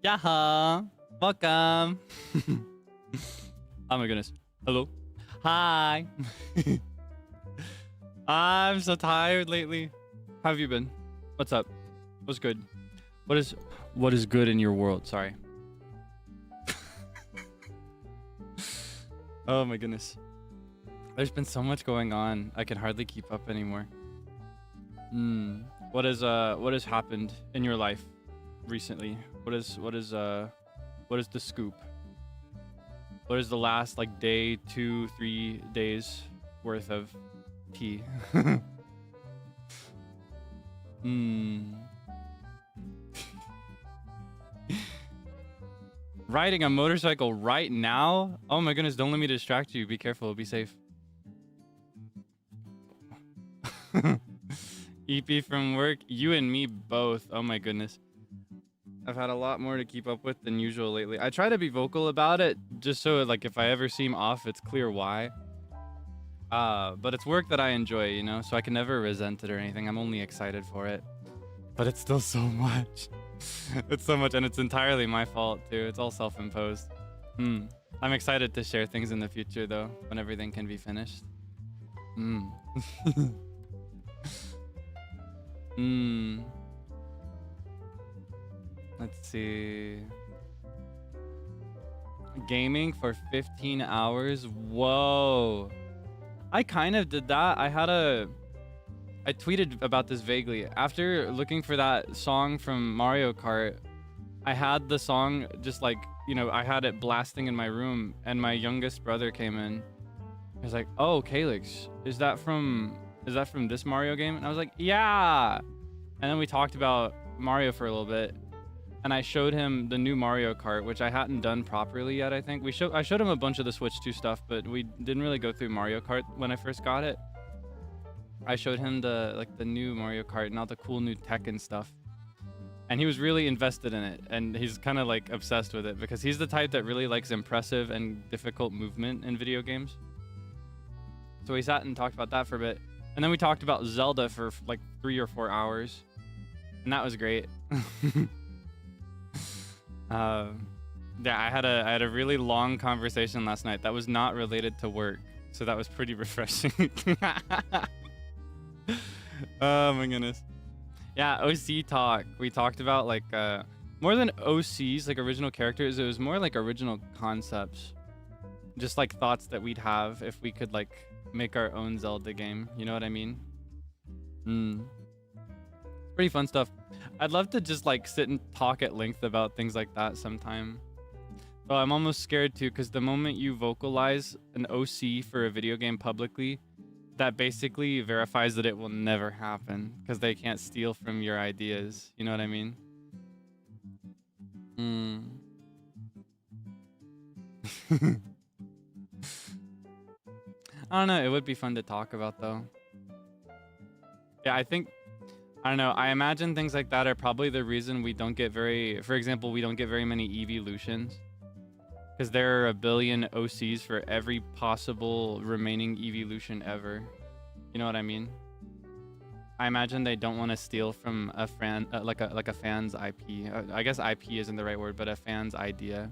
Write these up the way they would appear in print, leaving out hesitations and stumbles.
Yaha! Welcome! Oh my goodness. Hello. Hi! I'm so tired lately. How have you been? What's up? What's good? What is good in your world? Sorry. Oh my goodness. There's been so much going on. I can hardly keep up anymore. What has happened in your life recently? What is the scoop? What is the last like day, 2-3 days worth of tea? Riding a motorcycle right now? Oh my goodness, don't let me distract you. Be careful, be safe. EP from work, you and me both. Oh my goodness. I've had a lot more to keep up with than usual lately. I try to be vocal about it just so like if I ever seem off, it's clear why. But it's work that I enjoy, you know, so I can never resent it or anything. I'm only excited for it. But it's still so much. It's so much, and it's entirely my fault too. It's all self-imposed. I'm excited to share things in the future though, when everything can be finished. Let's see. Gaming for 15 hours? Whoa. I kind of did that. I tweeted about this vaguely. After looking for that song from Mario Kart, I had the song just like, you know, I had it blasting in my room, and my youngest brother came in. He was like, "Oh, Kaelix, is that from this Mario game?" And I was like, "Yeah." And then we talked about Mario for a little bit, and I showed him the new Mario Kart, which I hadn't done properly yet. I think I showed him a bunch of the Switch 2 stuff, but we didn't really go through Mario Kart when I first got it. I showed him the new Mario Kart and all the cool new tech and stuff, and he was really invested in it, and he's kind of like obsessed with it because he's the type that really likes impressive and difficult movement in video games. So we sat and talked about that for a bit, and then we talked about Zelda for like 3 or 4 hours, and that was great. Yeah, I had a really long conversation last night that was not related to work, so that was pretty refreshing. Oh my goodness. Yeah, OC talk. We talked about like more than OCs, like original characters. It was more like original concepts, just like thoughts that we'd have if we could like make our own Zelda game. You know what I mean? Pretty fun stuff. I'd love to just like sit and talk at length about things like that sometime. But I'm almost scared too, because the moment you vocalize an OC for a video game publicly, that basically verifies that it will never happen because they can't steal from your ideas. You know what I mean? I don't know. It would be fun to talk about though. Yeah, I don't know. I imagine things like that are probably the reason we don't get for example, we don't get very many evolutions. Because there are a billion OCs for every possible remaining evolution ever. You know what I mean? I imagine they don't want to steal from a fan, like a fan's IP. I guess IP isn't the right word, but a fan's idea.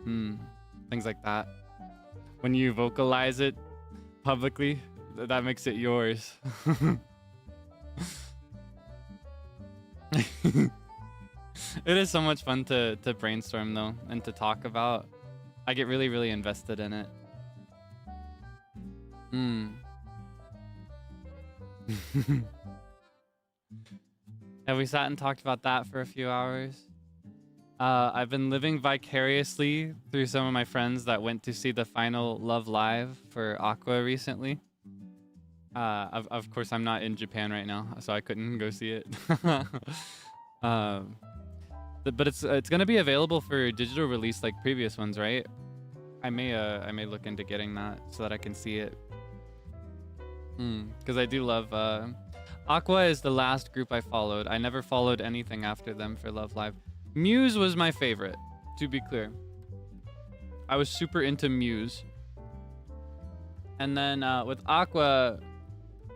Things like that. When you vocalize it publicly, that makes it yours. It is so much fun to brainstorm though, and to talk about. I get really, really invested in it. Yeah, we sat and talked about that for a few hours. I've been living vicariously through some of my friends that went to see the final Love Live for Aqua recently. Of course, I'm not in Japan right now, so I couldn't go see it. But it's gonna be available for digital release like previous ones, right? I may look into getting that so that I can see it. Because I do love Aqua is the last group I followed. I never followed anything after them for Love Live. Muse was my favorite, to be clear. I was super into Muse. And then with Aqua,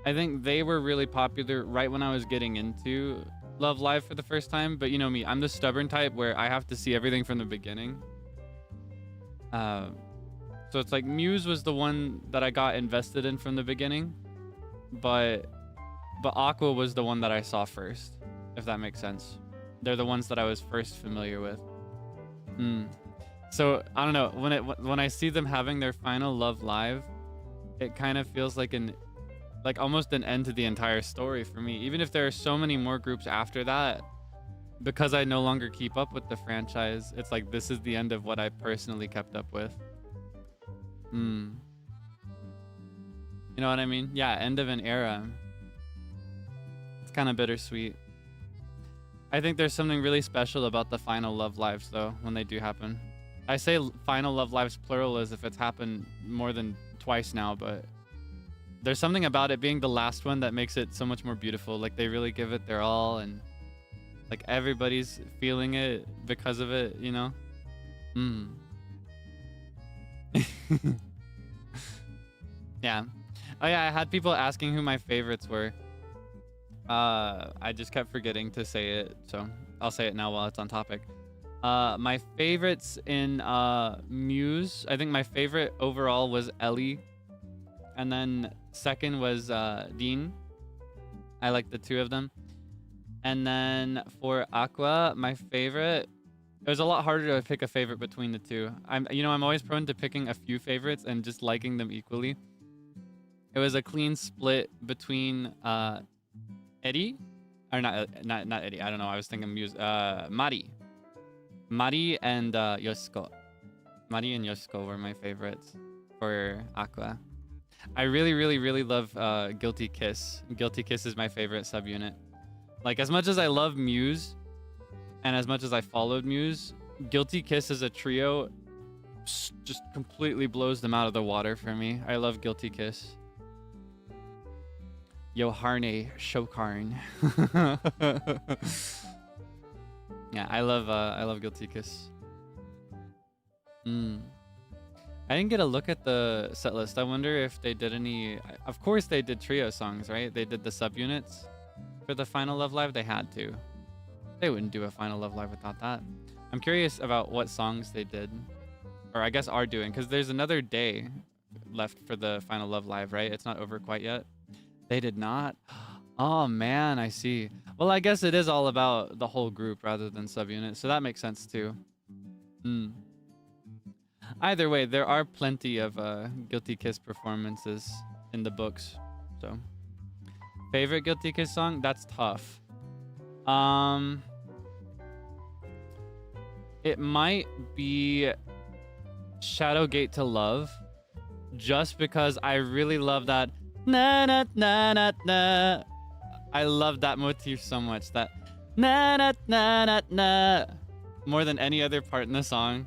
I think they were really popular right when I was getting into Love Live for the first time. But you know me, I'm the stubborn type where I have to see everything from the beginning. So it's like Muse was the one that I got invested in from the beginning, but Aqua was the one that I saw first, if that makes sense. They're the ones that I was first familiar with. So I don't know, when I see them having their final Love Live, it kind of feels like almost an end to the entire story for me. Even if there are so many more groups after that, because I no longer keep up with the franchise, it's like this is the end of what I personally kept up with. You know what I mean? Yeah, end of an era. It's kind of bittersweet. I think there's something really special about the final Love Lives, though, when they do happen. I say final Love Lives plural as if it's happened more than twice now, but there's something about it being the last one that makes it so much more beautiful. Like, they really give it their all, and like everybody's feeling it because of it, you know? Yeah. Oh yeah, I had people asking who my favorites were. I just kept forgetting to say it, so I'll say it now while it's on topic. My favorites in Muse, I think my favorite overall was Ellie, and then second was Dean. I like the two of them. And then for Aqua, my favorite, it was a lot harder to pick a favorite between the two. I'm always prone to picking a few favorites and just liking them equally. It was a clean split between Eddie, or not Eddie. I don't know. I was thinking Mari and Yoshiko. Mari and Yoshiko were my favorites for Aqua. I really, really, really love Guilty Kiss. Guilty Kiss is my favorite subunit. Like, as much as I love Muse, and as much as I followed Muse, Guilty Kiss as a trio just completely blows them out of the water for me. I love Guilty Kiss. Yoharne Shokarn. Yeah, I love Guilty Kiss. I didn't get a look at the set list. I wonder if they did any. Of course they did trio songs, right? They did the subunits for the final Love Live. They had to. They wouldn't do a final Love Live without that. I'm curious about what songs they did, or I guess are doing, because there's another day left for the final Love Live, right? It's not over quite yet. They did not. Oh man, I see. Well, I guess it is all about the whole group rather than subunits, so that makes sense too. Either way, there are plenty of Guilty Kiss performances in the books. So, favorite Guilty Kiss song? That's tough. It might be Shadowgate to Love, just because I really love that na na na na na. I love that motif so much. That na na na na na, more than any other part in the song.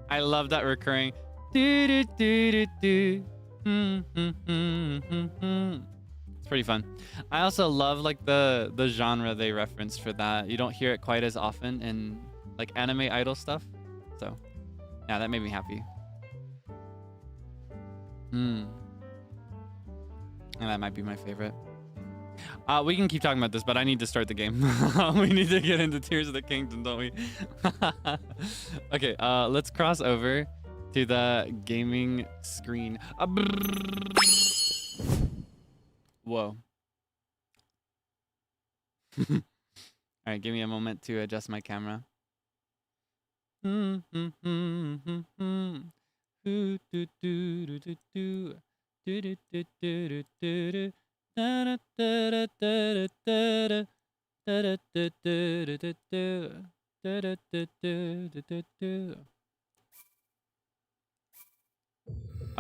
I love that recurring do do do do do. It's pretty fun. I also love like the genre they referenced for that. You don't hear it quite as often in like anime idol stuff. So yeah, that made me happy. And that might be my favorite. We can keep talking about this, but I need to start the game. We need to get into Tears of the Kingdom, don't we? Okay, let's cross over to the gaming screen. Whoa. All right, give me a moment to adjust my camera. I'll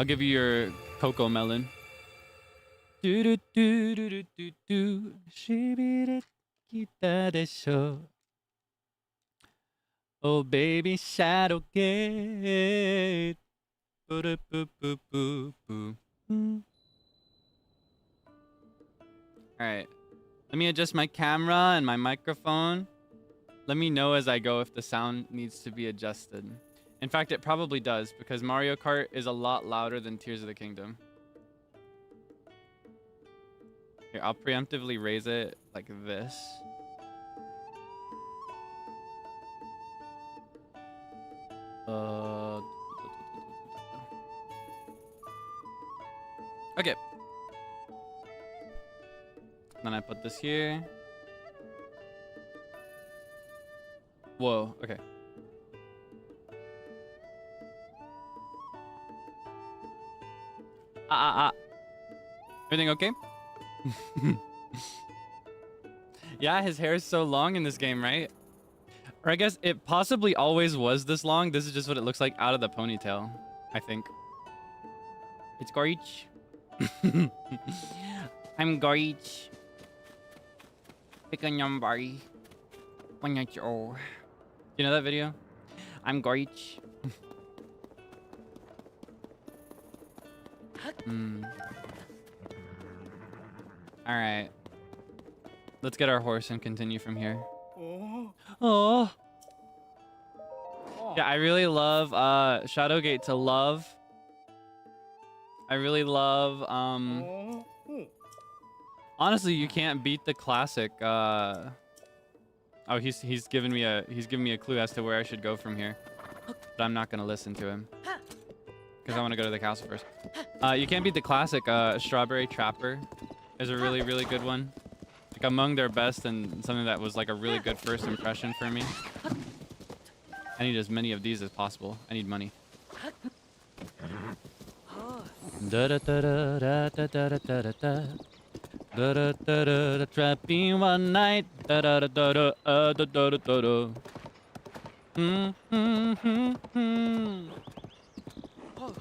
give you your cocoa melon. Oh baby Shadowgate. Alright, let me adjust my camera and my microphone. Let me know as I go if the sound needs to be adjusted. In fact, it probably does, because Mario Kart is a lot louder than Tears of the Kingdom. Here, I'll preemptively raise it like this. Okay. Then I put this here. Whoa, okay. Everything okay? Yeah, his hair is so long in this game, right? Or I guess it possibly always was this long. This is just what it looks like out of the ponytail, I think. It's Gorich. I'm Gorich. Pick a number. You know that video? I'm Gorich. Alright. Let's get our horse and continue from here. Oh. Yeah, I really love Shadowgate to love. I really love honestly, you can't beat the classic oh, he's giving me a clue as to where I should go from here. But I'm not going to listen to him. Cuz I want to go to the castle first. You can't beat the classic Strawberry Trapper is a really, really good one. Like among their best and something that was like a really good first impression for me. I need as many of these as possible. I need money. Trapping one night.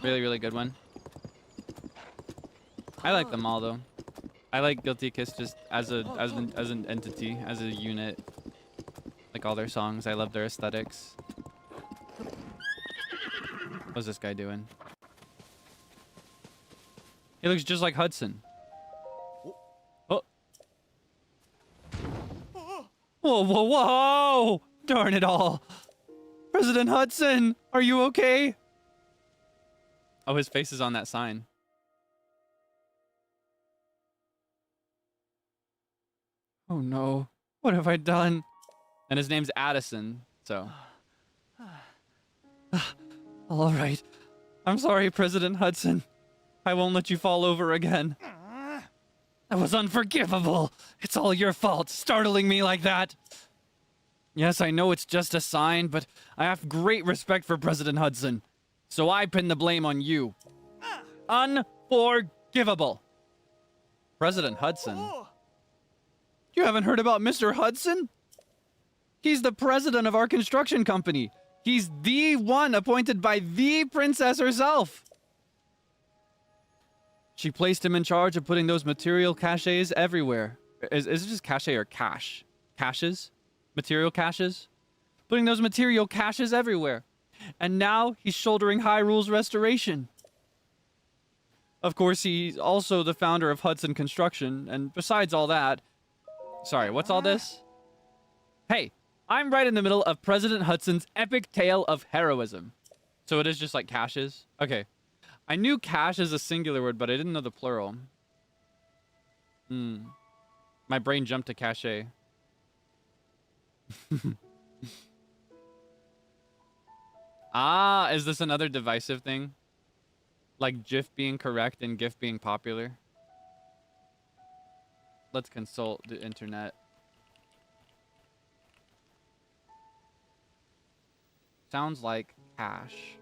Really, really good one. I like them all though. I like Guilty Kiss just as an entity, as a unit. Like all their songs, I love their aesthetics. What's this guy doing? He looks just like Hudson. Oh. Whoa, whoa, whoa! Darn it all! President Hudson, are you okay? Oh, his face is on that sign. Oh no, what have I done? And his name's Addison, so. All right. I'm sorry, President Hudson. I won't let you fall over again. That was unforgivable. It's all your fault, startling me like that. Yes, I know it's just a sign, but I have great respect for President Hudson. So I pin the blame on you. Unforgivable. President Hudson? You haven't heard about Mr. Hudson? He's the president of our construction company. He's the one appointed by the princess herself. She placed him in charge of putting those material caches everywhere. Is it just cache or cache? Caches? Material caches? Putting those material caches everywhere. And now he's shouldering Hyrule's restoration. Of course, he's also the founder of Hudson Construction, and besides all that... Sorry, what's all this? Hey, I'm right in the middle of President Hudson's epic tale of heroism. So it is just like caches? Okay. I knew cache is a singular word, but I didn't know the plural. My brain jumped to cache. Ah, is this another divisive thing? Like GIF being correct and GIF being popular? Let's consult the internet. Sounds like cache.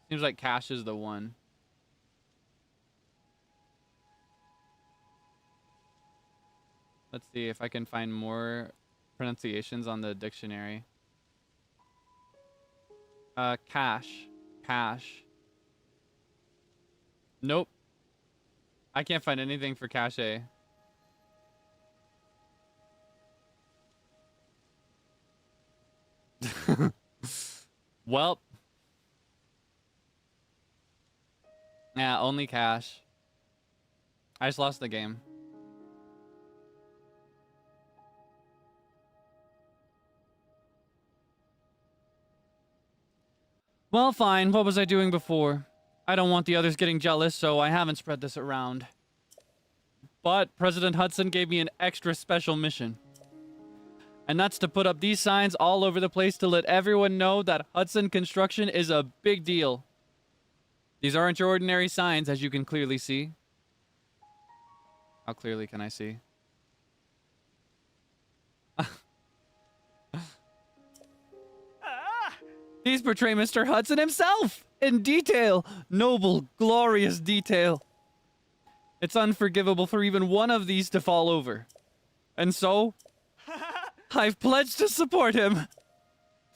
Seems like cache is the one. Let's see if I can find more pronunciations on the dictionary. Cache. Cache. Nope. I can't find anything for cache. Well. Yeah, only cache. I just lost the game. Well, fine. What was I doing before? I don't want the others getting jealous, so I haven't spread this around. But President Hudson gave me an extra special mission. And that's to put up these signs all over the place to let everyone know that Hudson construction is a big deal. These aren't your ordinary signs, as you can clearly see. How clearly can I see? These portray Mr. Hudson himself in detail. Noble, glorious detail. It's unforgivable for even one of these to fall over. And so, I've pledged to support him.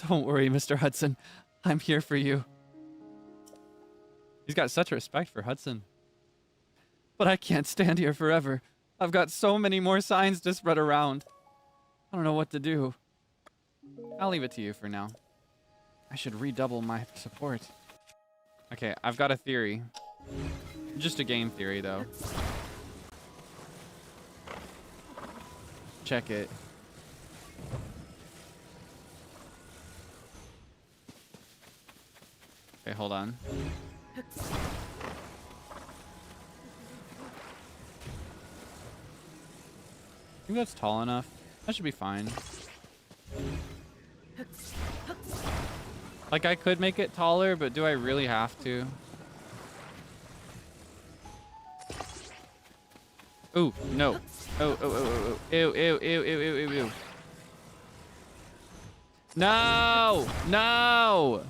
Don't worry, Mr. Hudson. I'm here for you. He's got such respect for Hudson. But I can't stand here forever. I've got so many more signs to spread around. I don't know what to do. I'll leave it to you for now. I should redouble my support. Okay, I've got a theory. Just a game theory, though. Check it. Okay, hold on. I think that's tall enough. That should be fine. Like, I could make it taller, but do I really have to? Ooh, no. Oh. Ew. Ew. No! No!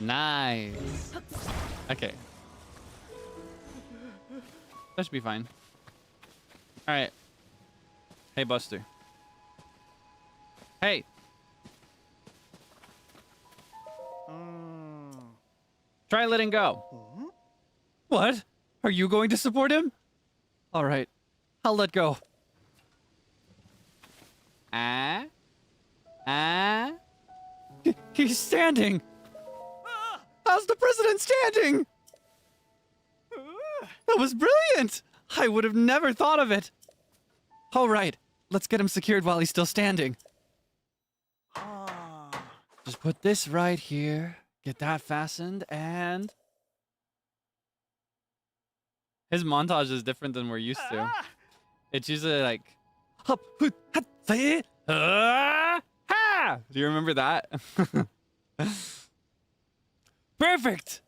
Nice. Okay. That should be fine. Alright. Hey, Buster. Hey! Try letting go. What? Are you going to support him? Alright. I'll let go. He's standing! How's the president standing? That was brilliant! I would have never thought of it. All right, let's get him secured while he's still standing. Just put this right here, get that fastened, and... His montage is different than we're used to. It's usually like... Do you remember that? Perfect!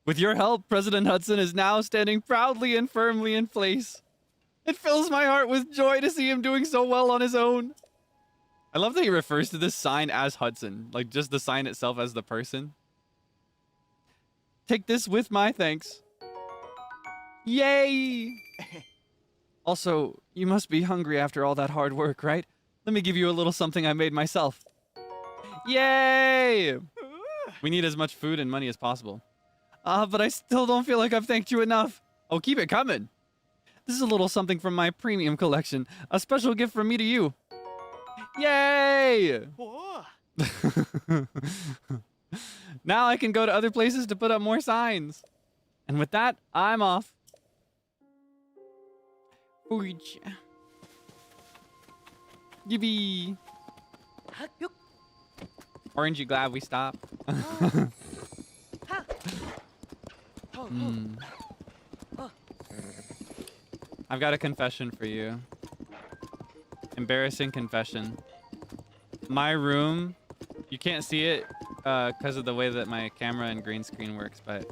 With your help, President Hudson is now standing proudly and firmly in place. It fills my heart with joy to see him doing so well on his own. I love that he refers to this sign as Hudson, like just the sign itself as the person. Take this with my thanks. Yay! Also, you must be hungry after all that hard work, right? Let me give you a little something I made myself. Yay! We need as much food and money as possible. But I still don't feel like I've thanked you enough. Oh, keep it coming. This is a little something from my premium collection. A special gift from me to you. Yay! Now I can go to other places to put up more signs. And with that, I'm off. Yippee! Aren't you glad we stopped? I've got a confession for you. Embarrassing confession. My room, you can't see it because of the way that my camera and green screen works, but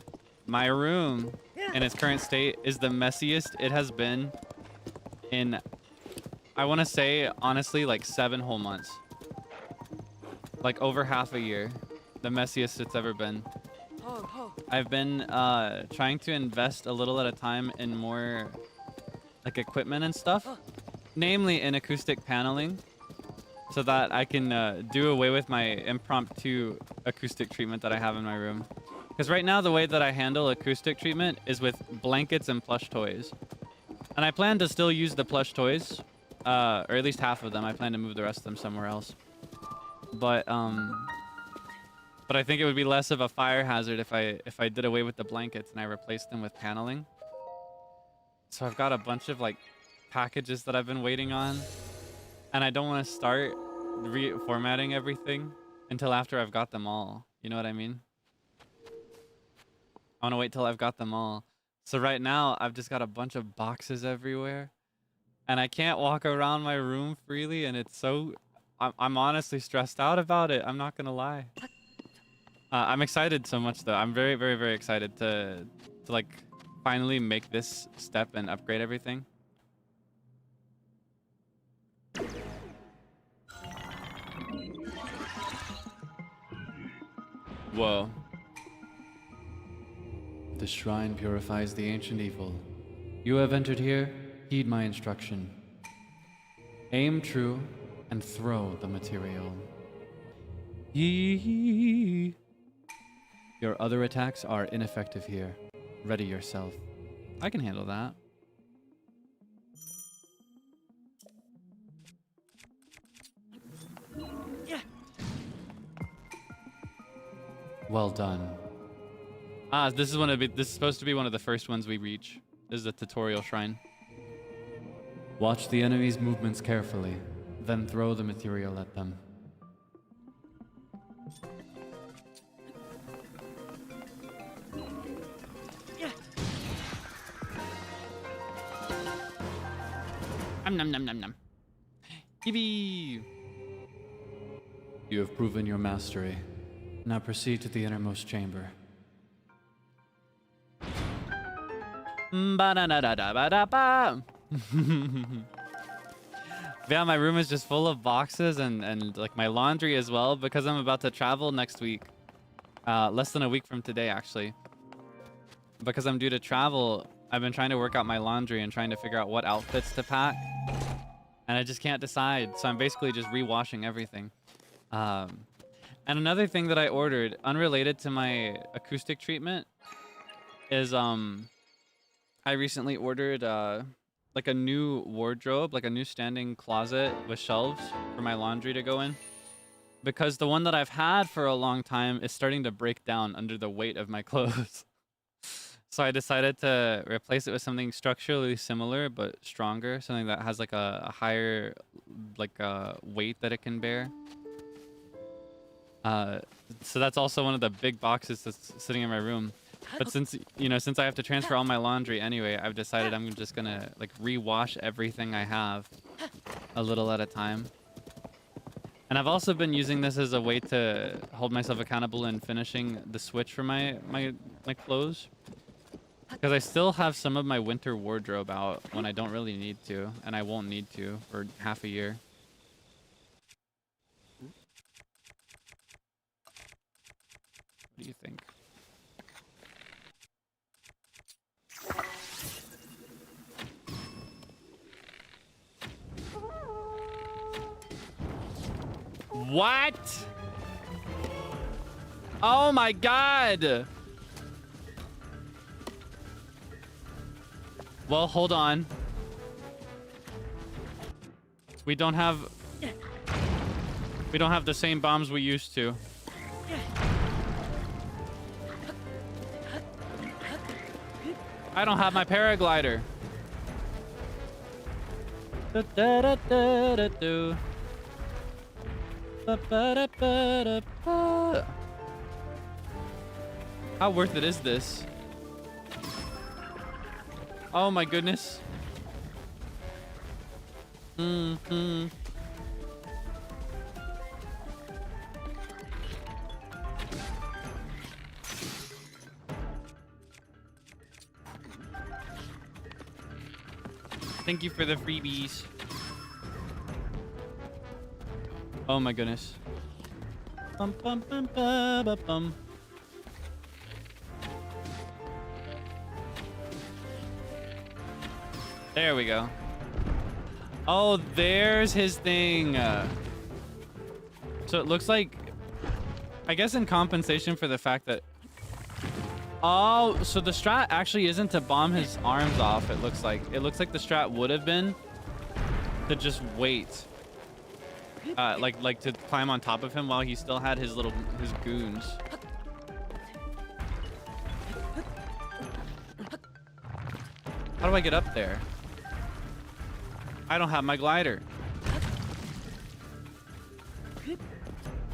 my room in its current state is the messiest it has been in, I want to say, honestly, like 7 whole months. Like over half a year. The messiest it's ever been. I've been trying to invest a little at a time in more like equipment and stuff, namely in acoustic paneling, so that I can do away with my impromptu acoustic treatment that I have in my room. Because right now the way that I handle acoustic treatment is with blankets and plush toys. And I plan to still use the plush toys, or at least half of them. I plan to move the rest of them somewhere else. But I think it would be less of a fire hazard if I did away with the blankets and I replaced them with paneling. So I've got a bunch of like packages that I've been waiting on, and I don't want to start reformatting everything until after I've got them all. You know what I mean? I want to wait till I've got them all. So right now, I've just got a bunch of boxes everywhere. And I can't walk around my room freely, and it's so... I'm honestly stressed out about it. I'm not gonna lie. I'm excited so much, though. I'm very, very, very excited to like, finally make this step and upgrade everything. Whoa. The shrine purifies the ancient evil. You have entered here. Heed my instruction. Aim true and throw the material. Yee. Your other attacks are ineffective here. Ready yourself. I can handle that. Yeah. Well done. Ah, this is supposed to be one of the first ones we reach. This is a tutorial shrine. Watch the enemy's movements carefully, then throw the material at them. Yeah. Nom nom nom nom. Yippee! You have proven your mastery. Now proceed to the innermost chamber. Ba-da-da-da-da-ba-da-ba. Yeah, my room is just full of boxes and like my laundry as well, because I'm about to travel next week. Less than a week from today, actually. Because I'm due to travel, I've been trying to work out my laundry and trying to figure out what outfits to pack. And I just can't decide, so I'm basically just rewashing everything. And another thing that I ordered, unrelated to my acoustic treatment, is I recently ordered like a new wardrobe, like a new standing closet with shelves for my laundry to go in. Because the one that I've had for a long time is starting to break down under the weight of my clothes. So I decided to replace it with something structurally similar but stronger, something that has like a higher weight that it can bear. So that's also one of the big boxes that's sitting in my room. But since I have to transfer all my laundry anyway, I've decided I'm just gonna like rewash everything I have a little at a time. And I've also been using this as a way to hold myself accountable in finishing the switch for my clothes. Because I still have some of my winter wardrobe out when I don't really need to, and I won't need to for half a year. What do you think? What? Oh my god! Well, hold on. We don't have the same bombs we used to. I don't have my paraglider. How worth it is this? Oh my goodness. Thank you for the freebies. Oh my goodness. Bum, bum, bum, bum, bum, bum. There we go. Oh, there's his thing. So it looks like, I guess in compensation for the fact that... Oh, so the strat actually isn't to bomb his arms off, it looks like. It looks like the strat would have been to just wait. Like to climb on top of him while he still had his goons. How do I get up there? I don't have my glider.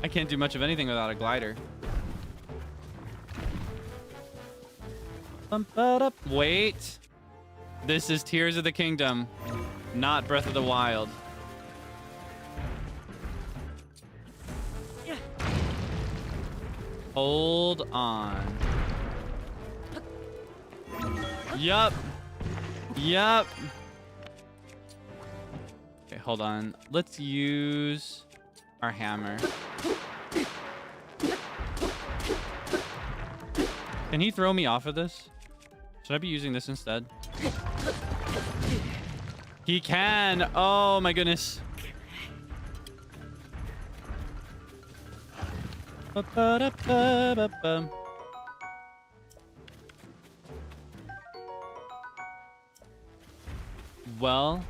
I can't do much of anything without a glider. Wait. This is Tears of the Kingdom, not Breath of the Wild. Hold on. Yup. Yup. Okay, hold on. Let's use our hammer. Can he throw me off of this? Should I be using this instead? He can. Oh my goodness. Well,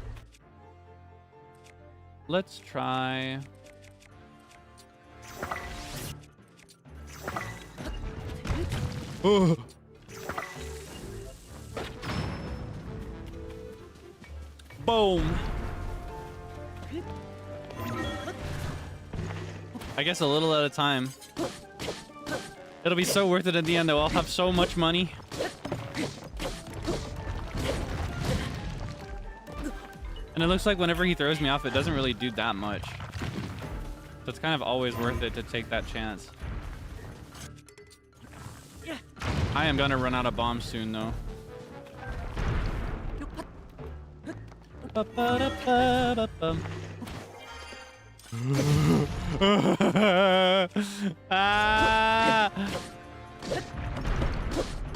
let's try. Oh. Boom. I guess a little at a time. It'll be so worth it at the end though. I'll have so much money. And it looks like whenever he throws me off, it doesn't really do that much. So it's kind of always worth it to take that chance. I am gonna run out of bombs soon though. Ah!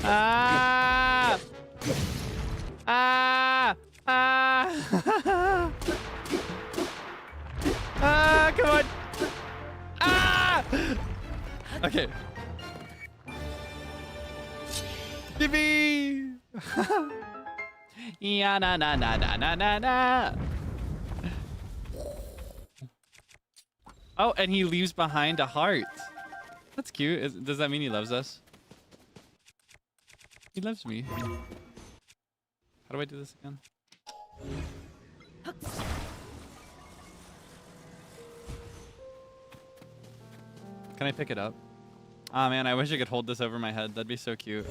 Ah! Ah! Ah! Ah! Come on! Ah! Okay. Yippee! Yeah, na na na na na na na. Oh, and he leaves behind a heart. That's cute. Does that mean he loves us? He loves me. How do I do this again? Can I pick it up? Ah, man, I wish I could hold this over my head. That'd be so cute.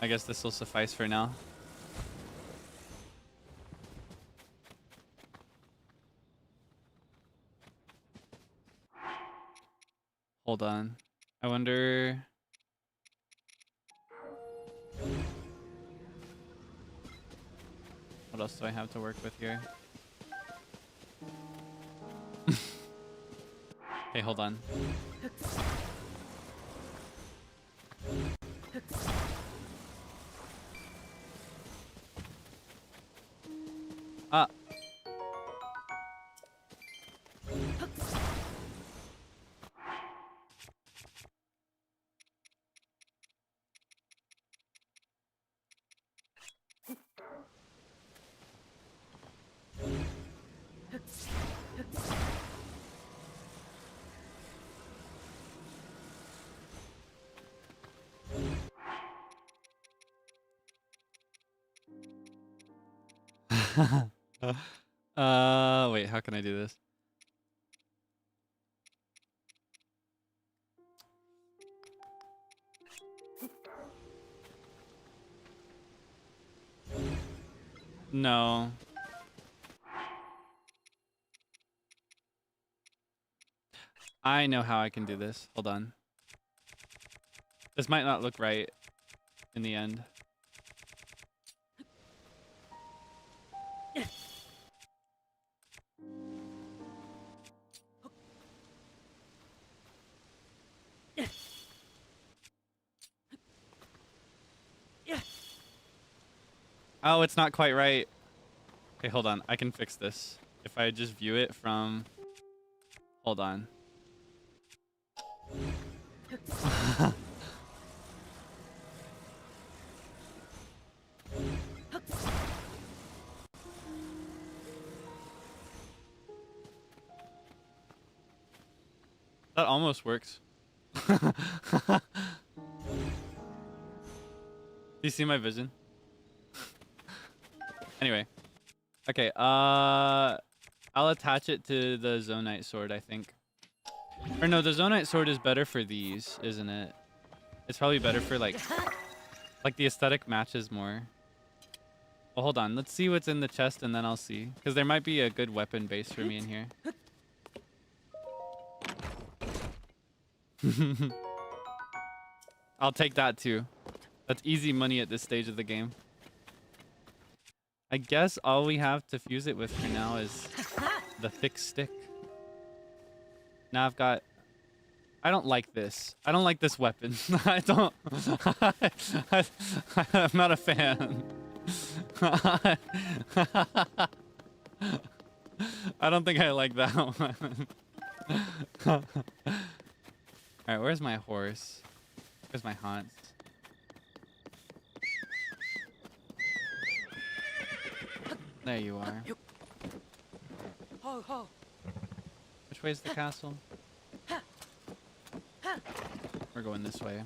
I guess this will suffice for now. Hold on. I wonder... What else do I have to work with here? Okay, hold on. Ah. Wait, how can I do this? No. I know how I can do this. Hold on. This might not look right in the end. Oh, it's not quite right. Okay, hold on. I can fix this. If I just view it from... Hold on. That almost works. Do you see my vision? Anyway. Okay, I'll attach it to the Zonite sword, I think. Or no, the Zonite sword is better for these, isn't it? It's probably better for like the aesthetic matches more. Well, hold on. Let's see what's in the chest and then I'll see. Because there might be a good weapon base for me in here. I'll take that too. That's easy money at this stage of the game. I guess all we have to fuse it with for now is the thick stick. Now I've got... I don't like this. I don't like this weapon. I don't... I'm not a fan. I don't think I like that one. Alright, where's my horse? Where's my Hans? There you are. Which way is the castle? We're going this way.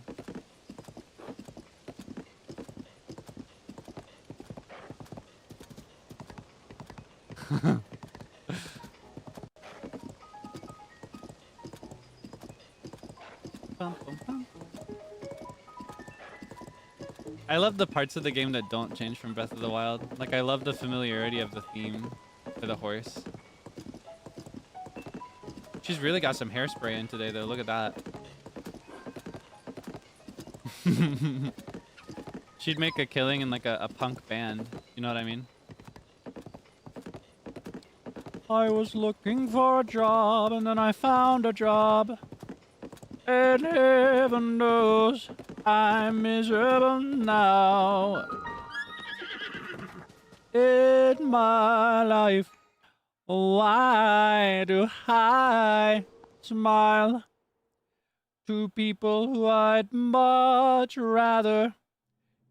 I love the parts of the game that don't change from Breath of the Wild. Like, I love the familiarity of the theme for the horse. She's really got some hairspray in today, though. Look at that. She'd make a killing in like a punk band. You know what I mean? I was looking for a job and then I found a job. And heaven knows I'm miserable now. In my life, why do I smile to people who I'd much rather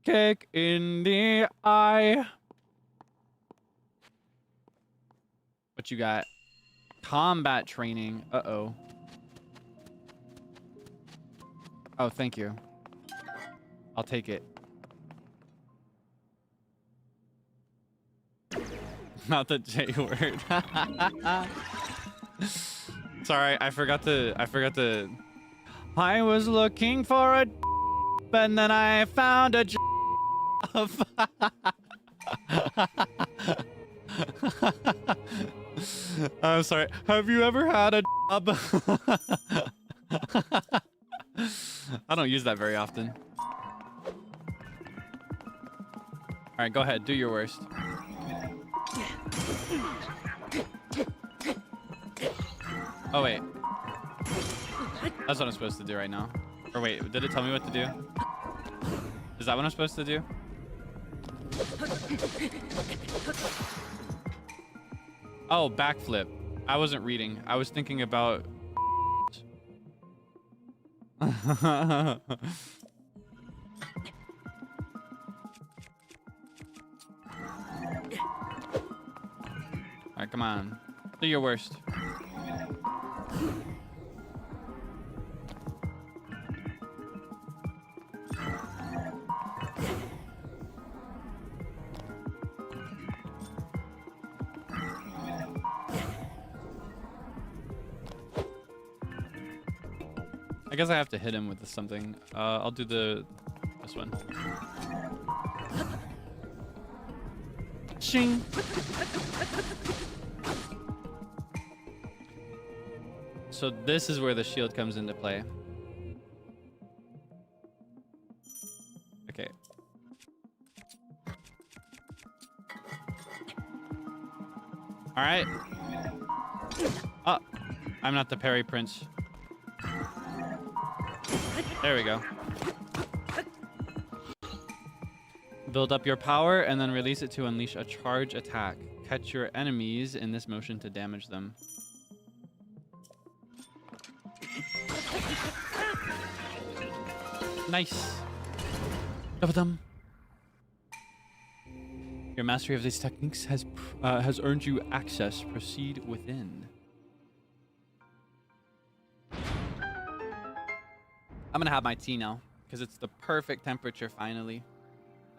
kick in the eye? What you got? Combat training. Uh-oh. Oh, thank you. I'll take it. Not the J word. Sorry, I forgot to. I was looking for a and then I found a job. I'm sorry. Have you ever had a job? I don't use that very often. All right, go ahead. Do your worst. Oh, wait. That's what I'm supposed to do right now. Or wait, did it tell me what to do? Is that what I'm supposed to do? Oh, backflip. I wasn't reading. I was thinking about... Alright, come on. Do your worst. I guess I have to hit him with something. I'll do this one. Shing. So this is where the shield comes into play. Okay. All right. Oh, I'm not the parry prince. There we go. Build up your power and then release it to unleash a charge attack. Catch your enemies in this motion to damage them. Nice. Dum-dum. Your mastery of these techniques has earned you access. Proceed within. I'm gonna have my tea now because it's the perfect temperature finally.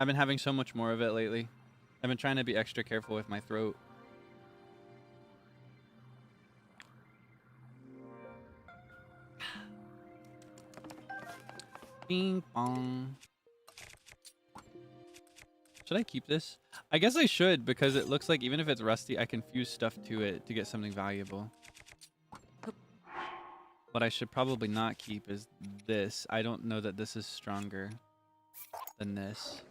I've been having so much more of it lately. I've been trying to be extra careful with my throat. Bing bong. Should I keep this? I guess I should, because it looks like even if it's rusty, I can fuse stuff to it to get something valuable. What I should probably not keep is this. I don't know that this is stronger than this.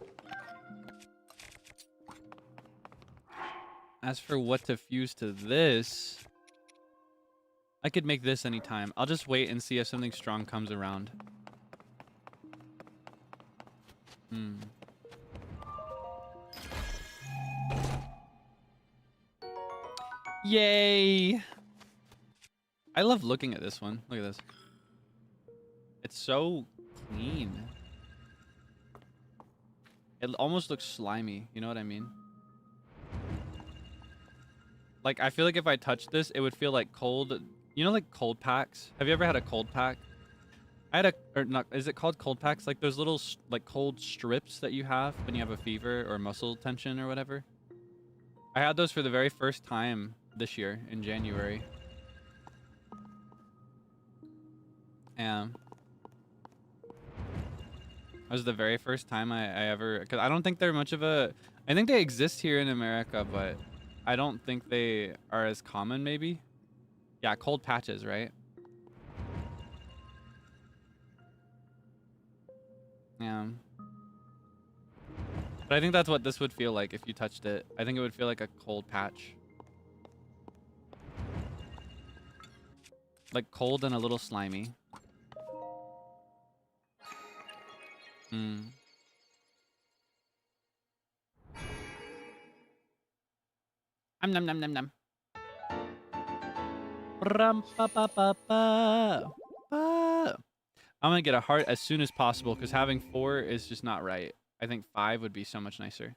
As for what to fuse to this, I could make this anytime. I'll just wait and see if something strong comes around. Yay! I love looking at this one. Look at this. It's so clean. It almost looks slimy. You know what I mean? Like, I feel like if I touched this, it would feel like cold. You know, like cold packs? Have you ever had a cold pack? I had a, or not, is it called cold packs? Like those little, like cold strips that you have when you have a fever or muscle tension or whatever. I had those for the very first time this year in January. Yeah. That was the very first time I ever, because I don't think they're much of a, I think they exist here in America, but I don't think they are as common, maybe. Yeah, cold patches, right? Yeah. But I think that's what this would feel like if you touched it. I think it would feel like a cold patch. Like cold and a little slimy. Nom nom nom nom. Ram, pa, pa, pa, pa. Pa. I'm gonna get a heart as soon as possible because having 4 is just not right. I think 5 would be so much nicer.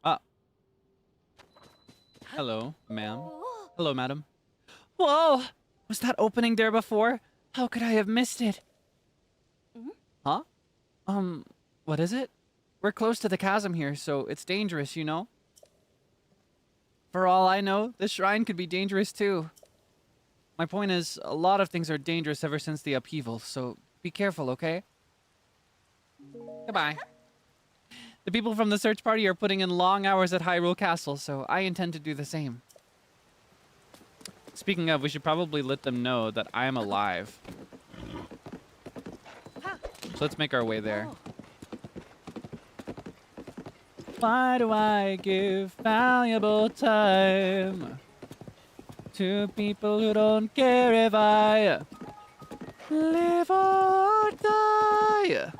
Ah. Hello, ma'am. Hello, madam. Whoa! Was that opening there before? How could I have missed it? Huh? What is it? We're close to the chasm here, so it's dangerous, you know? For all I know, this shrine could be dangerous too. My point is, a lot of things are dangerous ever since the upheaval, so be careful, okay? Goodbye. The people from the search party are putting in long hours at Hyrule Castle, so I intend to do the same. Speaking of, we should probably let them know that I am alive. So let's make our way there. Why do I give valuable time to people who don't care if I live or die?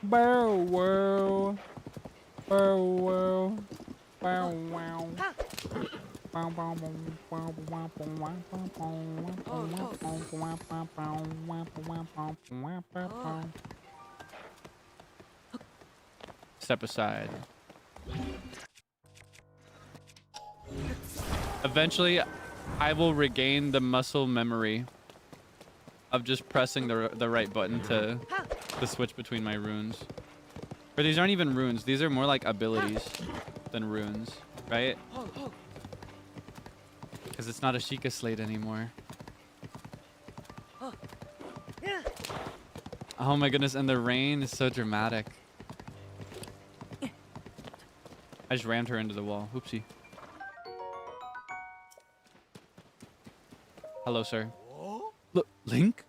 Bow wow. Bow wow. Bow wow. Step aside. Eventually, I will regain the muscle memory of just pressing the right button to switch between my runes. Or these aren't even runes. These are more like abilities than runes, right? Because it's not a Sheikah Slate anymore. Oh my goodness, and the rain is so dramatic. I just rammed her into the wall. Oopsie. Hello, sir. Link?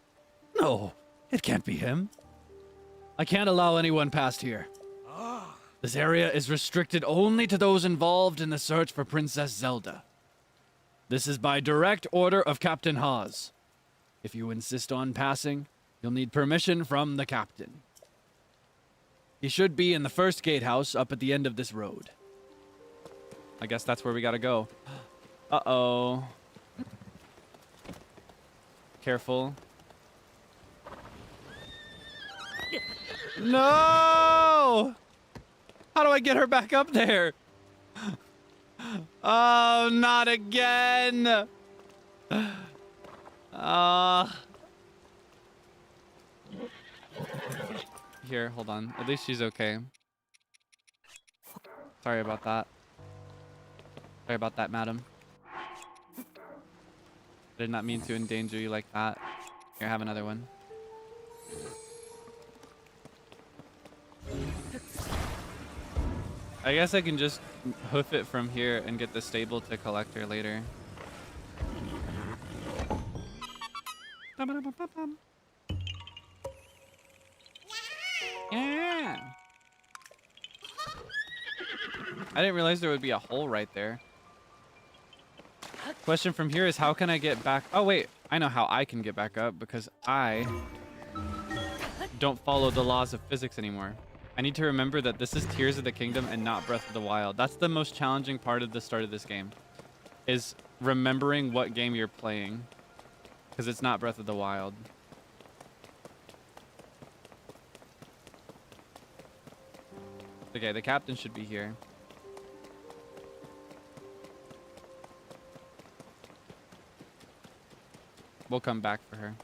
No, it can't be him. I can't allow anyone past here. This area is restricted only to those involved in the search for Princess Zelda. This is by direct order of Captain Hoz. If you insist on passing, you'll need permission from the captain. He should be in the first gatehouse up at the end of this road. I guess that's where we gotta go. Uh-oh. Careful. No! How do I get her back up there? Oh, not again! Here, hold on. At least she's okay. Sorry about that. Sorry about that, madam. I did not mean to endanger you like that. Here, have another one. I guess I can just hoof it from here and get the Seible to collect her later. Yeah. I didn't realize there would be a hole right there. Question from here is, how can I get back? Oh wait, I know how I can get back up, because I don't follow the laws of physics anymore. I need to remember that this is Tears of the Kingdom and not Breath of the Wild. That's the most challenging part of the start of this game, is remembering what game you're playing, because it's not Breath of the Wild. Okay, the captain should be here. We'll come back for her.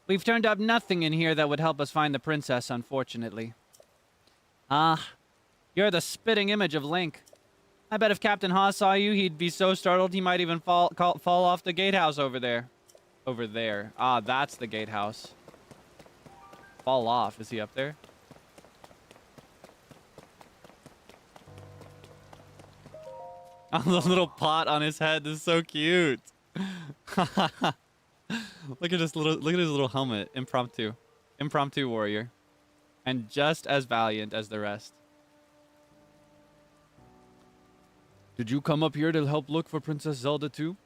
We've turned up nothing in here that would help us find the princess, unfortunately. Ah, you're the spitting image of Link. I bet if Captain Hoz saw you, he'd be so startled he might even fall off the gatehouse over there. Over there. Ah, that's the gatehouse. Fall off. Is he up there? Oh, the little pot on his head is so cute. Look at his little helmet. Impromptu warrior. And just as valiant as the rest. Did you come up here to help look for Princess Zelda too?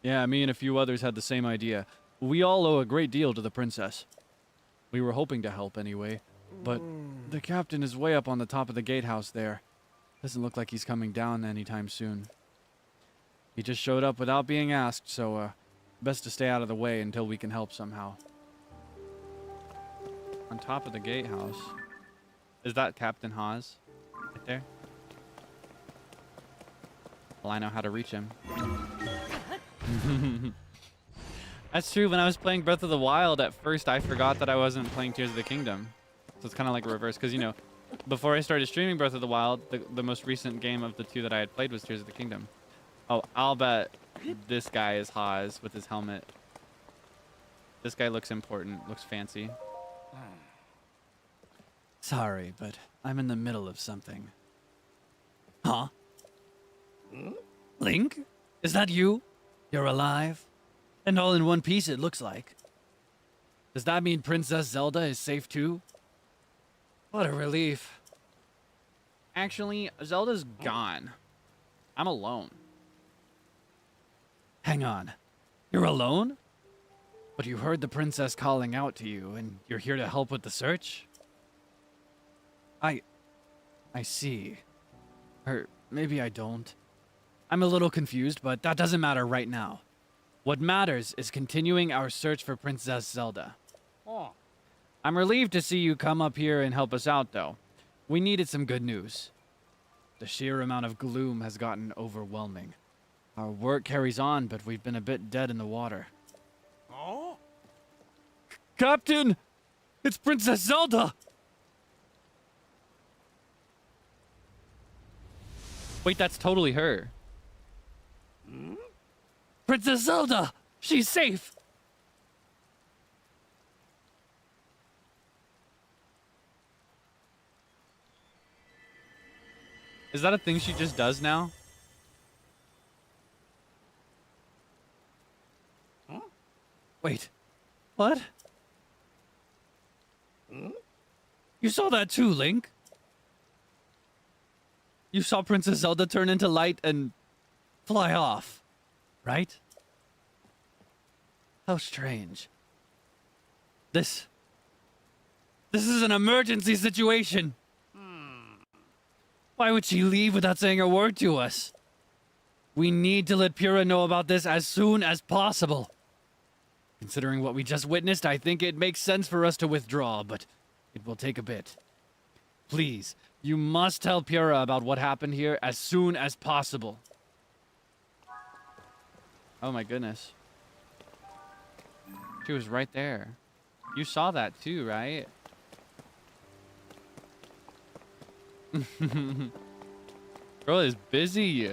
Yeah, me and a few others had the same idea. We all owe a great deal to the princess. We were hoping to help anyway, but the captain is way up on the top of the gatehouse there. Doesn't look like he's coming down anytime soon. He just showed up without being asked, so best to stay out of the way until we can help somehow. On top of the gatehouse. Is that Captain Hoz? Right there? Well, I know how to reach him. That's true. When I was playing Breath of the Wild, at first I forgot that I wasn't playing Tears of the Kingdom. So it's kind of like reverse, because, you know, before I started streaming Breath of the Wild, the most recent game of the two that I had played was Tears of the Kingdom. Oh, I'll bet this guy is Hoz with his helmet. This guy looks important, looks fancy. Sorry, but I'm in the middle of something. Huh? Link? Is that you? You're alive? And all in one piece, it looks like. Does that mean Princess Zelda is safe too? What a relief. Actually, Zelda's gone. I'm alone. Hang on. You're alone? But you heard the princess calling out to you, and you're here to help with the search? I see. Or maybe I don't. I'm a little confused, but that doesn't matter right now. What matters is continuing our search for Princess Zelda. Oh. I'm relieved to see you come up here and help us out, though. We needed some good news. The sheer amount of gloom has gotten overwhelming. Our work carries on, but we've been a bit dead in the water. Oh? Captain! It's Princess Zelda! Wait, that's totally her. Hmm? Princess Zelda! She's safe! Is that a thing she just does now? Huh? Wait. What? Hmm? You saw that too, Link? You saw Princess Zelda turn into light and fly off, right? How strange. This is an emergency situation. Why would she leave without saying a word to us? We need to let Purah know about this as soon as possible. Considering what we just witnessed, I think it makes sense for us to withdraw, but it will take a bit. Please, you must tell Purah about what happened here as soon as possible. Oh my goodness. She was right there. You saw that too, right? Girl is busy.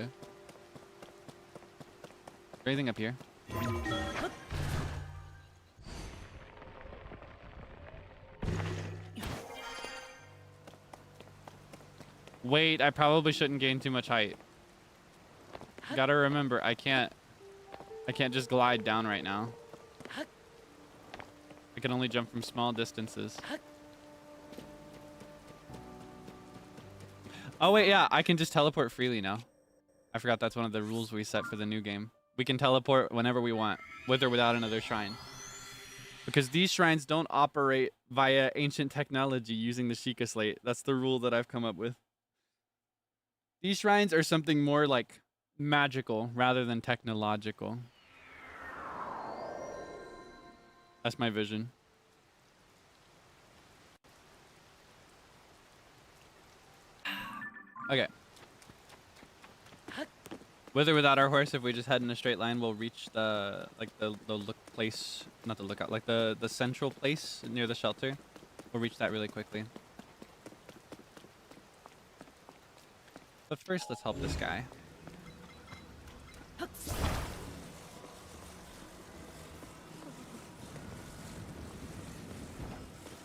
Anything up here? Wait, I probably shouldn't gain too much height. Gotta remember, I can't just glide down right now. I can only jump from small distances. Oh wait, yeah, I can just teleport freely now. I forgot that's one of the rules we set for the new game. We can teleport whenever we want, with or without another shrine. Because these shrines don't operate via ancient technology using the Sheikah Slate. That's the rule that I've come up with. These shrines are something more like magical rather than technological. That's my vision. Okay. With or without our horse, if we just head in a straight line, we'll reach the place, not the lookout, like the central place near the shelter. We'll reach that really quickly. But first, let's help this guy.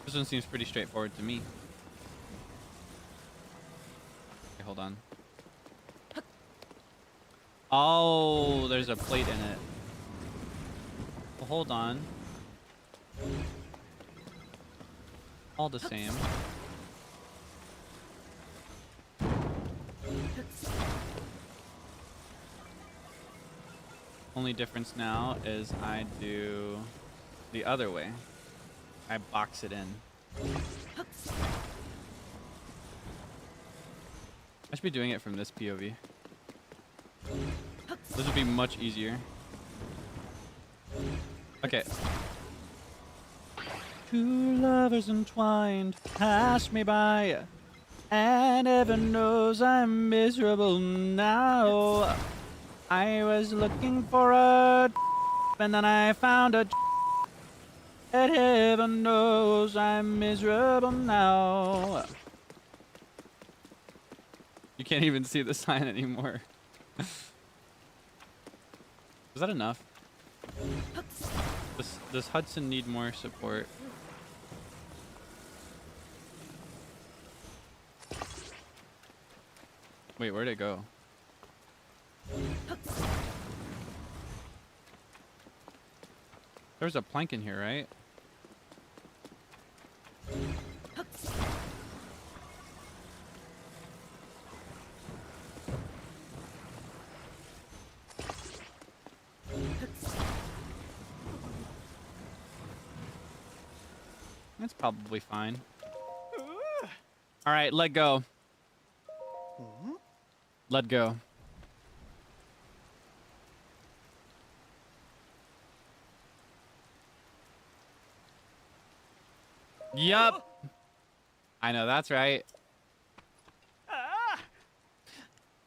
This one seems pretty straightforward to me. Okay, hold on. Oh, there's a plate in it. Well, hold on. All the same. Only difference now is I do the other way. I box it in. I should be doing it from this POV. This would be much easier. Okay. Two lovers entwined pass me by, and heaven knows I'm miserable now. I was looking for a and then I found a and heaven knows I'm miserable now. You can't even see the sign anymore. Is that enough? Does Hudson need more support? Wait, where'd it go? There's a plank in here, right? That's probably fine. All right, let go. Let go. Yup. I know, that's right.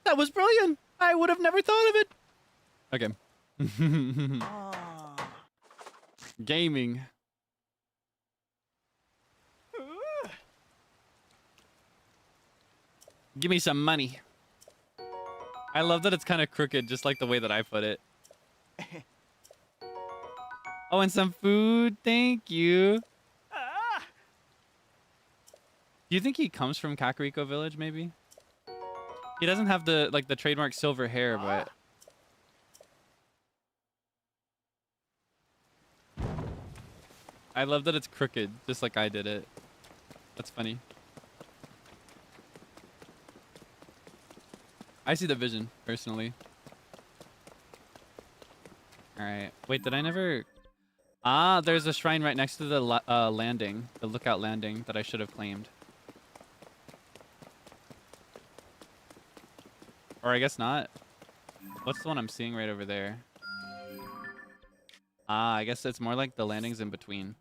That was brilliant. I would have never thought of it. Okay. Gaming. Give me some money. I love that it's kind of crooked, just like the way that I put it. Oh, and some food. Thank you. Do you think he comes from Kakariko Village, maybe? He doesn't have the trademark silver hair, but... I love that it's crooked, just like I did it. That's funny. I see the vision, personally. Alright. Wait, did I never... Ah, there's a shrine right next to the landing. The lookout landing that I should have claimed. Or I guess not. What's the one I'm seeing right over there? Ah, I guess it's more like the landings in between.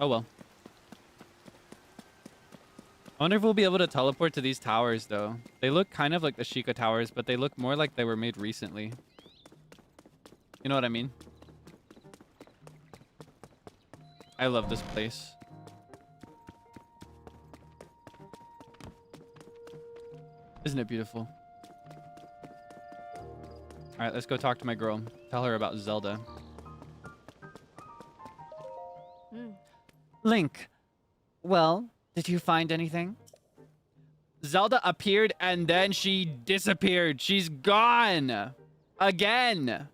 Oh well. I wonder if we'll be able to teleport to these towers, though. They look kind of like the Sheikah towers, but they look more like they were made recently. You know what I mean? I love this place. Isn't it beautiful? All right, let's go talk to my girl. Tell her about Zelda. Link, well, did you find anything? Zelda appeared and then she disappeared. She's gone. Again.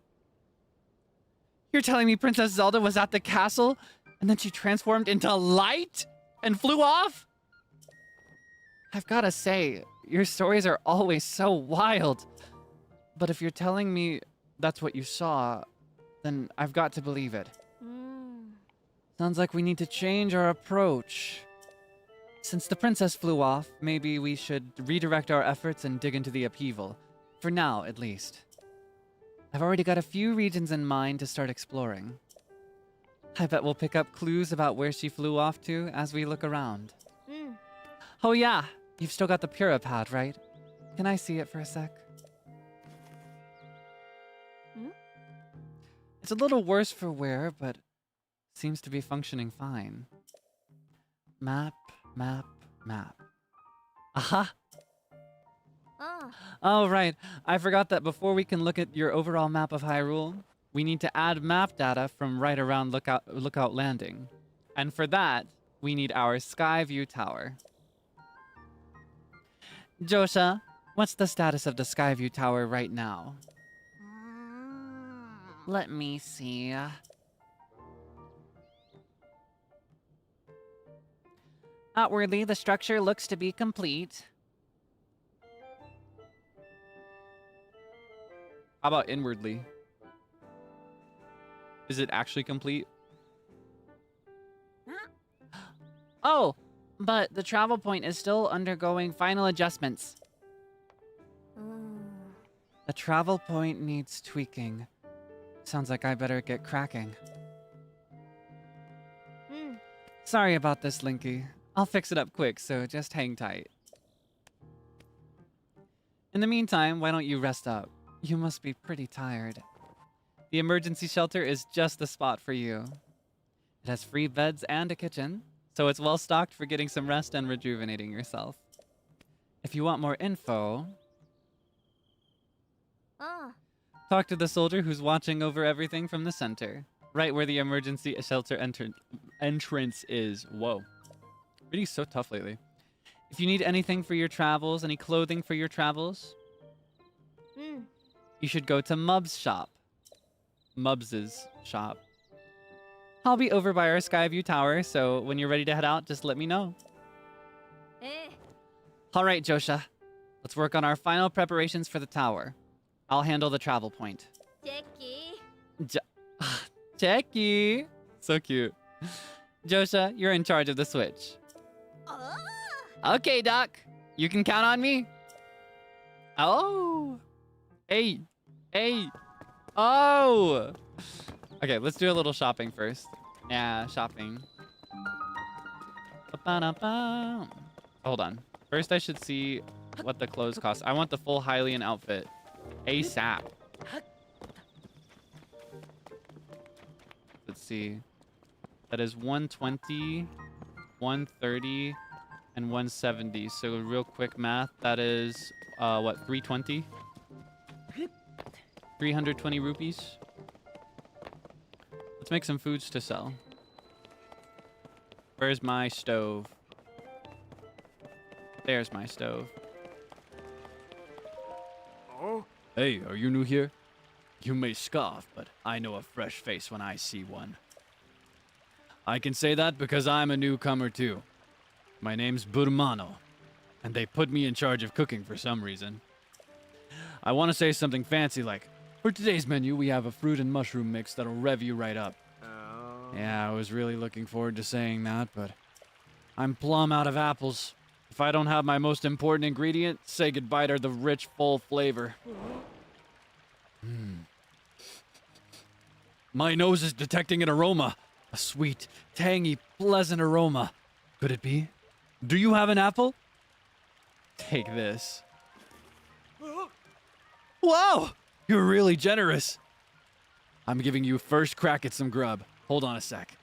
You're telling me Princess Zelda was at the castle and then she transformed into light and flew off? I've gotta say, your stories are always so wild. But if you're telling me that's what you saw, then I've got to believe it. Sounds like we need to change our approach. Since the princess flew off, maybe we should redirect our efforts and dig into the upheaval. For now, at least. I've already got a few regions in mind to start exploring. I bet we'll pick up clues about where she flew off to as we look around. Oh yeah, you've still got the Purah pad, right? Can I see it for a sec? It's a little worse for wear, but seems to be functioning fine. Map, map, map. Aha! Oh, right. I forgot that before we can look at your overall map of Hyrule, we need to add map data from right around Lookout Landing. And for that, we need our Skyview Tower. Josha, what's the status of the Skyview Tower right now? Let me see. Outwardly, the structure looks to be complete. How about inwardly? Is it actually complete? Oh, but the travel point is still undergoing final adjustments. The travel point needs tweaking. Sounds like I better get cracking. Sorry about this, Linky. I'll fix it up quick, so just hang tight. In the meantime, why don't you rest up? You must be pretty tired. The emergency shelter is just the spot for you. It has free beds and a kitchen, so it's well stocked for getting some rest and rejuvenating yourself. If you want more info, talk to the soldier who's watching over everything from the center, right where the emergency shelter entrance is. Whoa. Reading's so tough lately. If you need anything for your travels, any clothing for your travels, you should go to Mub's shop. Mubs's shop. I'll be over by our Skyview Tower, so when you're ready to head out, just let me know. All right, Josha. Let's work on our final preparations for the tower. I'll handle the travel point. Checky! So cute. Josha, you're in charge of the switch. Okay, Doc. You can count on me. Oh! Hey! Hey! Oh! Okay, let's do a little shopping first. Yeah, shopping. Hold on. First, I should see what the clothes cost. I want the full Hylian outfit. ASAP. Let's see. That is 120, 130, and 170. So real quick math, that is, what, 320? 320 rupees. Let's make some foods to sell. Where's my stove? There's my stove. Oh? Hey, are you new here? You may scoff, but I know a fresh face when I see one. I can say that because I'm a newcomer too. My name's Burmano, and they put me in charge of cooking for some reason. I want to say something fancy like, for today's menu, we have a fruit and mushroom mix that'll rev you right up. Yeah, I was really looking forward to saying that, but I'm plumb out of apples. If I don't have my most important ingredient, say goodbye to the rich, full flavor. My nose is detecting an aroma. A sweet, tangy, pleasant aroma. Could it be? Do you have an apple? Take this. Whoa! You're really generous. I'm giving you first crack at some grub. Hold on a sec.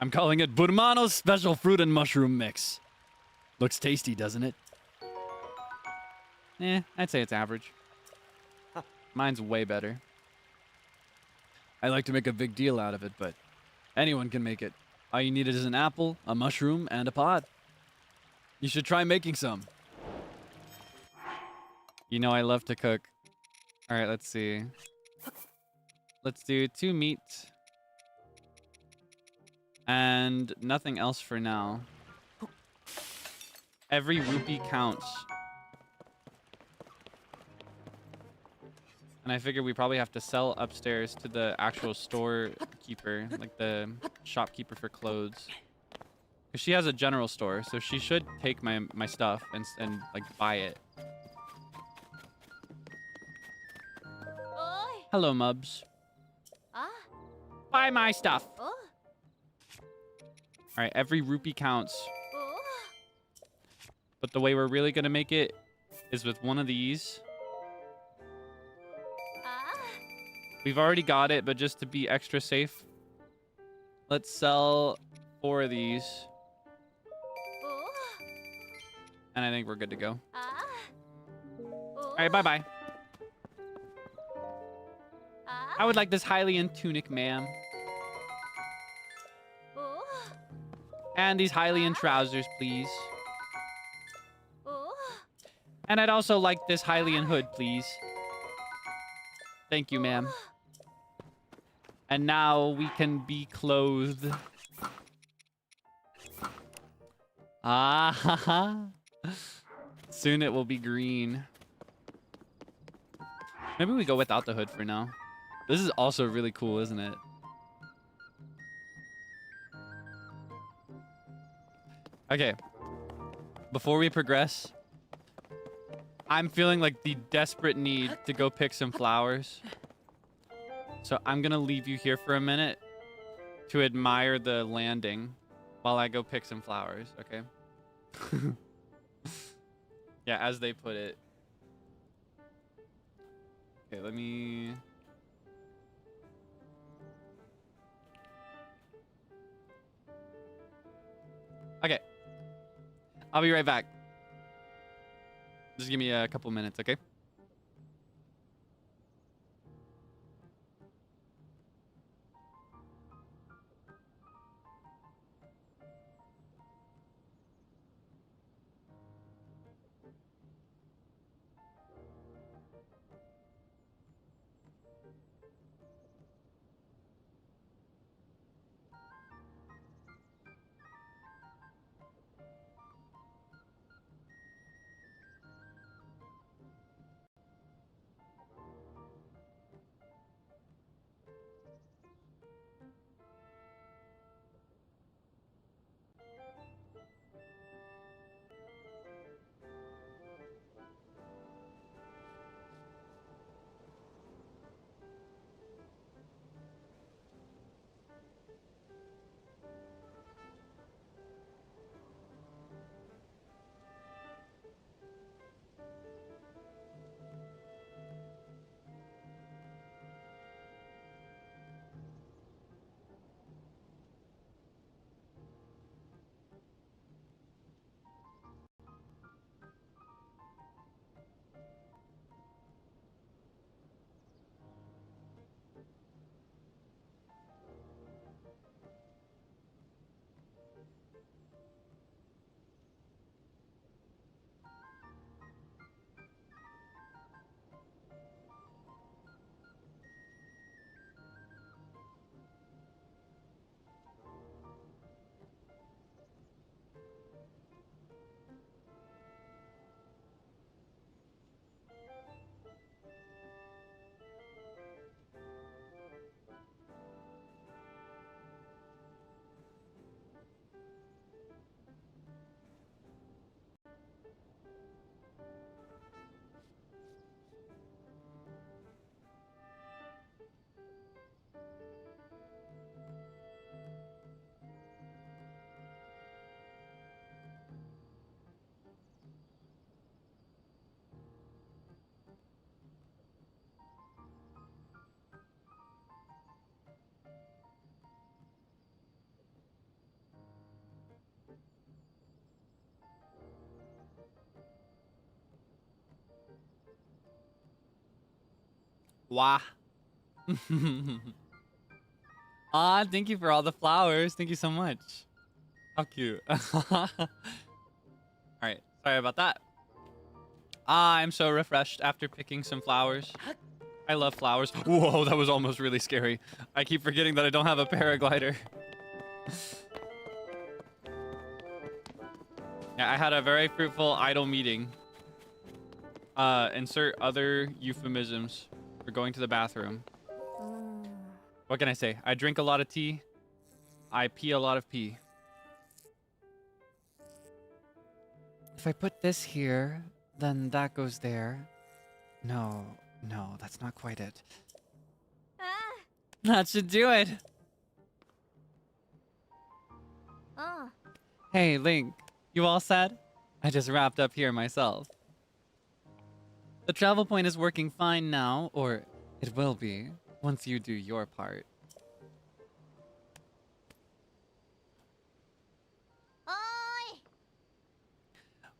I'm calling it Burmano's Special Fruit and Mushroom Mix. Looks tasty, doesn't it? I'd say it's average. Mine's way better. I like to make a big deal out of it, but anyone can make it. All you need is an apple, a mushroom, and a pod. You should try making some. You know I love to cook. All right, let's see. Let's do 2 meat. And nothing else for now. Every rupee counts. And I figure we probably have to sell upstairs to the actual storekeeper, like the shopkeeper for clothes. Because she has a general store, so she should take my stuff and like buy it. Hello, Mubs. Buy my stuff. All right, every rupee counts. But the way we're really gonna make it is with one of these. We've already got it, but just to be extra safe, let's sell 4 of these. And I think we're good to go. All right, bye-bye. I would like this Hylian tunic, ma'am. And these Hylian trousers, please. And I'd also like this Hylian hood, please. Thank you, ma'am. And now we can be clothed. Ah, ha, ha. Soon it will be green. Maybe we go without the hood for now. This is also really cool, isn't it? Okay. Before we progress, I'm feeling like the desperate need to go pick some flowers. So I'm gonna leave you here for a minute to admire the landing while I go pick some flowers, okay? Yeah, as they put it. Okay, let me... Okay. I'll be right back. Just give me a couple minutes, okay? Wah. Ah, thank you for all the flowers. Thank you so much. How cute. Alright, sorry about that. Ah, I'm so refreshed after picking some flowers. I love flowers. Whoa, that was almost really scary. I keep forgetting that I don't have a paraglider. Yeah, I had a very fruitful idle meeting. Insert other euphemisms for going to the bathroom. What can I say? I drink a lot of tea. I pee a lot of pee. If I put this here, then that goes there. No, that's not quite it. That should do it. Hey, Link. You all set? I just wrapped up here myself. The travel point is working fine now, or it will be, once you do your part. Oi!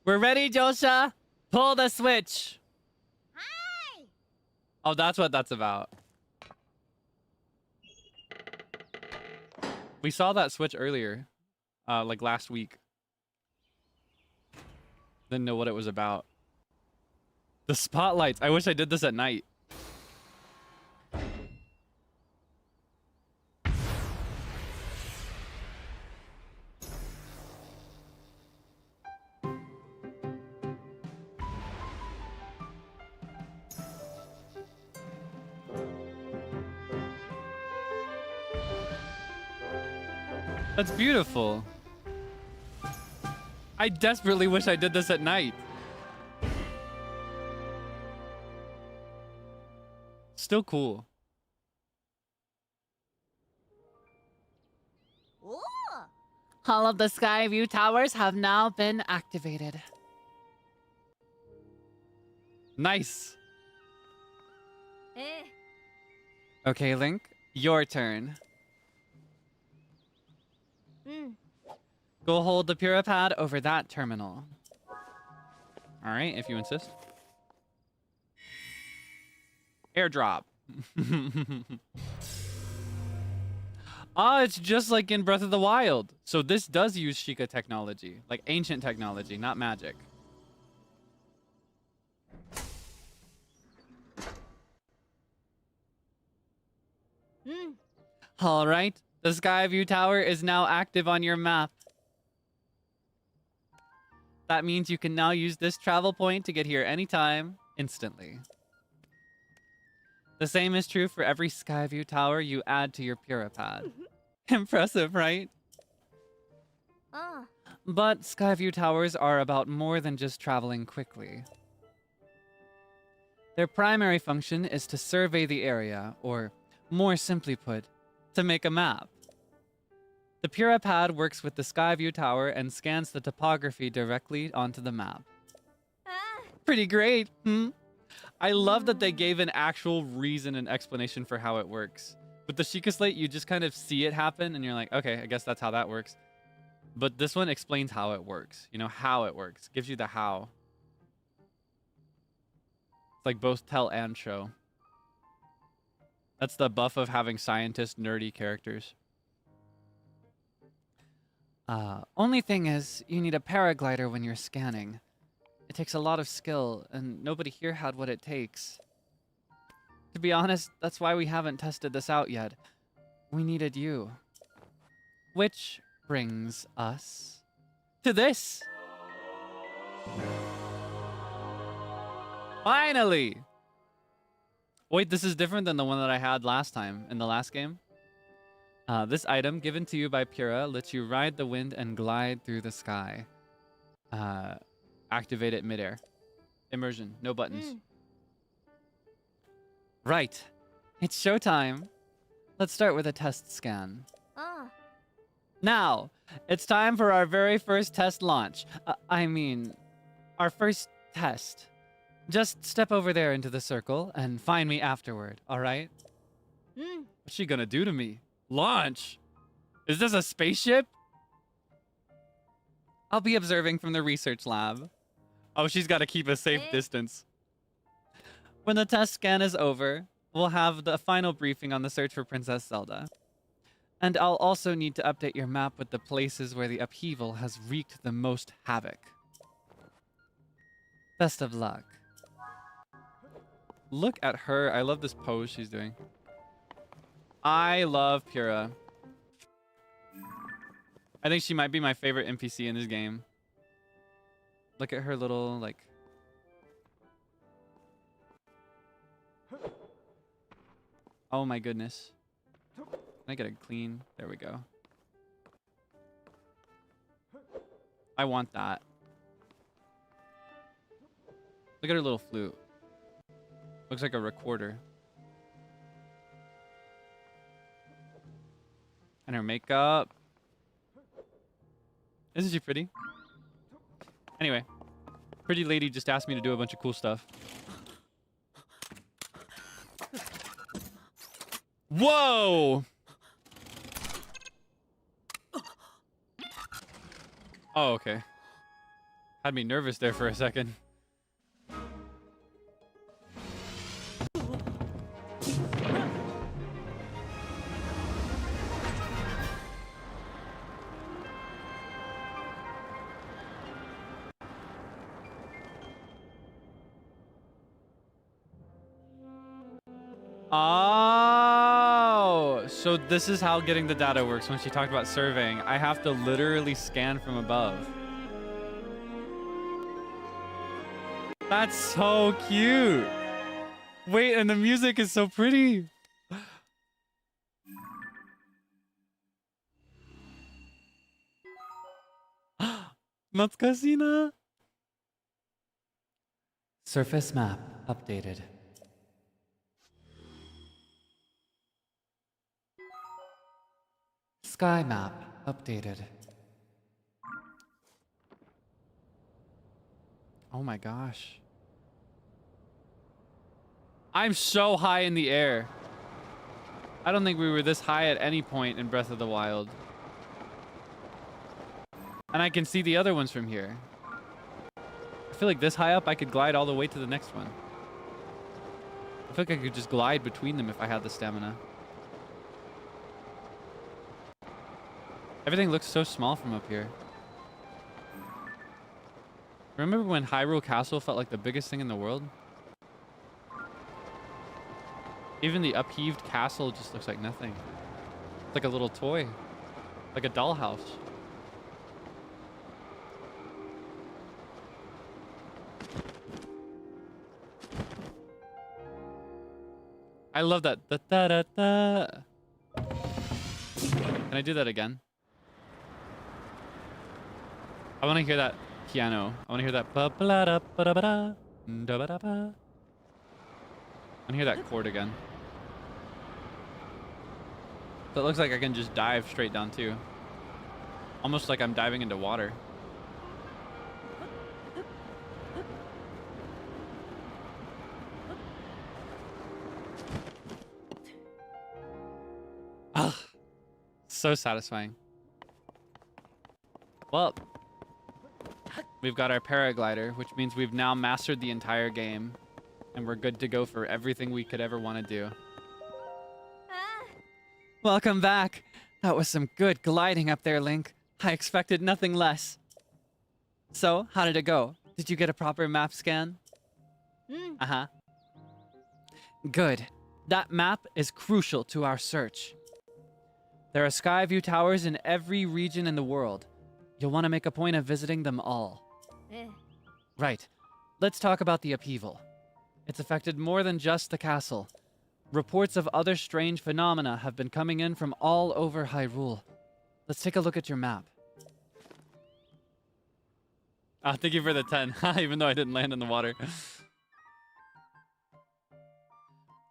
We're ready, Josha! Pull the switch! Hi! Oh, that's what that's about. We saw that switch earlier, like last week. Didn't know what it was about. The spotlights. I wish I did this at night. That's beautiful. I desperately wish I did this at night. Still cool. Ooh. All of the Skyview towers have now been activated. Nice. Okay, Link, your turn. Go hold the Purah pad over that terminal. All right, if you insist. Airdrop. Ah, it's just like in Breath of the Wild. So this does use Sheikah technology, like ancient technology, not magic. All right, the Skyview Tower is now active on your map. That means you can now use this travel point to get here anytime, instantly. The same is true for every Skyview tower you add to your Purah pad. Impressive, right? But Skyview towers are about more than just traveling quickly. Their primary function is to survey the area, or more simply put, to make a map. The Purah pad works with the Skyview tower and scans the topography directly onto the map. Pretty great, hmm? I love that they gave an actual reason and explanation for how it works. With the Sheikah Slate, you just kind of see it happen and you're like, okay, I guess that's how that works. But this one explains how it works. You know, how it works. Gives you the how. It's like both tell and show. That's the buff of having scientist nerdy characters. Only thing is, you need a paraglider when you're scanning. It takes a lot of skill, and nobody here had what it takes. To be honest, that's why we haven't tested this out yet. We needed you. Which brings us to this. Finally! Wait, this is different than the one that I had last time in the last game. This item, given to you by Purah, lets you ride the wind and glide through the sky. Activate it midair. Immersion, no buttons. Right. It's showtime. Let's start with a test scan. Now, it's time for our very first test launch. I mean, our first test. Just step over there into the circle and find me afterward, all right? What's she gonna do to me? Launch? Is this a spaceship? I'll be observing from the research lab. Oh, she's got to keep a safe distance. When the test scan is over, we'll have the final briefing on the search for Princess Zelda. And I'll also need to update your map with the places where the upheaval has wreaked the most havoc. Best of luck. Look at her. I love this pose she's doing. I love Purah. I think she might be my favorite NPC in this game. Look at her little, like... Oh my goodness. Can I get it clean? There we go. I want that. Look at her little flute. Looks like a recorder. And her makeup. Isn't she pretty? Anyway. Pretty lady just asked me to do a bunch of cool stuff. Whoa! Oh, okay. Had me nervous there for a second. Oh, so this is how getting the data works. When she talked about surveying, I have to literally scan from above. That's so cute. Wait, and the music is so pretty. Natsukashi. Surface map updated. Sky map updated. Oh my gosh. I'm so high in the air. I don't think we were this high at any point in Breath of the Wild. And I can see the other ones from here. I feel like this high up I could glide all the way to the next one. I feel like I could just glide between them if I had the stamina. Everything looks so small from up here. Remember when Hyrule Castle felt like the biggest thing in the world? Even the upheaved castle just looks like nothing. It's like a little toy. Like a dollhouse. I love that. Da, da, da, da. Can I do that again? I want to hear that piano. I want to hear that. I want to hear that chord again. So it looks like I can just dive straight down too. Almost like I'm diving into water. Ah, so satisfying. Well, we've got our paraglider, which means we've now mastered the entire game. And we're good to go for everything we could ever want to do. Welcome back. That was some good gliding up there, Link. I expected nothing less. So, how did it go? Did you get a proper map scan? Uh-huh. Good. That map is crucial to our search. There are Skyview towers in every region in the world. You'll want to make a point of visiting them all. Right. Let's talk about the upheaval. It's affected more than just the castle. Reports of other strange phenomena have been coming in from all over Hyrule. Let's take a look at your map. Thank you for the 10, even though I didn't land in the water.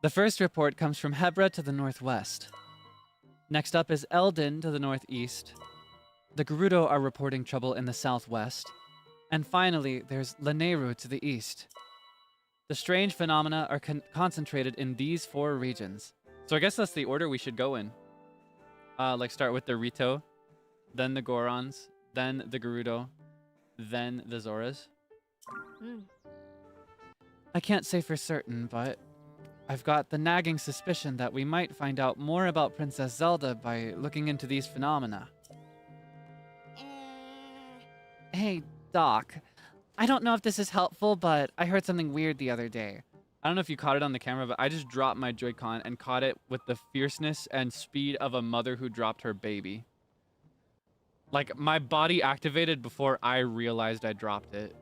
The first report comes from Hebra to the northwest. Next up is Eldin to the northeast. The Gerudo are reporting trouble in the southwest. And finally, there's Lanayru to the east. The strange phenomena are concentrated in these 4 regions. So I guess that's the order we should go in. Like start with the Rito, then the Gorons, then the Gerudo, then the Zoras. I can't say for certain, but I've got the nagging suspicion that we might find out more about Princess Zelda by looking into these phenomena. Hey, Doc. I don't know if this is helpful, but I heard something weird the other day. I don't know if you caught it on the camera, but I just dropped my Joy-Con and caught it with the fierceness and speed of a mother who dropped her baby. Like, my body activated before I realized I dropped it.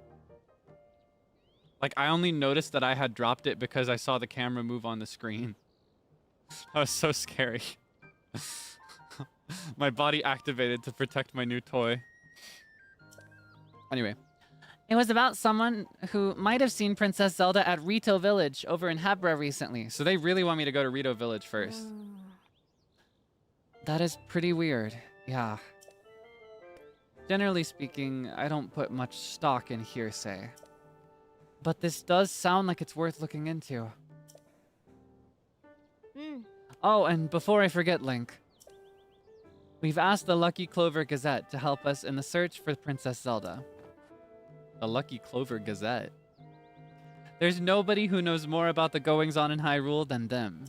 Like, I only noticed that I had dropped it because I saw the camera move on the screen. That was so scary. My body activated to protect my new toy. Anyway. It was about someone who might have seen Princess Zelda at Rito Village over in Hebra recently. So they really want me to go to Rito Village first. That is pretty weird. Yeah. Generally speaking, I don't put much stock in hearsay. But this does sound like it's worth looking into. Oh, and before I forget, Link. We've asked the Lucky Clover Gazette to help us in the search for Princess Zelda. The Lucky Clover Gazette? There's nobody who knows more about the goings-on in Hyrule than them.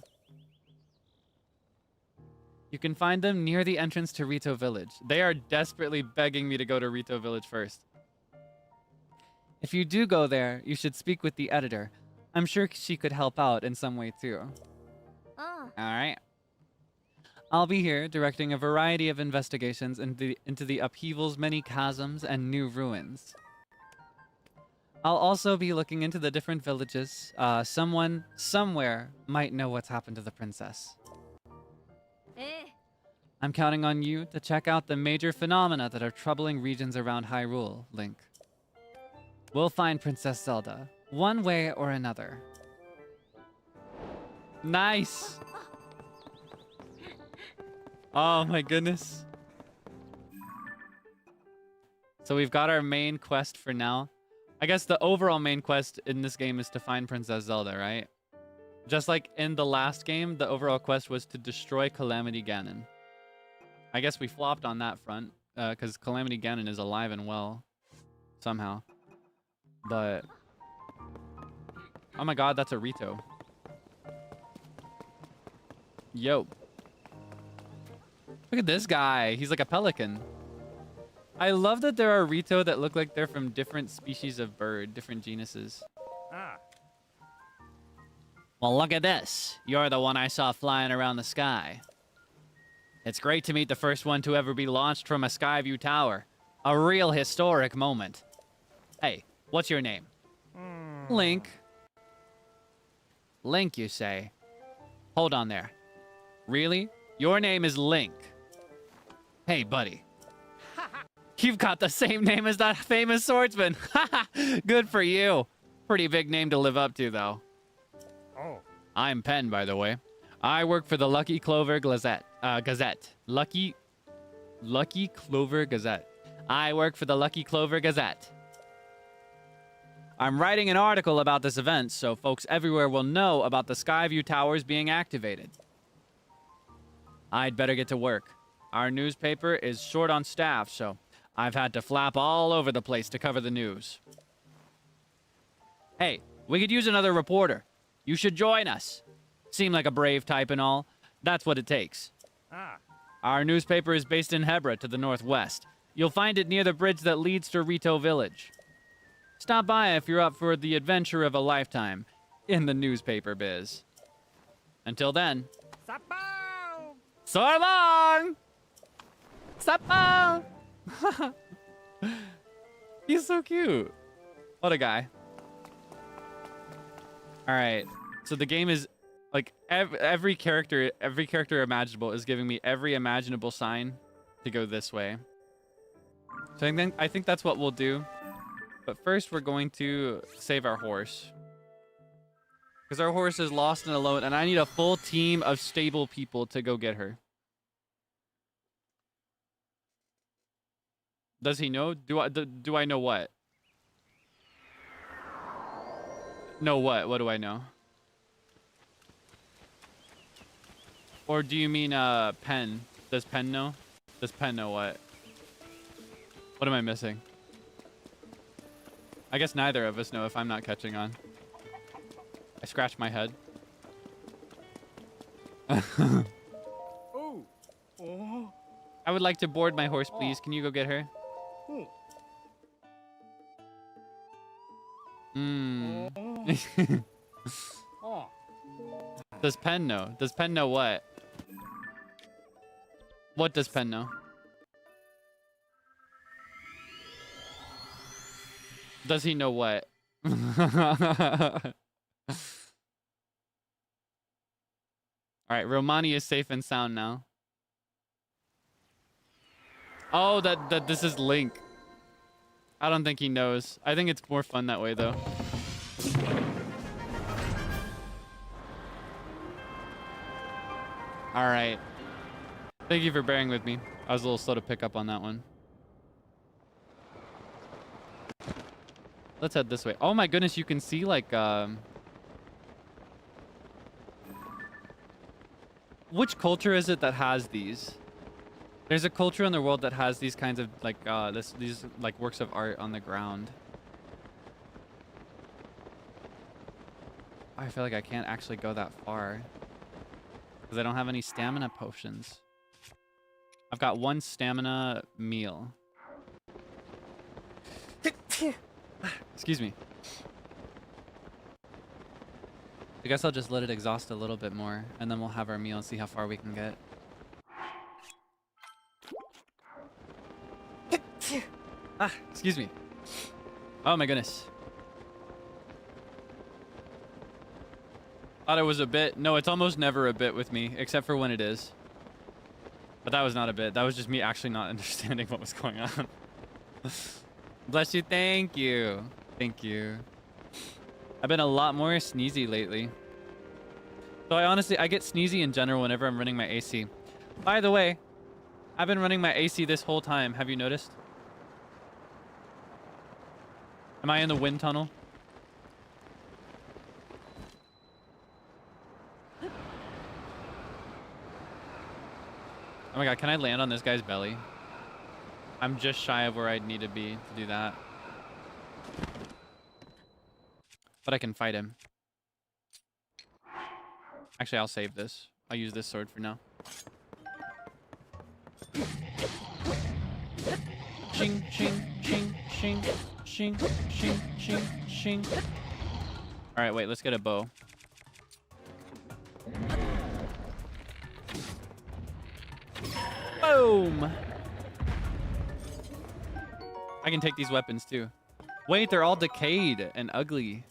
You can find them near the entrance to Rito Village. They are desperately begging me to go to Rito Village first. If you do go there, you should speak with the editor. I'm sure she could help out in some way too. Alright. I'll be here directing a variety of investigations into the upheaval's many chasms and new ruins. I'll also be looking into the different villages. Someone, somewhere, might know what's happened to the princess. I'm counting on you to check out the major phenomena that are troubling regions around Hyrule, Link. We'll find Princess Zelda, one way or another. Nice! Oh my goodness. So we've got our main quest for now. I guess the overall main quest in this game is to find Princess Zelda, right? Just like in the last game, the overall quest was to destroy Calamity Ganon. I guess we flopped on that front, because Calamity Ganon is alive and well. Somehow. But... oh my god, that's a Rito. Yo. Look at this guy. He's like a pelican. I love that there are Rito that look like they're from different species of bird, different genuses. Well, look at this. You're the one I saw flying around the sky. It's great to meet the first one to ever be launched from a Skyview tower. A real historic moment. Hey, what's your name? Link. Link, you say? Hold on there. Really? Your name is Link. Hey, buddy. You've got the same name as that famous swordsman. Good for you. Pretty big name to live up to, though. Oh. I'm Pen, by the way. I work for the Lucky Clover Gazette. Lucky Clover Gazette. I work for the Lucky Clover Gazette. I'm writing an article about this event, so folks everywhere will know about the Skyview towers being activated. I'd better get to work. Our newspaper is short on staff, so I've had to flap all over the place to cover the news. Hey, we could use another reporter. You should join us. Seem like a brave type and all. That's what it takes. Our newspaper is based in Hebra to the northwest. You'll find it near the bridge that leads to Rito Village. Stop by if you're up for the adventure of a lifetime in the newspaper biz. Until then. So long! Sapao! He's so cute. What a guy. Alright. So the game is like every character imaginable is giving me every imaginable sign to go this way. So I think that's what we'll do. But first we're going to save our horse. Because our horse is lost and alone, and I need a full team of stable people to go get her. Does he know? Do I know what? Know what? What do I know? Or do you mean Pen? Does Pen know? Does Pen know what? What am I missing? I guess neither of us know if I'm not catching on. I scratch my head. I would like to board my horse, please. Can you go get her? Hmm. Does Pen know? Does Pen know what? What does Pen know? Does he know what? Alright, Romani is safe and sound now. Oh, that this is Link. I don't think he knows. I think it's more fun that way, though. Alright. Thank you for bearing with me. I was a little slow to pick up on that one. Let's head this way. Oh my goodness, you can see like which culture is it that has these? There's a culture in the world that has these kinds of like these like works of art on the ground. I feel like I can't actually go that far because I don't have any stamina potions. I've got one stamina meal. Excuse me. I guess I'll just let it exhaust a little bit more, and then we'll have our meal and see how far we can get. Excuse me. Oh my goodness. Thought it was a bit. No, it's almost never a bit with me, except for when it is. But that was not a bit. That was just me actually not understanding what was going on. Bless you. Thank you. Thank you. I've been a lot more sneezy lately. So I get sneezy in general whenever I'm running my AC. By the way, I've been running my AC this whole time. Have you noticed? Am I in the wind tunnel? Oh my god, can I land on this guy's belly? I'm just shy of where I'd need to be to do that. But I can fight him. Actually, I'll save this. I'll use this sword for now. Shing, shing, shing, shing, shing, shing, shing, shing. Alright, wait, let's get a bow. Boom! I can take these weapons too. Wait, they're all decayed and ugly.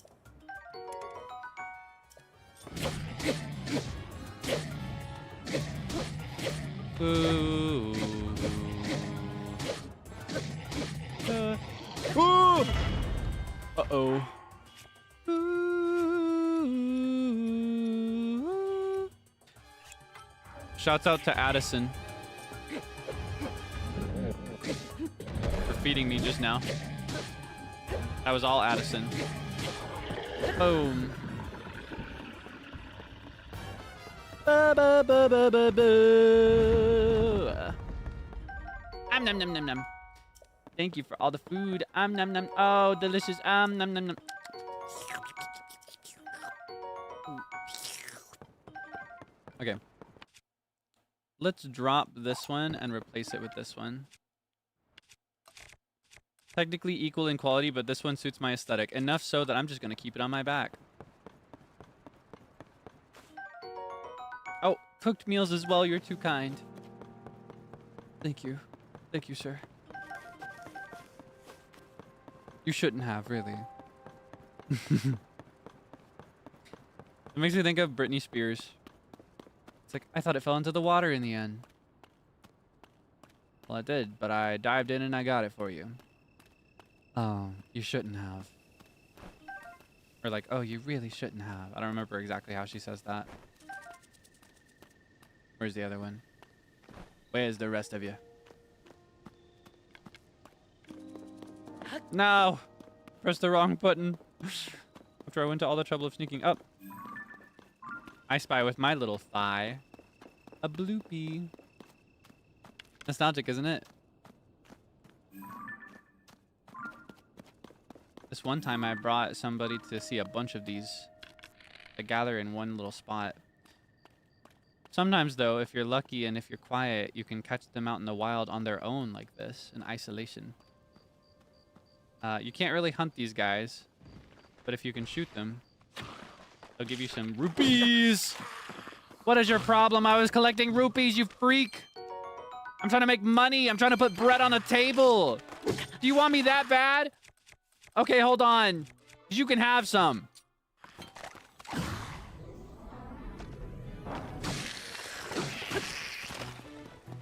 Ooh. Ooh. Uh-oh. Ooh. Shouts out to Addison for feeding me just now. That was all Addison. Boom. Ba, ba, ba, ba, ba, ba. Nom nom nom nom. Thank you for all the food. Nom nom. Oh, delicious. Nom nom nom. Okay. Let's drop this one and replace it with this one. Technically equal in quality, but this one suits my aesthetic. Enough so that I'm just going to keep it on my back. Oh, cooked meals as well. You're too kind. Thank you. Thank you, sir. You shouldn't have, really. It makes me think of Britney Spears. It's like, I thought it fell into the water in the end. Well, it did, but I dived in and I got it for you. Oh, you shouldn't have. Or like, oh, you really shouldn't have. I don't remember exactly how she says that. Where's the other one? Where's the rest of you? No! Pressed the wrong button. After I went to all the trouble of sneaking up. I spy with my little thigh a bloopy. Nostalgic, isn't it? This one time I brought somebody to see a bunch of these that gather in one little spot. Sometimes, though, if you're lucky and if you're quiet, you can catch them out in the wild on their own like this, in isolation. You can't really hunt these guys, but if you can shoot them, they'll give you some rupees. What is your problem? I was collecting rupees, you freak. I'm trying to make money. I'm trying to put bread on the table. Do you want me that bad? Okay, hold on. You can have some.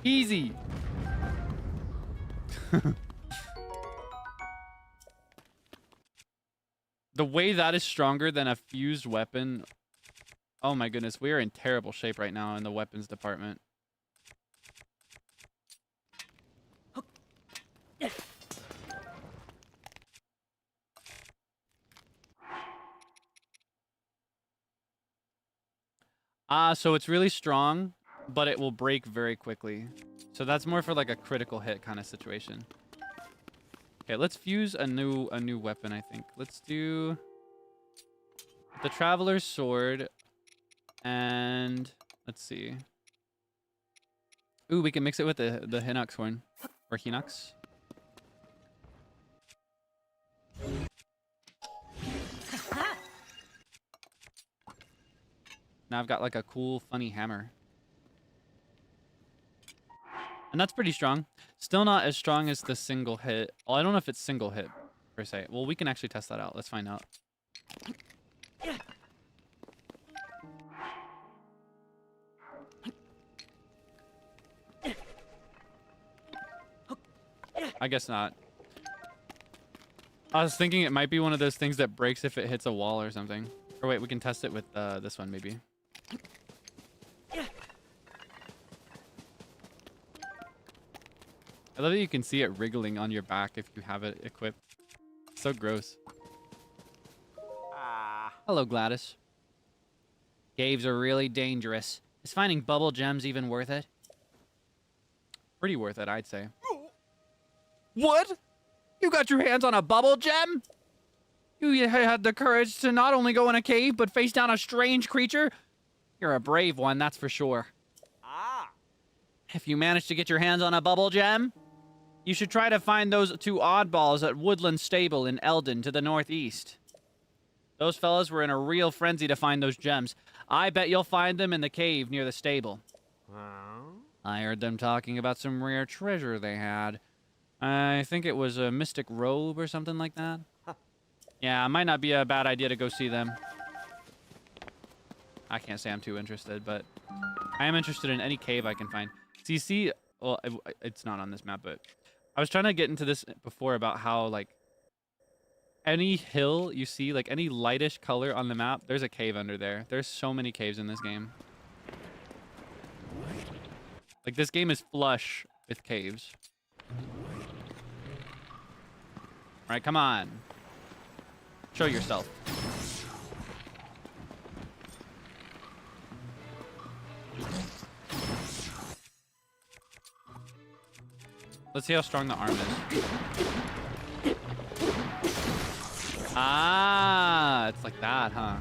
Easy. The way that is stronger than a fused weapon. Oh my goodness, we are in terrible shape right now in the weapons department. So it's really strong, but it will break very quickly. So that's more for like a critical hit kind of situation. Okay, let's fuse a new weapon, I think. Let's do the Traveler's Sword, and let's see. Ooh, we can mix it with the Hinox horn, or Hinox. Now I've got like a cool, funny hammer. And that's pretty strong. Still not as strong as the single hit. Well, I don't know if it's single hit, per se. Well, we can actually test that out. Let's find out. I guess not. I was thinking it might be one of those things that breaks if it hits a wall or something. Or wait, we can test it with this one, maybe. I love that you can see it wriggling on your back if you have it equipped. So gross. Hello, Gladys. Caves are really dangerous. Is finding bubble gems even worth it? Pretty worth it, I'd say. What? You got your hands on a bubble gem? You had the courage to not only go in a cave, but face down a strange creature? You're a brave one, that's for sure. If you manage to get your hands on a bubble gem, you should try to find those two oddballs at Woodland Stable in Eldon to the northeast. Those fellas were in a real frenzy to find those gems. I bet you'll find them in the cave near the stable. I heard them talking about some rare treasure they had. I think it was a mystic robe or something like that. Yeah, it might not be a bad idea to go see them. I can't say I'm too interested, but I am interested in any cave I can find. So you see, well, it's not on this map, but I was trying to get into this before about how, like, any hill you see, like any lightish color on the map, there's a cave under there. There's so many caves in this game. Like, this game is flush with caves. All right, come on. Show yourself. Let's see how strong the arm is. Ah, it's like that, huh?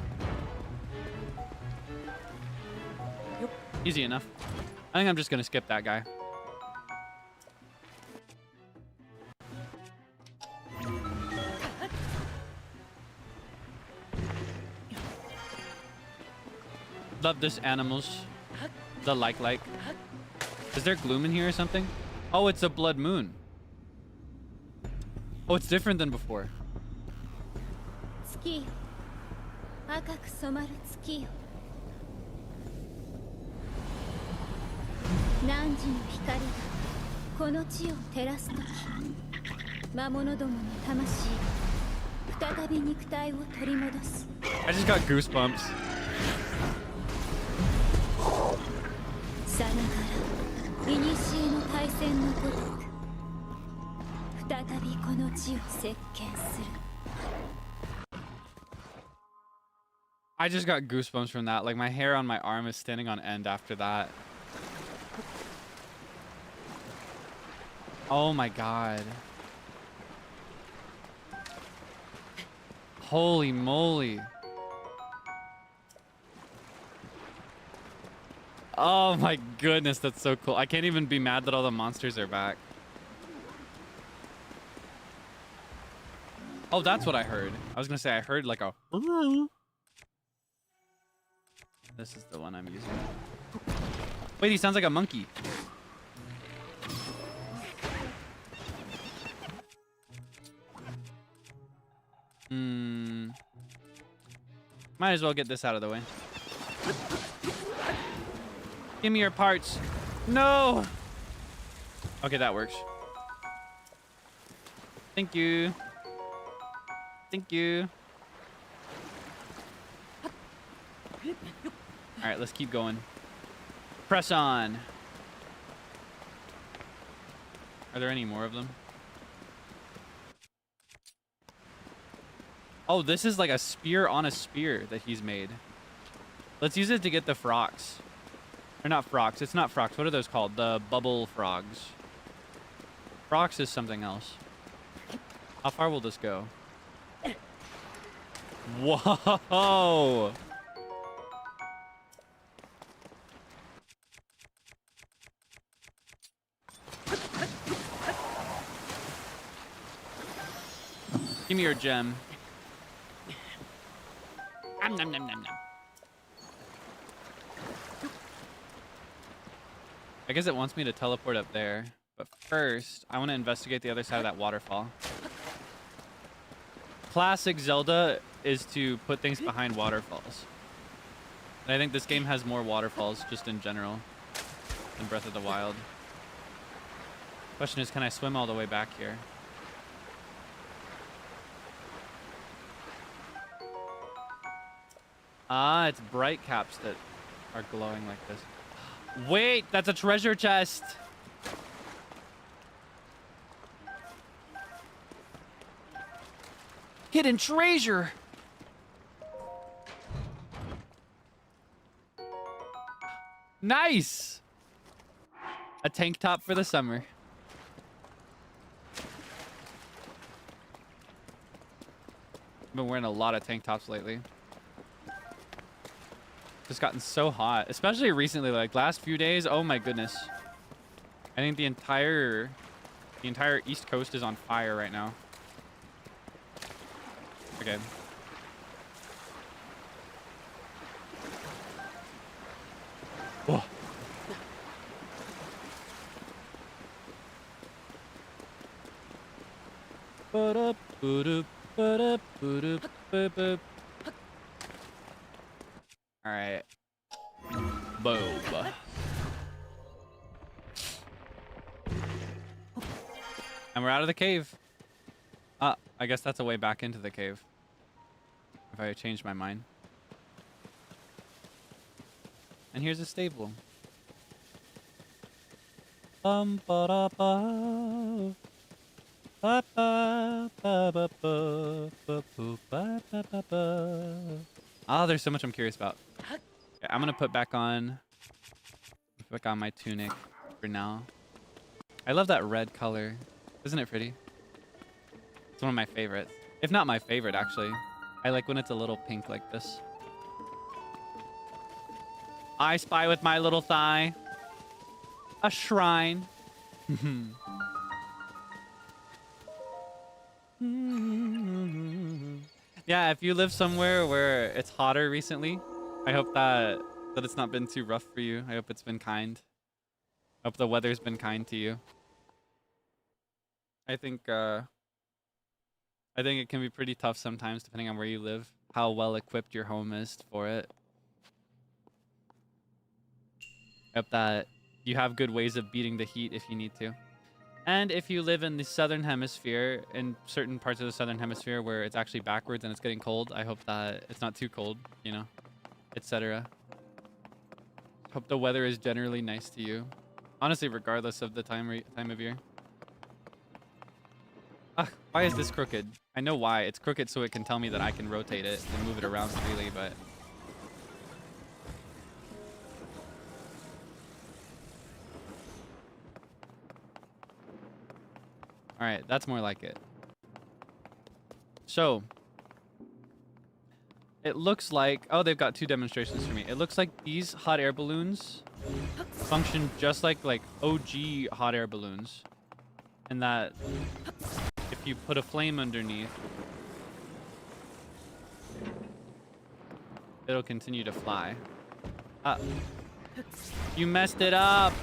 Yep. Easy enough. I think I'm just gonna skip that guy. Love this animals. The like. Is there gloom in here or something? Oh, it's a blood moon. Oh, it's different than before. I just got goosebumps. I just got goosebumps from that. Like, my hair on my arm is standing on end after that. Oh my god. Holy moly. Oh my goodness, that's so cool. I can't even be mad that all the monsters are back. Oh, that's what I heard. I was gonna say I heard like a... This is the one I'm using. Wait, he sounds like a monkey. Might as well get this out of the way. Give me your parts. No! Okay, that works. Thank you. Thank you. All right, let's keep going. Press on. Are there any more of them? Oh, this is like a spear on a spear that he's made. Let's use it to get the frogs. Or not frogs. It's not frogs. What are those called? The bubble frogs. Frogs is something else. How far will this go? Whoa! Give me your gem. Nom, nom, nom, nom, nom. I guess it wants me to teleport up there. But first, I want to investigate the other side of that waterfall. Classic Zelda is to put things behind waterfalls. And I think this game has more waterfalls just in general than Breath of the Wild. Question is, can I swim all the way back here? Ah, it's bright caps that are glowing like this. Wait, that's a treasure chest. Hidden treasure. Nice. A tank top for the summer. I've been wearing a lot of tank tops lately. Just gotten so hot, especially recently, like last few days. Oh my goodness. I think the entire East Coast is on fire right now. Okay. Whoa. All right. Boom. And we're out of the cave. I guess that's a way back into the cave. If I change my mind. And here's a stable. Ah, there's so much I'm curious about. Okay, I'm gonna put back on my tunic for now. I love that red color. Isn't it pretty? It's one of my favorites. If not my favorite, actually. I like when it's a little pink like this. I spy with my little thigh a shrine. Yeah, if you live somewhere where it's hotter recently, I hope that it's not been too rough for you. I hope it's been kind. I hope the weather's been kind to you. I think it can be pretty tough sometimes depending on where you live, how well equipped your home is for it. I hope that you have good ways of beating the heat if you need to. And if you live in the southern hemisphere, in certain parts of the southern hemisphere where it's actually backwards and it's getting cold, I hope that it's not too cold, you know, etc. Hope the weather is generally nice to you. Honestly, regardless of the time of year. Ah, why is this crooked? I know why. It's crooked so it can tell me that I can rotate it and move it around freely, but... Alright, that's more like it. So, It looks like, oh, they've got 2 demonstrations for me. It looks like these hot air balloons function just like OG hot air balloons. And that if you put a flame underneath, it'll continue to fly. You messed it up!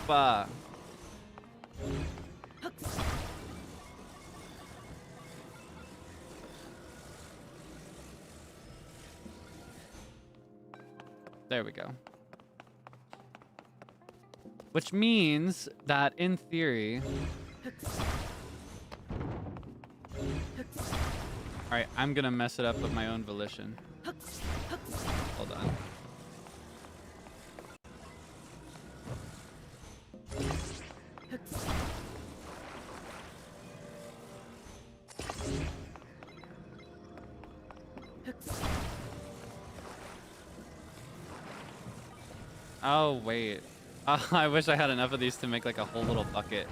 There we go. Which means that, in theory... Alright, I'm gonna mess it up of my own volition. Hold on. Oh, wait. I wish I had enough of these to make like a whole little bucket.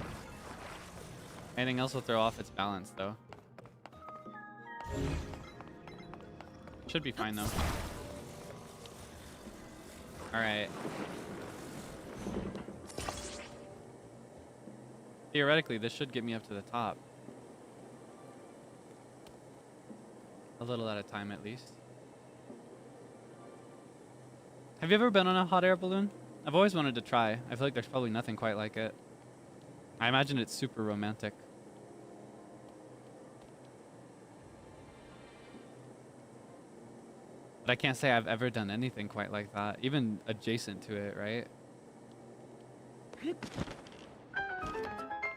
Anything else will throw off its balance, though. Should be fine, though. Alright. Theoretically, this should get me up to the top. A little at a time, at least. Have you ever been on a hot air balloon? I've always wanted to try. I feel like there's probably nothing quite like it. I imagine it's super romantic. But I can't say I've ever done anything quite like that, even adjacent to it, right?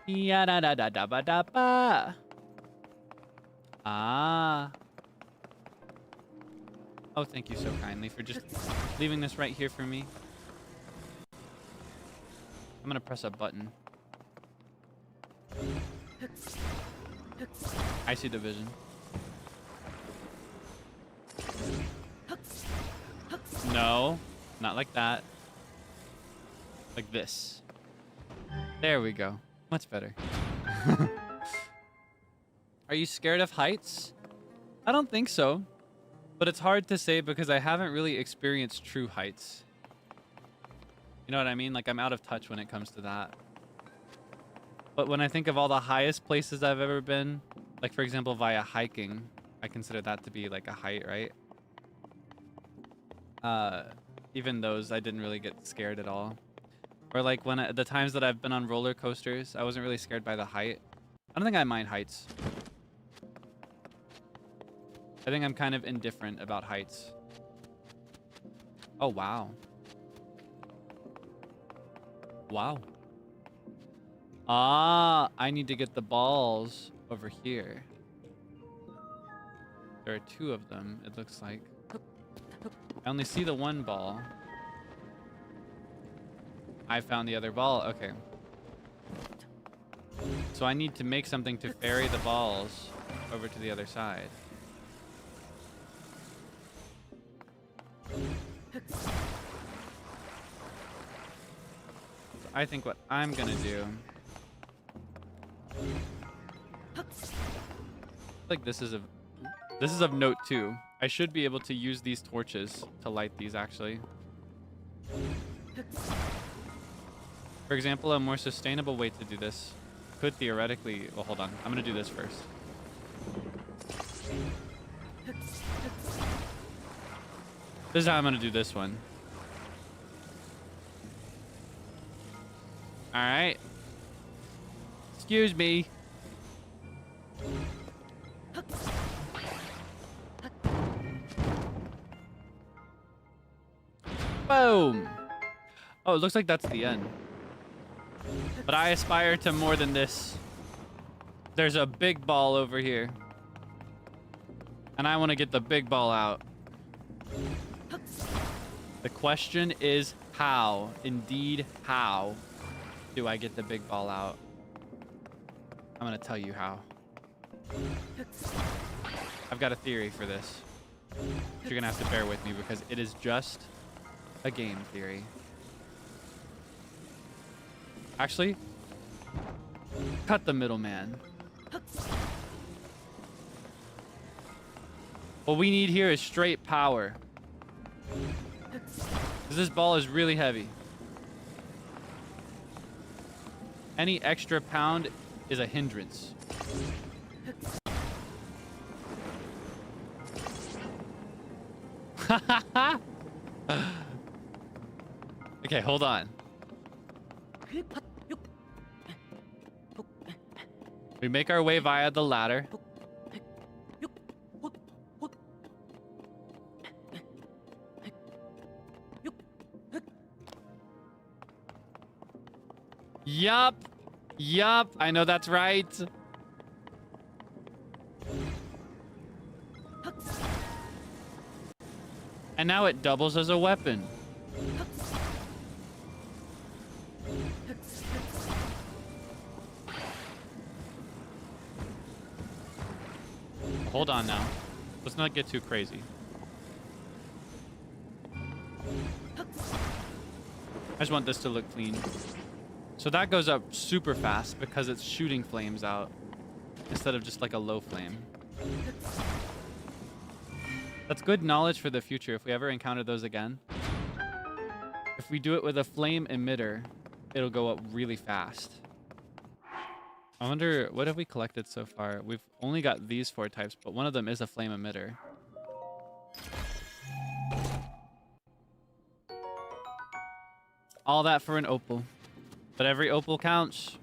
Ya da da da da ba da ba. Ah. Oh, thank you so kindly for just leaving this right here for me. I'm gonna press a button. I see the vision. No, not like that. Like this. There we go. Much better. Are you scared of heights? I don't think so. But it's hard to say because I haven't really experienced true heights. You know what I mean? Like, I'm out of touch when it comes to that. But when I think of all the highest places I've ever been, like, for example, via hiking, I consider that to be, like, a height, right? Even those, I didn't really get scared at all. Or, like, the times that I've been on roller coasters, I wasn't really scared by the height. I don't think I mind heights. I think I'm kind of indifferent about heights. Oh, wow. Wow. Ah, I need to get the balls over here. There are 2 of them, it looks like. I only see the one ball. I found the other ball. Okay. So I need to make something to ferry the balls over to the other side. I think what I'm gonna do, like this is of note too. I should be able to use these torches to light these actually. For example, a more sustainable way to do this could theoretically, well, hold on. I'm gonna do this first. This is how I'm gonna do this one. All right. Excuse me. Boom. Oh, it looks like that's the end. But I aspire to more than this. There's a big ball over here. And I want to get the big ball out. The question is how, indeed how, do I get the big ball out? I'm gonna tell you how. I've got a theory for this. But you're gonna have to bear with me because it is just a game theory. Actually, cut the middleman. What we need here is straight power. Because this ball is really heavy. Any extra pound is a hindrance. Okay, hold on. We make our way via the ladder. Yup. Yup. I know that's right. And now it doubles as a weapon. Hold on now. Let's not get too crazy. I just want this to look clean. So that goes up super fast because it's shooting flames out instead of just like a low flame. That's good knowledge for the future if we ever encounter those again. If we do it with a flame emitter, it'll go up really fast. I wonder, what have we collected so far? We've only got these 4 types, but one of them is a flame emitter. All that for an opal. But every opal counts,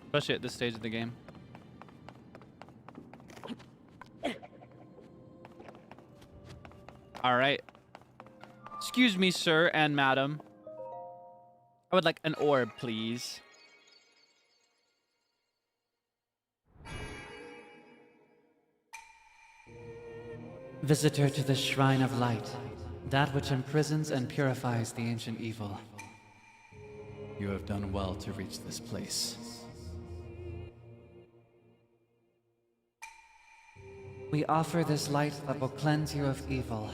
especially at this stage of the game. All right. Excuse me, sir and madam. I would like an orb, please. Visitor to the Shrine of Light, that which imprisons and purifies the ancient evil. You have done well to reach this place. We offer this light that will cleanse you of evil.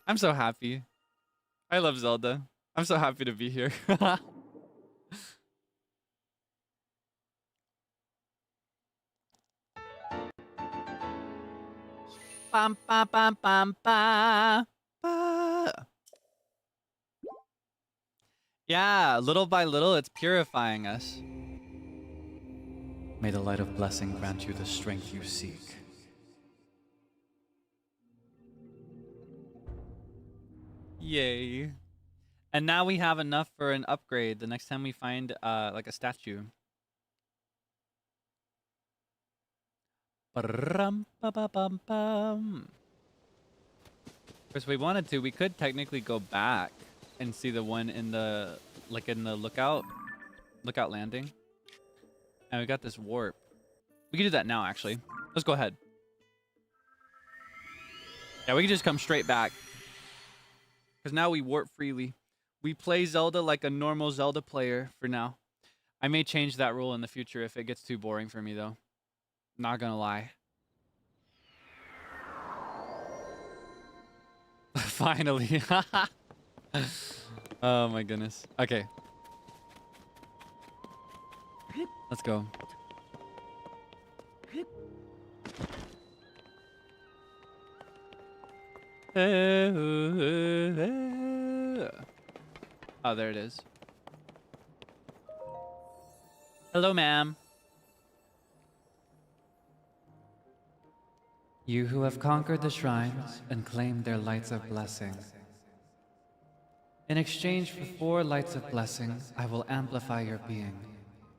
I'm so happy. I love Zelda. I'm so happy to be here. Bum, ba, bum, bum, ba, ba. Yeah, little by little, it's purifying us. May the light of blessing grant you the strength you seek. Yay. And now we have enough for an upgrade the next time we find like a statue. Ba-rum-ba-ba-bum-bum. If we wanted to, we could technically go back and see the one in the lookout landing. And we got this warp. We can do that now, actually. Let's go ahead. Yeah, we can just come straight back. Because now we warp freely. We play Zelda like a normal Zelda player for now. I may change that rule in the future if it gets too boring for me, though. Not gonna lie. Finally. Oh my goodness. Okay. Let's go. Oh, there it is. Hello, ma'am. You who have conquered the shrines and claimed their lights of blessing. In exchange for 4 lights of blessing, I will amplify your being.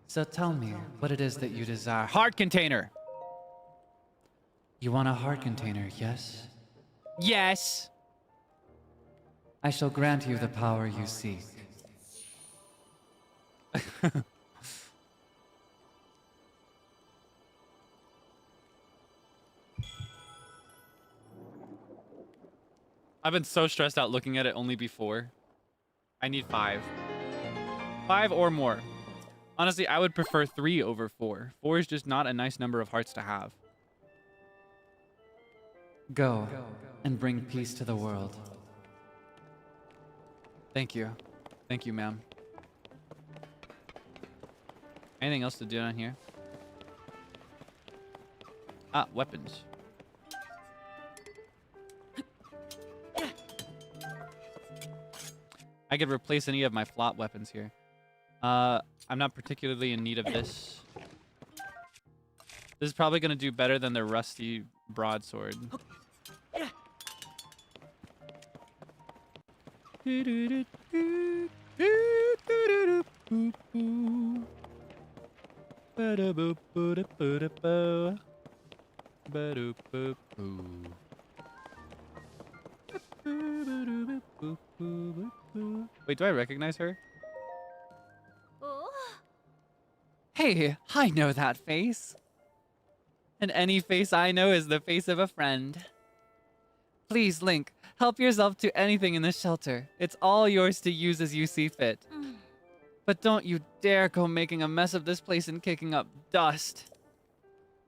So tell me what it is that you desire. Heart container. You want a heart container, yes? Yes. I shall grant you the power you seek. I've been so stressed out looking at it only before. I need 5. 5 or more. Honestly, I would prefer 3 over 4. 4 is just not a nice number of hearts to have. Go and bring peace to the world. Thank you. Thank you, ma'am. Anything else to do down here? Ah, weapons. I could replace any of my flop weapons here. I'm not particularly in need of this. This is probably going to do better than the rusty broadsword. Wait, do I recognize her? Hey, I know that face. And any face I know is the face of a friend. Please, Link, help yourself to anything in this shelter. It's all yours to use as you see fit. But don't you dare go making a mess of this place and kicking up dust.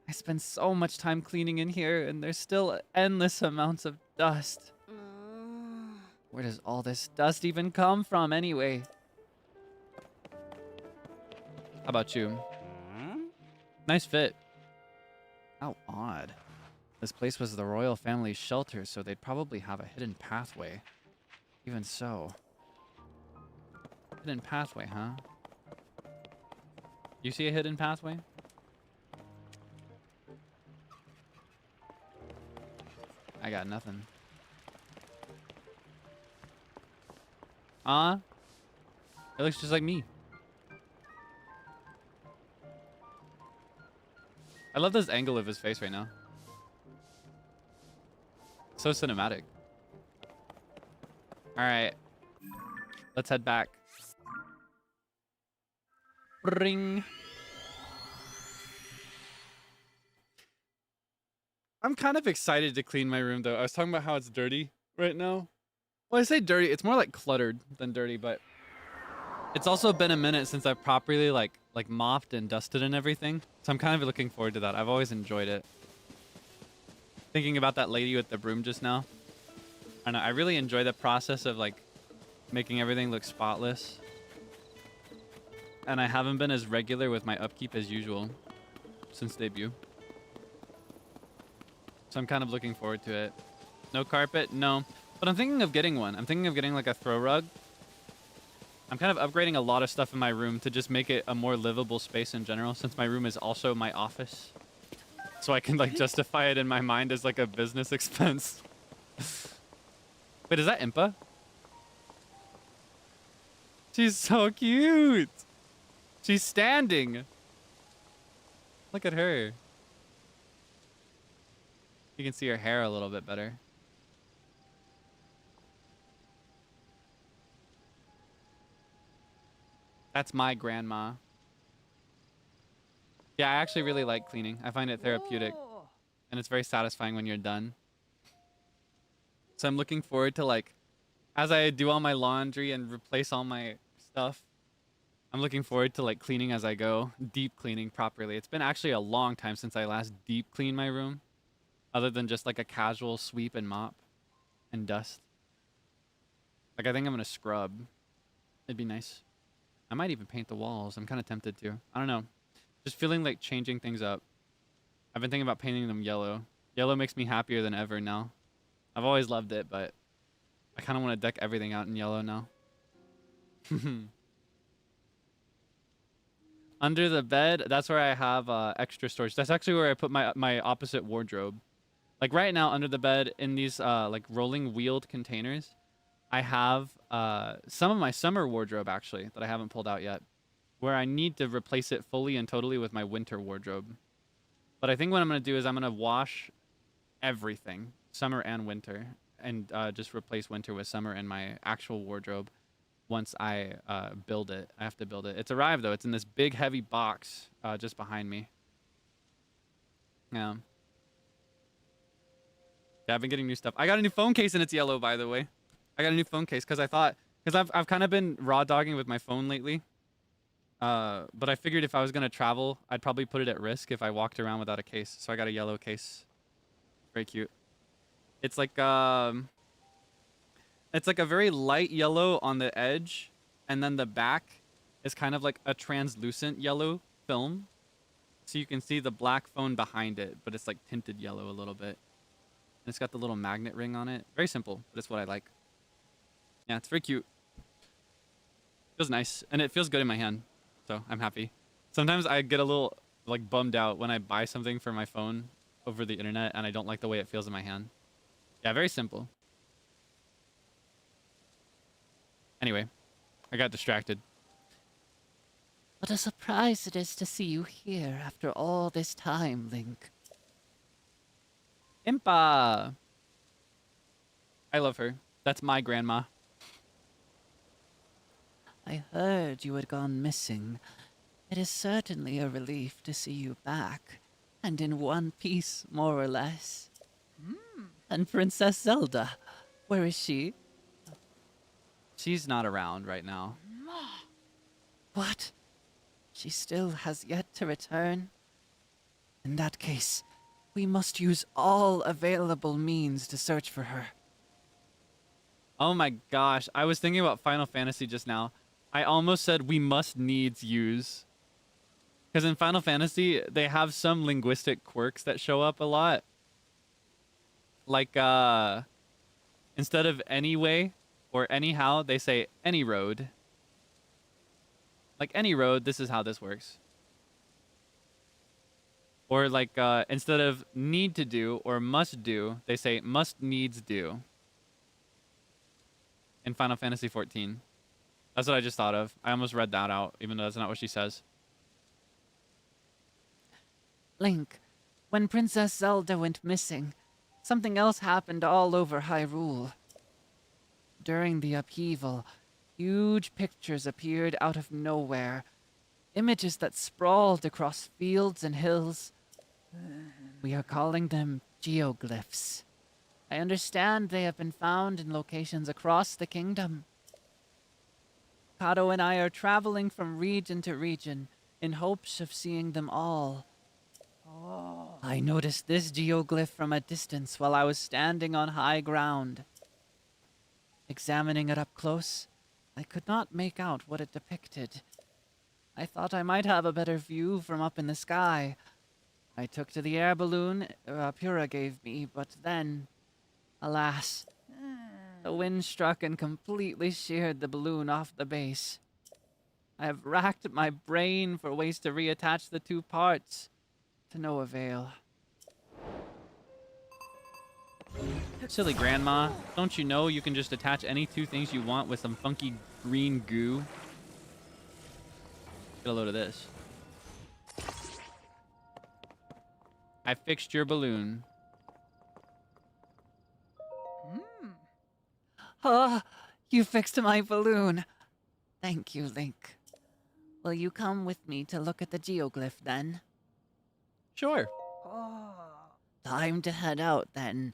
I spend so much time cleaning in here, and there's still endless amounts of dust. Where does all this dust even come from, anyway? How about you? Nice fit. How odd. This place was the royal family's shelter, so they'd probably have a hidden pathway. Even so. Hidden pathway, huh? You see a hidden pathway? I got nothing. It looks just like me. I love this angle of his face right now. So cinematic. Alright. Let's head back. Ring. I'm kind of excited to clean my room though. I was talking about how it's dirty right now. Well, I say dirty, it's more like cluttered than dirty, but it's also been a minute since I've properly like mopped and dusted and everything. So I'm kind of looking forward to that. I've always enjoyed it. Thinking about that lady with the broom just now. I know, I really enjoy the process of like making everything look spotless. And I haven't been as regular with my upkeep as usual since debut. So I'm kind of looking forward to it. No carpet? No. But I'm thinking of getting one. I'm thinking of getting like a throw rug. I'm kind of upgrading a lot of stuff in my room to just make it a more livable space in general, since my room is also my office. So I can like justify it in my mind as like a business expense. Wait, is that Impa? She's so cute. She's standing. Look at her. You can see her hair a little bit better. That's my grandma. Yeah, I actually really like cleaning. I find it therapeutic. And it's very satisfying when you're done. So I'm looking forward to like, as I do all my laundry and replace all my stuff, I'm looking forward to like cleaning as I go. Deep cleaning properly. It's been actually a long time since I last deep cleaned my room. Other than just like a casual sweep and mop and dust. Like I think I'm gonna scrub. It'd be nice. I might even paint the walls. I'm kind of tempted to. I don't know. Just feeling like changing things up. I've been thinking about painting them yellow. Yellow makes me happier than ever now. I've always loved it, but I kind of want to deck everything out in yellow now. Under the bed, that's where I have extra storage. That's actually where I put my opposite wardrobe. Like right now, under the bed in these like rolling wheeled containers, I have some of my summer wardrobe actually that I haven't pulled out yet, where I need to replace it fully and totally with my winter wardrobe. But I think what I'm going to do is I'm going to wash everything, summer and winter, and just replace winter with summer in my actual wardrobe once I build it. I have to build it. It's arrived though. It's in this big heavy box just behind me. Yeah. Yeah, I've been getting new stuff. I got a new phone case and it's yellow, by the way. I got a new phone case because I've kind of been raw dogging with my phone lately. But I figured if I was gonna travel, I'd probably put it at risk if I walked around without a case. So I got a yellow case. Very cute. It's like a very light yellow on the edge, and then the back is kind of like a translucent yellow film. So you can see the black phone behind it, but it's like tinted yellow a little bit. And it's got the little magnet ring on it. Very simple, but it's what I like. Yeah, it's very cute. Feels nice, and it feels good in my hand. So I'm happy. Sometimes I get a little like bummed out when I buy something for my phone over the internet and I don't like the way it feels in my hand. Yeah, very simple. Anyway, I got distracted. What a surprise it is to see you here after all this time, Link. Impa! I love her. That's my grandma. I heard you had gone missing. It is certainly a relief to see you back, and in one piece, more or less. And Princess Zelda, where is she? She's not around right now. What? She still has yet to return? In that case, we must use all available means to search for her. Oh my gosh, I was thinking about Final Fantasy just now. I almost said we must needs use. Because in Final Fantasy, they have some linguistic quirks that show up a lot. Like, instead of anyway or anyhow, they say any road. Like any road, this is how this works. Or like, instead of need to do or must do, they say must needs do. In Final Fantasy 14. That's what I just thought of. I almost read that out, even though that's not what she says. Link, when Princess Zelda went missing, something else happened all over Hyrule. During the upheaval, huge pictures appeared out of nowhere. Images that sprawled across fields and hills. We are calling them geoglyphs. I understand they have been found in locations across the kingdom. Kato and I are traveling from region to region in hopes of seeing them all. I noticed this geoglyph from a distance while I was standing on high ground. Examining it up close, I could not make out what it depicted. I thought I might have a better view from up in the sky. I took to the air balloon Purah gave me, but then, alas, the wind struck and completely sheared the balloon off the base. I have racked my brain for ways to reattach the two parts, to no avail. Silly grandma. Don't you know you can just attach any two things you want with some funky green goo? Get a load of this. I fixed your balloon. Ah, you fixed my balloon. Thank you, Link. Will you come with me to look at the geoglyph then? Sure. Time to head out then.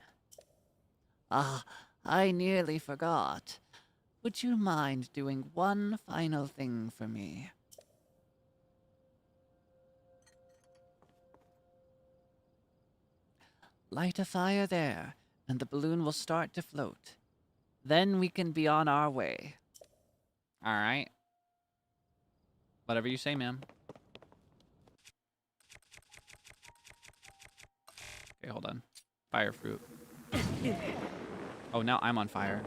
Ah, I nearly forgot. Would you mind doing one final thing for me? Light a fire there, and the balloon will start to float. Then we can be on our way. All right. Whatever you say, ma'am. Okay, hold on. Fire fruit. Oh, now I'm on fire.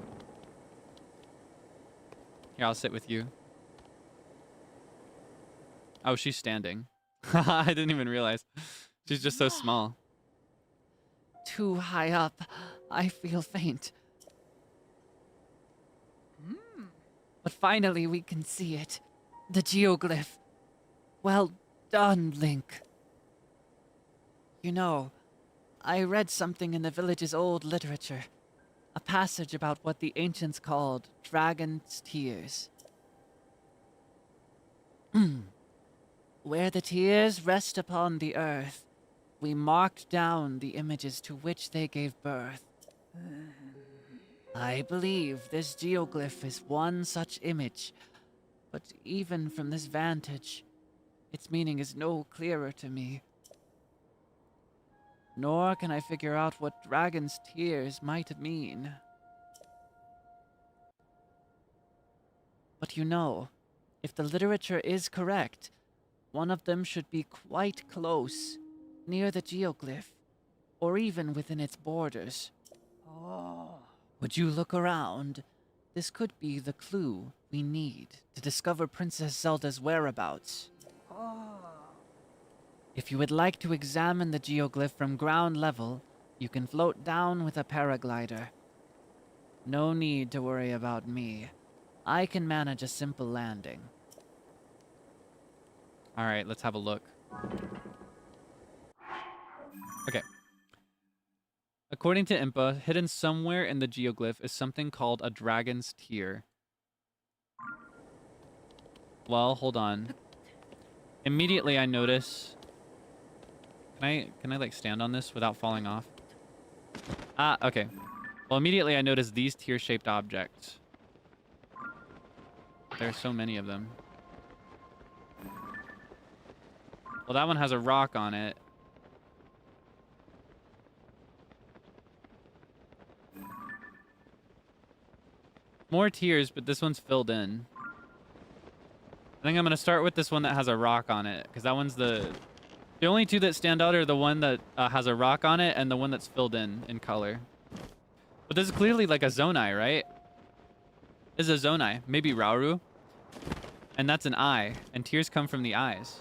Here, I'll sit with you. Oh, she's standing. I didn't even realize. She's just so small. Too high up. I feel faint. But finally we can see it. The geoglyph. Well done, Link. You know, I read something in the village's old literature. A passage about what the ancients called dragon's tears. Where the tears rest upon the earth, we marked down the images to which they gave birth. I believe this geoglyph is one such image, but even from this vantage, its meaning is no clearer to me. Nor can I figure out what dragon's tears might mean. But you know, if the literature is correct, one of them should be quite close, near the geoglyph, or even within its borders. Would you look around? This could be the clue we need to discover Princess Zelda's whereabouts. If you would like to examine the geoglyph from ground level, you can float down with a paraglider. No need to worry about me. I can manage a simple landing. All right, let's have a look. Okay. According to Impa, hidden somewhere in the geoglyph is something called a dragon's tear. Well, hold on. Immediately I notice... Can I like stand on this without falling off? Ah, okay. Well, immediately I notice these tear-shaped objects. There are so many of them. Well, that one has a rock on it. More tears, but this one's filled in. I think I'm going to start with this one that has a rock on it, because that one's the only two that stand out are the one that has a rock on it and the one that's filled in color. But this is clearly like a Zonai, right? This is a Zonai. Maybe Rauru. And that's an eye, and tears come from the eyes.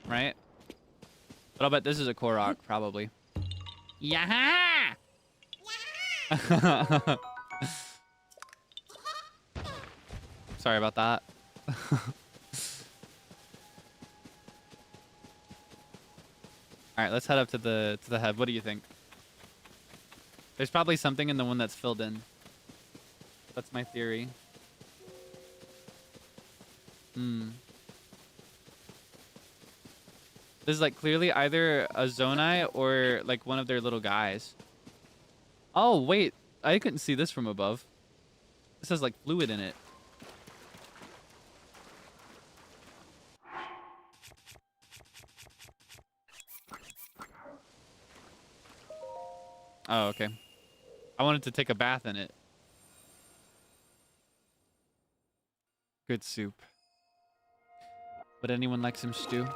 Right? But I'll bet this is a Korok, probably. Yaha! Sorry about that. All right, let's head up to the head. What do you think? There's probably something in the one that's filled in. That's my theory. This is like clearly either a Zonai or like one of their little guys. Oh, wait. I couldn't see this from above. This has like fluid in it. Oh, okay. I wanted to take a bath in it. Good soup. Would anyone like some stew?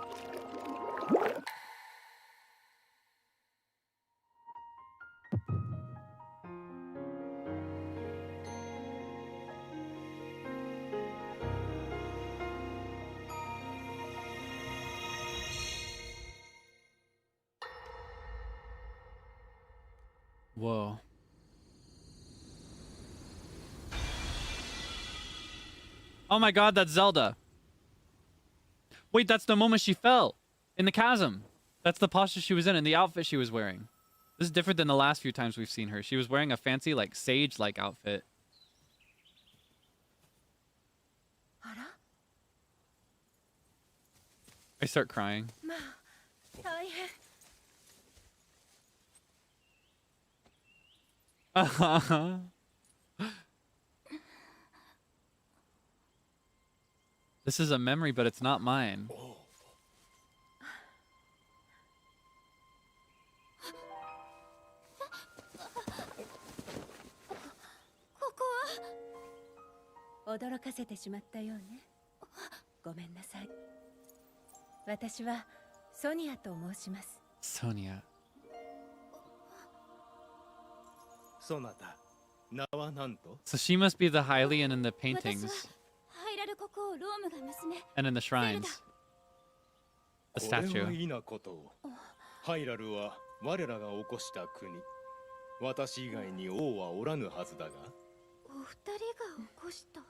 Whoa. Oh my god, that's Zelda. Wait, that's the moment she fell in the chasm. That's the posture she was in and the outfit she was wearing. This is different than the last few times we've seen her. She was wearing a fancy, like, sage-like outfit. I start crying. This is a memory, but it's not mine. Sonia. So she must be the Hylian in the paintings. And in the shrines. The statue. ハイラルは我らが起こした国。私以外に王はおらぬはずだが。お二人が起こした。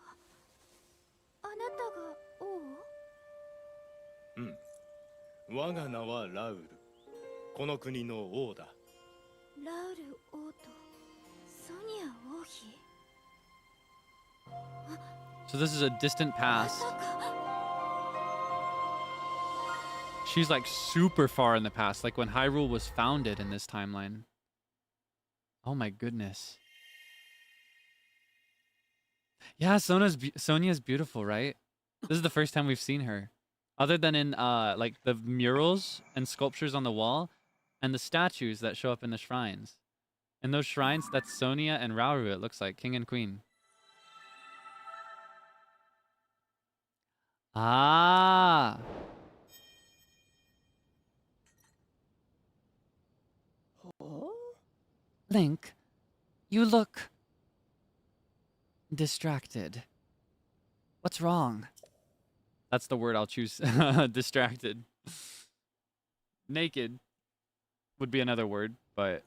あなたが王？うん。我が名はラウル。この国の王だ。ラウル王とソニア王妃。 So this is a distant past. She's like super far in the past, like when Hyrule was founded in this timeline. Oh my goodness. Yeah, Sonia's beautiful, right? This is the first time we've seen her. Other than in like the murals and sculptures on the wall and the statues that show up in the shrines. In those shrines, that's Sonia and Rauru, it looks like, king and queen. Ah. Link, you look distracted. What's wrong? That's the word I'll choose. Distracted. Naked would be another word, but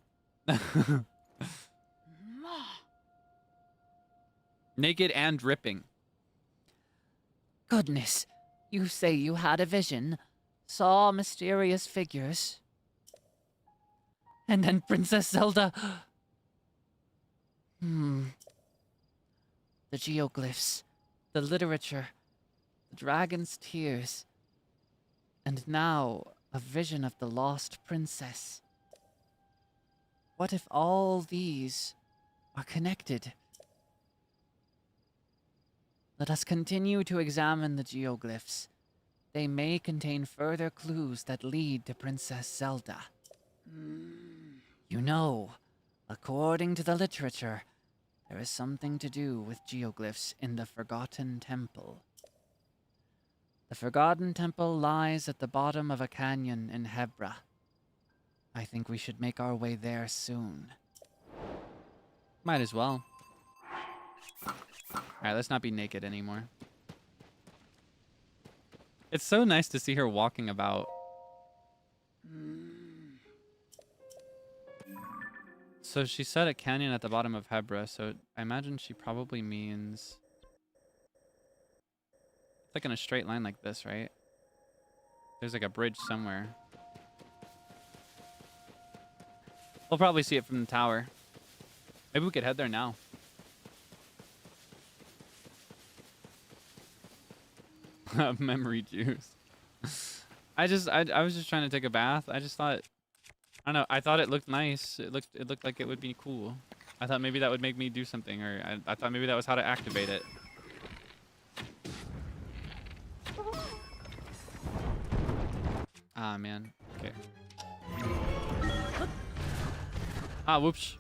naked and dripping. Goodness, you say you had a vision, saw mysterious figures. And then Princess Zelda... The geoglyphs, the literature, the dragon's tears, and now a vision of the lost princess. What if all these are connected? Let us continue to examine the geoglyphs. They may contain further clues that lead to Princess Zelda. You know, according to the literature, there is something to do with geoglyphs in the Forgotten Temple. The Forgotten Temple lies at the bottom of a canyon in Hebra. I think we should make our way there soon. Might as well. Alright, let's not be naked anymore. It's so nice to see her walking about. So she said a canyon at the bottom of Hebra, so I imagine she probably means... It's like in a straight line like this, right? There's like a bridge somewhere. We'll probably see it from the tower. Maybe we could head there now. Memory juice. I was just trying to take a bath. I just thought, I don't know, I thought it looked nice. It looked like it would be cool. I thought maybe that would make me do something, or I thought maybe that was how to activate it. Ah, man. Okay. Ah, whoops.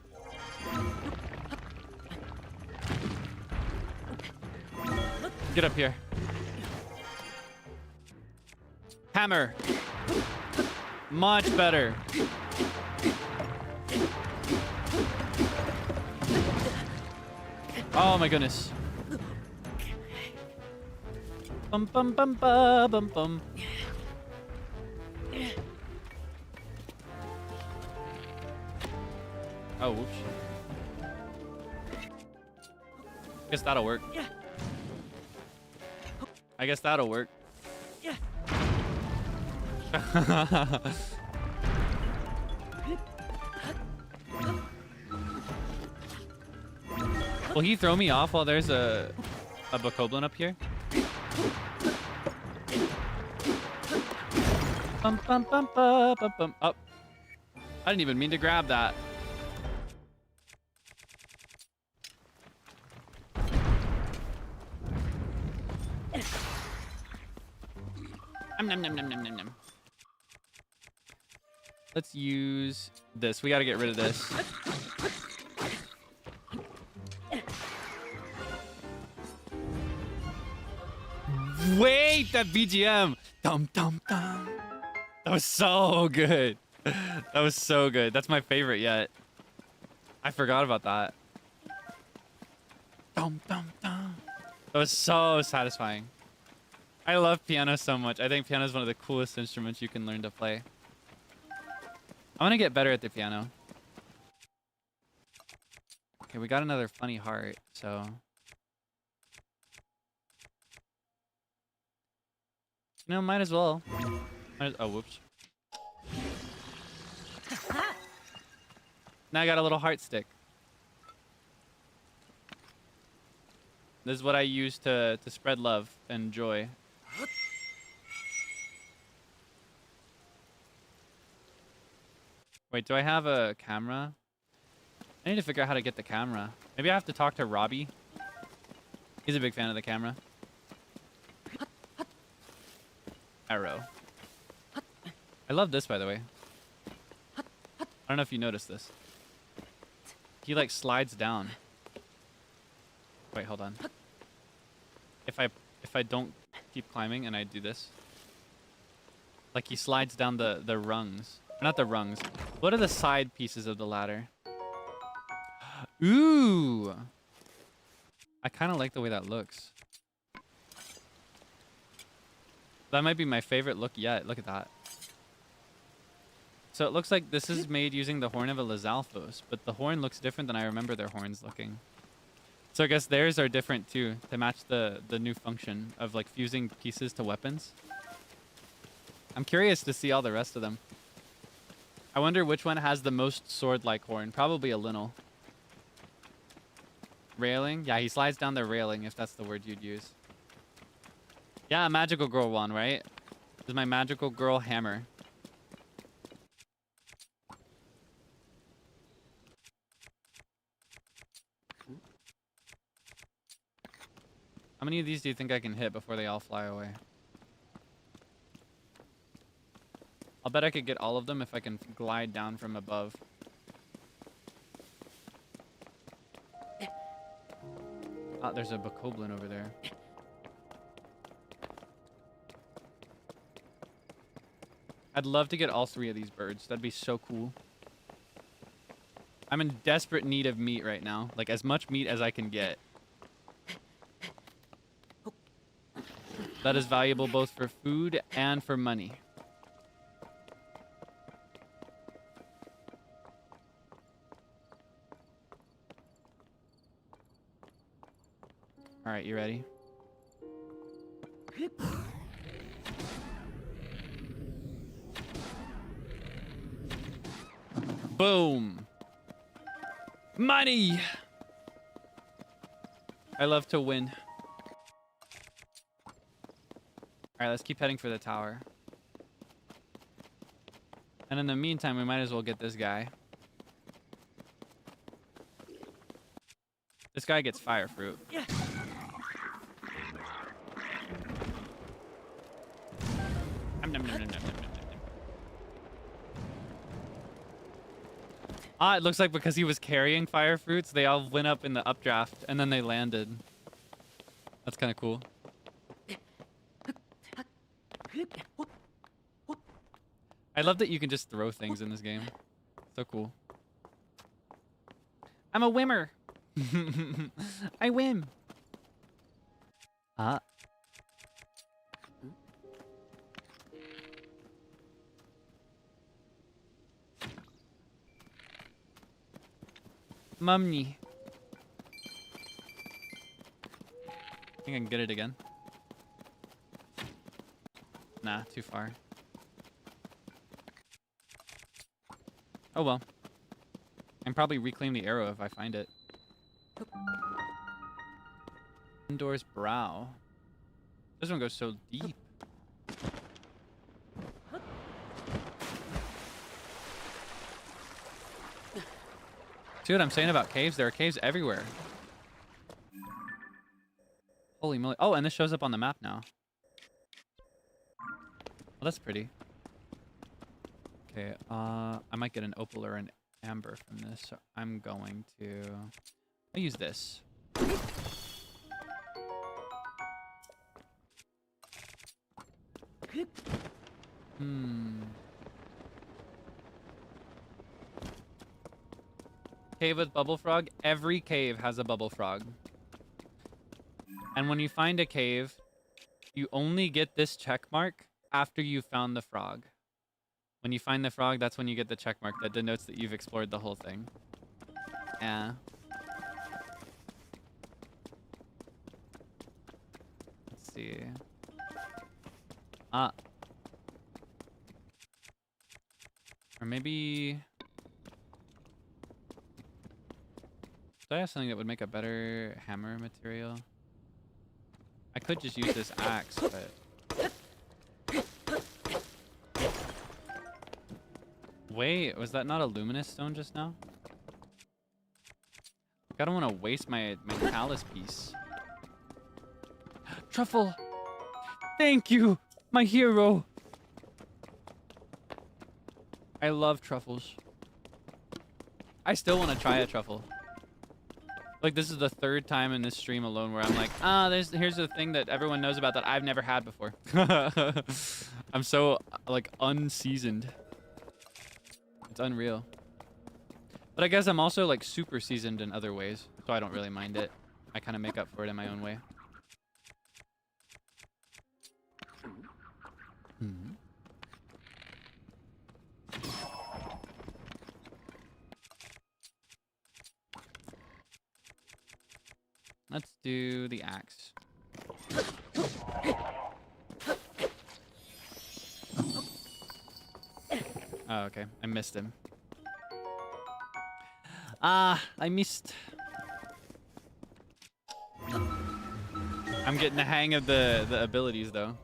Get up here. Hammer. Much better. Oh my goodness. Bum bum bum bum bum bum. Oh, whoops. Guess that'll work. I guess that'll work. Will he throw me off while there's a bokoblin up here? Bum, bum, bum, bum, bum, bum. Oh. I didn't even mean to grab that. Nom, nom, nom, nom, nom, nom. Let's use this. We got to get rid of this. Wait, that BGM. Dum, dum, dum. That was so good. That was so good. That's my favorite yet. I forgot about that. Dum, dum, dum. That was so satisfying. I love piano so much. I think piano is one of the coolest instruments you can learn to play. I want to get better at the piano. Okay, we got another funny heart, so... No, might as well. Oh, whoops. Now I got a little heart stick. This is what I use to spread love and joy. Wait, do I have a camera? I need to figure out how to get the camera. Maybe I have to talk to Robbie. He's a big fan of the camera. Arrow. I love this, by the way. I don't know if you noticed this. He like slides down. Wait, hold on. If I don't keep climbing and I do this, like he slides down the rungs. Not the rungs. What are the side pieces of the ladder? Ooh! I kind of like the way that looks. That might be my favorite look yet. Look at that. So it looks like this is made using the horn of a Lizalfos, but the horn looks different than I remember their horns looking. So I guess theirs are different too, to match the new function of like fusing pieces to weapons. I'm curious to see all the rest of them. I wonder which one has the most sword-like horn. Probably a Linnell. Railing? Yeah, he slides down the railing, if that's the word you'd use. Yeah, a magical girl one, right? This is my magical girl hammer. How many of these do you think I can hit before they all fly away? I'll bet I could get all of them if I can glide down from above. Ah, there's a bokoblin over there. I'd love to get all 3 of these birds. That'd be so cool. I'm in desperate need of meat right now. Like, as much meat as I can get. That is valuable both for food and for money. All right, you ready? Boom. Money. I love to win. All right, let's keep heading for the tower. And in the meantime, we might as well get this guy. This guy gets fire fruit. Ah, it looks like because he was carrying fire fruits, they all went up in the updraft and then they landed. That's kind of cool. I love that you can just throw things in this game. So cool. I'm a wimmer. I win. Ah. Mummy. I think I can get it again. Nah, too far. Oh well. I can probably reclaim the arrow if I find it. Indoors brow. This one goes so deep. See what I'm saying about caves? There are caves everywhere. Holy moly. Oh, and this shows up on the map now. Well, that's pretty. Okay, I might get an opal or an amber from this, so I'm going to... I'll use this. Cave with bubble frog. Every cave has a bubble frog. And when you find a cave, you only get this check mark after you found the frog. When you find the frog, that's when you get the check mark that denotes that you've explored the whole thing. Yeah. Let's see. Ah. Or maybe... Do I have something that would make a better hammer material? I could just use this axe, but... Wait, was that not a luminous stone just now? I don't want to waste my Talus piece. Truffle. Thank you, my hero. I love truffles. I still want to try a truffle. Like, this is the third time in this stream alone where I'm like, here's the thing that everyone knows about that I've never had before. I'm so, like, unseasoned. It's unreal. But I guess I'm also, like, super seasoned in other ways, so I don't really mind it. I kind of make up for it in my own way. Let's do the axe. Oh, okay. I missed him. I missed. I'm getting the hang of the abilities, though.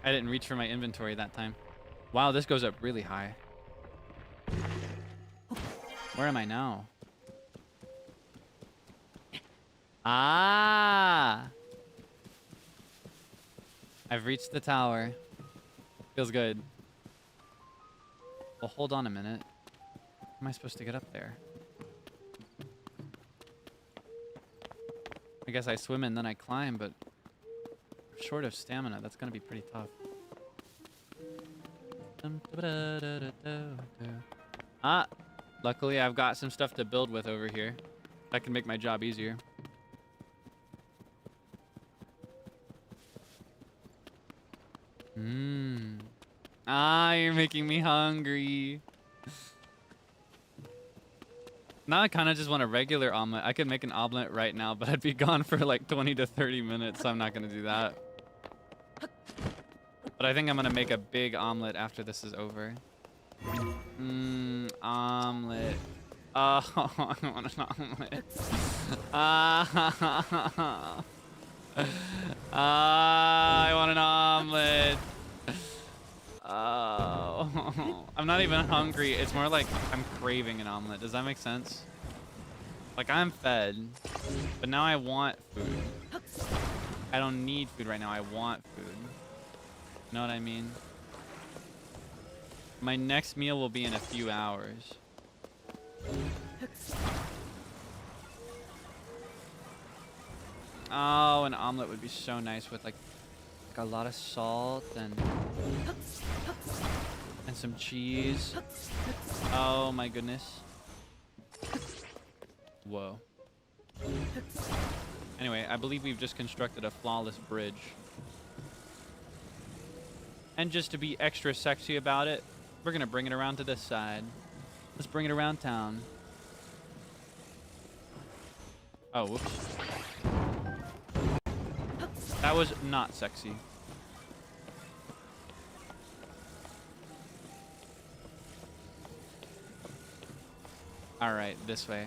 I didn't reach for my inventory that time. Wow, this goes up really high. Where am I now? Ah! I've reached the tower. Feels good. Well, hold on a minute. How am I supposed to get up there? I guess I swim and then I climb, but short of stamina, that's gonna be pretty tough. Ah! Luckily, I've got some stuff to build with over here. That can make my job easier. Ah, you're making me hungry. Now I kind of just want a regular omelet. I could make an omelet right now, but I'd be gone for like 20 to 30 minutes, so I'm not going to do that. But I think I'm going to make a big omelet after this is over. Omelet. Oh, I want an omelet. I want an omelet. Oh, I'm not even hungry. It's more like I'm craving an omelet. Does that make sense? Like, I'm fed, but now I want food. I don't need food right now. I want food. You know what I mean? My next meal will be in a few hours. Oh, an omelet would be so nice with like a lot of salt and some cheese. Oh my goodness. Whoa. Anyway, I believe we've just constructed a flawless bridge. And just to be extra sexy about it, we're gonna bring it around to this side. Let's bring it around town. Oh, whoops. That was not sexy. All right, this way.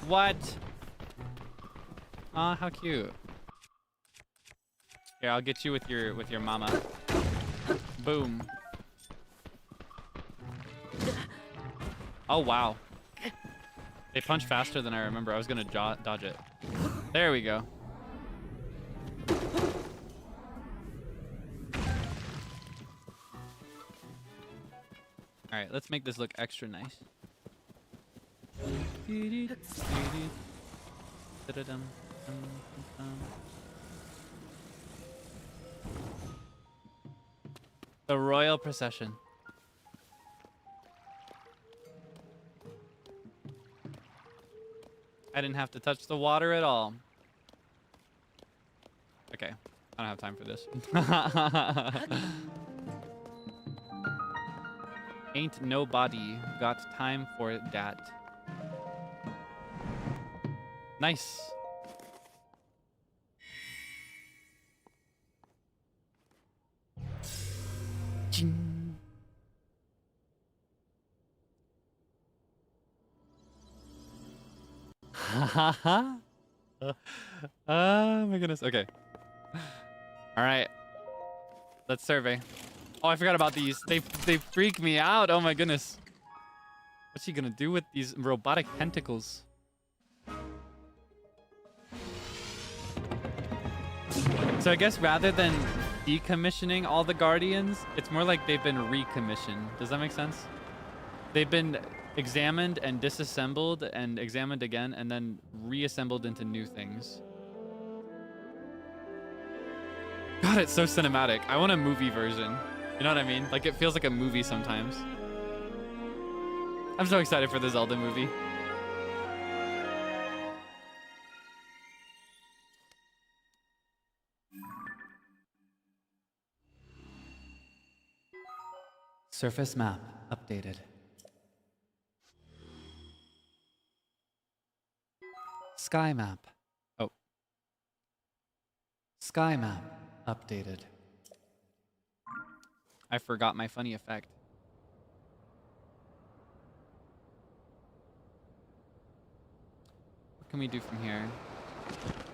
What? Aw, how cute. Here, I'll get you with your mama. Boom. Oh, wow. They punch faster than I remember. I was gonna dodge it. There we go. All right, let's make this look extra nice. The royal procession. I didn't have to touch the water at all. Okay, I don't have time for this. Ain't nobody got time for that. Nice. Ching. Oh my goodness. Okay. All right. Let's survey. Oh, I forgot about these. They freak me out. Oh my goodness. What's he gonna do with these robotic tentacles? So I guess rather than decommissioning all the guardians, it's more like they've been recommissioned. Does that make sense? They've been examined and disassembled and examined again and then reassembled into new things. God, it's so cinematic. I want a movie version. You know what I mean? Like, it feels like a movie sometimes. I'm so excited for the Zelda movie. Surface map updated. Sky map. Oh. Sky map updated. I forgot my funny effect. What can we do from here?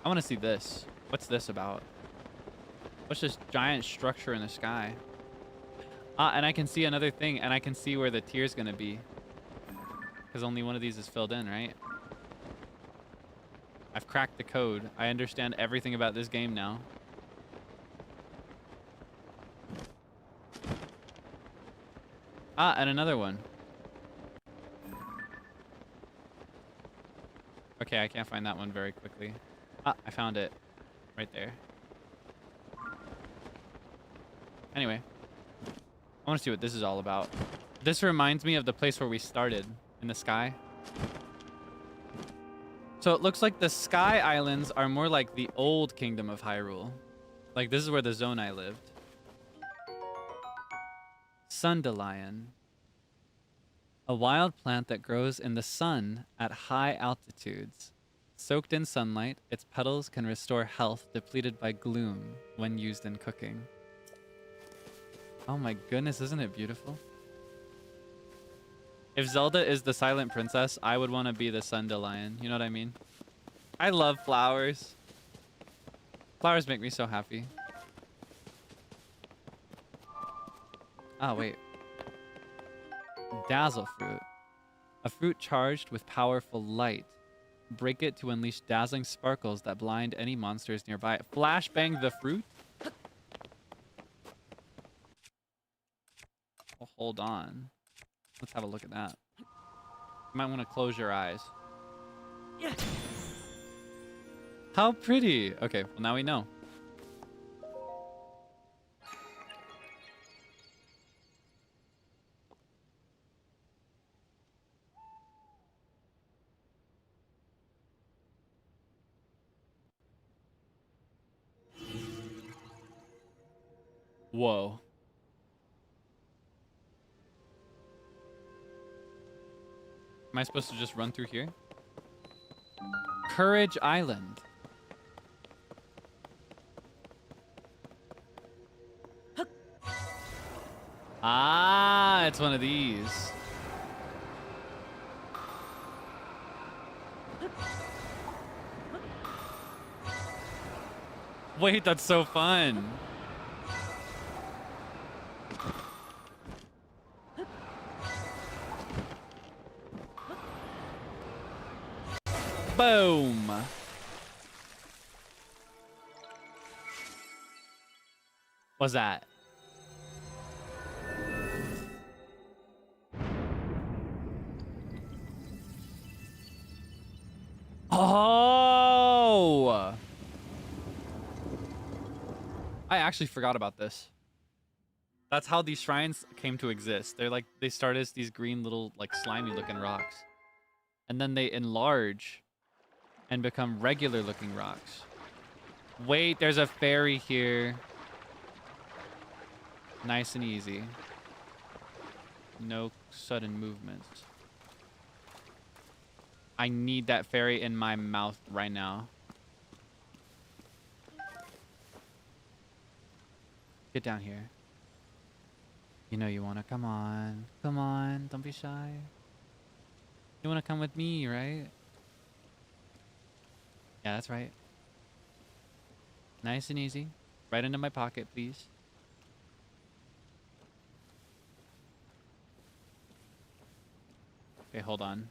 I want to see this. What's this about? What's this giant structure in the sky? Ah, and I can see another thing, and I can see where the tier's gonna be. Because only one of these is filled in, right? I've cracked the code. I understand everything about this game now. Ah, and another one. Okay, I can't find that one very quickly. Ah, I found it. Right there. Anyway. I want to see what this is all about. This reminds me of the place where we started, in the sky. So it looks like the Sky Islands are more like the old kingdom of Hyrule. Like, this is where the Zonai lived. Sundelion. A wild plant that grows in the sun at high altitudes. Soaked in sunlight, its petals can restore health depleted by gloom when used in cooking. Oh my goodness, isn't it beautiful? If Zelda is the silent princess, I would want to be the Sundelion. You know what I mean? I love flowers. Flowers make me so happy. Ah, wait. Dazzle fruit. A fruit charged with powerful light. Break it to unleash dazzling sparkles that blind any monsters nearby. Flashbang the fruit? Well, hold on. Let's have a look at that. You might want to close your eyes. How pretty. Okay, well, now we know. Whoa. Am I supposed to just run through here? Courage Island. Ah, it's one of these. Wait, that's so fun. Boom. What's that? Oh! I actually forgot about this. That's how these shrines came to exist. They're like, they start as these green little, like, slimy looking rocks. And then they enlarge and become regular looking rocks. Wait, there's a fairy here. Nice and easy. No sudden movements. I need that fairy in my mouth right now. Get down here. You know you wanna. Come on. Come on. Don't be shy. You wanna come with me, right? Yeah, that's right. Nice and easy. Right into my pocket, please. Okay, hold on.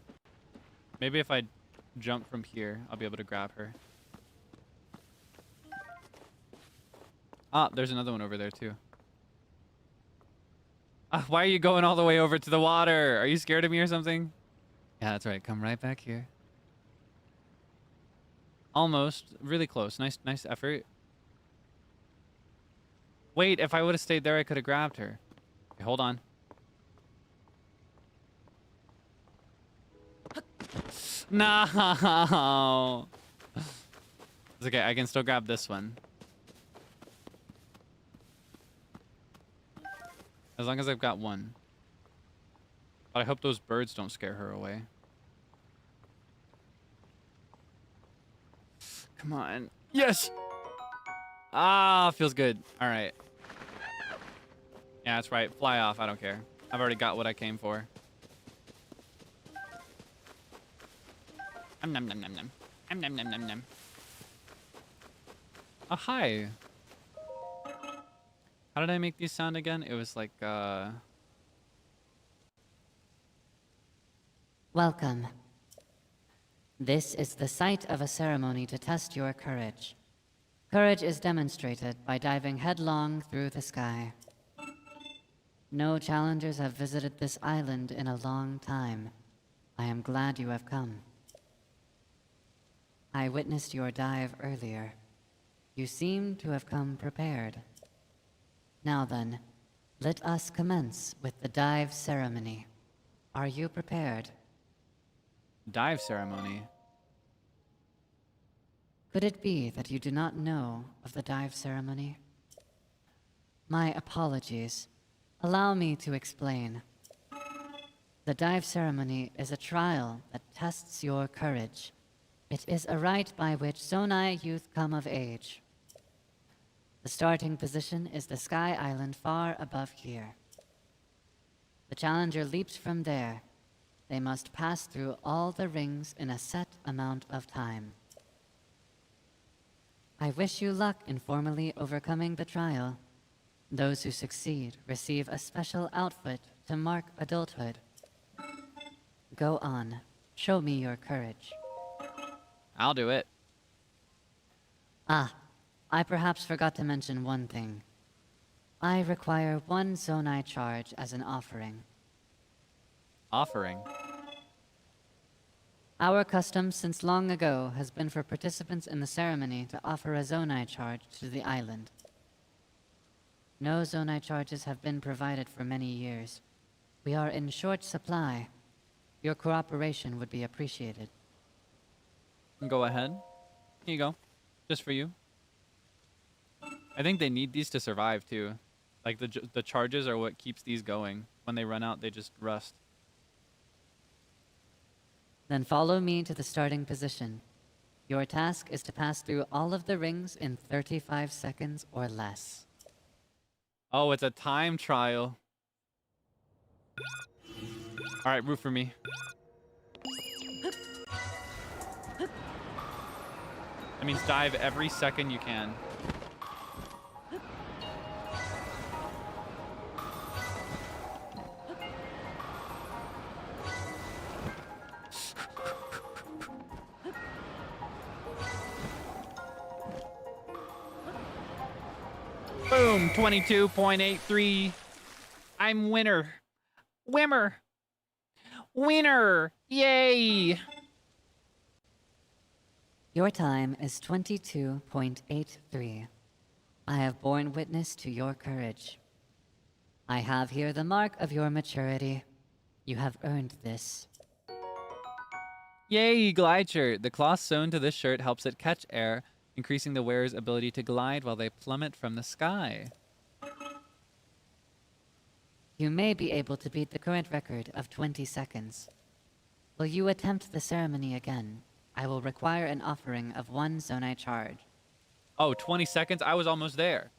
Maybe if I jump from here, I'll be able to grab her. Ah, there's another one over there too. Why are you going all the way over to the water? Are you scared of me or something? Yeah, that's right. Come right back here. Almost. Really close. Nice effort. Wait, if I would have stayed there, I could have grabbed her. Okay, hold on. No. It's okay. I can still grab this one. As long as I've got one. But I hope those birds don't scare her away. Come on. Yes! Ah, feels good. All right. Yeah, that's right. Fly off. I don't care. I've already got what I came for. Nom nom nom nom nom. Nom nom nom nom. Oh, hi. How did I make these sound again? It was like, Welcome. This is the site of a ceremony to test your courage. Courage is demonstrated by diving headlong through the sky. No challengers have visited this island in a long time. I am glad you have come. I witnessed your dive earlier. You seem to have come prepared. Now then, let us commence with the dive ceremony. Are you prepared? dive ceremony. Could it be that you do not know of the dive ceremony? My apologies. Allow me to explain. The dive ceremony is a trial that tests your courage. It is a rite by which Zonai youth come of age. The starting position is the sky island far above here. The challenger leaps from there. They must pass through all the rings in a set amount of time. I wish you luck in formally overcoming the trial. Those who succeed receive a special outfit to mark adulthood. Go on. Show me your courage. I'll do it. Ah, I perhaps forgot to mention one thing. I require one Zonai charge as an offering. Offering? Our custom since long ago has been for participants in the ceremony to offer a Zonai charge to the island. No Zonai charges have been provided for many years. We are in short supply. Your cooperation would be appreciated. Go ahead. Here you go. Just for you. I think they need these to survive too. Like the charges are what keeps these going. When they run out, they just rust. Then follow me to the starting position. Your task is to pass through all of the rings in 35 seconds or less. Oh, it's a time trial. All right, root for me. That means dive every second you can. Boom, 22.83. I'm winner. Winner. Winner. Yay. Your time is 22.83. I have borne witness to your courage. I have here the mark of your maturity. You have earned this. Yay, glide shirt. The cloth sewn to this shirt helps it catch air, increasing the wearer's ability to glide while they plummet from the sky. You may be able to beat the current record of 20 seconds. Will you attempt the ceremony again? I will require an offering of one Zonai charge. Oh, 20 seconds? I was almost there.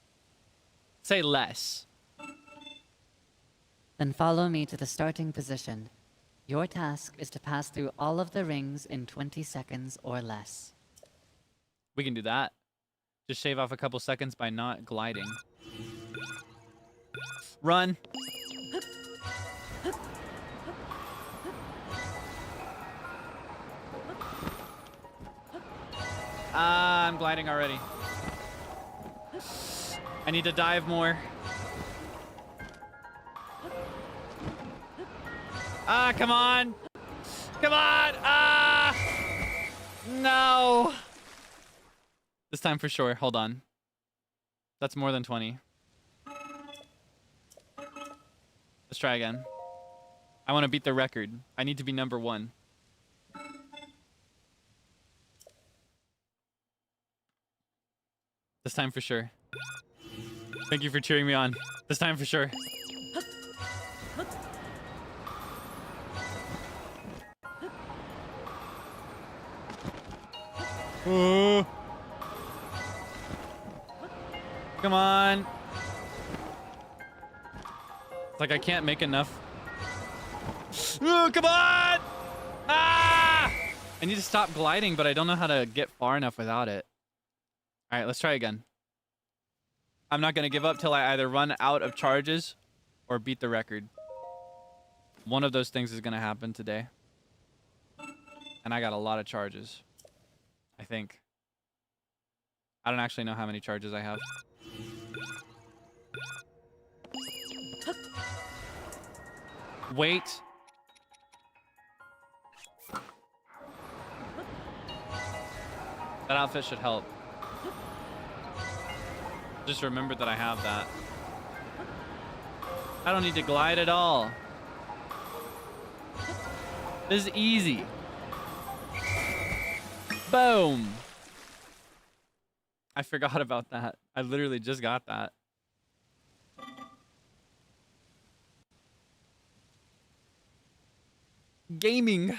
Say less. Then follow me to the starting position. Your task is to pass through all of the rings in 20 seconds or less. We can do that. Just shave off a couple seconds by not gliding. Ah, I'm gliding already. I need to dive more. Ah, come on. Come on. Ah! No. This time for sure. Hold on. That's more than 20. Let's try again. I want to beat the record. I need to be number 1. This time for sure. Thank you for cheering me on. This time for sure. Ooh. Come on. It's like I can't make enough. Ooh, come on! Ah! I need to stop gliding, but I don't know how to get far enough without it. All right, let's try again. I'm not going to give up till I either run out of charges or beat the record. One of those things is going to happen today. And I got a lot of charges. I think. I don't actually know how many charges I have. Wait. That outfit should help. Just remembered that I have that. I don't need to glide at all. This is easy. Boom. I forgot about that. I literally just got that. Gaming.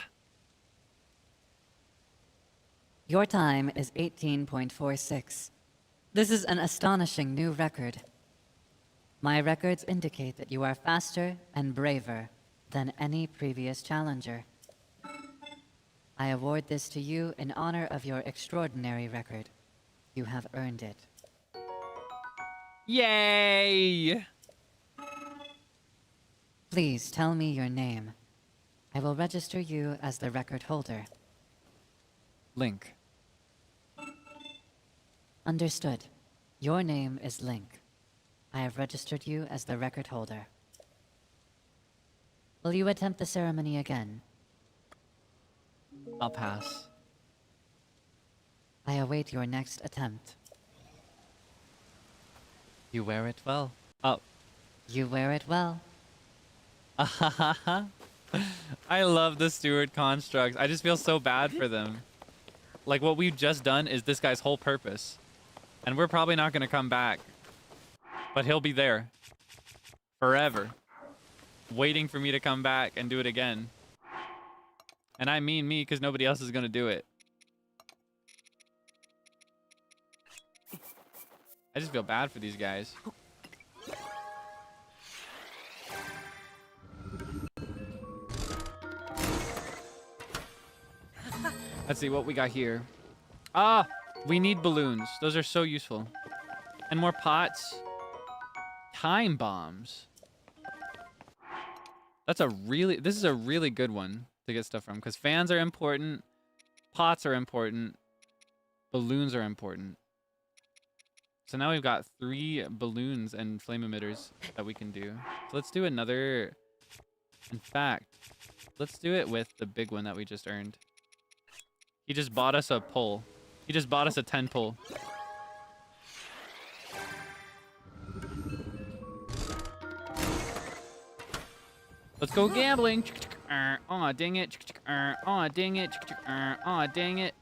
Your time is 18.46. This is an astonishing new record. My records indicate that you are faster and braver than any previous challenger. I award this to you in honor of your extraordinary record. You have earned it. Yay! Please tell me your name. I will register you as the record holder. Link. Understood. Your name is Link. I have registered you as the record holder. Will you attempt the ceremony again? I'll pass. I await your next attempt. You wear it well. Oh. You wear it well. I love the steward constructs. I just feel so bad for them. Like, what we've just done is this guy's whole purpose. And we're probably not going to come back. But he'll be there. Forever. Waiting for me to come back and do it again. And I mean me, because nobody else is going to do it. I just feel bad for these guys. Let's see what we got here. Ah, we need balloons. Those are so useful. And more pots. Time bombs. This is a really good one to get stuff from, because fans are important, pots are important, balloons are important. So now we've got 3 balloons and flame emitters that we can do. So let's do another. In fact, let's do it with the big one that we just earned. He just bought us a pull. He just bought us a 10 pull. Let's go gambling. Aw, dang it. Aw, dang it. Aw, dang it.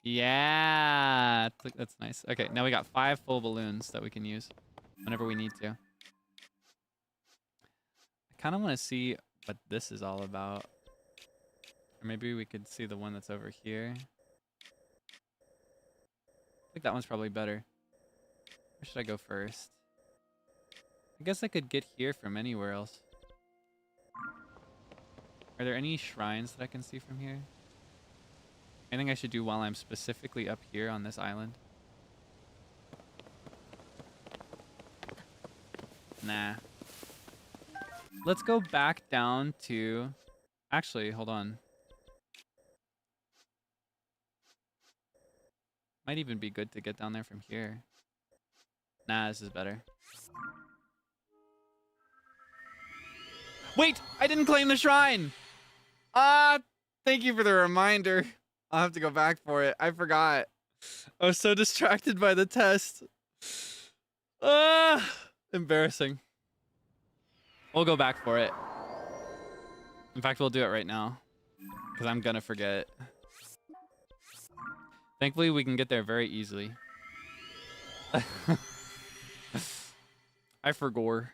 Yeah. That's nice. Okay, now we got 5 full balloons that we can use whenever we need to. I kind of want to see what this is all about. Or maybe we could see the one that's over here. I think that one's probably better. Where should I go first? I guess I could get here from anywhere else. Are there any shrines that I can see from here? Anything I should do while I'm specifically up here on this island? Nah. Let's go back down to... Actually, hold on. Might even be good to get down there from here. Nah, this is better. Wait! I didn't claim the shrine! Ah! Thank you for the reminder. I'll have to go back for it. I forgot. I was so distracted by the test. Ah! Embarrassing. We'll go back for it. In fact, we'll do it right now. Because I'm gonna forget. Thankfully, we can get there very easily. I forgot.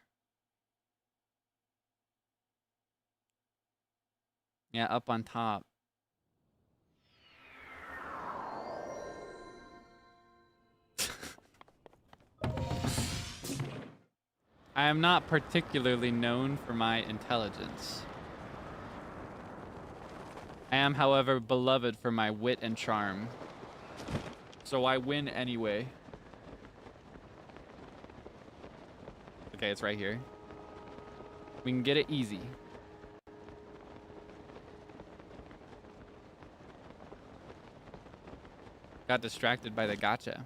Yeah, up on top. I am not particularly known for my intelligence. I am, however, beloved for my wit and charm. So I win anyway. Okay, it's right here. We can get it easy. Got distracted by the gotcha.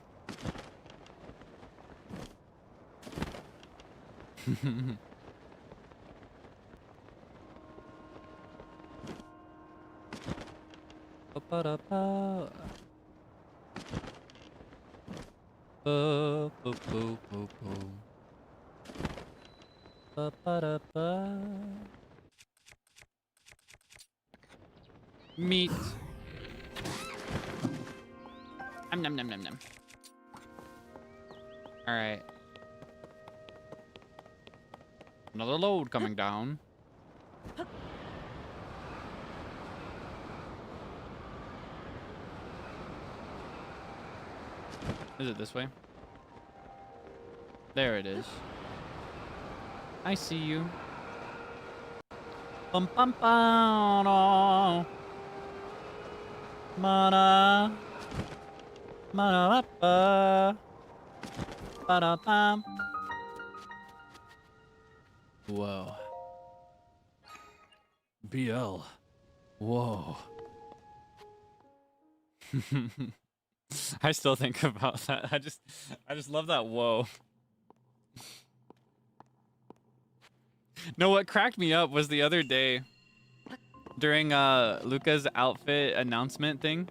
Meat. Nom nom nom nom. All right. Another load coming down. Is it this way? There it is. I see you. Bum bum bum. Mana. Mana ba. Ba bam. Whoa. BL. Whoa. I still think about that. I just love that whoa. No, what cracked me up was the other day during Luca's outfit announcement thing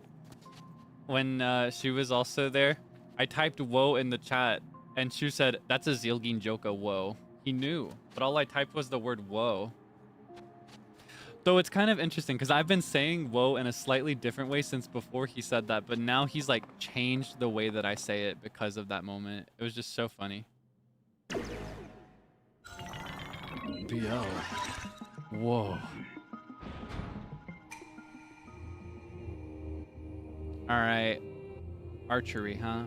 when she was also there. I typed whoa in the chat and she said, "That's a Zeal Ginjoka whoa." He knew, but all I typed was the word whoa. Though it's kind of interesting because I've been saying whoa in a slightly different way since before he said that, but now he's like changed the way that I say it because of that moment. It was just so funny. BL. Whoa. All right. Archery, huh?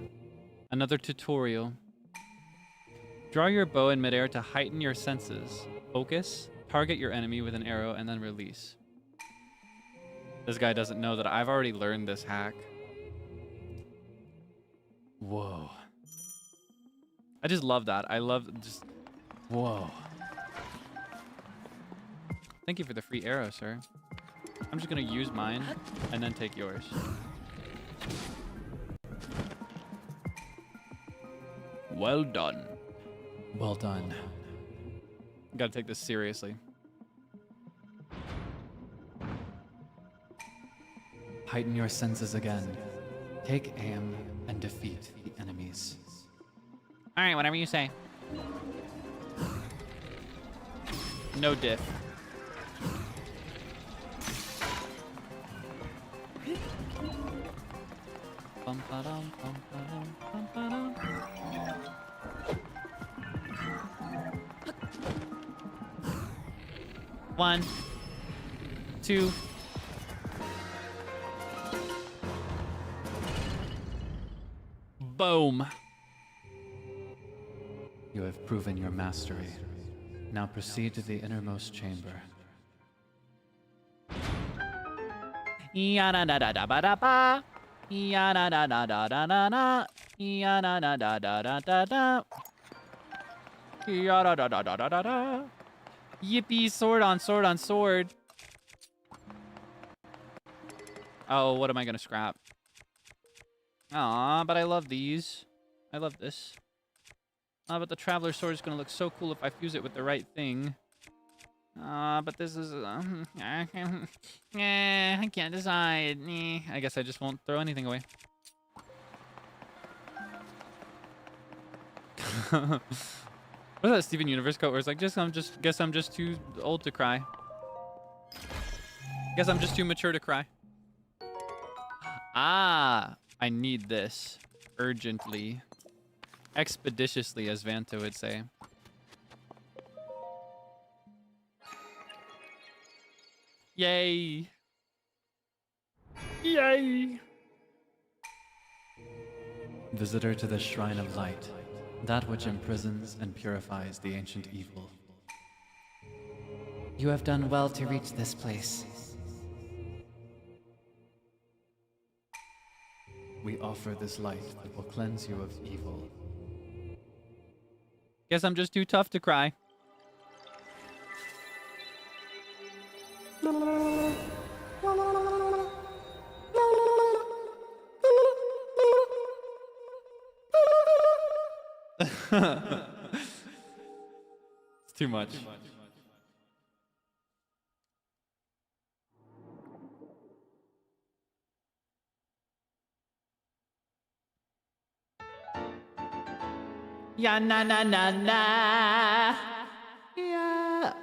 Another tutorial. Draw your bow in midair to heighten your senses. Focus. Target your enemy with an arrow and then release. This guy doesn't know that I've already learned this hack. Whoa. I just love that. I love just... Whoa. Thank you for the free arrow, sir. I'm just gonna use mine and then take yours. Well done. Well done. Gotta take this seriously. Heighten your senses again. Take aim and defeat the enemies. All right, whatever you say. No diff. Bum, ba-dum, bum, ba-dum, bum, ba-dum. One, two. Boom. You have proven your mastery. Now proceed to the innermost chamber. Ya-da-da-da-da-ba-da-ba. Ya-da-da-da-da-da-da-da. Ya-da-da-da-da-da-da-da. Ya-da-da-da-da-da-da. Yippee, sword on sword on sword. Oh, what am I gonna scrap? Aw, but I love these. I love this. But the Traveler Sword is gonna look so cool if I fuse it with the right thing. But this is... I can't decide. I guess I just won't throw anything away. What's that Steven Universe quote where it's like, guess I'm just too old to cry. Guess I'm just too mature to cry. Ah, I need this urgently. Expeditiously, as Vanta would say. Yay! Yay! Visitor to the Shrine of Light, that which imprisons and purifies the ancient evil. You have done well to reach this place. We offer this light that will cleanse you of evil. Guess I'm just too tough to cry. It's too much. Ya na na na na. Yeah.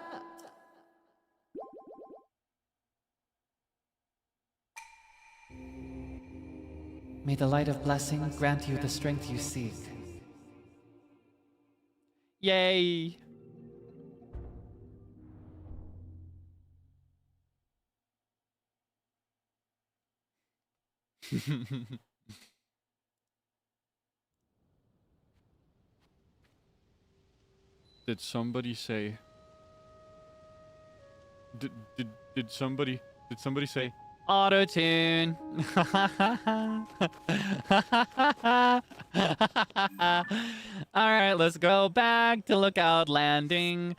May the light of blessing grant you the strength you seek. Yay! Did somebody say? Did somebody say? Auto tune. All right, let's go back to Lookout Landing.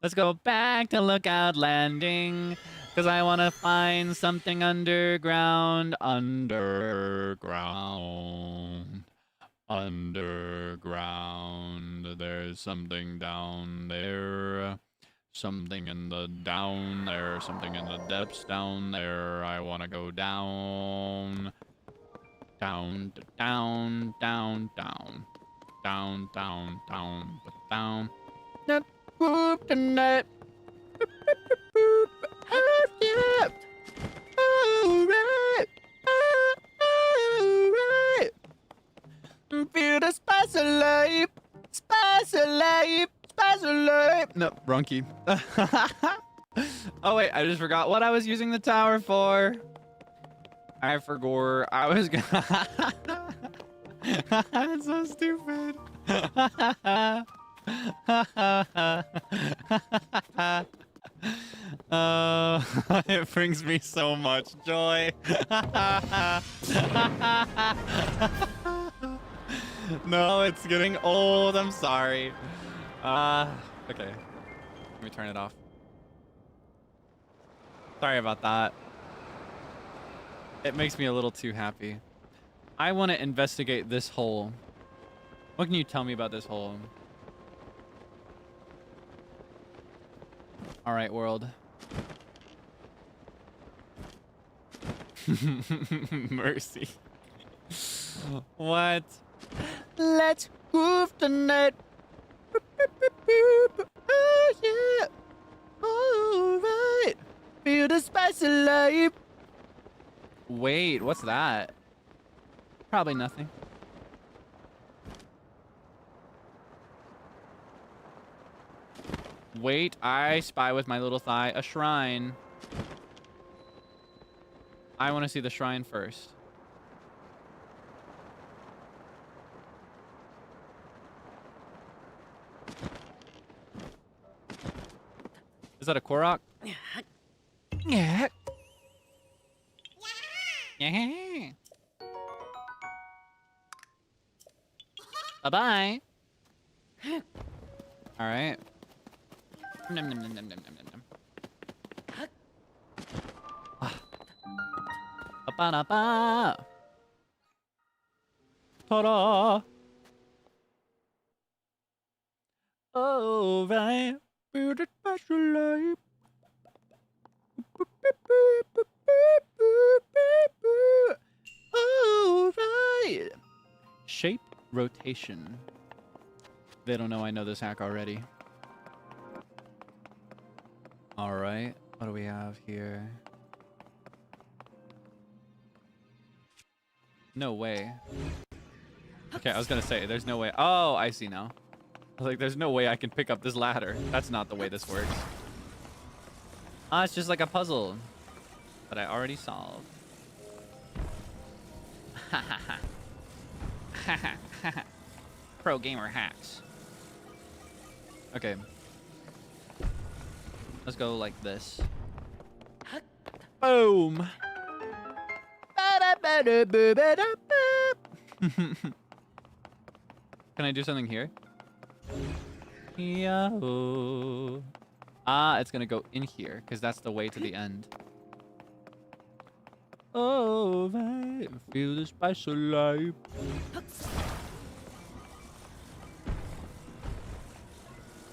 Let's go back to Lookout Landing, because I want to find something underground. Underground. There's something down there. Something in the down there. Something in the depths down there. I want to go down. Down, down, down, down. Down, down, down, down. Net, whoop, the net. Boop, boop, boop, boop. Oh, yeah. All right. All right. Feel the spice of life. Spice of life. Spice of life. No, wrong key. Oh, wait. I just forgot what I was using the tower for. I forgot. I was gonna... That's so stupid. It brings me so much joy. No, it's getting old. I'm sorry. Okay. Let me turn it off. Sorry about that. It makes me a little too happy. I want to investigate this hole. What can you tell me about this hole? All right, world. Mercy. What? Let's move tonight. Oh, yeah. All right. Feel the spice of life. Wait, what's that? Probably nothing. Wait, I spy with my little thigh a shrine. I want to see the shrine first. Is that a Korok? Yeah. Yeah. Bye-bye. All right. Nom, nom, nom, nom, nom, nom, nom. Ah. Ba-ba-da-ba. Ta-da! Alright. Build a special life. Alright. Shape rotation. They don't know I know this hack already. Alright. What do we have here? No way. Okay, I was gonna say, there's no way. Oh, I see now. I was like, there's no way I can pick up this ladder. That's not the way this works. Ah, it's just like a puzzle that I already solved. Pro gamer hacks. Okay. Let's go like this. Boom. Can I do something here? Yahoo. Ah, it's gonna go in here because that's the way to the end. Oh, I feel the spice of life.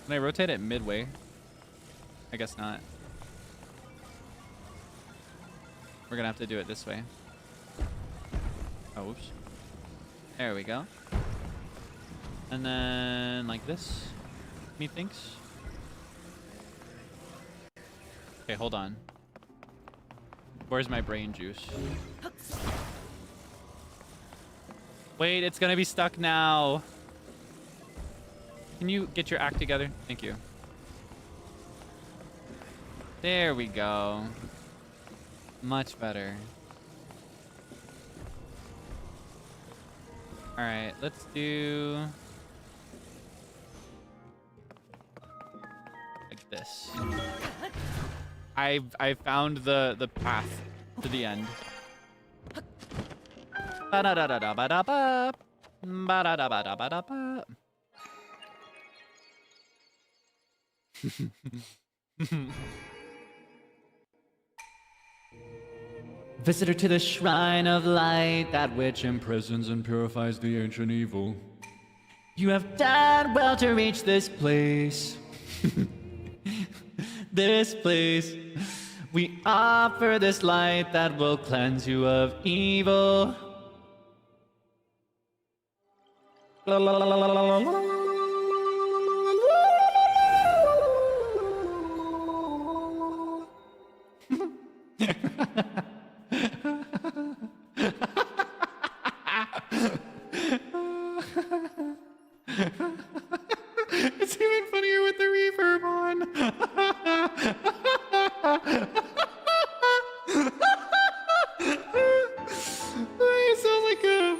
Can I rotate it midway? I guess not. We're gonna have to do it this way. Oh, oops. There we go. And then like this, methinks. Okay, hold on. Where's my brain juice? Wait, it's gonna be stuck now. Can you get your act together? Thank you. There we go. Much better. All right, let's do like this. I found the path to the end. Ba-da-da-da-da-ba-da-ba. Ba-da-da-ba-da-ba-da-ba. Visitor to the shrine of light, that which imprisons and purifies the ancient evil. You have done well to reach this place. This place. We offer this light that will cleanse you of evil. It's even funnier with the reverb on. It sounds like a...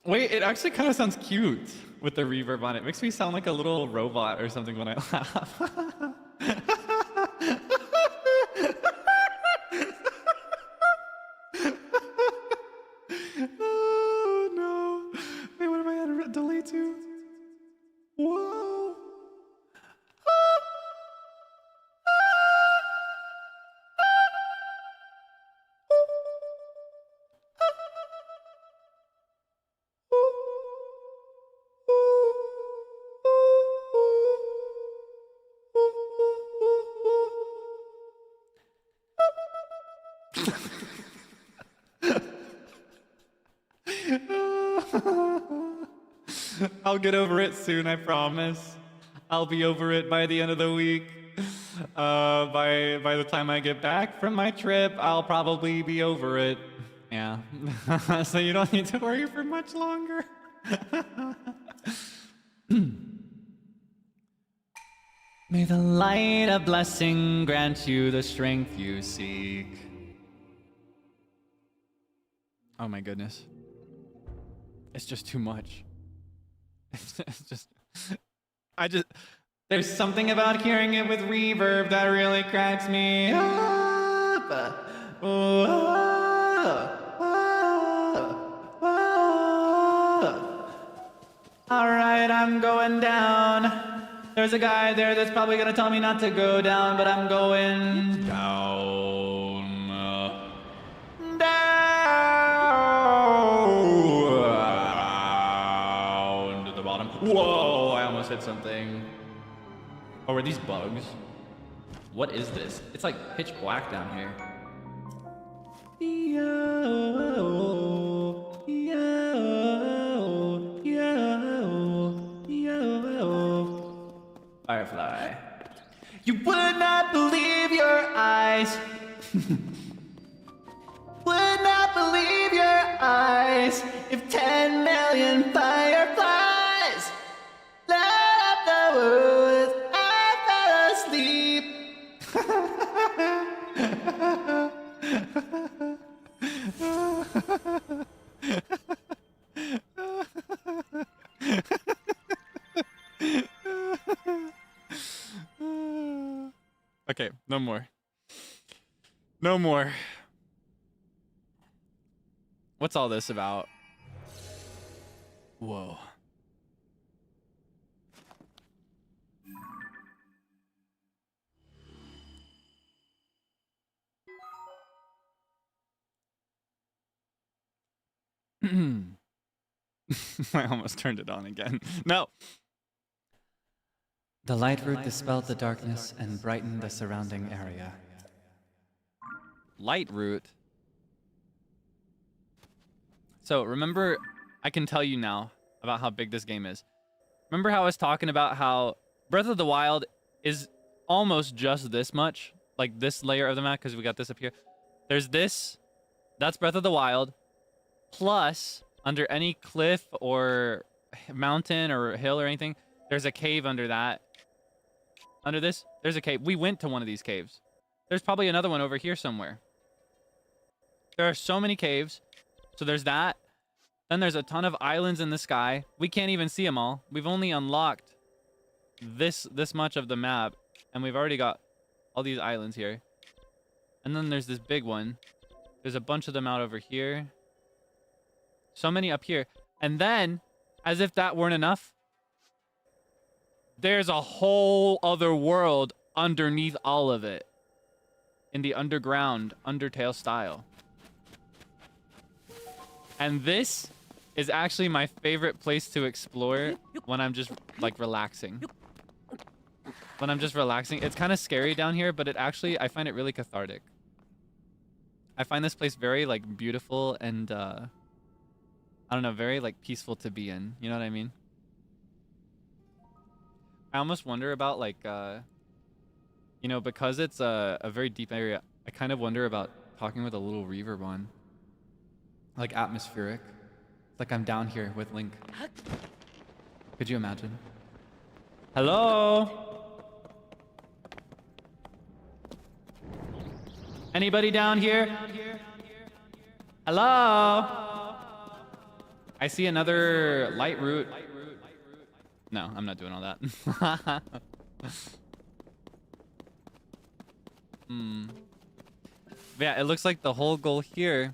Wait, it actually kind of sounds cute with the reverb on. It makes me sound like a little robot or something when I laugh. Oh no. Wait, what am I at a delay to? Whoa. I'll get over it soon, I promise. I'll be over it by the end of the week. By the time I get back from my trip, I'll probably be over it. Yeah. So you don't need to worry for much longer. May the light of blessing grant you the strength you seek. Oh my goodness. It's just too much. It's just... There's something about hearing it with reverb that really cracks me up. Alright, I'm going down. There's a guy there that's probably gonna tell me not to go down, but I'm going down. Down. almost hit something. Oh, are these bugs? What is this? It's like pitch black down here. Firefly. You would not believe your eyes. Would not believe your eyes if 10 million fireflies light up the woods. I fell asleep. Okay, no more. No more. What's all this about? Whoa. I almost turned it on again. No. The light root dispelled the darkness and brightened the surrounding area. Light root. So remember, I can tell you now about how big this game is. Remember how I was talking about how Breath of the Wild is almost just this much? Like this layer of the map, because we got this up here. There's this. That's Breath of the Wild. Plus, under any cliff or mountain or hill or anything, there's a cave under that. Under this, there's a cave. We went to one of these caves. There's probably another one over here somewhere. There are so many caves. So there's that. Then there's a ton of islands in the sky. We can't even see them all. We've only unlocked this much of the map. And we've already got all these islands here. And then there's this big one. There's a bunch of them out over here. So many up here. And then, as if that weren't enough, there's a whole other world underneath all of it. In the underground, Undertale style. And this is actually my favorite place to explore when I'm just, like, relaxing. When I'm just relaxing. It's kind of scary down here, but it actually, I find it really cathartic. I find this place very, like, beautiful and, I don't know, very, like, peaceful to be in. You know what I mean? I almost wonder about, like, you know, because it's a very deep area, I kind of wonder about talking with a little reverb on. Like, atmospheric. It's like I'm down here with Link. Could you imagine? Hello? Anybody down here? Hello? I see another light root. No, I'm not doing all that. But yeah, it looks like the whole goal here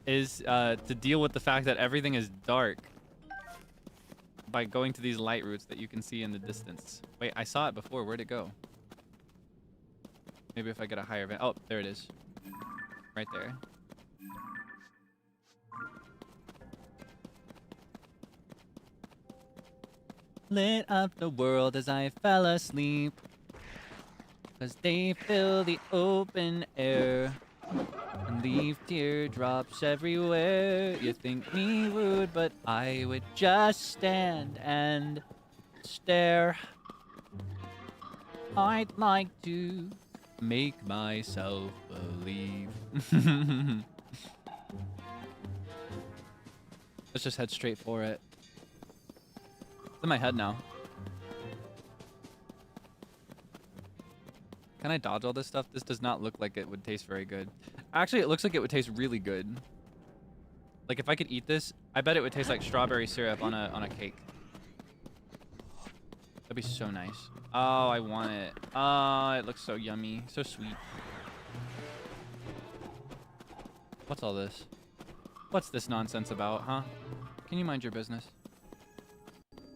is to deal with the fact that everything is dark by going to these light roots that you can see in the distance. Wait, I saw it before. Where'd it go? Maybe if I get a higher... Oh, there it is. Right there. Lit up the world as I fell asleep, 'cause they fill the open air and leave teardrops everywhere. You think me rude, but I would just stand and stare. I'd like to make myself believe. Let's just head straight for it. It's in my head now. Can I dodge all this stuff? This does not look like it would taste very good. Actually, it looks like it would taste really good. Like, if I could eat this, I bet it would taste like strawberry syrup on a cake. That'd be so nice. Oh, I want it. Oh, it looks so yummy. So sweet. What's all this? What's this nonsense about, huh? Can you mind your business?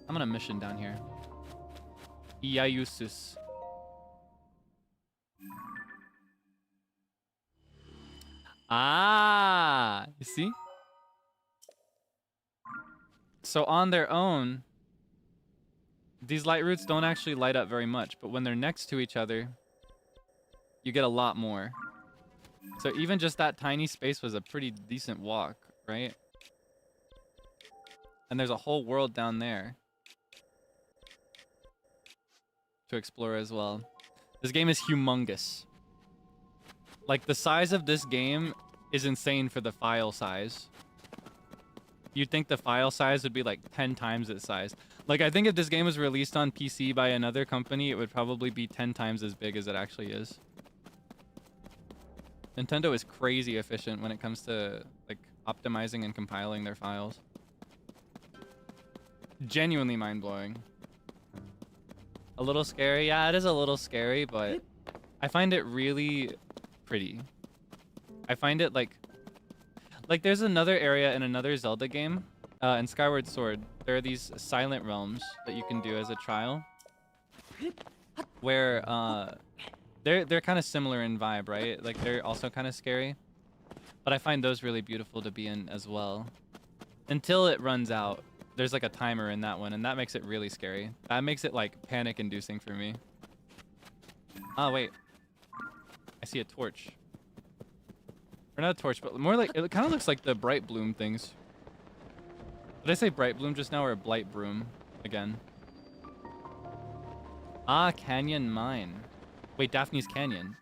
I'm on a mission down here. Iayusus. Ah, you see? So on their own, These light roots don't actually light up very much, but when they're next to each other, you get a lot more. So even just that tiny space was a pretty decent walk, right? And there's a whole world down there to explore as well. This game is humongous. Like, the size of this game is insane for the file size. You'd think the file size would be like 10 times its size. Like, I think if this game was released on PC by another company, it would probably be 10 times as big as it actually is. Nintendo is crazy efficient when it comes to, like, optimizing and compiling their files. Genuinely mind-blowing. A little scary. Yeah, it is a little scary, but I find it really pretty. I find it, like there's another area in another Zelda game, in Skyward Sword. There are these silent realms that you can do as a trial, where, they're kind of similar in vibe, right? Like, they're also kind of scary. But I find those really beautiful to be in as well. Until it runs out. There's like a timer in that one, and that makes it really scary. That makes it like panic-inducing for me. Oh, wait. I see a torch. Or not a torch, but more like, it kind of looks like the Bright Bloom things. Did I say Bright Bloom just now, or Blight Broom again? Ah, Canyon Mine. Wait, Daphne's Canyon.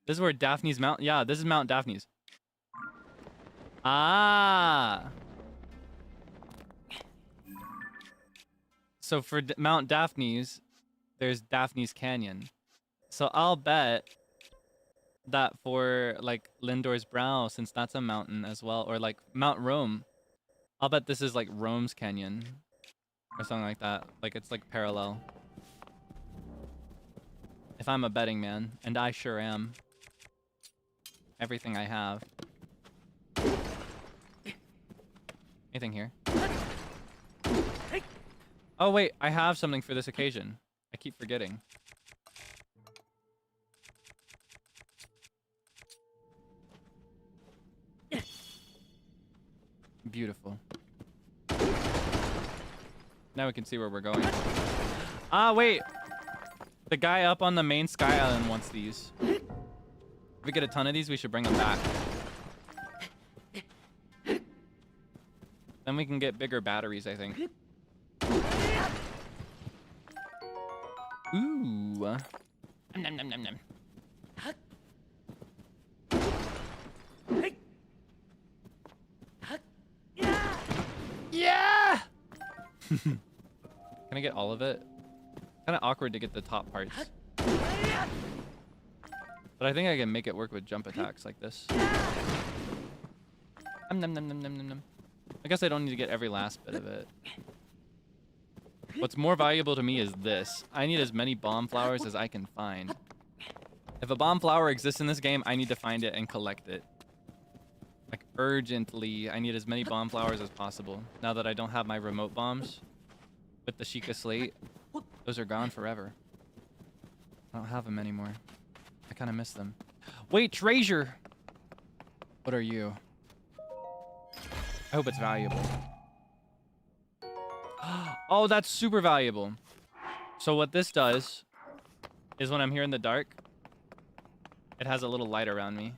This is where Daphne's Mount... Yeah, this is Mount Daphne's. Ah! So for Mount Daphne's, there's Daphne's Canyon. So I'll bet that for, like, Lindor's Brow, since that's a mountain as well, or, like, Mount Rome, I'll bet this is, like, Rome's Canyon. Or something like that. Like, it's, like, parallel. If I'm a betting man, and I sure am. Everything I have. Anything here? Oh wait, I have something for this occasion. I keep forgetting. Beautiful. Now we can see where we're going. Ah, wait! The guy up on the main Sky Island wants these. If we get a ton of these, we should bring them back. Then we can get bigger batteries, I think. Ooh. Nom, nom, nom, nom, nom. Yeah! Can I get all of it? Kind of awkward to get the top parts. But I think I can make it work with jump attacks like this. Nom, nom, nom, nom, nom, nom. I guess I don't need to get every last bit of it. What's more valuable to me is this. I need as many bomb flowers as I can find. If a bomb flower exists in this game, I need to find it and collect it. Like, urgently, I need as many bomb flowers as possible. Now that I don't have my remote bombs with the Sheikah Slate, those are gone forever. I don't have them anymore. I kind of miss them. Wait, treasure! What are you? I hope it's valuable. Oh, that's super valuable. So what this does is when I'm here in the dark, it has a little light around me.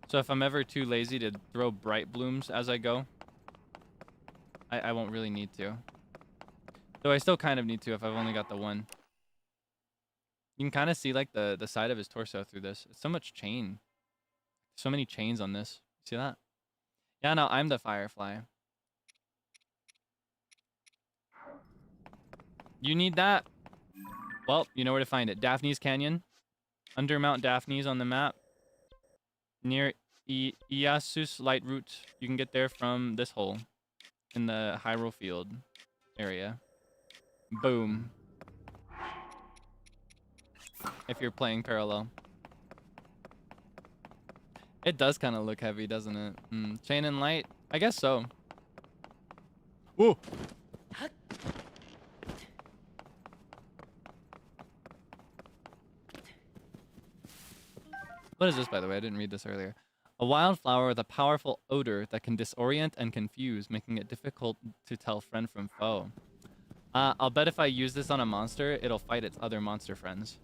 So if I'm ever too lazy to throw bright blooms as I go, I won't really need to. Though I still kind of need to if I've only got the one. You can kind of see like the side of his torso through this. It's so much chain. So many chains on this. See that? Yeah, no, I'm the Firefly. You need that? Well, you know where to find it. Daphne's Canyon. Under Mount Daphne's on the map. Near Iasus Light Route. You can get there from this hole. In the Hyrule Field area. Boom. If you're playing parallel. It does kind of look heavy, doesn't it? Chain and light? I guess so. Whoa! What is this, by the way? I didn't read this earlier. A wildflower with a powerful odor that can disorient and confuse, making it difficult to tell friend from foe. I'll bet if I use this on a monster, it'll fight its other monster friends.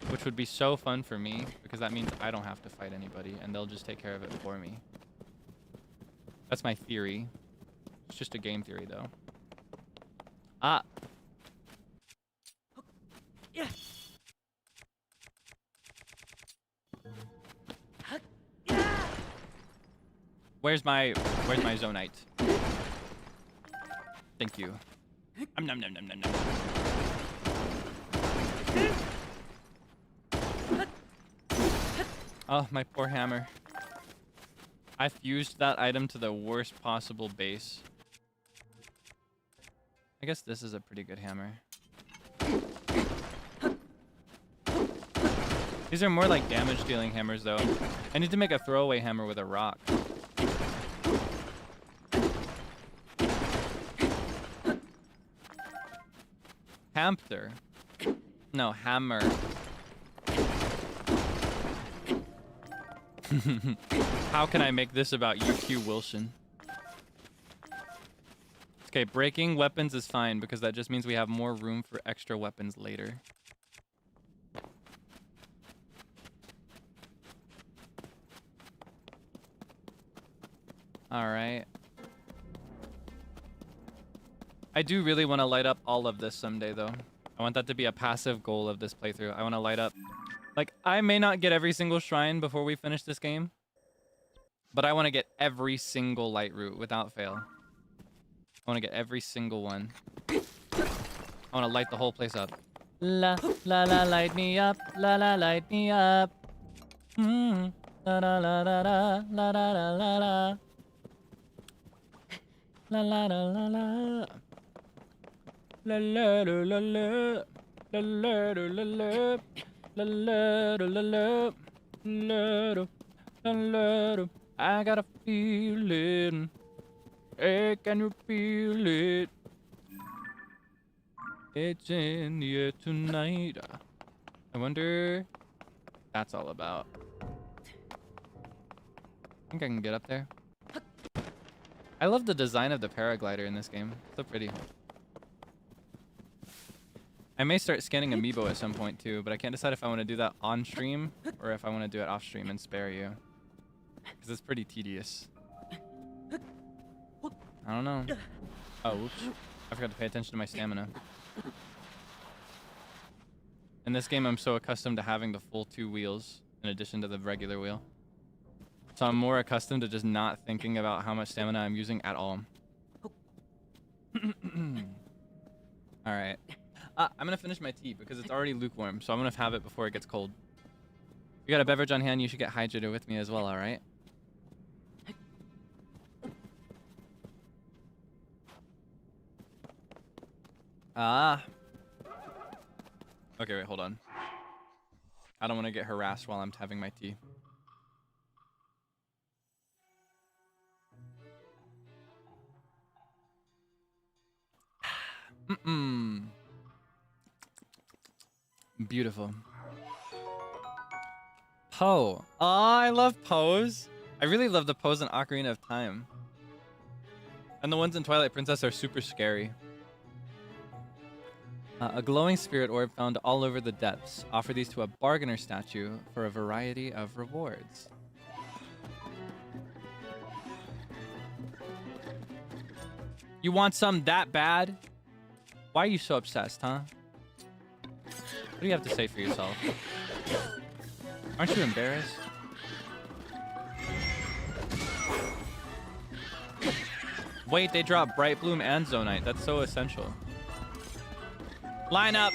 Which would be so fun for me, because that means I don't have to fight anybody, and they'll just take care of it for me. That's my theory. It's just a game theory, though. Ah! Where's my Zonite? Thank you. Nom nom nom nom nom. Oh, my poor hammer. I fused that item to the worst possible base. I guess this is a pretty good hammer. These are more like damage dealing hammers though. I need to make a throwaway hammer with a rock. Hamster. No, hammer. How can I make this about UQ Wilson? Okay, breaking weapons is fine because that just means we have more room for extra weapons later. All right. I do really want to light up all of this someday, though. I want that to be a passive goal of this playthrough. I want to light up... Like, I may not get every single shrine before we finish this game, but I want to get every single light route without fail. I want to get every single one. I want to light the whole place up. La la la, light me up. La la, light me up. La la la la la la la la la la. La la la la la. La la la la la. La la la la la. La la la la la. La la la la. I got a feeling. Hey, can you feel it? It's in the air tonight. I wonder what that's all about. I think I can get up there. I love the design of the paraglider in this game. So pretty. I may start scanning amiibo at some point too, but I can't decide if I want to do that on stream or if I want to do it off stream and spare you. Because it's pretty tedious. I don't know. Oh, oops. I forgot to pay attention to my stamina. In this game, I'm so accustomed to having the full 2 wheels in addition to the regular wheel. So I'm more accustomed to just not thinking about how much stamina I'm using at all. Alright. I'm going to finish my tea because it's already lukewarm, so I'm going to have it before it gets cold. If you got a beverage on hand, you should get hydrated with me as well, alright? Ah. Okay, wait, hold on. I don't want to get harassed while I'm having my tea. Beautiful. Poe. Oh, I love Poes. I really love the Poes in Ocarina of Time. And the ones in Twilight Princess are super scary. A glowing spirit orb found all over the depths. Offer these to a bargainer statue for a variety of rewards. You want some that bad? Why are you so obsessed, huh? What do you have to say for yourself? Aren't you embarrassed? Wait, they dropped Bright Bloom and Zonite. That's so essential. Line up!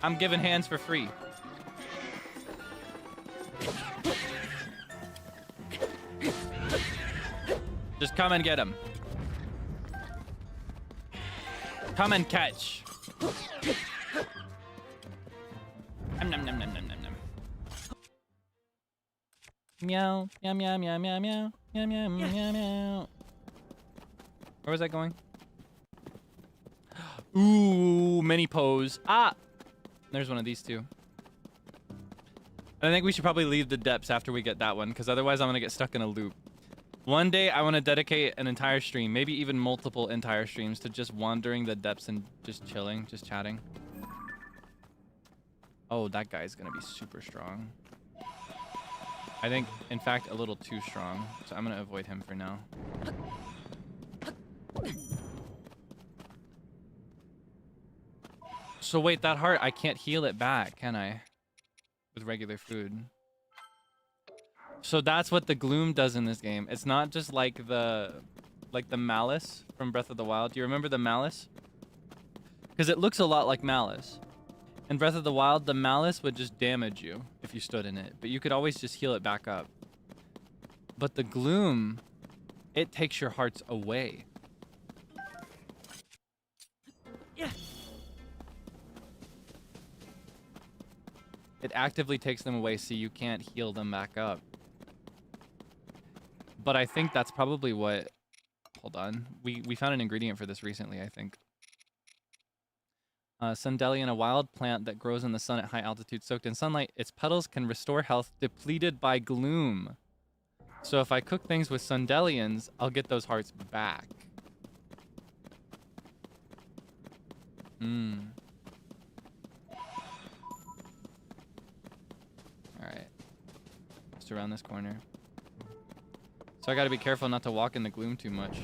I'm giving hands for free. Just come and get him. Come and catch. Nom nom nom nom nom nom nom. Meow, meow, meow, meow, meow, meow, meow, meow, meow, meow. Where was that going? Ooh, mini pose. Ah! There's one of these two. I think we should probably leave the depths after we get that one, because otherwise I'm going to get stuck in a loop. One day I want to dedicate an entire stream, maybe even multiple entire streams, to just wandering the depths and just chilling, just chatting. Oh, that guy's gonna be super strong. I think, in fact, a little too strong. So I'm gonna avoid him for now. So wait, that heart, I can't heal it back, can I? With regular food. So that's what the gloom does in this game. It's not just like the malice from Breath of the Wild. Do you remember the malice? Because it looks a lot like malice. In Breath of the Wild, the malice would just damage you if you stood in it, but you could always just heal it back up. But the gloom, it takes your hearts away. Yeah. It actively takes them away so you can't heal them back up. But I think that's probably what... Hold on. We found an ingredient for this recently, I think. Sundelian, a wild plant that grows in the sun at high altitude, soaked in sunlight. Its petals can restore health depleted by gloom. So if I cook things with Sundelians, I'll get those hearts back. Alright. Just around this corner. So I gotta be careful not to walk in the gloom too much.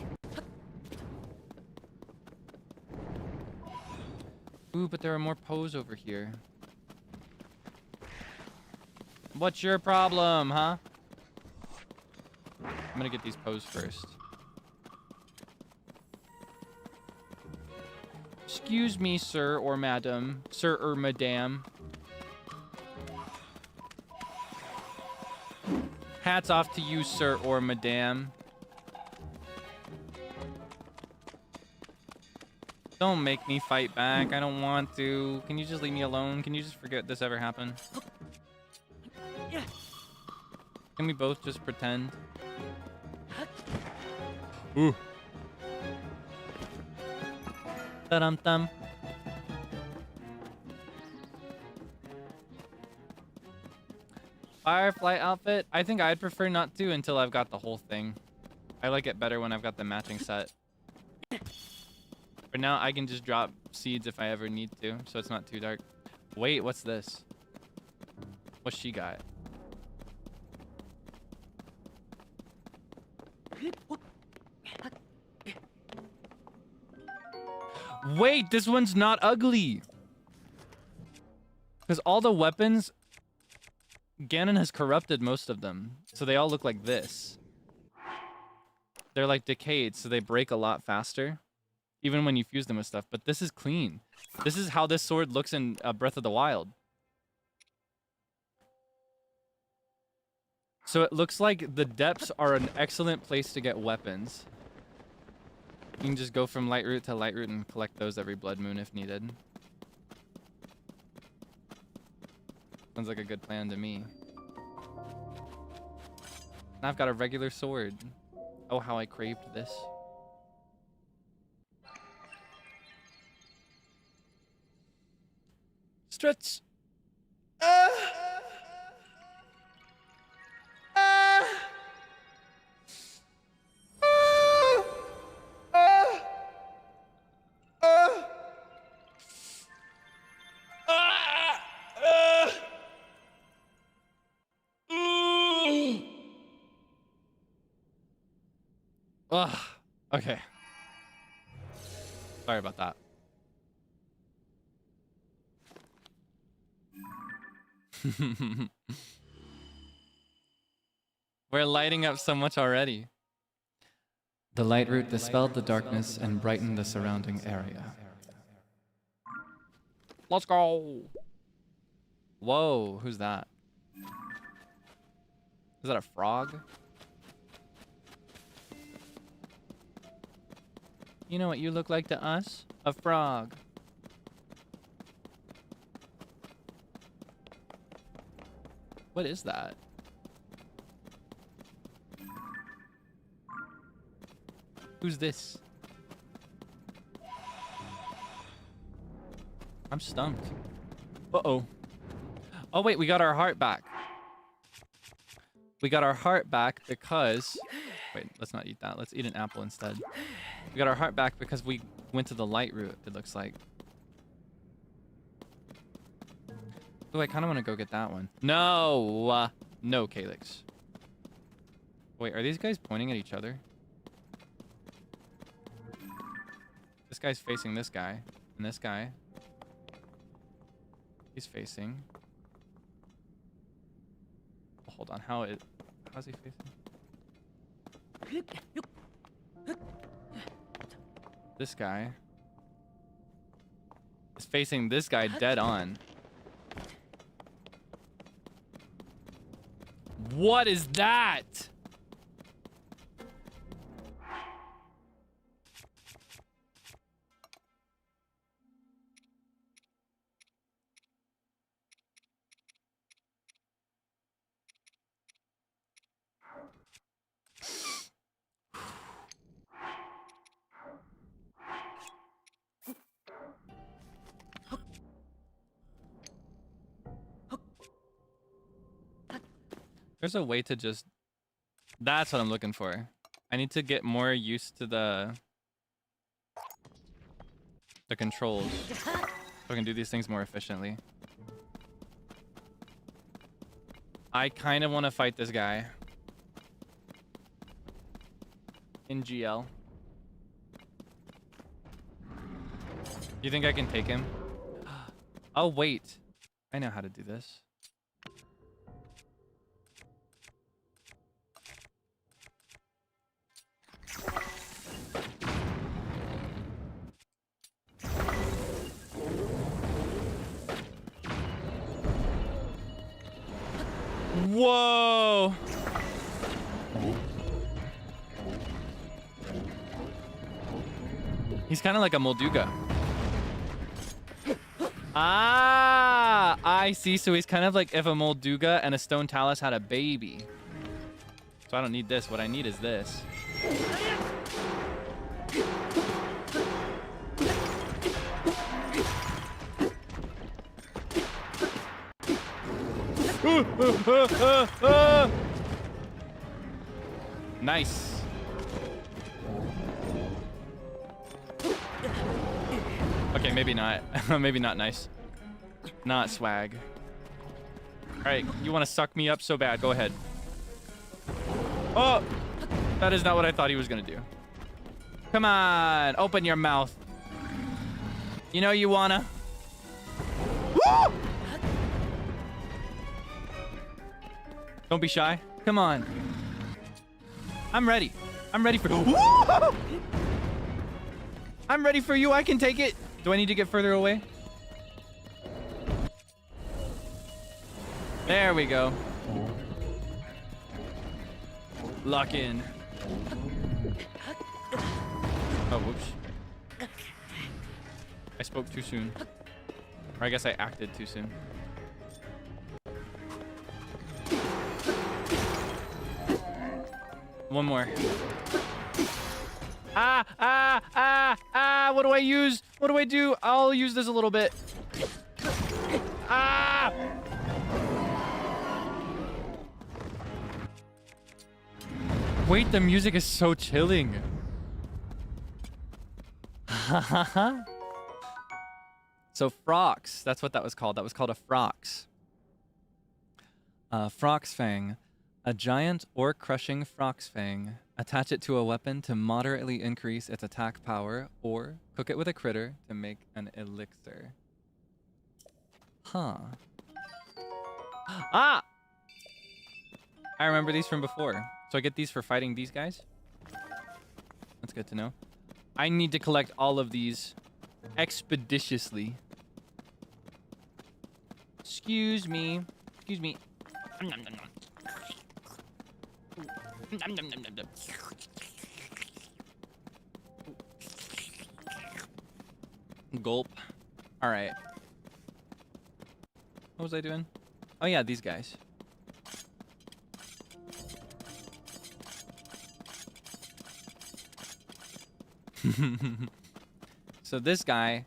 Ooh, but there are more Poes over here. What's your problem, huh? I'm gonna get these Poes first. Excuse me, sir or madam. Sir or madam. Hats off to you, sir or madam. Don't make me fight back. I don't want to. Can you just leave me alone? Can you just forget this ever happened? Can we both just pretend? Ooh. Da-dum-dum. Firefly outfit? I think I'd prefer not to until I've got the whole thing. I like it better when I've got the matching set. For now, I can just drop seeds if I ever need to, so it's not too dark. Wait, what's this? What's she got? Wait, this one's not ugly! Because all the weapons, Ganon has corrupted most of them, so they all look like this. They're like decayed, so they break a lot faster. Even when you fuse them with stuff, but this is clean. This is how this sword looks in Breath of the Wild. So it looks like the depths are an excellent place to get weapons. You can just go from Lightroot to Lightroot and collect those every blood moon if needed. Sounds like a good plan to me. Now I've got a regular sword. Oh, how I craved this. Stretch. Okay. Sorry about that. We're lighting up so much already. The light root dispelled the darkness and brightened the surrounding area. Let's go. Whoa, who's that? Is that a frog? You know what you look like to us? A frog. What is that? Who's this? I'm stumped. Uh-oh. Oh, wait, we got our heart back. We got our heart back because Wait, let's not eat that. Let's eat an apple instead. We got our heart back because we went to the light route, it looks like. Oh, I kind of want to go get that one. No! No, Kaelix. Wait, are these guys pointing at each other? This guy's facing this guy. And this guy. He's facing. Oh, hold on, how's he facing? This guy is facing this guy dead on. What is that? There's a way to just... That's what I'm looking for. I need to get more used to the controls so I can do these things more efficiently. I kind of want to fight this guy in GL. You think I can take him? Oh, wait. I know how to do this. Whoa! He's kind of like a Molduga. Ah, I see. So he's kind of like if a Molduga and a Stone Talus had a baby. So I don't need this. What I need is this. Nice. Okay, maybe not. Maybe not nice. Not swag. All right, you want to suck me up so bad? Go ahead. Oh, that is not what I thought he was gonna do. Come on, open your mouth. You know you wanna. Woo! Don't be shy. Come on. I'm ready. I'm ready for... Woo! I'm ready for you. I can take it. Do I need to get further away? There we go. Lock in. Oh, whoops. I spoke too soon. Or I guess I acted too soon. One more. What do I use? What do I do? I'll use this a little bit. Ah! Wait, the music is so chilling. So Frox, that's what that was called. That was called a Frox. Frox Fang. A giant or crushing Frox Fang. Attach it to a weapon to moderately increase its attack power, or cook it with a critter to make an elixir. Huh. Ah! I remember these from before. So I get these for fighting these guys? That's good to know. I need to collect all of these expeditiously. Excuse me. Excuse me. Gulp. All right. What was I doing? Oh yeah, these guys. So this guy,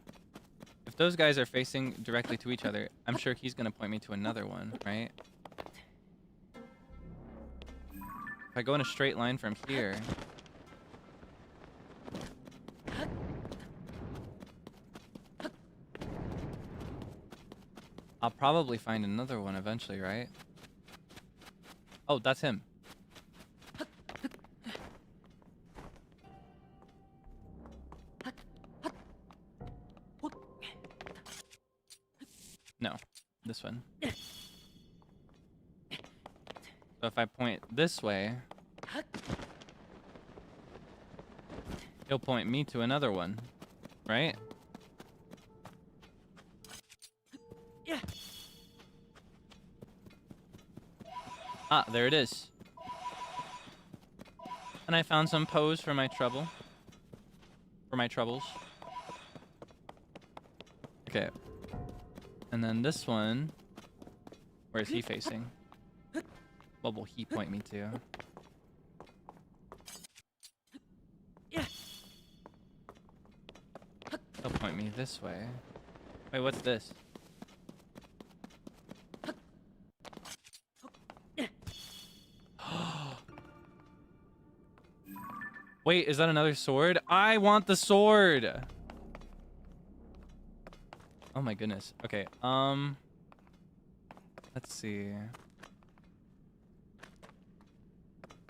if those guys are facing directly to each other, I'm sure he's gonna point me to another one, right? If I go in a straight line from here... I'll probably find another one eventually, right? Oh, that's him. No, this one. So if I point this way, he'll point me to another one, right? Ah, there it is. And I found some pose for my trouble. For my troubles. Okay. And then this one... Where is he facing? What will he point me to? He'll point me this way. Wait, what's this? Wait, is that another sword? I want the sword! Oh my goodness. Okay, let's see.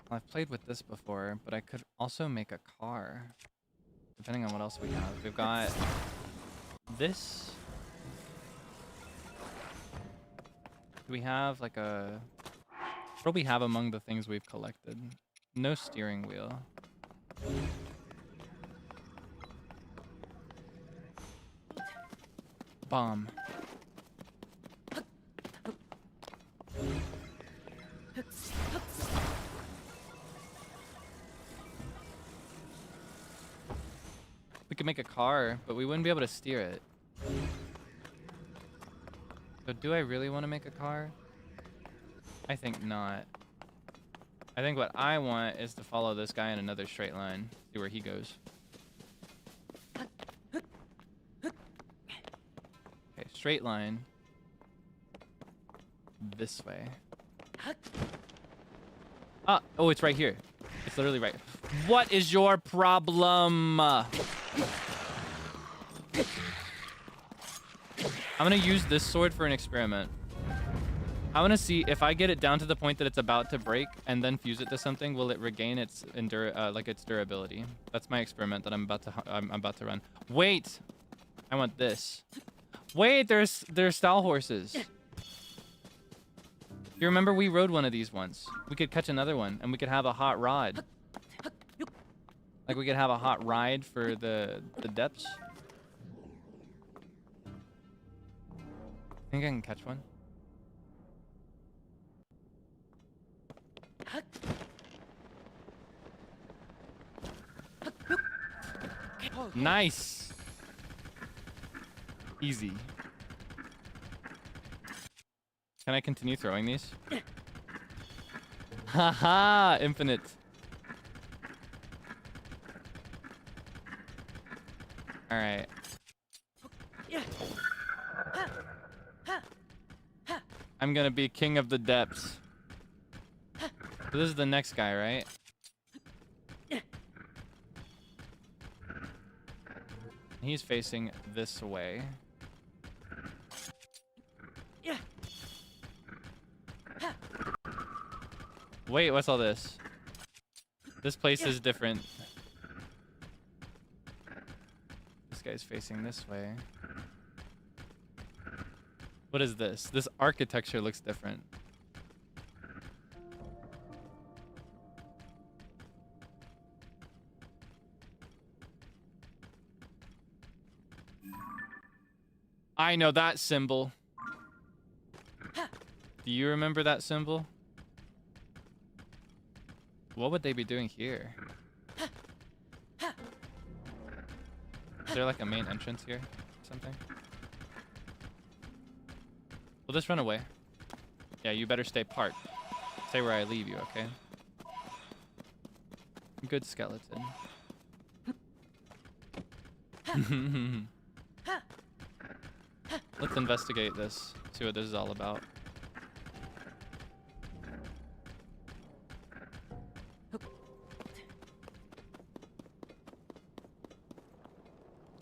Well, I've played with this before, but I could also make a car. Depending on what else we have. We've got this. Do we have like a... What do we have among the things we've collected? No steering wheel. Bomb. We could make a car, but we wouldn't be able to steer it. So do I really want to make a car? I think not. I think what I want is to follow this guy in another straight line. See where he goes. Okay, straight line. This way. Ah, oh, it's right here. It's literally right. What is your problem? I'm gonna use this sword for an experiment. I want to see if I get it down to the point that it's about to break and then fuse it to something, will it regain its its durability? That's my experiment that I'm about to run. Wait, I want this. Wait, there's stall horses. You remember we rode one of these once? We could catch another one and we could have a hot rod. Like we could have a hot ride for the depths. Think I can catch one? Nice. Easy. Can I continue throwing these? Haha, infinite. All right. I'm gonna be king of the depths. So this is the next guy, right? He's facing this way. Wait, what's all this? This place is different. This guy's facing this way. What is this? This architecture looks different. I know that symbol. Do you remember that symbol? What would they be doing here? Is there like a main entrance here or something? We'll just run away. Yeah, you better stay parked. Stay where I leave you, okay? Good skeleton. Let's investigate this. See what this is all about.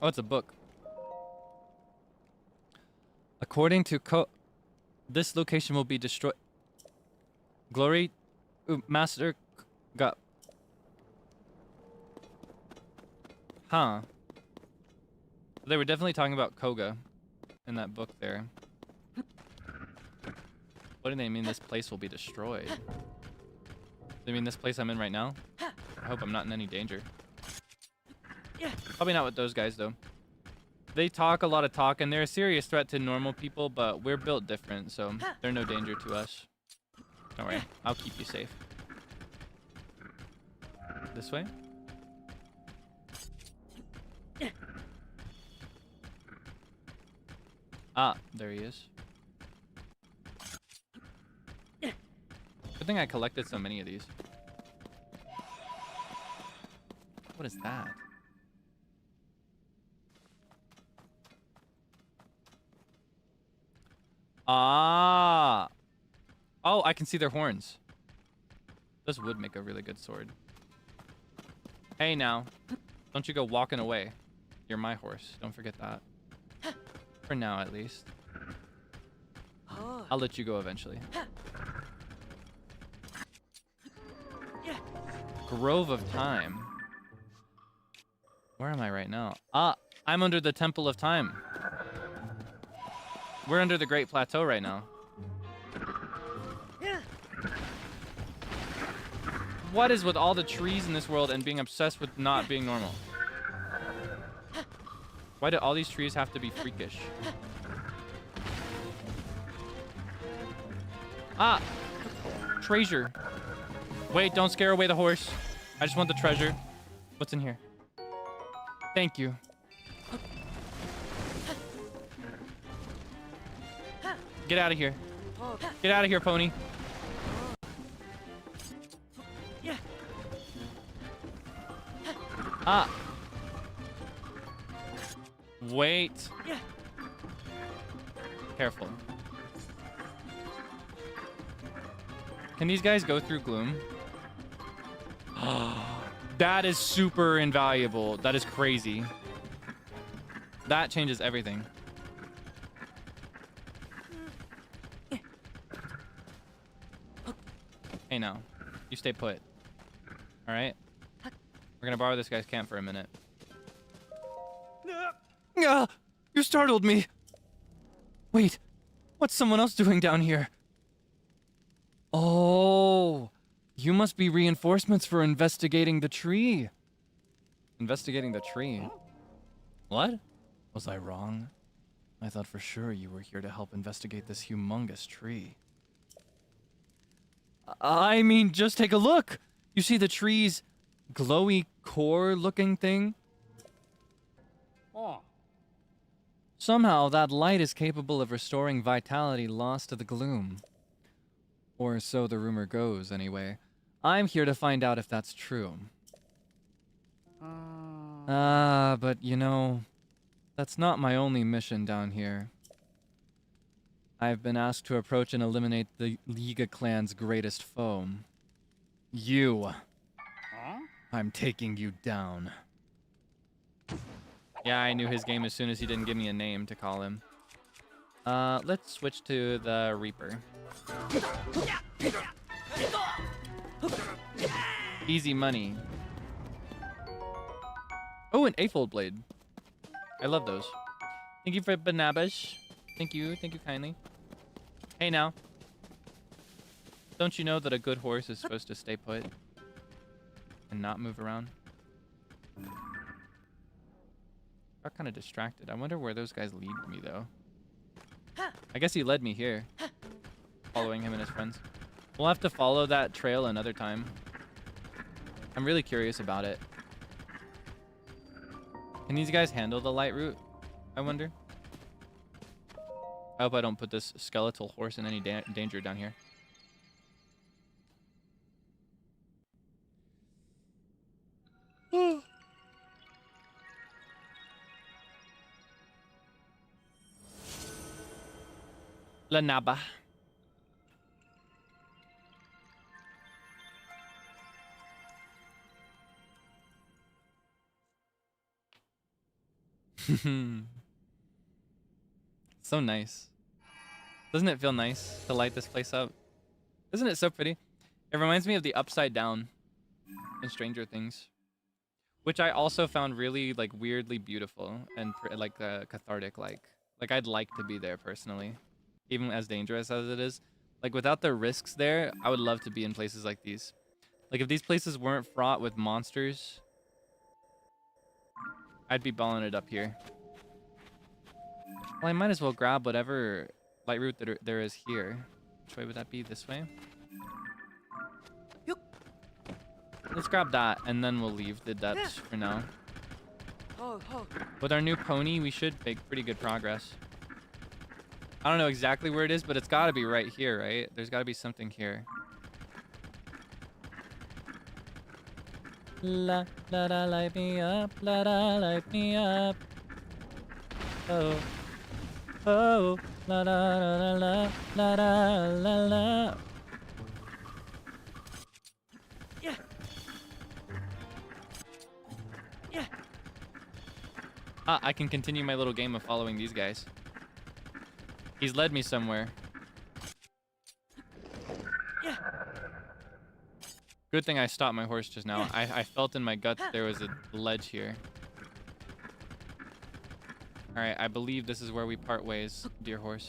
Oh, it's a book. According to this location will be destroyed. Glory, Master Koga. Huh. They were definitely talking about Koga in that book there. What do they mean this place will be destroyed? They mean this place I'm in right now? I hope I'm not in any danger. Probably not with those guys though. They talk a lot of talk and they're a serious threat to normal people, but we're built different, so they're no danger to us. Don't worry, I'll keep you safe. This way? Ah, there he is. Good thing I collected so many of these. What is that? Ah. Oh, I can see their horns. This would make a really good sword. Hey now. Don't you go walking away. You're my horse. Don't forget that. For now, at least. I'll let you go eventually. Grove of Time. Where am I right now? Ah, I'm under the Temple of Time. We're under the Great Plateau right now. What is with all the trees in this world and being obsessed with not being normal? Why do all these trees have to be freakish? Ah! Treasure. Wait, don't scare away the horse. I just want the treasure. What's in here? Thank you. Get out of here. Get out of here, pony. Ah. Wait. Careful. Can these guys go through gloom? That is super invaluable. That is crazy. That changes everything. Hey now, you stay put. All right? We're gonna borrow this guy's camp for a minute. You startled me. Wait, what's someone else doing down here? Oh, you must be reinforcements for investigating the tree. Investigating the tree? What? Was I wrong? I thought for sure you were here to help investigate this humongous tree. I mean, just take a look. You see the tree's glowy core-looking thing? Oh. Somehow, that light is capable of restoring vitality lost to the gloom. Or so the rumor goes, anyway. I'm here to find out if that's true. But you know, that's not my only mission down here. I've been asked to approach and eliminate the Liga clan's greatest foe. You. Huh? I'm taking you down. Yeah, I knew his game as soon as he didn't give me a name to call him. Let's switch to the Reaper. Easy money. Oh, an eightfold blade. I love those. Thank you for Banabash. Thank you kindly. Hey now. Don't you know that a good horse is supposed to stay put and not move around? Got kind of distracted. I wonder where those guys lead me though. I guess he led me here. Following him and his friends. We'll have to follow that trail another time. I'm really curious about it. Can these guys handle the light route? I wonder. I hope I don't put this skeletal horse in any danger down here. La Naba. So nice. Doesn't it feel nice to light this place up? Isn't it so pretty? It reminds me of the Upside Down in Stranger Things, which I also found really like weirdly beautiful and like cathartic. Like I'd like to be there personally, even as dangerous as it is. Like without the risks there, I would love to be in places like these. Like if these places weren't fraught with monsters, I'd be balling it up here. Well, I might as well grab whatever light route there is here. Which way would that be? This way? Let's grab that, and then we'll leave the depths for now. With our new pony, we should make pretty good progress. I don't know exactly where it is, but it's got to be right here, right? There's got to be something here. La la la, light me up, la la, light me up. Oh, oh, la la la la la la la la. Ah, I can continue my little game of following these guys. He's led me somewhere. Good thing I stopped my horse just now. I felt in my gut that there was a ledge here. Alright, I believe this is where we part ways, dear horse.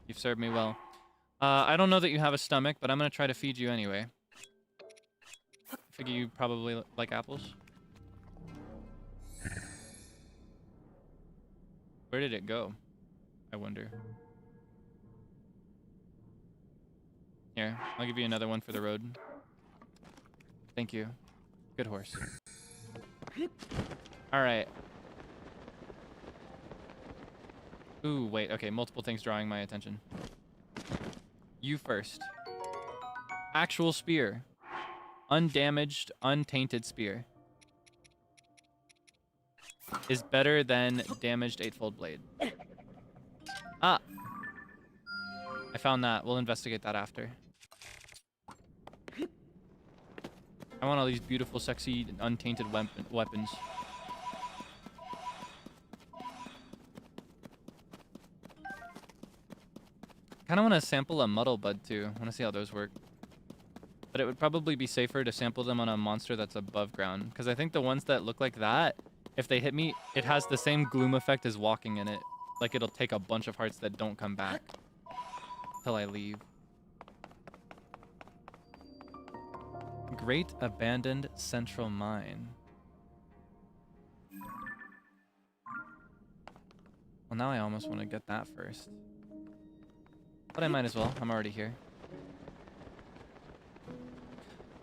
You've served me well. I don't know that you have a stomach, but I'm gonna try to feed you anyway. Figure you probably like apples. Where did it go? I wonder. Here, I'll give you another one for the road. Thank you. Good horse. Alright. Ooh, wait, okay, multiple things drawing my attention. You first. Actual spear. Undamaged, untainted spear. Is better than damaged 8-fold blade. Ah! I found that. We'll investigate that after. I want all these beautiful, sexy, untainted weapons. Kind of want to sample a muddle bud too. I want to see how those work. But it would probably be safer to sample them on a monster that's above ground. Because I think the ones that look like that, if they hit me, it has the same gloom effect as walking in it. Like it'll take a bunch of hearts that don't come back till I leave. Great abandoned central mine. Well, now I almost want to get that first. But I might as well. I'm already here.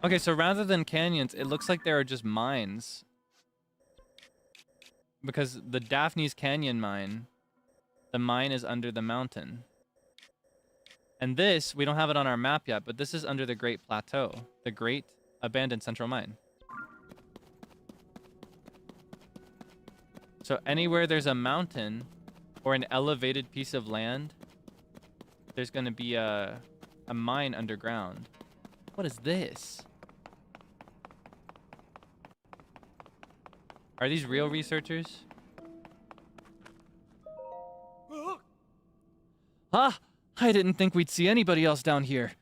Okay, so rather than canyons, it looks like there are just mines. Because the Daphne's Canyon mine, the mine is under the mountain. And this, we don't have it on our map yet, but this is under the Great Plateau, the Great Abandoned Central Mine. So anywhere there's a mountain or an elevated piece of land, there's going to be a mine underground. What is this? Are these real researchers? Ah! I didn't think we'd see anybody else down here.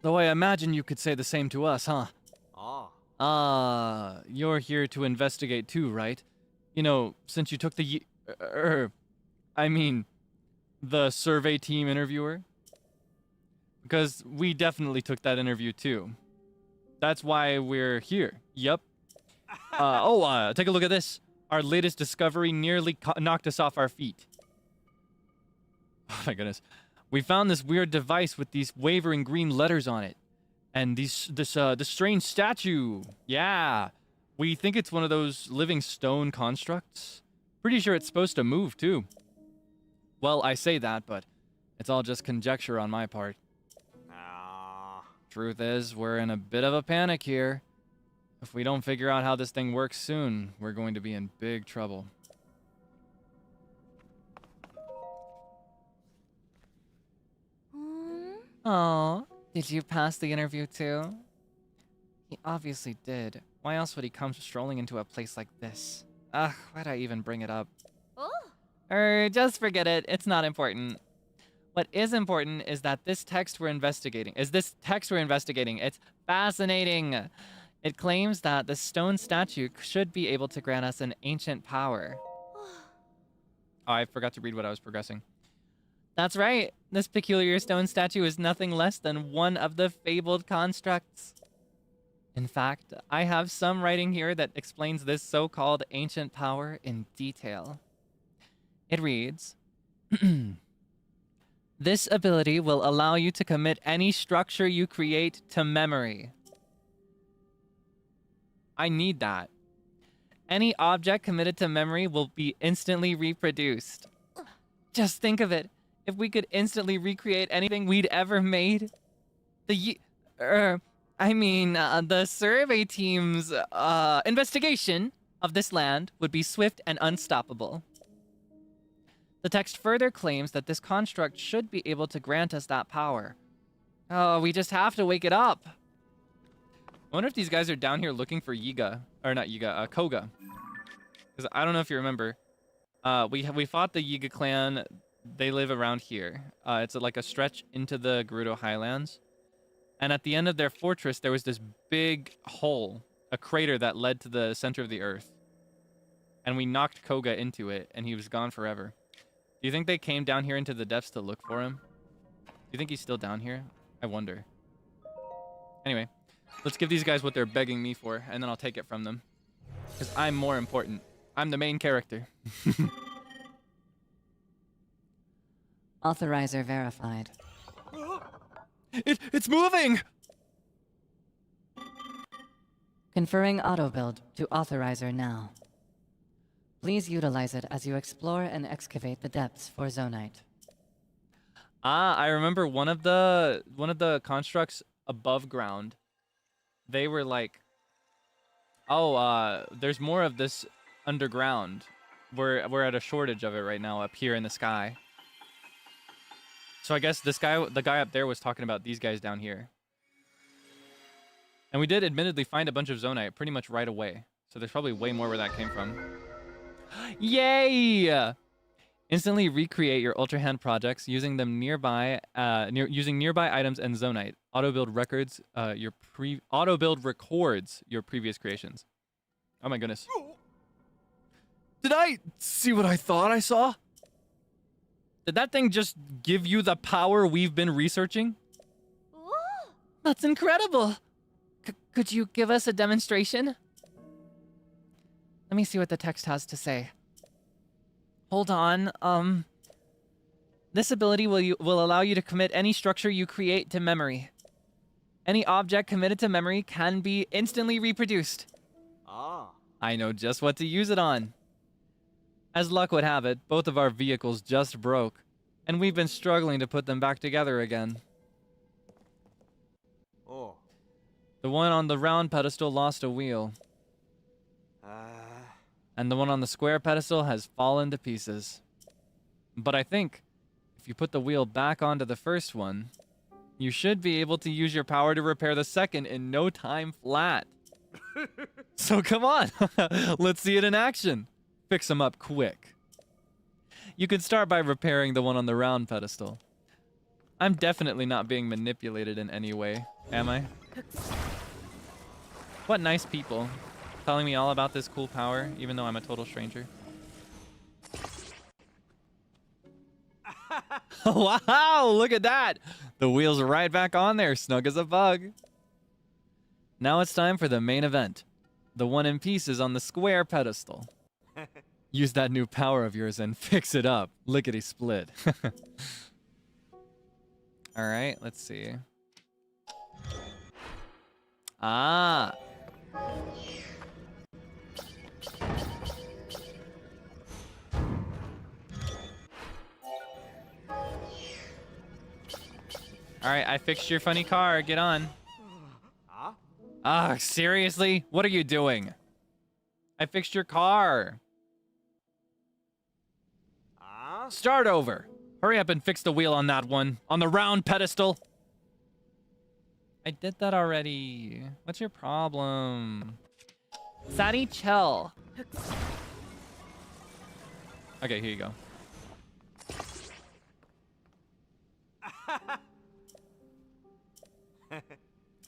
Though I imagine you could say the same to us, huh? Ah, you're here to investigate too, right? You know, since you took the the survey team interviewer? Because we definitely took that interview too. That's why we're here. Yup. Take a look at this. Our latest discovery nearly knocked us off our feet. Oh my goodness. We found this weird device with these wavering green letters on it. And this strange statue. Yeah. We think it's one of those living stone constructs. Pretty sure it's supposed to move too. Well, I say that, but it's all just conjecture on my part. Truth is, we're in a bit of a panic here. If we don't figure out how this thing works soon, we're going to be in big trouble. Oh, did you pass the interview too? He obviously did. Why else would he come strolling into a place like this? Ugh, why'd I even bring it up? Oh. Just forget it. It's not important. What is important is that this text we're investigating. It's fascinating. It claims that the stone statue should be able to grant us an ancient power. Oh, I forgot to read what I was progressing. That's right. This peculiar stone statue is nothing less than one of the fabled constructs. In fact, I have some writing here that explains this so-called ancient power in detail. It reads, this ability will allow you to commit any structure you create to memory. I need that. Any object committed to memory will be instantly reproduced. Just think of it. If we could instantly recreate anything we'd ever made, the survey team's investigation of this land would be swift and unstoppable. The text further claims that this construct should be able to grant us that power. Oh, we just have to wake it up. I wonder if these guys are down here looking for Koga. Because I don't know if you remember. We fought the Yiga clan. They live around here. It's like a stretch into the Gerudo Highlands. And at the end of their fortress, there was this big hole, a crater that led to the center of the earth. And we knocked Koga into it, and he was gone forever. Do you think they came down here into the depths to look for him? Do you think he's still down here? I wonder. Anyway, let's give these guys what they're begging me for, and then I'll take it from them. Because I'm more important. I'm the main character. Authorizer verified. It's moving! Conferring auto build to authorizer now. Please utilize it as you explore and excavate the depths for zonite. Ah, I remember one of the constructs above ground. They were like, oh, there's more of this underground. We're at a shortage of it right now up here in the sky. So I guess the guy up there was talking about these guys down here. And we did admittedly find a bunch of zonite pretty much right away. So there's probably way more where that came from. Yay! Instantly recreate your Ultra Hand projects using them nearby items and zonite. Auto build records your previous creations. Oh my goodness. Did I see what I thought I saw? Did that thing just give you the power we've been researching? That's incredible. Could you give us a demonstration? Let me see what the text has to say. Hold on. This ability will allow you to commit any structure you create to memory. Any object committed to memory can be instantly reproduced. Ah. I know just what to use it on. As luck would have it, both of our vehicles just broke, and we've been struggling to put them back together again. Oh. The one on the round pedestal lost a wheel. And the one on the square pedestal has fallen to pieces. But I think, if you put the wheel back onto the first one, you should be able to use your power to repair the second in no time flat. So come on, let's see it in action. Fix them up quick. You could start by repairing the one on the round pedestal. I'm definitely not being manipulated in any way, am I? What nice people. Telling me all about this cool power, even though I'm a total stranger. Wow, look at that! The wheel's right back on there, snug as a bug. Now it's time for the main event. The one in pieces on the square pedestal. Use that new power of yours and fix it up. Lickety-split. Alright, let's see. Ah! Alright, I fixed your funny car. Get on. Ah, seriously? What are you doing? I fixed your car. Start over. Hurry up and fix the wheel on that one. On the round pedestal. I did that already. What's your problem? Sadi, chill. Okay, here you go.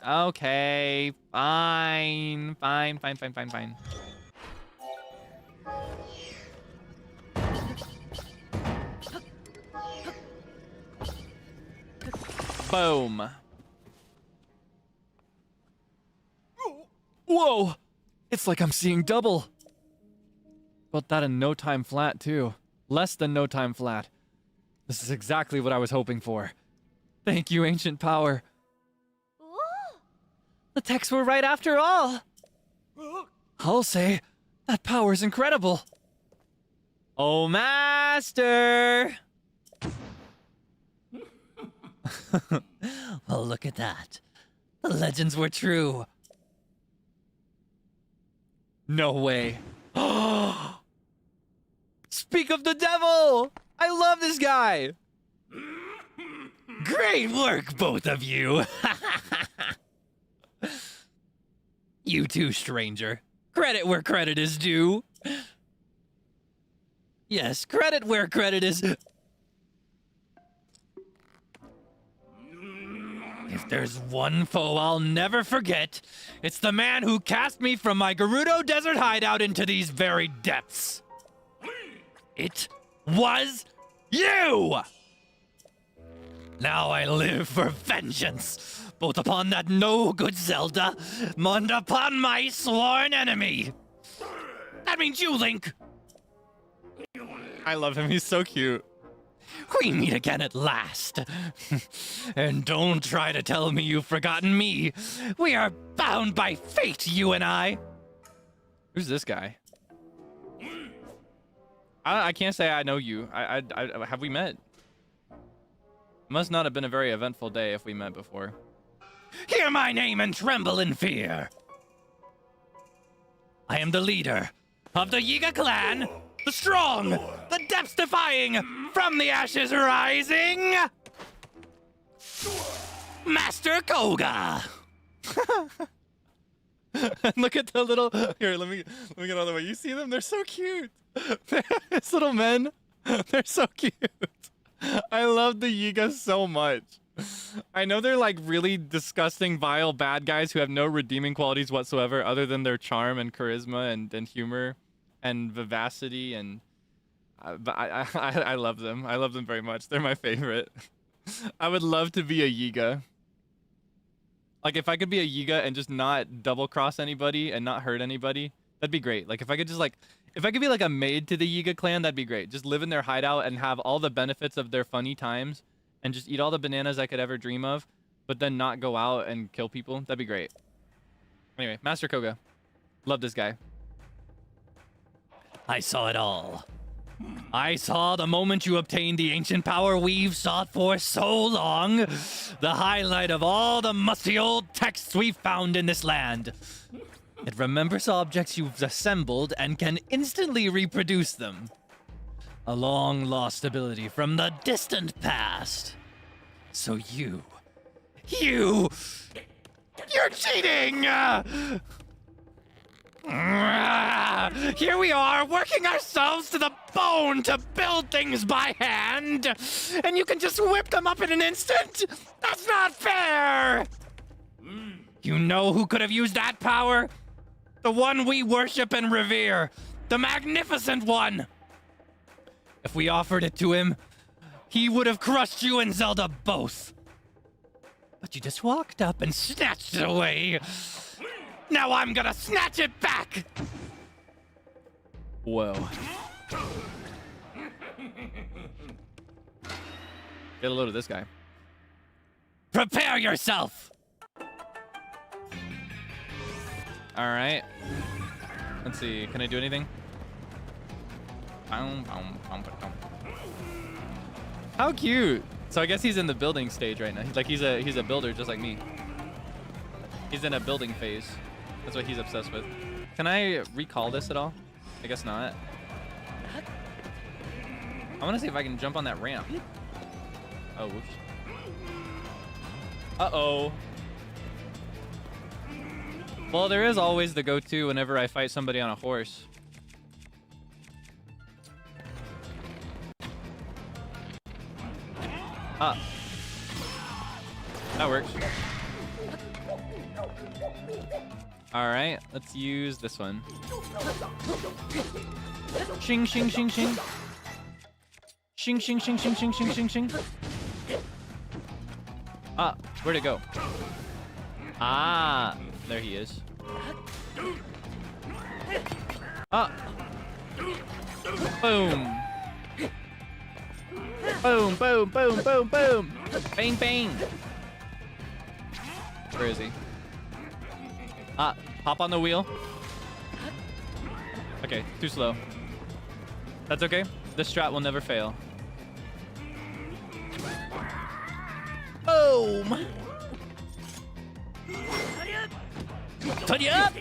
Okay, fine. Boom. Whoa! It's like I'm seeing double. About that in no time flat, too. Less than no time flat. This is exactly what I was hoping for. Thank you, ancient power. The texts were right after all. I'll say, that power's incredible. Oh, Master! Well, look at that. The legends were true. No way. Speak of the devil! I love this guy! Great work, both of you. You too, stranger. Credit where credit is due. Yes, credit where credit is... If there's one foe I'll never forget, it's the man who cast me from my Gerudo Desert hideout into these very depths. It was you! Now I live for vengeance, both upon that no-good Zelda, and upon my sworn enemy. That means you, Link. I love him, he's so cute. We meet again at last. And don't try to tell me you've forgotten me. We are bound by fate, you and I. Who's this guy? I can't say I know you. Have we met? Must not have been a very eventful day if we met before. Hear my name and tremble in fear. I am the leader of the Yiga clan, the strong, the depths-defying, from the ashes rising, Master Koga. Look at the little... Here, let me get all the way. You see them? They're so cute. These little men. They're so cute. I love the Yiga so much. I know they're like really disgusting, vile, bad guys who have no redeeming qualities whatsoever other than their charm and charisma and humor and vivacity, and but I love them. I love them very much. They're my favorite. I would love to be a Yiga. Like if I could be a Yiga and just not double cross anybody and not hurt anybody, that'd be great. Like if I could just like, if I could be like a maid to the Yiga clan, that'd be great. Just live in their hideout and have all the benefits of their funny times and just eat all the bananas I could ever dream of, but then not go out and kill people. That'd be great. Anyway, Master Koga. Love this guy. I saw it all. I saw the moment you obtained the ancient power we've sought for so long. The highlight of all the musty old texts we've found in this land. It remembers objects you've assembled and can instantly reproduce them. A long-lost ability from the distant past. So you're cheating! Here we are, working ourselves to the bone to build things by hand, and you can just whip them up in an instant? That's not fair! You know who could have used that power? The one we worship and revere. The magnificent one! If we offered it to him, he would have crushed you and Zelda both. But you just walked up and snatched it away. Now I'm gonna snatch it back! Whoa. Get a load of this guy. Prepare yourself! Alright. Let's see, can I do anything? How cute! So I guess he's in the building stage right now. Like he's a builder just like me. He's in a building phase. That's what he's obsessed with. Can I recall this at all? I guess not. I want to see if I can jump on that ramp. Oh, whoops. Uh-oh. Well, there is always the go-to whenever I fight somebody on a horse. Ah. That works. Alright, let's use this one. Shing, shing, shing, shing. Shing, shing, shing, shing, shing, shing, shing, shing. Ah, where'd it go? Ah, there he is. Ah. Boom. Boom, boom, boom, boom, boom. Bang, bang. Where is he? Ah, hop on the wheel. Okay, too slow. That's okay. This strat will never fail. Boom! Turn up!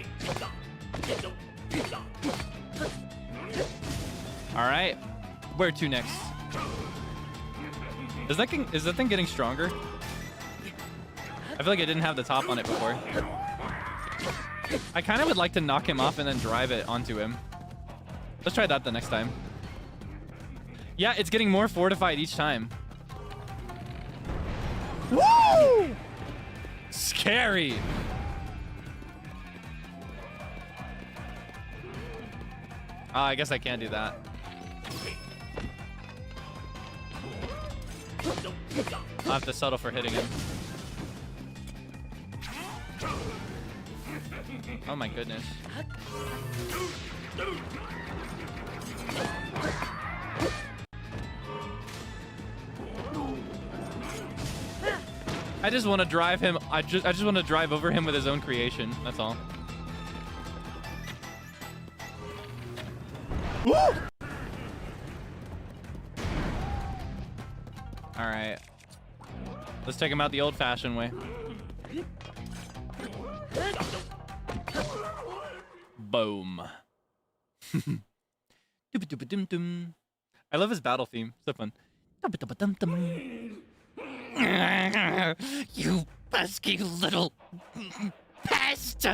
Alright. Where to next? Is that thing getting stronger? I feel like it didn't have the top on it before. I kind of would like to knock him off and then drive it onto him. Let's try that the next time. Yeah, it's getting more fortified each time. Woo! Scary. Oh, I guess I can't do that. I'll have to settle for hitting him. Oh my goodness. I just want to drive him. I just want to drive over him with his own creation. That's all. Woo! All right. Let's take him out the old-fashioned way. Boom. I love his battle theme. So fun. You pesky little pest!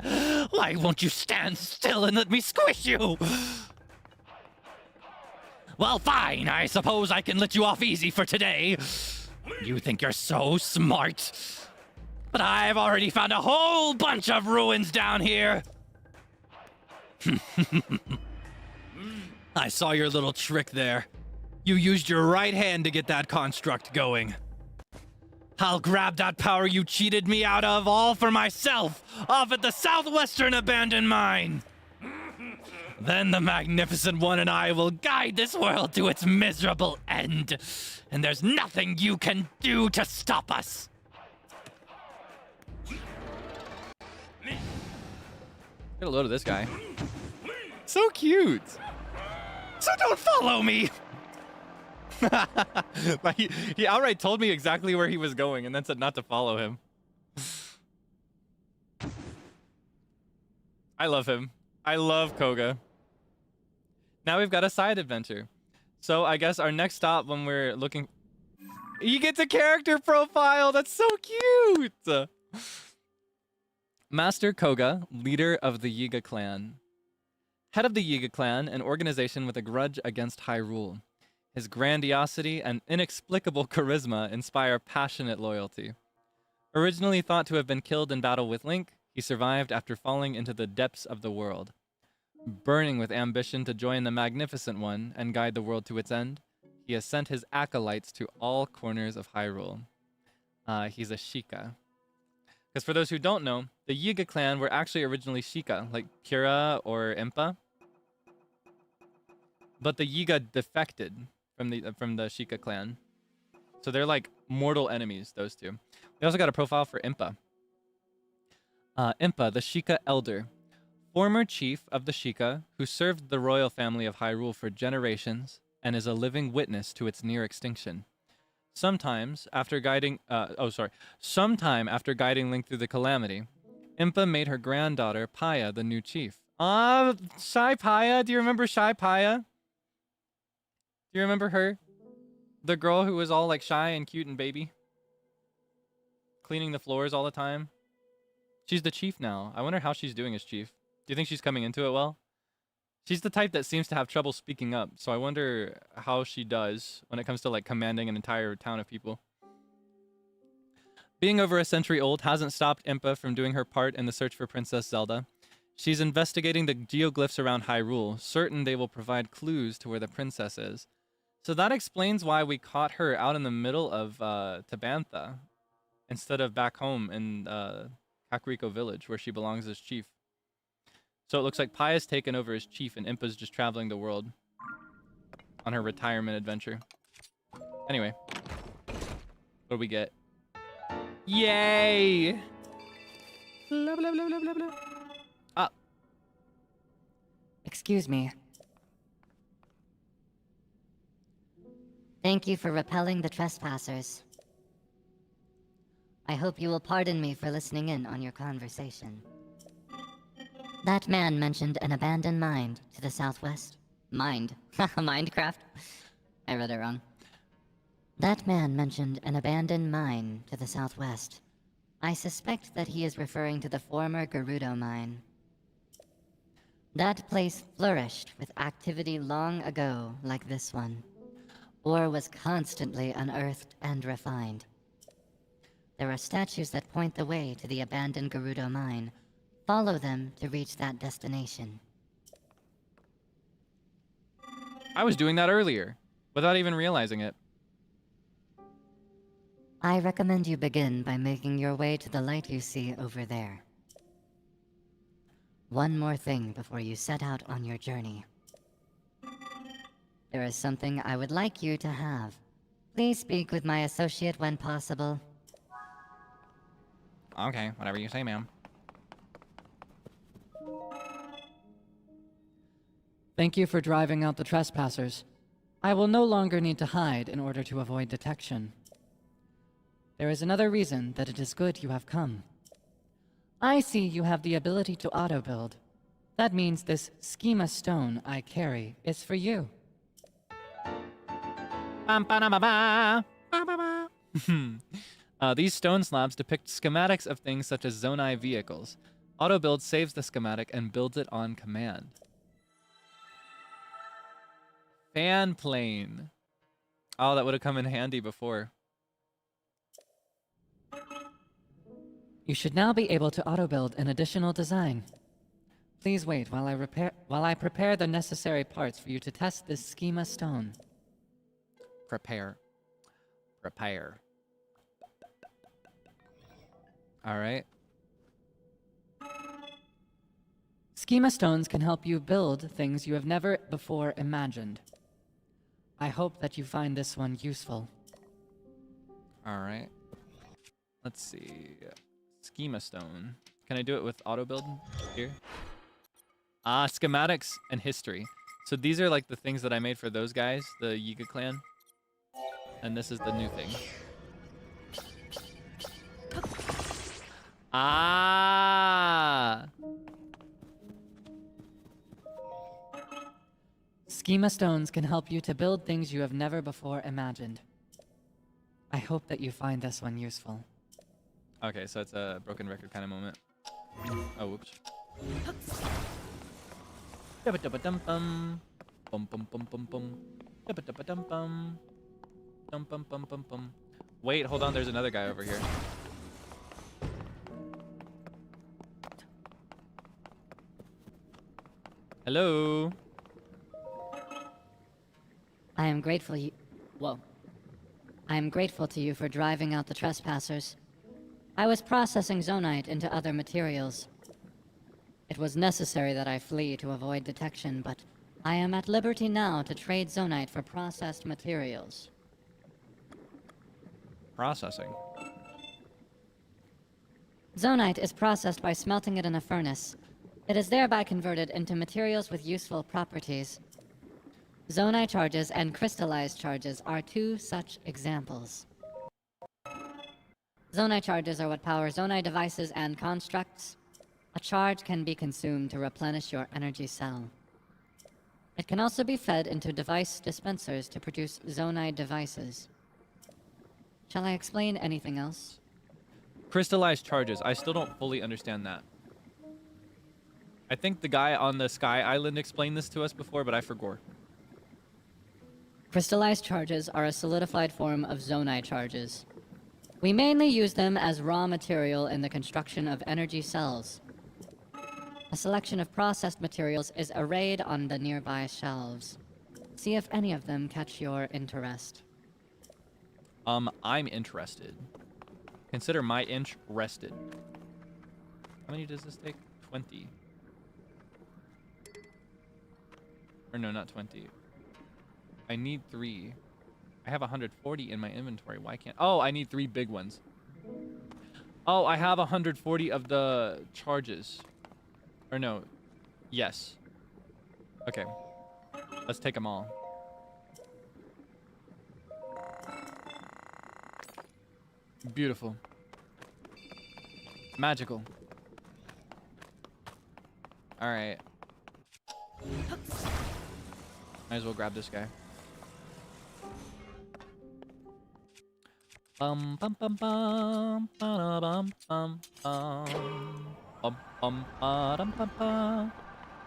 Why won't you stand still and let me squish you? Well, fine. I suppose I can let you off easy for today. You think you're so smart. But I've already found a whole bunch of ruins down here. I saw your little trick there. You used your right hand to get that construct going. I'll grab that power you cheated me out of all for myself, off at the southwestern abandoned mine. Then the Magnificent One and I will guide this world to its miserable end. And there's nothing you can do to stop us. Get a load of this guy. So cute. So don't follow me. But he outright told me exactly where he was going and then said not to follow him. I love him. I love Koga. Now we've got a side adventure. So I guess our next stop when we're looking... You get the character profile! That's so cute! Master Koga, leader of the Yiga clan. Head of the Yiga clan, an organization with a grudge against Hyrule. His grandiosity and inexplicable charisma inspire passionate loyalty. Originally thought to have been killed in battle with Link, he survived after falling into the depths of the world. Burning with ambition to join the Magnificent One and guide the world to its end, he has sent his acolytes to all corners of Hyrule. He's a Sheikah. Because for those who don't know, the Yiga clan were actually originally Sheikah, like Purah or Impa. But the Yiga defected from the Sheikah clan. So they're like mortal enemies, those two. We also got a profile for Impa. Impa, the Sheikah elder. Former chief of the Sheikah, who served the royal family of Hyrule for generations and is a living witness to its near extinction. Sometime after guiding Link through the calamity, Impa made her granddaughter, Paya, the new chief. Shy Paya, do you remember Shy Paya? Do you remember her? The girl who was all like shy and cute and baby? Cleaning the floors all the time? She's the chief now. I wonder how she's doing as chief. Do you think she's coming into it well? She's the type that seems to have trouble speaking up, so I wonder how she does when it comes to like commanding an entire town of people. Being over a century old hasn't stopped Impa from doing her part in the search for Princess Zelda. She's investigating the geoglyphs around Hyrule, certain they will provide clues to where the princess is. So that explains why we caught her out in the middle of Tabantha instead of back home in Kakariko village where she belongs as chief. So it looks like Pai has taken over as chief and Impa's just traveling the world on her retirement adventure. Anyway, what do we get? Yay! Blah, blah, blah, blah, blah, blah. Ah. Excuse me. Thank you for repelling the trespassers. I hope you will pardon me for listening in on your conversation. That man mentioned an abandoned mine to the southwest. Mind. Minecraft? I read it wrong. That man mentioned an abandoned mine to the southwest. I suspect that he is referring to the former Gerudo mine. That place flourished with activity long ago, like this one. Ore was constantly unearthed and refined. There are statues that point the way to the abandoned Gerudo mine. Follow them to reach that destination. I was doing that earlier, without even realizing it. I recommend you begin by making your way to the light you see over there. One more thing before you set out on your journey. There is something I would like you to have. Please speak with my associate when possible. Okay, whatever you say, ma'am. Thank you for driving out the trespassers. I will no longer need to hide in order to avoid detection. There is another reason that it is good you have come. I see you have the ability to auto-build. That means this schema stone I carry is for you. These stone slabs depict schematics of things such as Zonai vehicles. Auto-build saves the schematic and builds it on command. Fan plane. Oh, that would have come in handy before. You should now be able to auto-build an additional design. Please wait while I prepare the necessary parts for you to test this schema stone. Prepare. Alright. Schema stones can help you build things you have never before imagined. I hope that you find this one useful. Alright. Let's see. Schema stone. Can I do it with auto build here? Ah, schematics and history. So these are like the things that I made for those guys, the Yiga clan. And this is the new thing. Ah! Schema stones can help you to build things you have never before imagined. I hope that you find this one useful. Okay, so it's a broken record kind of moment. Oh, whoops. Dum-ba-dum-bum. Bum-bum-bum-bum-bum. Dum-ba-dum-bum-bum. Dum-bum-bum-bum-bum. Wait, hold on, there's another guy over here. Hello? I am grateful to you for driving out the trespassers. I was processing zonite into other materials. It was necessary that I flee to avoid detection, but I am at liberty now to trade zonite for processed materials. Processing. Zonite is processed by smelting it in a furnace. It is thereby converted into materials with useful properties. Zonai charges and crystallized charges are two such examples. Zonai charges are what power Zonai devices and constructs. A charge can be consumed to replenish your energy cell. It can also be fed into device dispensers to produce Zonai devices. Shall I explain anything else? Crystallized charges. I still don't fully understand that. I think the guy on the Sky Island explained this to us before, but I forgot. Crystallized charges are a solidified form of Zonai charges. We mainly use them as raw material in the construction of energy cells. A selection of processed materials is arrayed on the nearby shelves. See if any of them catch your interest. I'm interested. Consider my inch rested. How many does this take? 20. Or no, not 20. I need 3. I have 140 in my inventory. Why can't... Oh, I need 3 big ones. Oh, I have 140 of the charges. Or no. Yes. Okay. Let's take them all. Beautiful. Magical. Alright. Might as well grab this guy. Bum bum bum bum bum bum bum bum bum bum bum bum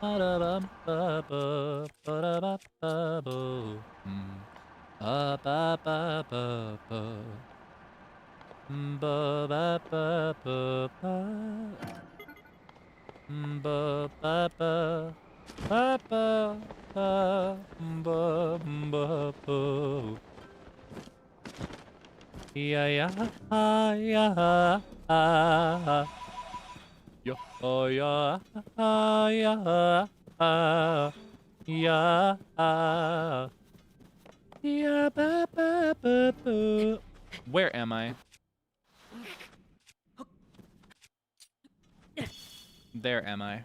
ba-da-bum ba-ba ba-da-ba-ba-bo ba-ba-ba-ba-ba ba-ba-ba-ba-ba ba-ba-ba-ba-ba-ba-ba. Yeah, yeah, yeah, yo, oh, yeah, yeah, yeah, yeah, ba, ba, ba, ba. Where am I? There am I.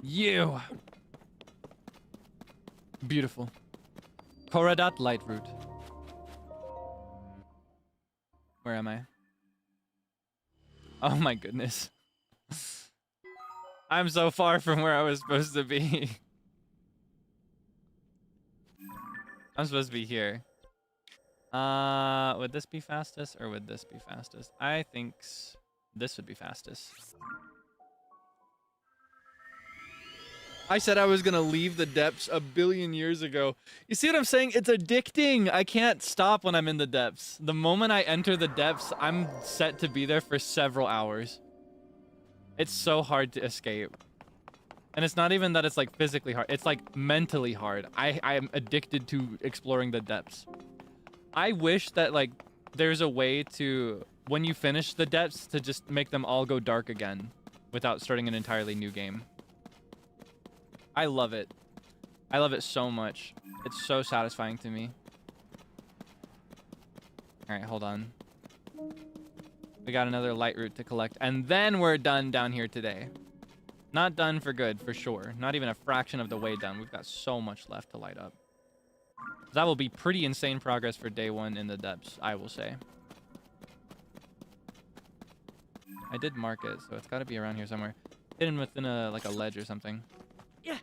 You. Beautiful. Koradat Lightroot. Where am I? Oh my goodness. I'm so far from where I was supposed to be. I'm supposed to be here. Would this be fastest or would this be fastest? I think this would be fastest. I said I was gonna leave the depths a billion years ago. You see what I'm saying? It's addicting. I can't stop when I'm in the depths. The moment I enter the depths, I'm set to be there for several hours. It's so hard to escape. And it's not even that it's like physically hard. It's like mentally hard. I am addicted to exploring the depths. I wish that like there's a way to, when you finish the depths, to just make them all go dark again without starting an entirely new game. I love it. I love it so much. It's so satisfying to me. All right, hold on. We got another light route to collect, and then we're done down here today. Not done for good, for sure. Not even a fraction of the way done. We've got so much left to light up. That will be pretty insane progress for day 1 in the depths, I will say. I did mark it, so it's got to be around here somewhere. Hidden within a like a ledge or something. Yeah.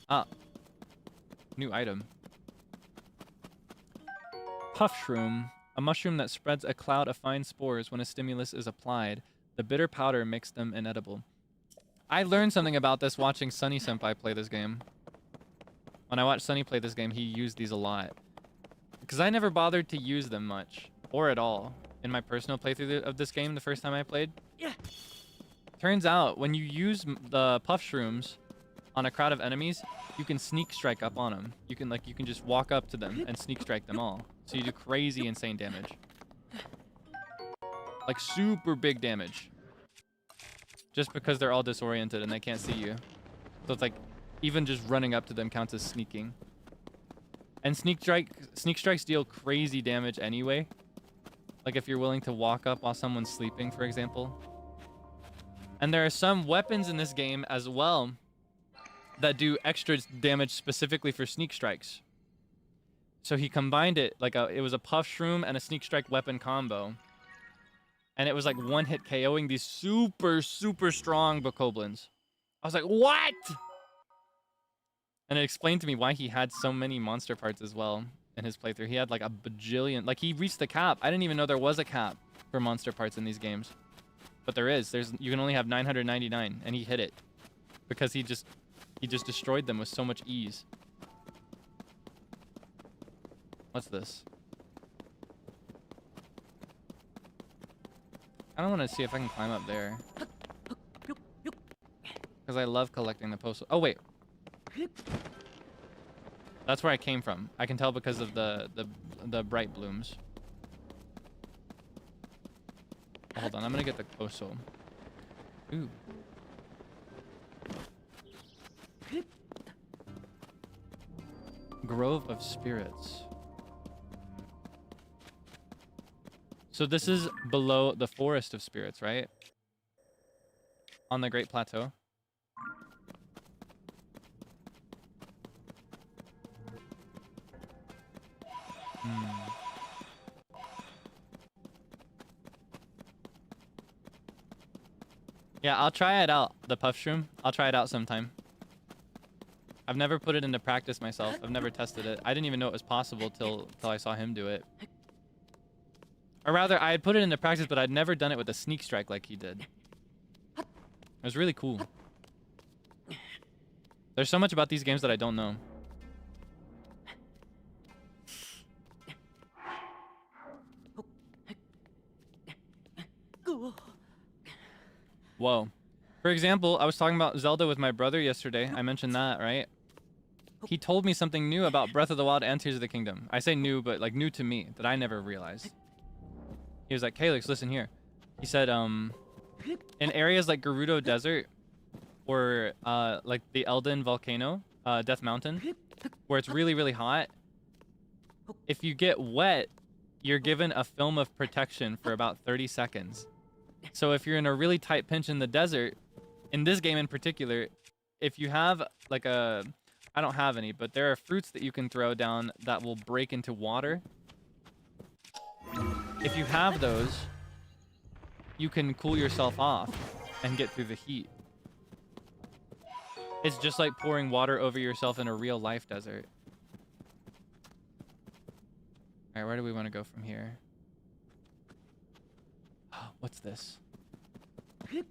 Ah. New item. Puff shroom. A mushroom that spreads a cloud of fine spores when a stimulus is applied. The bitter powder makes them inedible. I learned something about this watching Sunny Senpai play this game. When I watched Sunny play this game, he used these a lot. Because I never bothered to use them much. Or at all. In my personal playthrough of this game the first time I played. Yeah. Turns out, when you use the puff shrooms on a crowd of enemies, you can sneak strike up on them. You can just walk up to them and sneak strike them all. So you do crazy insane damage. Like super big damage. Just because they're all disoriented and they can't see you. So it's like, even just running up to them counts as sneaking. And sneak strikes deal crazy damage anyway. Like if you're willing to walk up while someone's sleeping, for example. And there are some weapons in this game as well that do extra damage specifically for sneak strikes. So he combined it, like it was a puff shroom and a sneak strike weapon combo. And it was like one-hit KOing these super, super strong bokoblins. I was like, what? And it explained to me why he had so many monster parts as well in his playthrough. He had like a bajillion, like he reached the cap. I didn't even know there was a cap for monster parts in these games. But there is. You can only have 999, and he hit it. Because he just He just destroyed them with so much ease. What's this? I don't want to see if I can climb up there. Because I love collecting the postal. Oh, wait. That's where I came from. I can tell because of the bright blooms. Hold on, I'm gonna get the postal. Ooh. Grove of Spirits. So this is below the Forest of Spirits, right? On the Great Plateau. Yeah, I'll try it out, the puff shroom. I'll try it out sometime. I've never put it into practice myself. I've never tested it. I didn't even know it was possible till I saw him do it. Or rather, I had put it into practice, but I'd never done it with a sneak strike like he did. It was really cool. There's so much about these games that I don't know. Whoa. For example, I was talking about Zelda with my brother yesterday. I mentioned that, right? He told me something new about Breath of the Wild and Tears of the Kingdom. I say new, but like new to me, that I never realized. He was like, Kaelix, listen here. He said, in areas like Gerudo Desert or like the Elden Volcano, Death Mountain, where it's really, really hot, if you get wet, you're given a film of protection for about 30 seconds. So if you're in a really tight pinch in the desert, in this game in particular, if you have like a, I don't have any, but there are fruits that you can throw down that will break into water. If you have those, you can cool yourself off and get through the heat. It's just like pouring water over yourself in a real life desert. All right, where do we want to go from here? What's this? Have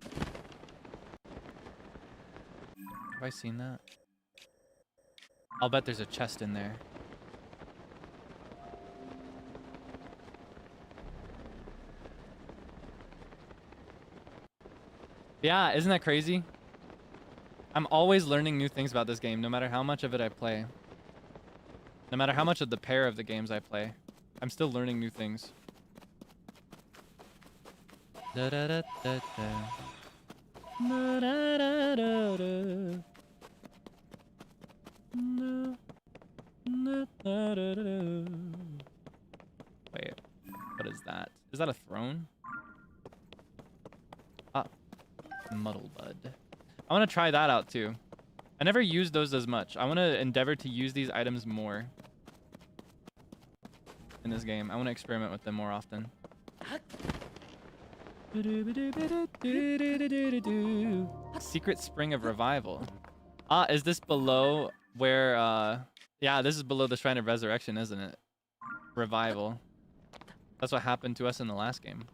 I seen that? I'll bet there's a chest in there. Yeah, isn't that crazy? I'm always learning new things about this game, no matter how much of it I play. No matter how much of the pair of the games I play, I'm still learning new things. Da da da da da. Da da da da da. Da da da da da. Wait, what is that? Is that a throne? Ah, Muddle Bud. I want to try that out too. I never used those as much. I want to endeavor to use these items more in this game. I want to experiment with them more often. Secret Spring of Revival. Ah, is this below where, yeah, this is below the Shrine of Resurrection, isn't it? Revival. That's what happened to us in the last game.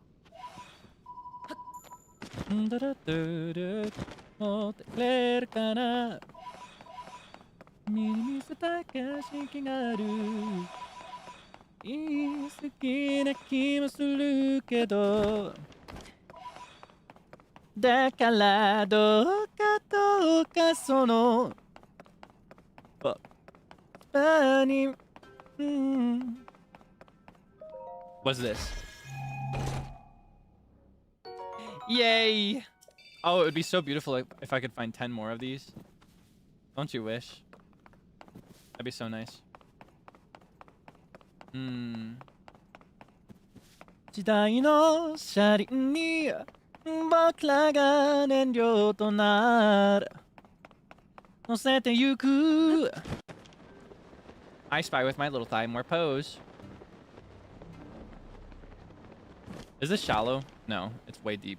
What's this? Yay! Oh, it would be so beautiful if I could find 10 more of these. Don't you wish? That'd be so nice. 時代の車輪に僕らが燃料となる乗せてゆく I spy with my little thigh more pose. Is this shallow? No, it's way deep.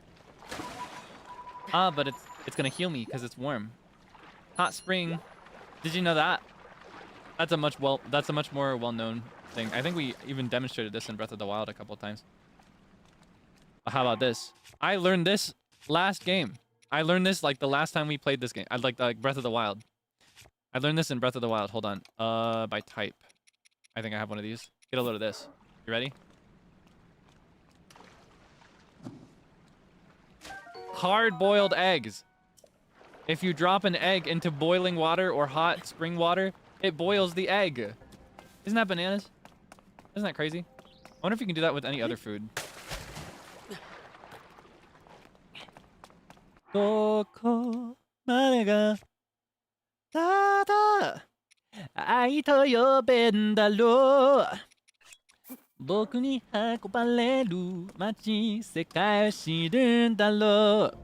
Ah, but it's gonna heal me because it's warm. Hot spring. Did you know that? That's a much more well-known thing. I think we even demonstrated this in Breath of the Wild a couple of times. But how about this? I learned this last game. I learned this like the last time we played this game. I like Breath of the Wild. I learned this in Breath of the Wild. Hold on. By type. I think I have one of these. Get a load of this. You ready? Hard-boiled eggs. If you drop an egg into boiling water or hot spring water, it boils the egg. Isn't that bananas? Isn't that crazy? I wonder if you can do that with any other food. どこまでがただ愛と呼べんだろう僕に運ばれる街世界を知るんだろう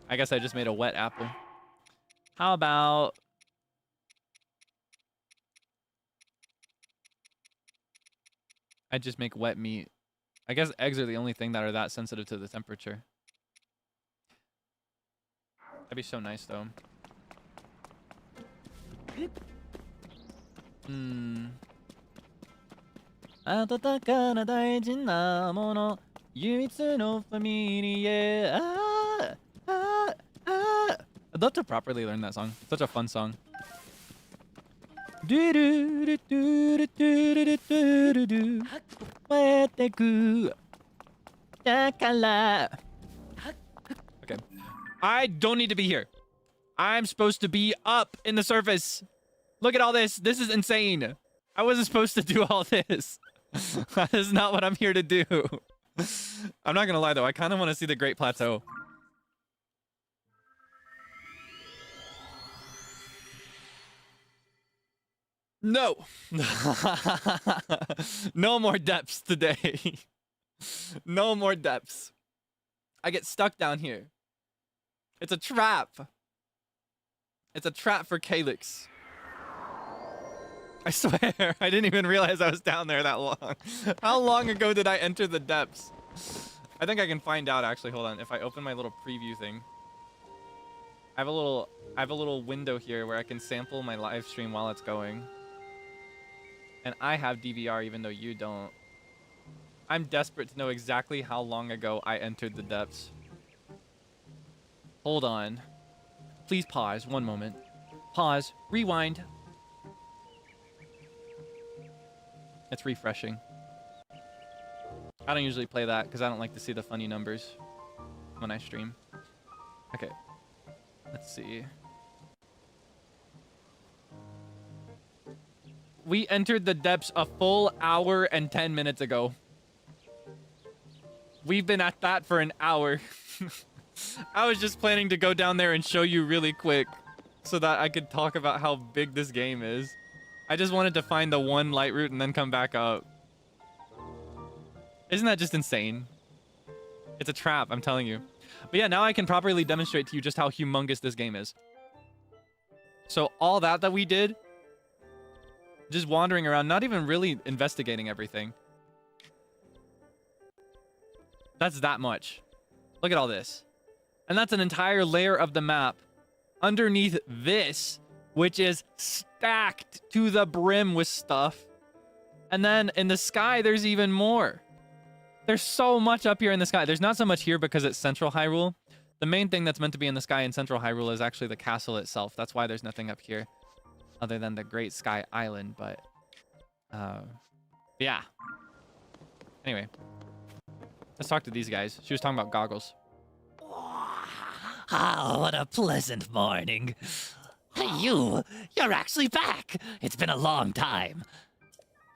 I guess I just made a wet apple. How about... I just make wet meat. I guess eggs are the only thing that are that sensitive to the temperature. That'd be so nice, though. Hmm. 温かな大事なもの唯一のファミリーへ I'd love to properly learn that song. Such a fun song. Okay. I don't need to be here. I'm supposed to be up in the surface. Look at all this. This is insane. I wasn't supposed to do all this. That is not what I'm here to do. I'm not gonna lie though. I kind of want to see the Great Plateau. No. No more depths today. No more depths. I get stuck down here. It's a trap. It's a trap for Kaelix. I swear, I didn't even realize I was down there that long. How long ago did I enter the depths? I think I can find out actually. Hold on. If I open my little preview thing. I have a little window here where I can sample my live stream while it's going. And I have DVR even though you don't. I'm desperate to know exactly how long ago I entered the depths. Hold on. Please pause 1 moment. Pause. Rewind. It's refreshing. I don't usually play that because I don't like to see the funny numbers when I stream. Okay. Let's see. We entered the depths a full hour and 10 minutes ago. We've been at that for an hour. I was just planning to go down there and show you really quick so that I could talk about how big this game is. I just wanted to find the one light route and then come back up. Isn't that just insane? It's a trap, I'm telling you. But yeah, now I can properly demonstrate to you just how humongous this game is. So all that we did, just wandering around, not even really investigating everything. That's that much. Look at all this. And that's an entire layer of the map. Underneath this, which is stacked to the brim with stuff. And then in the sky, there's even more. There's so much up here in the sky. There's not so much here because it's Central Hyrule. The main thing that's meant to be in the sky in Central Hyrule is actually the castle itself. That's why there's nothing up here other than the Great Sky Island. But, yeah. Anyway, let's talk to these guys. She was talking about goggles. Oh, what a pleasant morning. Hey, you're actually back. It's been a long time.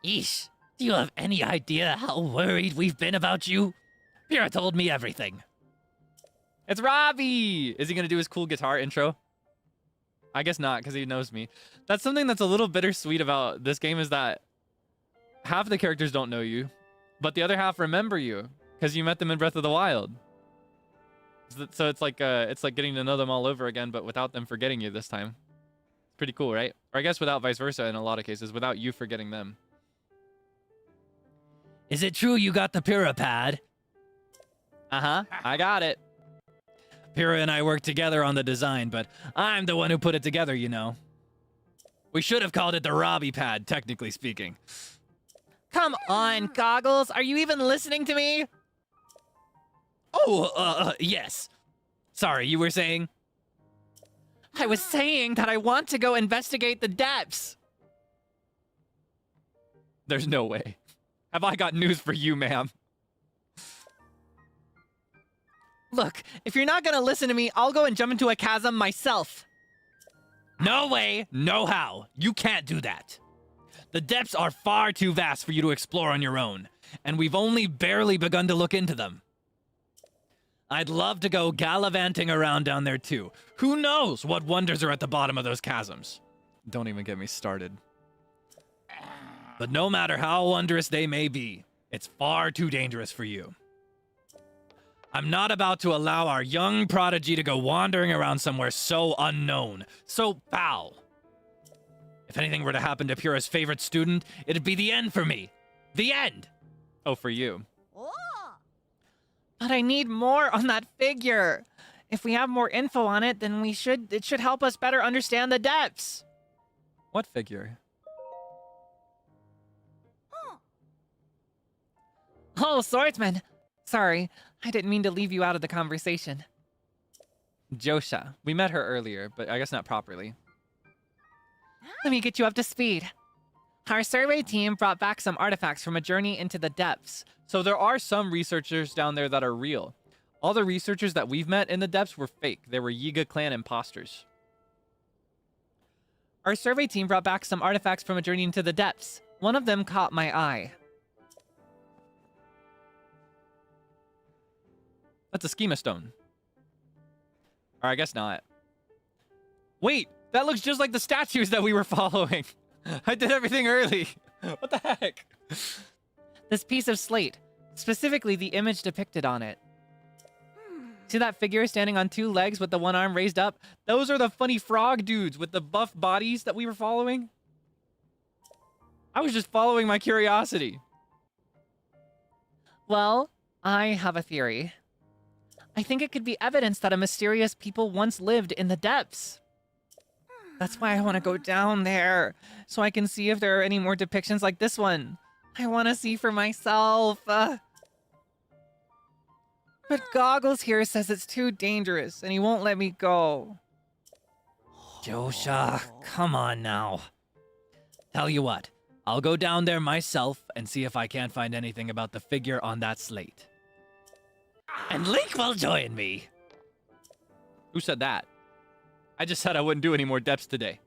Yeesh, do you have any idea how worried we've been about you? Purah told me everything. It's Robbie! Is he going to do his cool guitar intro? I guess not, because he knows me. That's something that's a little bittersweet about this game is that half the characters don't know you, but the other half remember you, because you met them in Breath of the Wild. So it's like getting to know them all over again, but without them forgetting you this time. It's pretty cool, right? Or I guess without vice versa in a lot of cases, without you forgetting them. Is it true you got the Purah pad? Uh-huh, I got it. Purah and I worked together on the design, but I'm the one who put it together, you know. We should have called it the Robbie pad, technically speaking. Come on, Goggles. Are you even listening to me? Oh, yes. Sorry, you were saying? I was saying that I want to go investigate the depths. There's no way. Have I got news for you, ma'am? Look, if you're not gonna listen to me, I'll go and jump into a chasm myself. No way, no how. You can't do that. The depths are far too vast for you to explore on your own, and we've only barely begun to look into them. I'd love to go gallivanting around down there too. Who knows what wonders are at the bottom of those chasms? Don't even get me started. But no matter how wondrous they may be, it's far too dangerous for you. I'm not about to allow our young prodigy to go wandering around somewhere so unknown, so foul. If anything were to happen to Purah's favorite student, it'd be the end for me. The end! Oh, for you. But I need more on that figure. If we have more info on it, then it should help us better understand the depths. What figure? Oh, swordsman. Sorry, I didn't mean to leave you out of the conversation. Josha. We met her earlier, but I guess not properly. Let me get you up to speed. Our survey team brought back some artifacts from a journey into the depths. So there are some researchers down there that are real. All the researchers that we've met in the depths were fake. They were Yiga clan imposters. Our survey team brought back some artifacts from a journey into the depths. One of them caught my eye. That's a schema stone. Or I guess not. Wait, that looks just like the statues that we were following. I did everything early. What the heck? This piece of slate, specifically the image depicted on it. See that figure standing on two legs with the one arm raised up? Those are the funny frog dudes with the buff bodies that we were following. I was just following my curiosity. Well, I have a theory. I think it could be evidence that a mysterious people once lived in the depths. That's why I want to go down there, so I can see if there are any more depictions like this one. I want to see for myself. But Goggles here says it's too dangerous, and he won't let me go. Josha, come on now. Tell you what, I'll go down there myself and see if I can't find anything about the figure on that slate. And Link will join me. Who said that? I just said I wouldn't do any more depths today.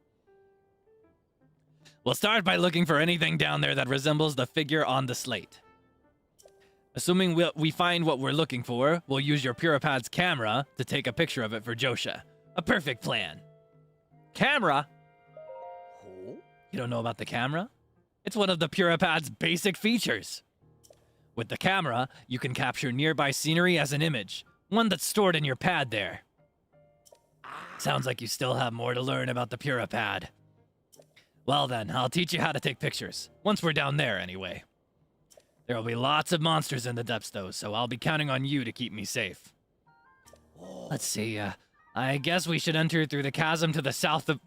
We'll start by looking for anything down there that resembles the figure on the slate. Assuming we find what we're looking for, we'll use your Purapad's camera to take a picture of it for Josha. A perfect plan. Camera? You don't know about the camera? It's one of the Purapad's basic features. With the camera, you can capture nearby scenery as an image, one that's stored in your pad there. Sounds like you still have more to learn about the Purapad. Well then, I'll teach you how to take pictures, once we're down there anyway. There will be lots of monsters in the depths though, so I'll be counting on you to keep me safe. Let's see, I guess we should enter through the chasm to the south of...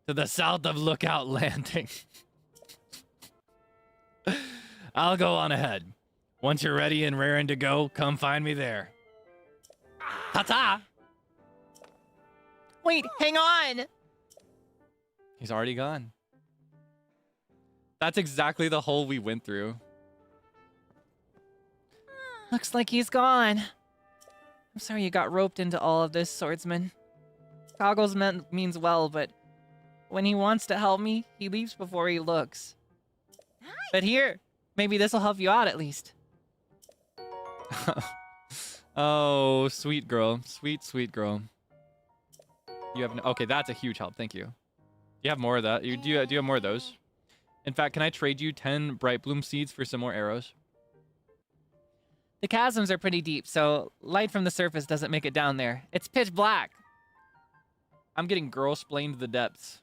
To the south of Lookout Landing. I'll go on ahead. Once you're ready and raring to go, come find me there. Ta-ta! Wait, hang on! He's already gone. That's exactly the hole we went through. Looks like he's gone. I'm sorry you got roped into all of this, swordsman. Goggles means well, but when he wants to help me, he leaves before he looks. But here, maybe this'll help you out at least. Oh, sweet girl. Sweet, sweet girl. You have okay, that's a huge help. Thank you. Do you have more of that? Do you have more of those? In fact, can I trade you 10 bright bloom seeds for some more arrows? The chasms are pretty deep, so light from the surface doesn't make it down there. It's pitch black. I'm getting girl-splained to the depths.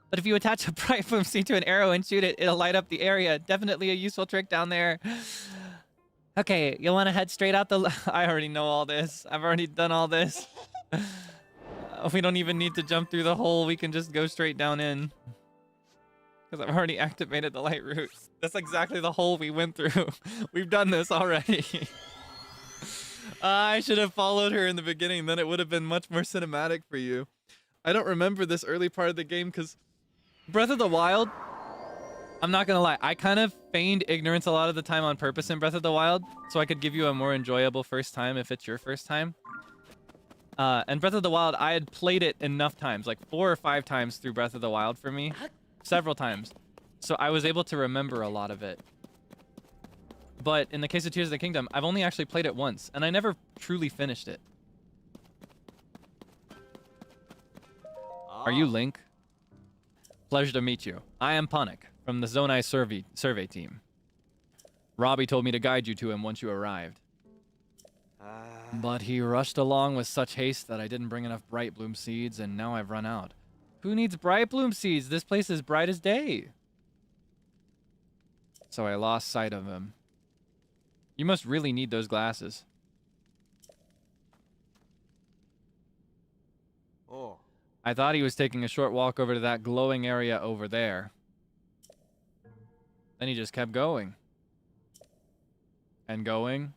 But if you attach a bright bloom seed to an arrow and shoot it, it'll light up the area. Definitely a useful trick down there. Okay, you'll want to head straight out the... I already know all this. I've already done all this. We don't even need to jump through the hole. We can just go straight down in. Because I've already activated the light route. That's exactly the hole we went through. We've done this already. I should have followed her in the beginning. Then it would have been much more cinematic for you. I don't remember this early part of the game because Breath of the Wild, I'm not going to lie. I kind of feigned ignorance a lot of the time on purpose in Breath of the Wild so I could give you a more enjoyable first time if it's your first time. And Breath of the Wild, I had played it enough times, like 4 or 5 times through Breath of the Wild for me. Several times. So I was able to remember a lot of it. But in the case of Tears of the Kingdom, I've only actually played it once, and I never truly finished it. Are you Link? Pleasure to meet you. I am Ponic, from the Zonai survey team. Robbie told me to guide you to him once you arrived. But he rushed along with such haste that I didn't bring enough Bright Bloom seeds, and now I've run out. Who needs Bright Bloom seeds? This place is bright as day. So I lost sight of him. You must really need those glasses. Oh. I thought he was taking a short walk over to that glowing area over there. Then he just kept going. And going.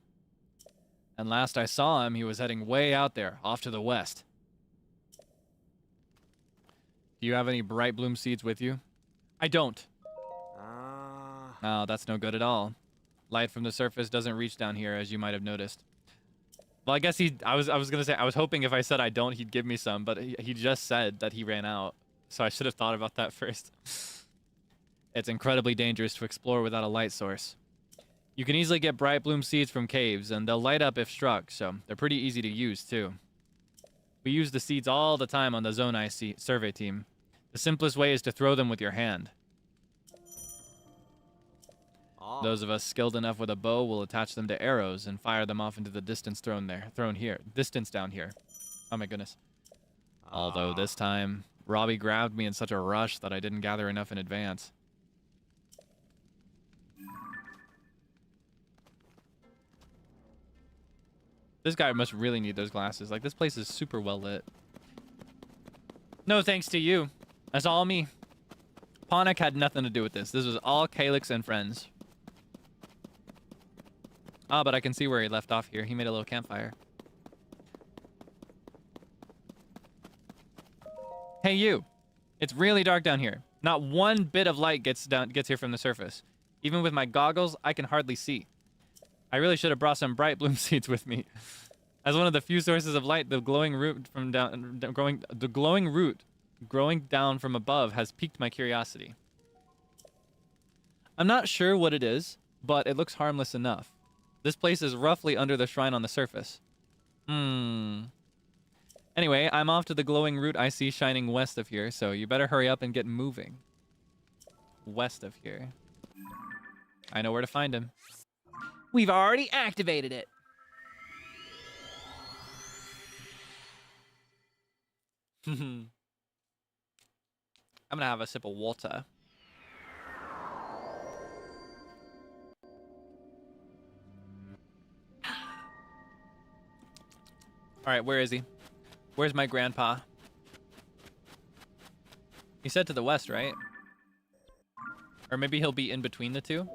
And last I saw him, he was heading way out there, off to the west. Do you have any Bright Bloom seeds with you? I don't. Oh, that's no good at all. Light from the surface doesn't reach down here, as you might have noticed. Well, I guess I was gonna say, I was hoping if I said I don't, he'd give me some, but he just said that he ran out. So I should have thought about that first. It's incredibly dangerous to explore without a light source. You can easily get Bright Bloom seeds from caves, and they'll light up if struck, so they're pretty easy to use, too. We use the seeds all the time on the Zonai survey team. The simplest way is to throw them with your hand. Those of us skilled enough with a bow will attach them to arrows and fire them off into the distance distance down here. Oh my goodness. Although this time, Robbie grabbed me in such a rush that I didn't gather enough in advance. This guy must really need those glasses. Like, this place is super well lit. No thanks to you. That's all me. Ponic had nothing to do with this. This was all Kaelix and friends. Ah, but I can see where he left off here. He made a little campfire. Hey, you. It's really dark down here. Not one bit of light gets here from the surface. Even with my goggles, I can hardly see. I really should have brought some Bright Bloom seeds with me. As one of the few sources of light, the glowing root growing down from above has piqued my curiosity. I'm not sure what it is, but it looks harmless enough. This place is roughly under the shrine on the surface. Anyway, I'm off to the glowing root I see shining west of here, so you better hurry up and get moving. West of here. I know where to find him. We've already activated it. I'm gonna have a sip of water. All right, where is he? Where's my grandpa? He said to the west, right? Or maybe he'll be in between the two.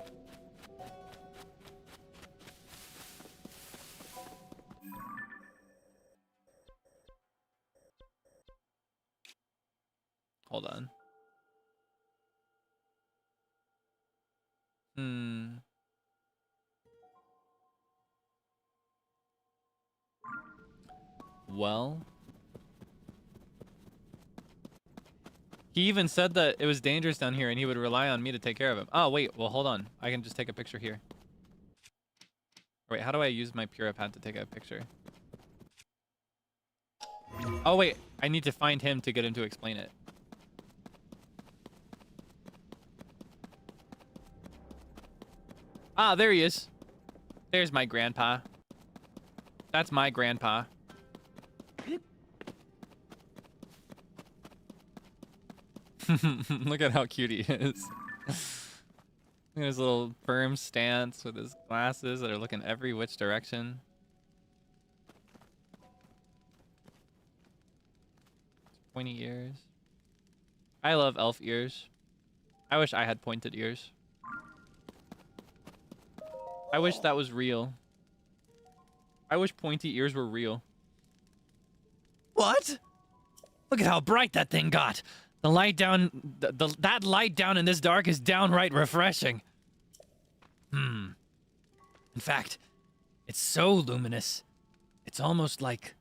Hold on. Well, he even said that it was dangerous down here and he would rely on me to take care of him. Oh, wait. Well, hold on. I can just take a picture here. Wait, how do I use my Purah pad to take a picture? Oh, wait. I need to find him to get him to explain it. Ah, there he is. There's my grandpa. That's my grandpa. Look at how cute he is. Look at his little firm stance with his glasses that are looking every which direction. Pointy ears. I love elf ears. I wish I had pointed ears. I wish that was real. I wish pointy ears were real. What? Look at how bright that thing got. The light down, that light down in this dark is downright refreshing. In fact, it's so luminous. It's almost like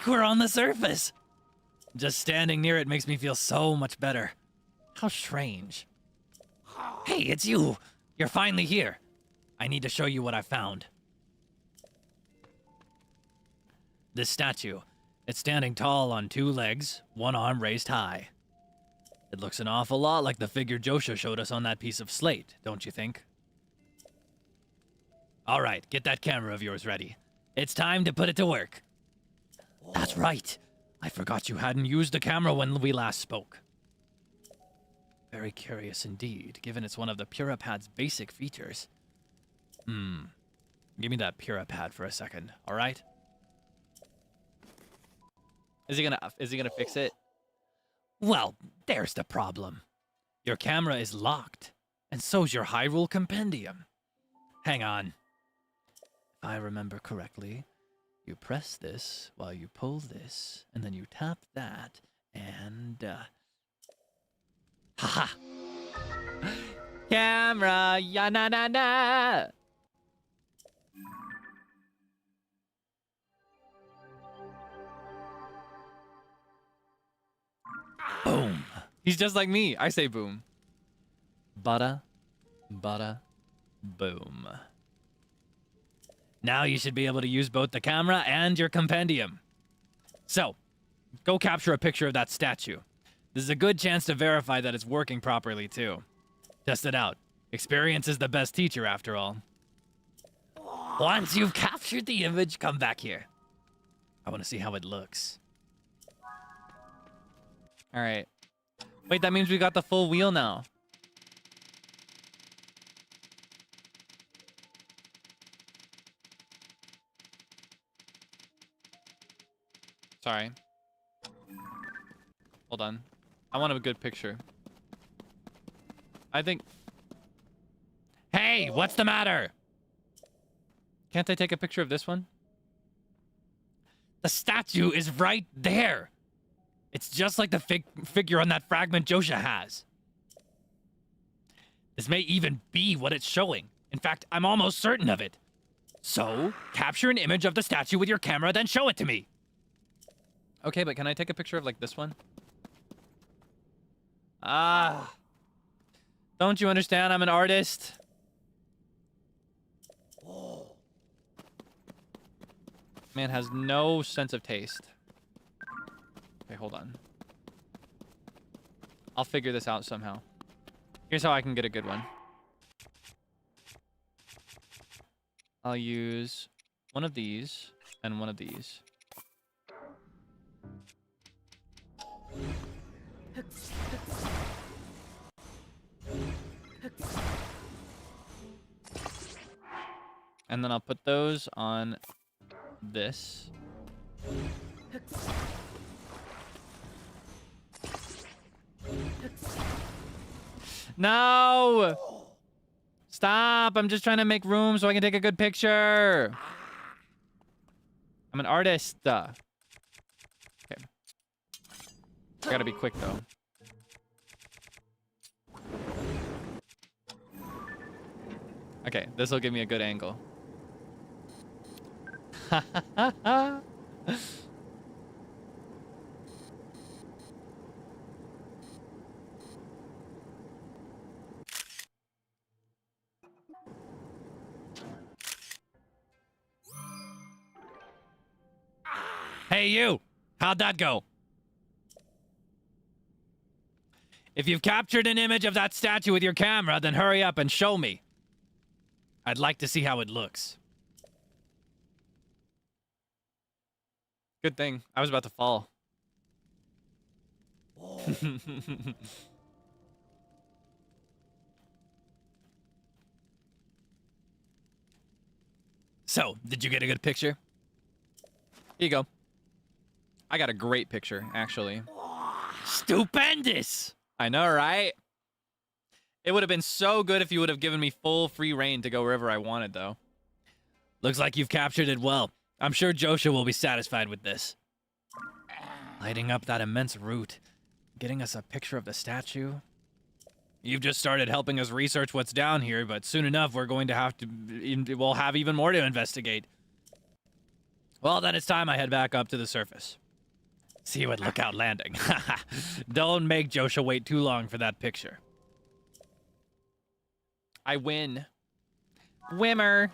we're on the surface. Just standing near it makes me feel so much better. How strange. Hey, it's you. You're finally here. I need to show you what I found. This statue. It's standing tall on 2 legs, 1 arm raised high. It looks an awful lot like the figure Josha showed us on that piece of slate, don't you think? All right, get that camera of yours ready. It's time to put it to work. That's right. I forgot you hadn't used the camera when we last spoke. Very curious indeed, given it's one of the Purah Pad's basic features. Give me that Purah Pad for a second, all right? Is he gonna fix it? Well, there's the problem. Your camera is locked, and so's your Hyrule Compendium. Hang on. If I remember correctly, you press this while you pull this, and then you tap that, and, haha! Camera, ya na na na. Boom! He's just like me. I say boom. Bada, bada, boom. Now you should be able to use both the camera and your compendium. So, go capture a picture of that statue. This is a good chance to verify that it's working properly, too. Test it out. Experience is the best teacher, after all. Once you've captured the image, come back here. I want to see how it looks. All right. Wait, that means we got the full wheel now. Sorry. Hold on. I want a good picture. I think... Hey, what's the matter? Can't I take a picture of this one? The statue is right there. It's just like the figure on that fragment Josha has. This may even be what it's showing. In fact, I'm almost certain of it. So, capture an image of the statue with your camera, then show it to me. Okay, but can I take a picture of, like, this one? Ah. Don't you understand? I'm an artist. Man has no sense of taste. Okay, hold on. I'll figure this out somehow. Here's how I can get a good one. I'll use one of these and one of these. And then I'll put those on this. No! Stop! I'm just trying to make room so I can take a good picture. I'm an artist. Okay. I gotta be quick though. Okay, this will give me a good angle. Hey, you! How'd that go? If you've captured an image of that statue with your camera, then hurry up and show me. I'd like to see how it looks. Good thing. I was about to fall. So, did you get a good picture? Here you go. I got a great picture, actually. Stupendous! I know, right? It would have been so good if you would have given me full free reign to go wherever I wanted, though. Looks like you've captured it well. I'm sure Josha will be satisfied with this. Lighting up that immense root. Getting us a picture of the statue. You've just started helping us research what's down here, but soon enough we're going to have to... We'll have even more to investigate. Well, then it's time I head back up to the surface. See you at Lookout Landing. Don't make Josha wait too long for that picture. I win. Wimmer.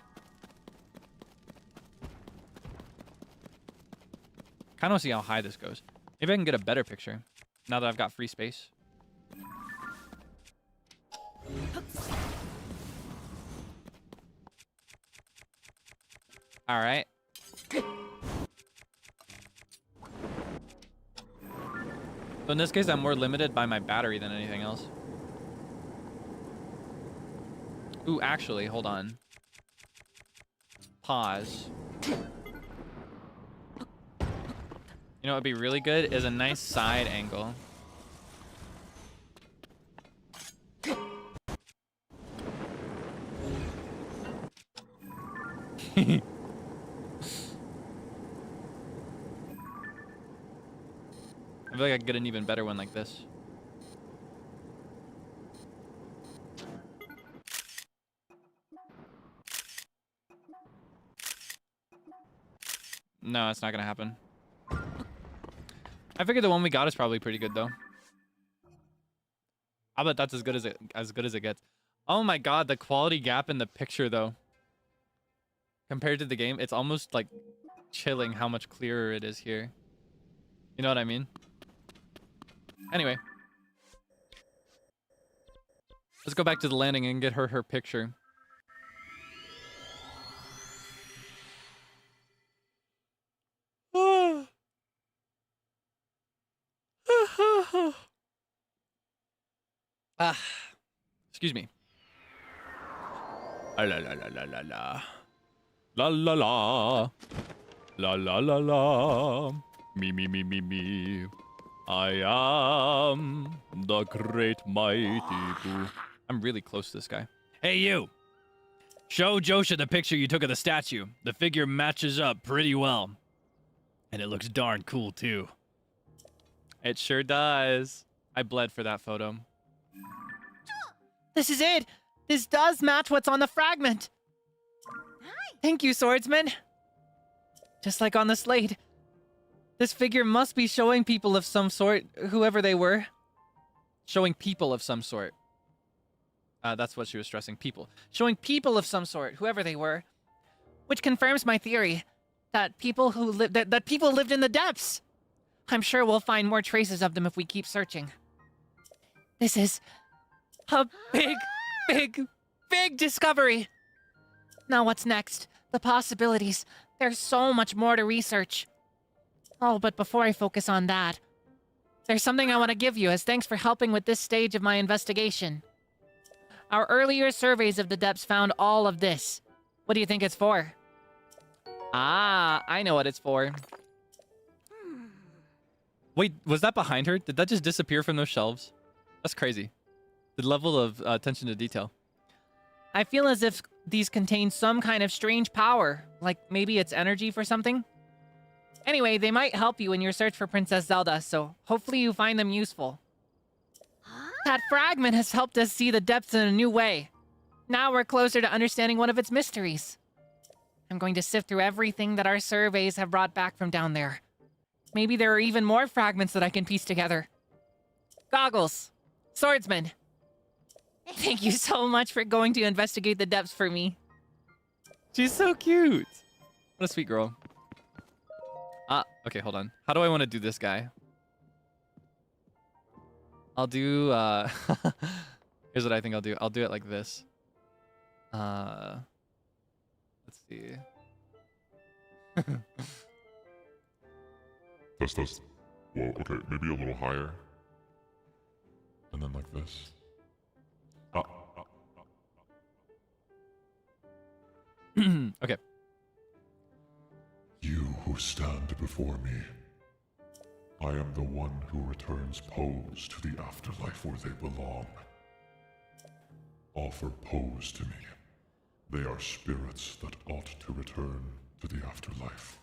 Kind of want to see how high this goes. Maybe I can get a better picture now that I've got free space. All right. So in this case, I'm more limited by my battery than anything else. Ooh, actually, hold on. Pause. You know what would be really good is a nice side angle. I feel like I could get an even better one like this. No, it's not gonna happen. I figured the one we got is probably pretty good though. I bet that's as good as it gets. Oh my god, the quality gap in the picture though. Compared to the game, it's almost like chilling how much clearer it is here. You know what I mean? Anyway. Let's go back to the landing and get her picture. Excuse me. La la la la la la. La la la. La la la la. Me me me me me. I am the great mighty Boo. I'm really close to this guy. Hey, you! Show Josha the picture you took of the statue. The figure matches up pretty well. And it looks darn cool, too. It sure does. I bled for that photo. This is it! This does match what's on the fragment! Thank you, swordsman! Just like on the slate, this figure must be showing people of some sort, whoever they were. Showing people of some sort. That's what she was stressing, people. Showing people of some sort, whoever they were. Which confirms my theory, that people who that people lived in the depths! I'm sure we'll find more traces of them if we keep searching. This is a big discovery! Now what's next? The possibilities. There's so much more to research. Oh, but before I focus on that, there's something I want to give you as thanks for helping with this stage of my investigation. Our earlier surveys of the depths found all of this. What do you think it's for? Ah, I know what it's for. Wait, was that behind her? Did that just disappear from those shelves? That's crazy. The level of attention to detail. I feel as if these contain some kind of strange power, like maybe it's energy for something. Anyway, they might help you in your search for Princess Zelda, so hopefully you find them useful. That fragment has helped us see the depths in a new way. Now we're closer to understanding one of its mysteries. I'm going to sift through everything that our surveys have brought back from down there. Maybe there are even more fragments that I can piece together. Goggles, swordsman, thank you so much for going to investigate the depths for me. She's so cute. What a sweet girl. Okay, hold on. How do I want to do this guy? I'll do, here's what I think I'll do. I'll do it like this. Let's see. That's, well, okay, maybe a little higher. And then like this. Okay. You who stand before me, I am the one who returns Pose to the afterlife where they belong. Offer Pose to me. They are spirits that ought to return to the afterlife.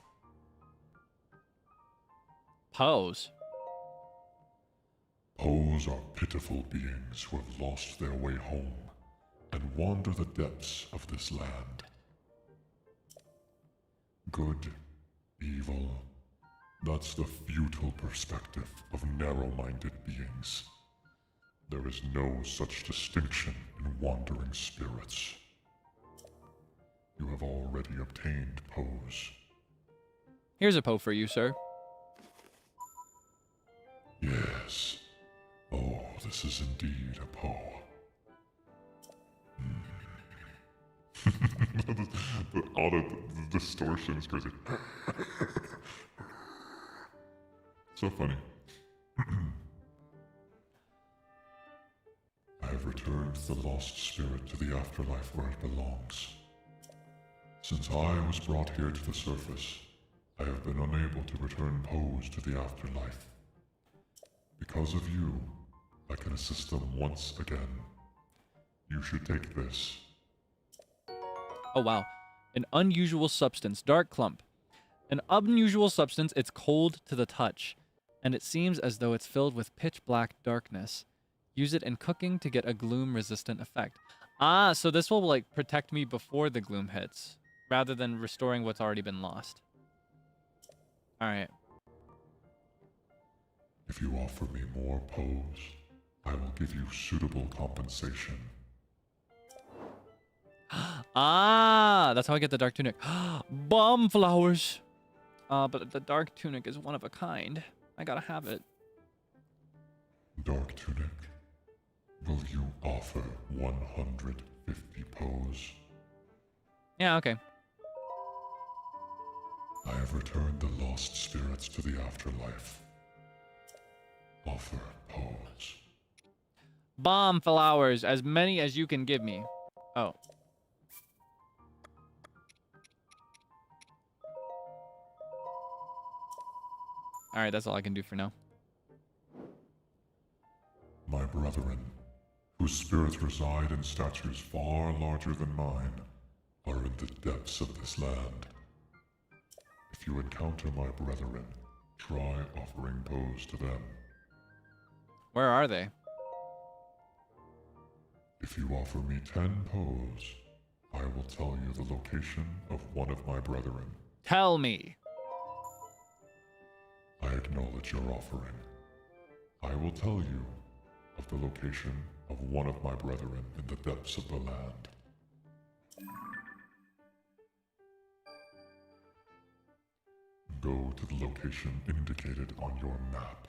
Pose. Pose are pitiful beings who have lost their way home and wander the depths of this land. Good, evil, that's the futile perspective of narrow-minded beings. There is no such distinction in wandering spirits. You have already obtained Pose. Here's a Poe for you, sir. Yes. Oh, this is indeed a Poe. The distortion is crazy. So funny. I have returned the lost spirit to the afterlife where it belongs. Since I was brought here to the surface, I have been unable to return Pose to the afterlife. Because of you, I can assist them once again. You should take this. Oh, wow. An unusual substance. Dark clump. An unusual substance. It's cold to the touch. And it seems as though it's filled with pitch black darkness. Use it in cooking to get a gloom-resistant effect. Ah, so this will, like, protect me before the gloom hits, rather than restoring what's already been lost. Alright. If you offer me more Pose, I will give you suitable compensation. Ah, that's how I get the dark tunic. Bomb flowers. But the dark tunic is one of a kind. I gotta have it. Dark Tunic, will you offer 150 Pose? Yeah, okay. I have returned the lost spirits to the afterlife. Offer Pose. Bomb flowers, as many as you can give me. Oh. Alright, that's all I can do for now. My brethren, whose spirits reside in statues far larger than mine, are in the depths of this land. If you encounter my brethren, try offering Pose to them. Where are they? If you offer me 10 Pose, I will tell you the location of one of my brethren. Tell me. I acknowledge your offering. I will tell you of the location of one of my brethren in the depths of the land. Go to the location indicated on your map.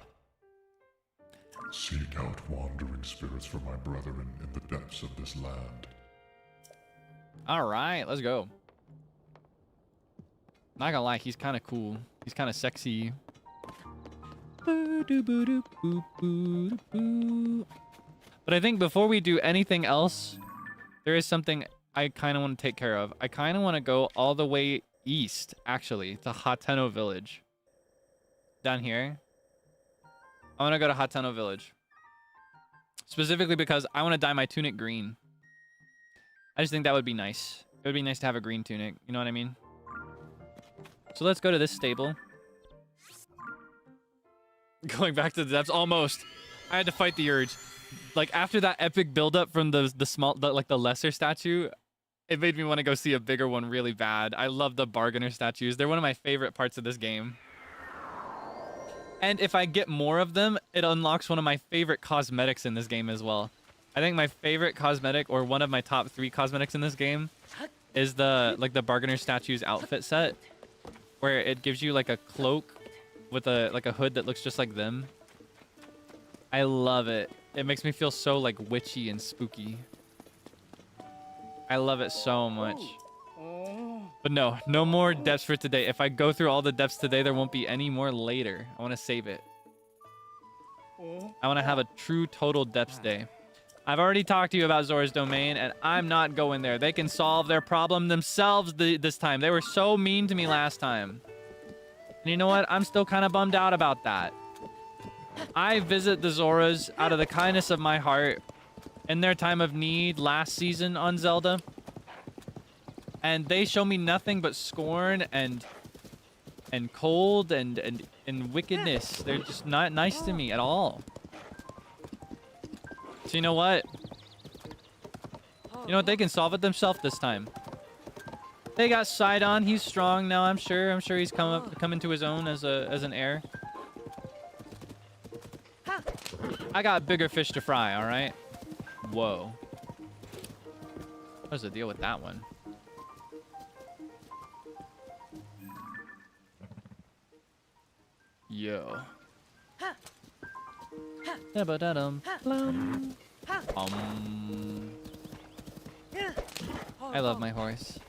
Seek out wandering spirits for my brethren in the depths of this land. Alright, let's go. Not gonna lie, he's kind of cool. He's kind of sexy. But I think before we do anything else, there is something I kind of want to take care of. I kind of want to go all the way east, actually, to Hateno Village. Down here. I want to go to Hateno Village. Specifically because I want to dye my tunic green. I just think that would be nice. It would be nice to have a green tunic. You know what I mean? So let's go to this stable. Going back to the depths, almost. I had to fight the urge. Like after that epic buildup from the lesser statue, it made me want to go see a bigger one really bad. I love the bargainer statues. They're one of my favorite parts of this game. And if I get more of them, it unlocks one of my favorite cosmetics in this game as well. I think my favorite cosmetic, or one of my top 3 cosmetics in this game, is the bargainer statues outfit set, where it gives you like a cloak with a hood that looks just like them. I love it. It makes me feel so like witchy and spooky. I love it so much. But no more depths for today. If I go through all the depths today, there won't be any more later. I want to save it. I want to have a true total depths day. I've already talked to you about Zora's Domain, and I'm not going there. They can solve their problem themselves this time. They were so mean to me last time. And you know what? I'm still kind of bummed out about that. I visit the Zoras out of the kindness of my heart in their time of need last season on Zelda. And they show me nothing but scorn and cold and wickedness. They're just not nice to me at all. So you know what? You know what? They can solve it themselves this time. They got Sidon. He's strong now. I'm sure. I'm sure he's come into his own as an heir. I got bigger fish to fry. All right. Whoa. What's the deal with that one? Yo. I love my horse.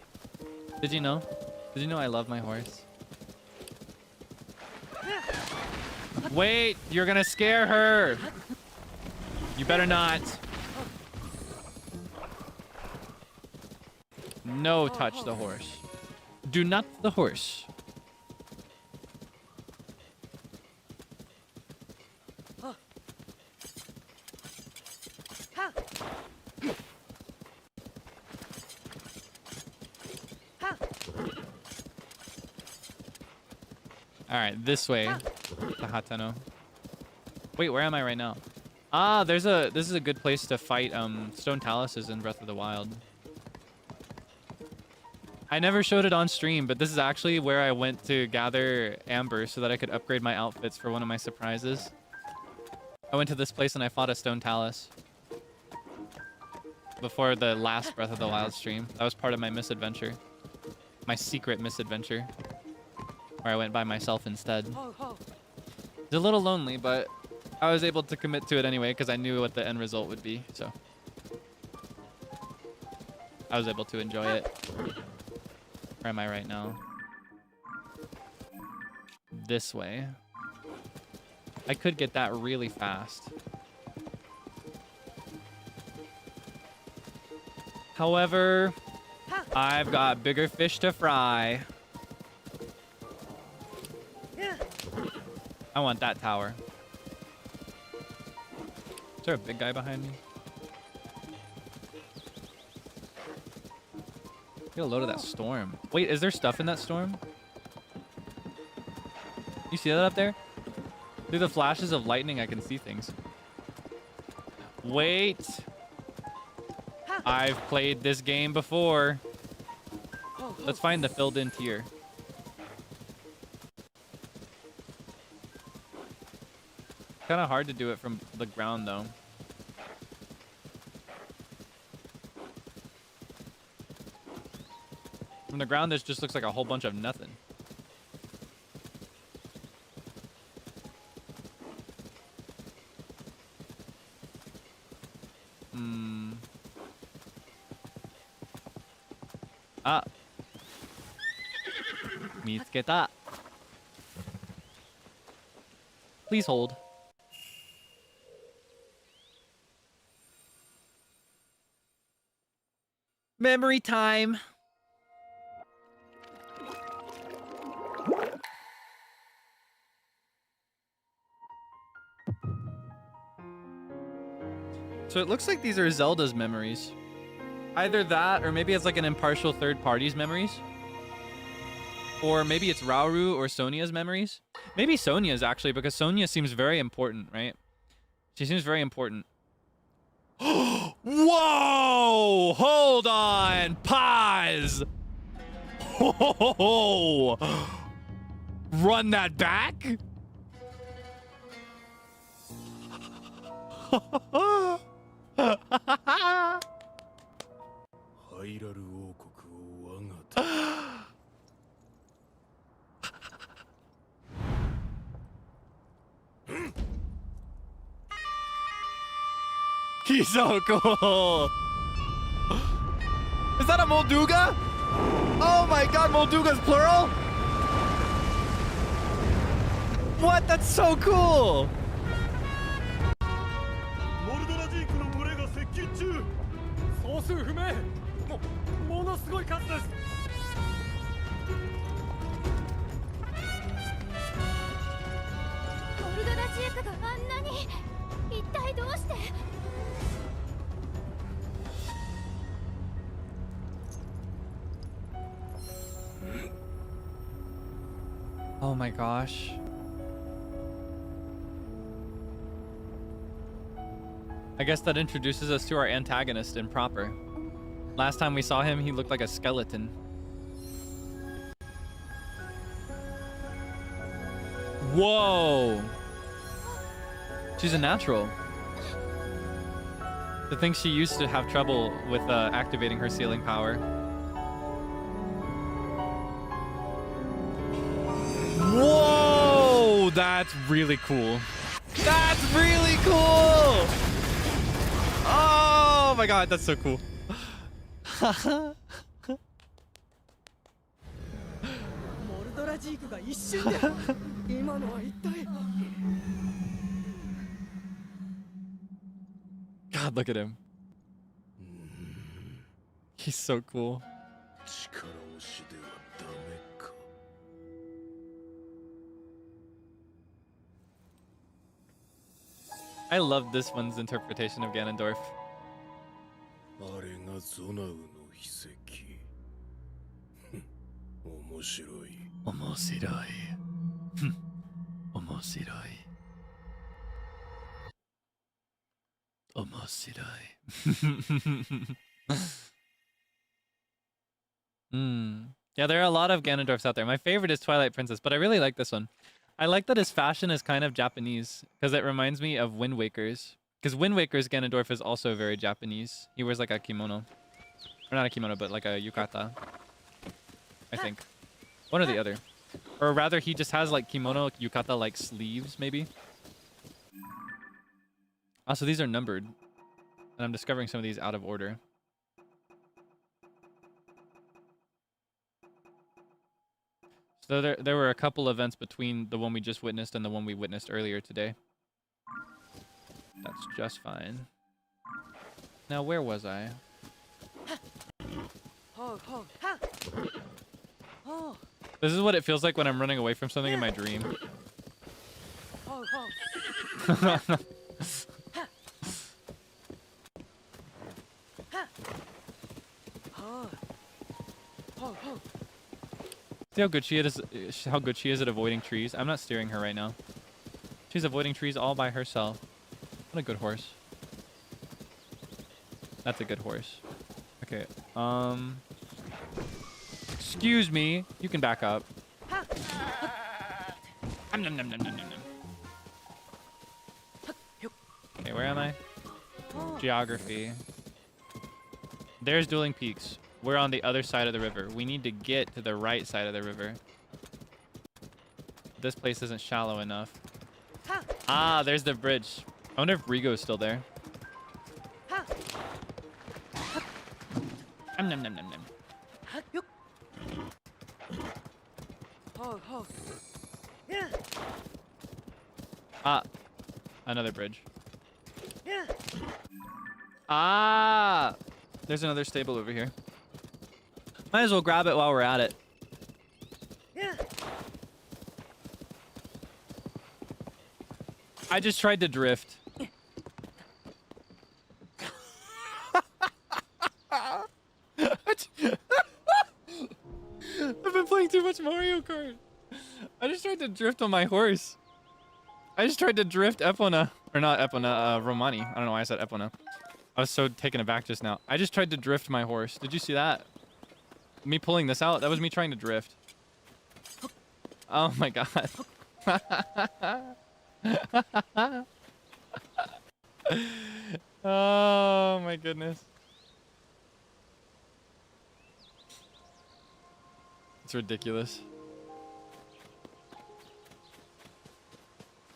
Did you know? Did you know I love my horse? Wait, you're gonna scare her. You better not. No, touch the horse. Do not the horse. Alright, this way. The Hatano. Wait, where am I right now? Ah, this is a good place to fight Stone Taluses in Breath of the Wild. I never showed it on stream, but this is actually where I went to gather Amber so that I could upgrade my outfits for one of my surprises. I went to this place and I fought a Stone Talus. Before the last Breath of the Wild stream. That was part of my misadventure. My secret misadventure. Where I went by myself instead. It's a little lonely, but I was able to commit to it anyway because I knew what the end result would be, so. I was able to enjoy it. Where am I right now? This way. I could get that really fast. However, I've got bigger fish to fry. I want that tower. Is there a big guy behind me? Get a load of that storm. Wait, is there stuff in that storm? You see that up there? Through the flashes of lightning, I can see things. Wait. I've played this game before. Let's find the filled-in tier. Kind of hard to do it from the ground, though. From the ground, this just looks like a whole bunch of nothing. Ah. Mitsuketa. Please hold. Memory time. So it looks like these are Zelda's memories. Either that, or maybe it's like an impartial third party's memories. Or maybe it's Rauru or Sonia's memories. Maybe Sonia's actually, because Sonia seems very important, right? She seems very important. Whoa! Hold on! Pause! Oh, run that back? He's so cool. Is that a Molduga? Oh my god, Molduga's plural? What? That's so cool. ジークがあんなに一体どうして Oh my gosh. I guess that introduces us to our antagonist in proper. Last time we saw him, he looked like a skeleton. Whoa! She's a natural. To think she used to have trouble with activating her sealing power. Whoa! That's really cool. That's really cool! Oh my god, that's so cool. God, look at him. He's so cool. I love this one's interpretation of Ganondorf. あれがゾナウの秘跡。面白い。面白い。面白い。面白い。Yeah, there are a lot of Ganondorfs out there. My favorite is Twilight Princess, but I really like this one. I like that his fashion is kind of Japanese, because it reminds me of Wind Waker's. Because Wind Waker's Ganondorf is also very Japanese. He wears like a kimono. Or not a kimono, but like a yukata. I think. One or the other. Or rather, he just has like kimono, yukata like sleeves, maybe. Also, these are numbered. And I'm discovering some of these out of order. So there were a couple events between the one we just witnessed and the one we witnessed earlier today. That's just fine. Now, where was I? This is what it feels like when I'm running away from something in my dream. See how good she is at avoiding trees? I'm not steering her right now. She's avoiding trees all by herself. What a good horse. That's a good horse. Okay, excuse me. You can back up. Okay, where am I? Geography. There's Dueling Peaks. We're on the other side of the river. We need to get to the right side of the river. This place isn't shallow enough. Ah, there's the bridge. I wonder if Rigo's still there. Ah, another bridge. Ah, there's another stable over here. Might as well grab it while we're at it. I just tried to drift. I've been playing too much Mario Kart. I just tried to drift on my horse. I just tried to drift Epona. Or not Epona, Romani. I don't know why I said Epona. I was so taken aback just now. I just tried to drift my horse. Did you see that? Me pulling this out? That was me trying to drift. Oh my god. Oh my goodness. It's ridiculous.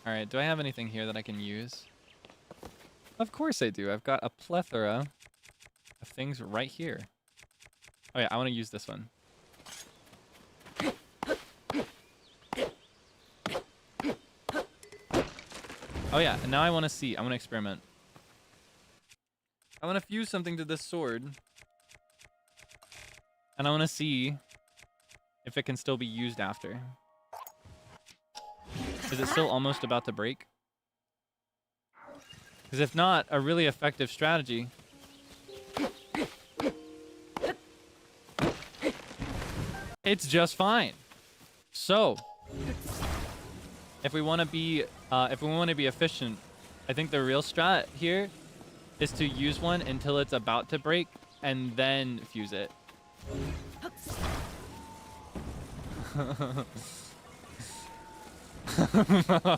Alright, do I have anything here that I can use? Of course I do. I've got a plethora of things right here. Oh yeah, I want to use this one. Oh yeah, and now I want to see. I want to experiment. I want to fuse something to this sword. And I want to see if it can still be used after. Is it still almost about to break? Because if not, a really effective strategy. It's just fine. So, if we want to be efficient, I think the real strat here is to use one until it's about to break and then fuse it.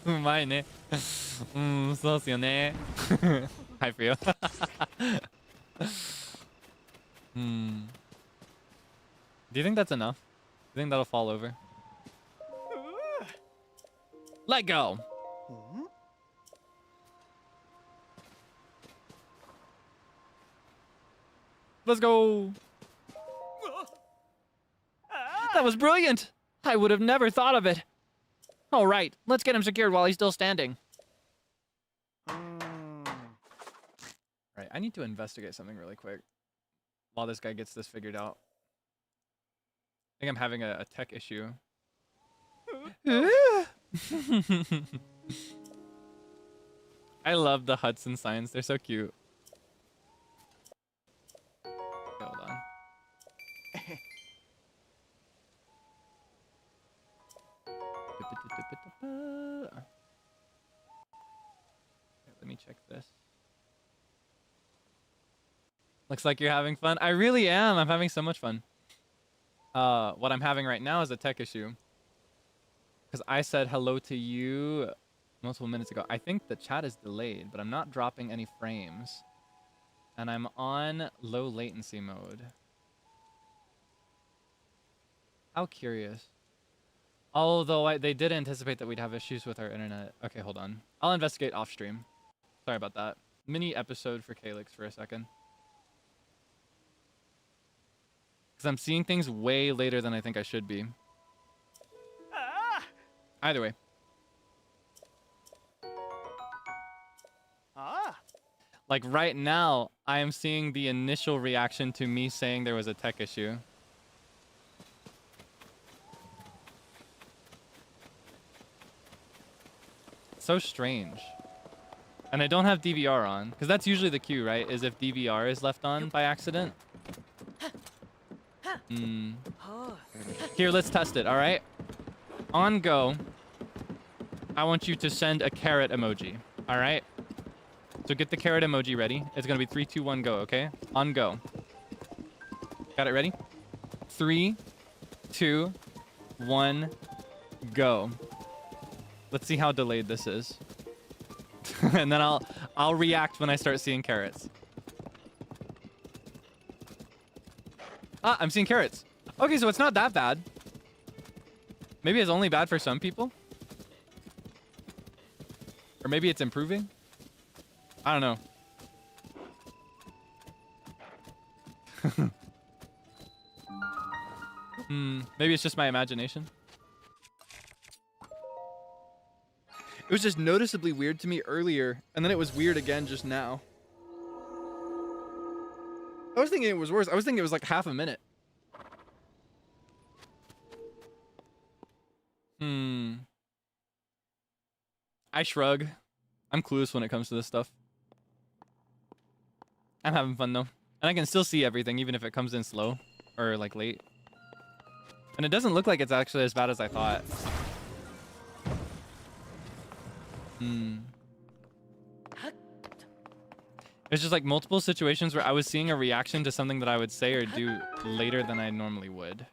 うまいね。そうっすよね。Hi, Frio. Do you think that's enough? Do you think that'll fall over? Let go. Let's go. That was brilliant. I would have never thought of it. All right, let's get him secured while he's still standing. Right, I need to investigate something really quick while this guy gets this figured out. I think I'm having a tech issue. I love the Hudson signs. They're so cute. Hold on. Let me check this. Looks like you're having fun. I really am. I'm having so much fun. What I'm having right now is a tech issue. Because I said hello to you multiple minutes ago. I think the chat is delayed, but I'm not dropping any frames. And I'm on low latency mode. How curious. Although they did anticipate that we'd have issues with our internet. Okay, hold on. I'll investigate off stream. Sorry about that. Mini episode for Kaelix for a second. Because I'm seeing things way later than I think I should be. Either way. Like right now, I am seeing the initial reaction to me saying there was a tech issue. So strange. And I don't have DVR on, because that's usually the cue, right? Is if DVR is left on by accident. Here, let's test it, all right? On go, I want you to send a carrot emoji, all right? So get the carrot emoji ready. It's going to be 3, 2, 1, go, okay? On go. Got it ready? 3, 2, 1, go. Let's see how delayed this is. And then I'll react when I start seeing carrots. Ah, I'm seeing carrots. Okay, so it's not that bad. Maybe it's only bad for some people. Or maybe it's improving. I don't know. Maybe it's just my imagination. It was just noticeably weird to me earlier, and then it was weird again just now. I was thinking it was worse. I was thinking it was like half a minute. I shrug. I'm clueless when it comes to this stuff. I'm having fun though. And I can still see everything even if it comes in slow or like late. And it doesn't look like it's actually as bad as I thought. It's just like multiple situations where I was seeing a reaction to something that I would say or do later than I normally would.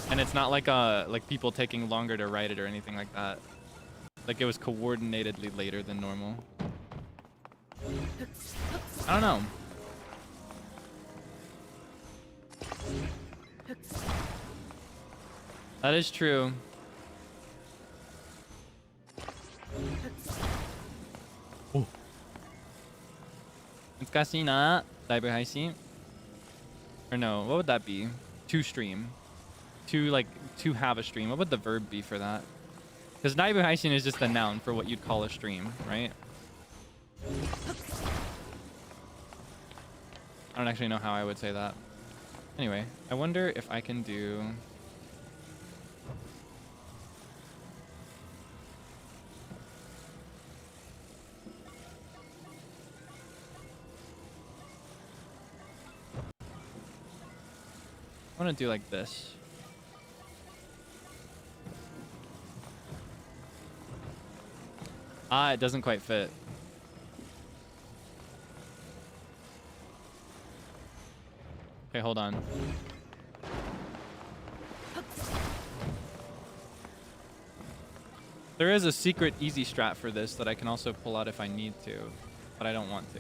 And it's not like people taking longer to write it or anything like that. Like it was coordinatedly later than normal. I don't know. That is true. Oh. 難しいな。ライブ配信? Or no, what would that be? To stream. To have a stream. What would the verb be for that? Because Naibu Haishin is just a noun for what you'd call a stream, right? I don't actually know how I would say that. Anyway, I wonder if I can do... I want to do like this. Ah, it doesn't quite fit. Okay, hold on. There is a secret easy strat for this that I can also pull out if I need to, but I don't want to.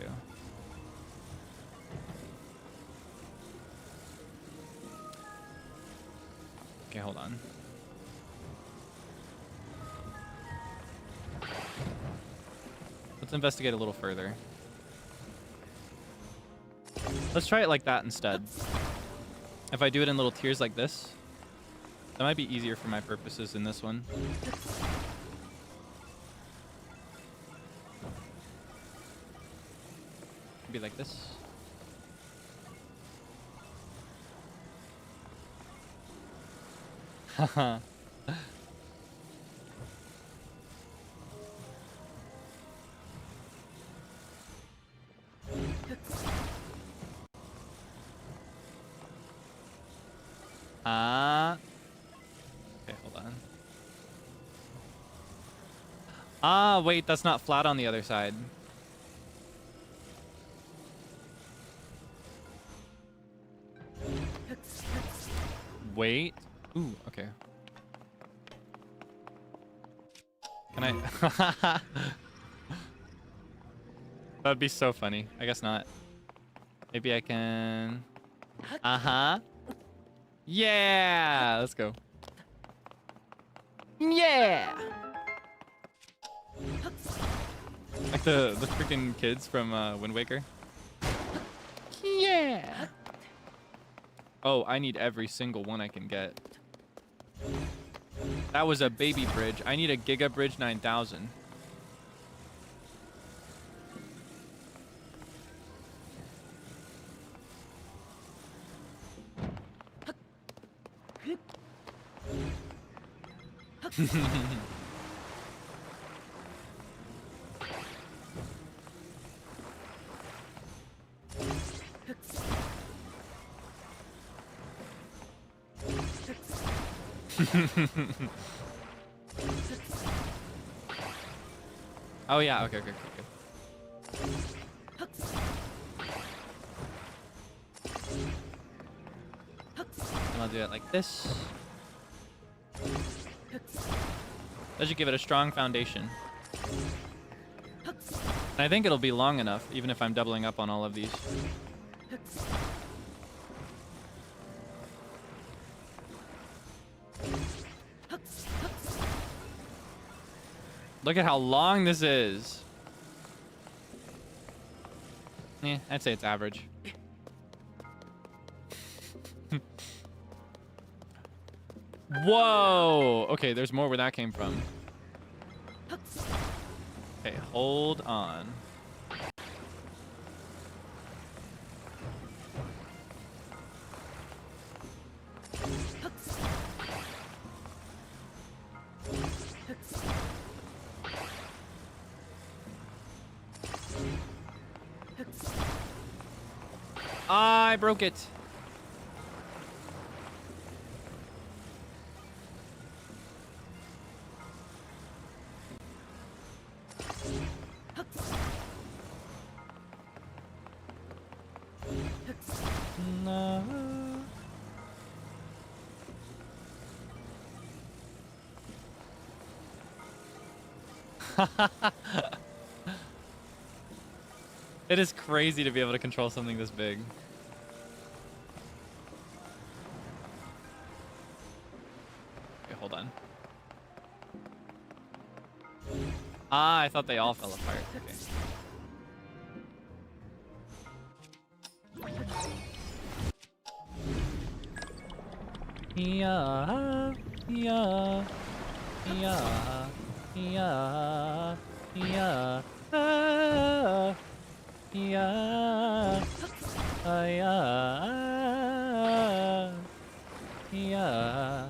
Okay, hold on. Let's investigate a little further. Let's try it like that instead. If I do it in little tiers like this, that might be easier for my purposes in this one. Be like this. Haha. Okay, hold on. Ah, wait, that's not flat on the other side. Wait. Ooh, okay. Can I? That'd be so funny. I guess not. Maybe I can. Uh-huh. Yeah! Let's go. Yeah! Like the freaking kids from Wind Waker. Yeah! Oh, I need every single one I can get. That was a baby bridge. I need a Giga Bridge 9000. Oh yeah, okay. And I'll do it like this. That should give it a strong foundation. And I think it'll be long enough, even if I'm doubling up on all of these. Look at how long this is. Yeah, I'd say it's average. Whoa! Okay, there's more where that came from. Okay, hold on. I broke it. No. It is crazy to be able to control something this big. Okay, hold on. Ah, I thought they all fell apart. Okay. Yeah, yeah, yeah, yeah, yeah, yeah, yeah, yeah, yeah,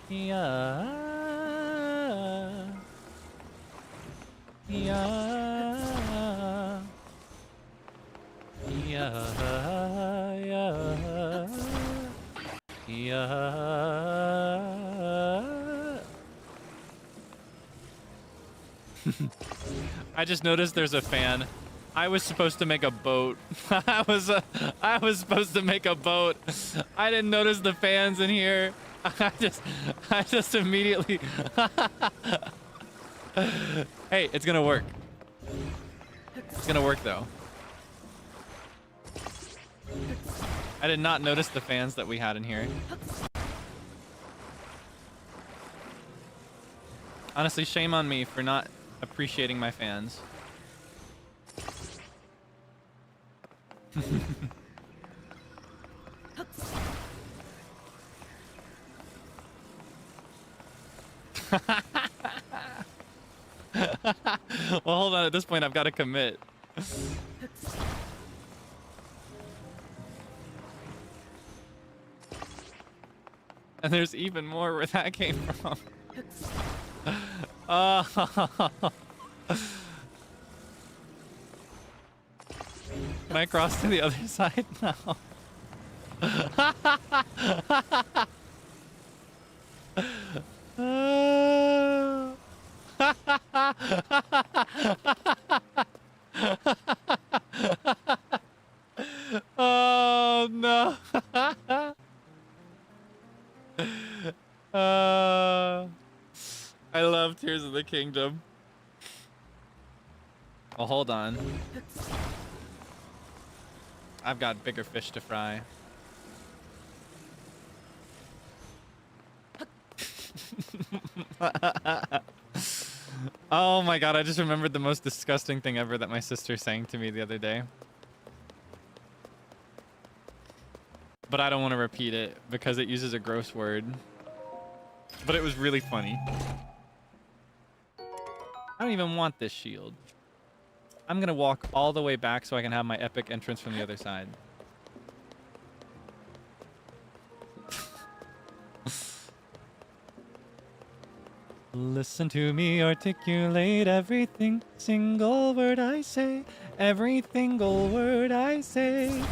yeah, yeah, yeah. I just noticed there's a fan. I was supposed to make a boat. I was supposed to make a boat. I didn't notice the fans in here. I just immediately. Hey, it's gonna work. It's gonna work though. I did not notice the fans that we had in here. Honestly, shame on me for not appreciating my fans. Well, hold on. At this point, I've got to commit. And there's even more where that came from. Can I cross to the other side now? Oh no. I love Tears of the Kingdom. Well, hold on. I've got bigger fish to fry. Oh my god, I just remembered the most disgusting thing ever that my sister sang to me the other day. But I don't want to repeat it because it uses a gross word. But it was really funny. I don't even want this shield. I'm gonna walk all the way back so I can have my epic entrance from the other side. Listen to me articulate everything, single word I say, every single word I say.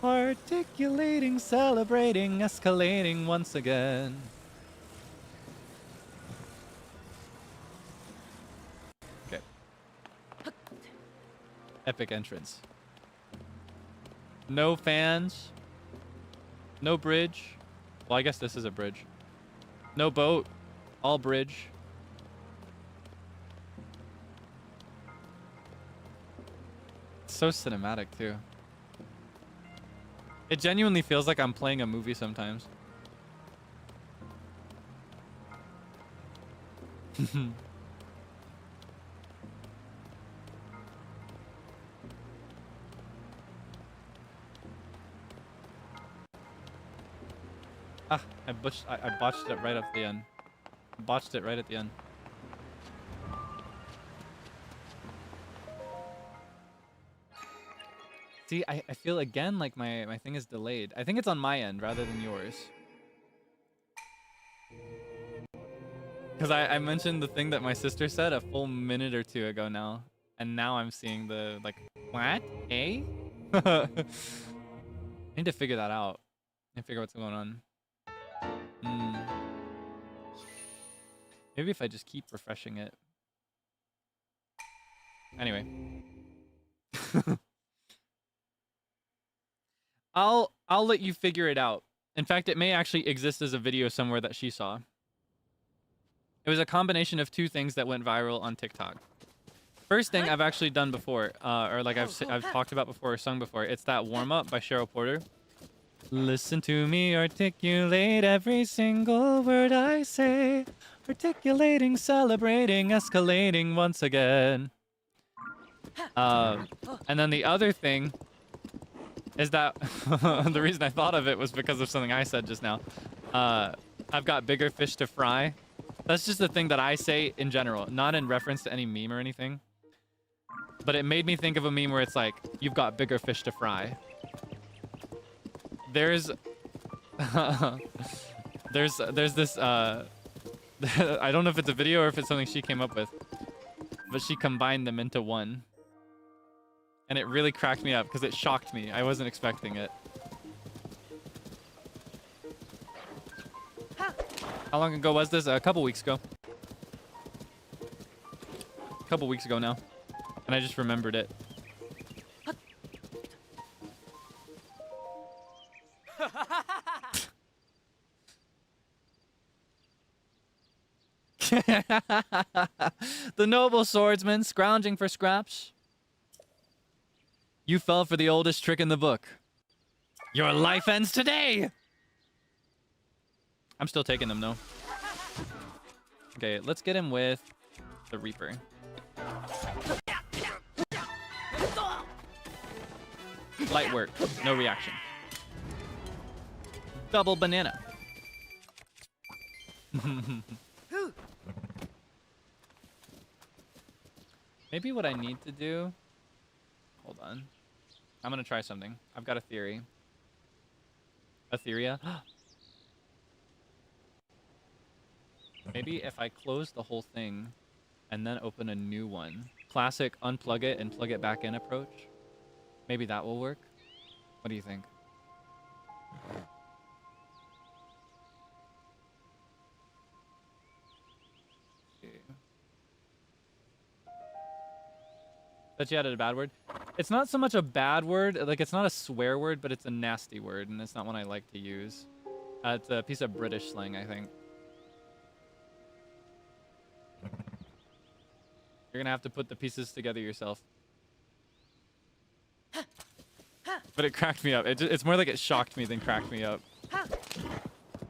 Articulating, celebrating, escalating once again. Okay. Epic entrance. No fans. No bridge. Well, I guess this is a bridge. No boat. All bridge. It's so cinematic too. It genuinely feels like I'm playing a movie sometimes. Ah, I botched it right at the end. Botched it right at the end. See, I feel again like my thing is delayed. I think it's on my end rather than yours. Because I mentioned the thing that my sister said a full minute or two ago now. And now I'm seeing the, like, what? Eh? I need to figure that out. I need to figure out what's going on. Maybe if I just keep refreshing it. Anyway. I'll let you figure it out. In fact, it may actually exist as a video somewhere that she saw. It was a combination of two things that went viral on TikTok. First thing I've actually done before, or like I've talked about before or sung before. It's that warm up by Cheryl Porter. Listen to me articulate every single word I say. Articulating, celebrating, escalating once again. And then the other thing is that the reason I thought of it was because of something I said just now. I've got bigger fish to fry. That's just the thing that I say in general, not in reference to any meme or anything. But it made me think of a meme where it's like, you've got bigger fish to fry. There's this I don't know if it's a video or if it's something she came up with, but she combined them into one, and it really cracked me up because it shocked me. I wasn't expecting it. How long ago was this? A couple weeks ago. a couple weeks ago now, and I just remembered it. The noble swordsman scrounging for scraps. You fell for the oldest trick in the book. Your life ends today! I'm still taking them though. Okay, let's get him with the Reaper. Light work, no reaction. Double banana. Maybe what I need to do... Hold on. I'm gonna try something. I've got a theory. Etheria. Maybe if I close the whole thing and then open a new one. Classic unplug it and plug it back in approach. Maybe that will work. What do you think? That you added a bad word? It's not so much a bad word, like it's not a swear word, but it's a nasty word, and it's not one I like to use. It's a piece of British slang, I think. You're gonna have to put the pieces together yourself. But it cracked me up. It's more like it shocked me than cracked me up.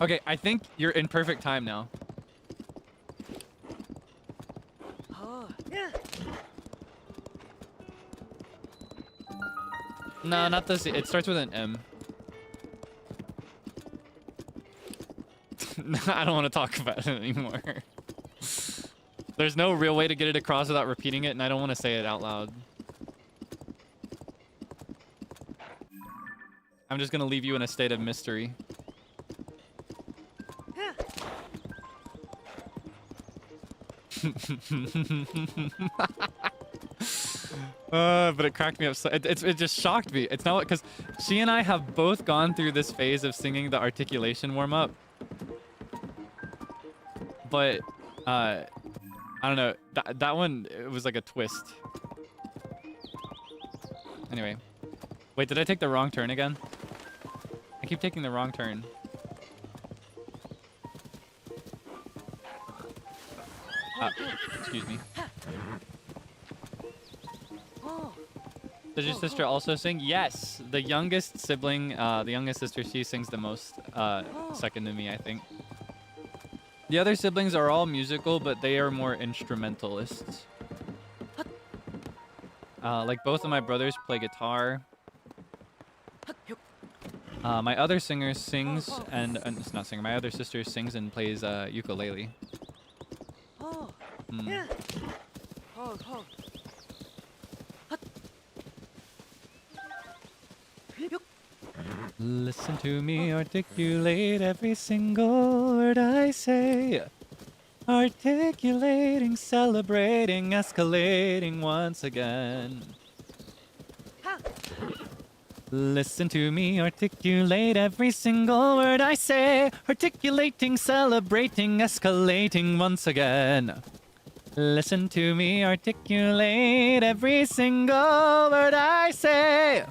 Okay, I think you're in perfect time now. No, not this. It starts with an M. I don't want to talk about it anymore. There's no real way to get it across without repeating it, and I don't want to say it out loud. I'm just going to leave you in a state of mystery. But it cracked me up. So it just shocked me. It's not because she and I have both gone through this phase of singing the articulation warm-up. But I don't know. That one, it was like a twist. Anyway, wait, did I take the wrong turn again? I keep taking the wrong turn. Excuse me. Does your sister also sing? Yes, the youngest sibling, the youngest sister, she sings the most, second to me, I think. The other siblings are all musical, but they are more instrumentalists. Like both of my brothers play guitar. My other singer sings and it's not singer. My other sister sings and plays ukulele. Listen to me articulate every single word I say. Articulating, celebrating, escalating once again. Listen to me articulate every single word I say. Articulating, celebrating, escalating once again. Listen to me articulate every single word I say.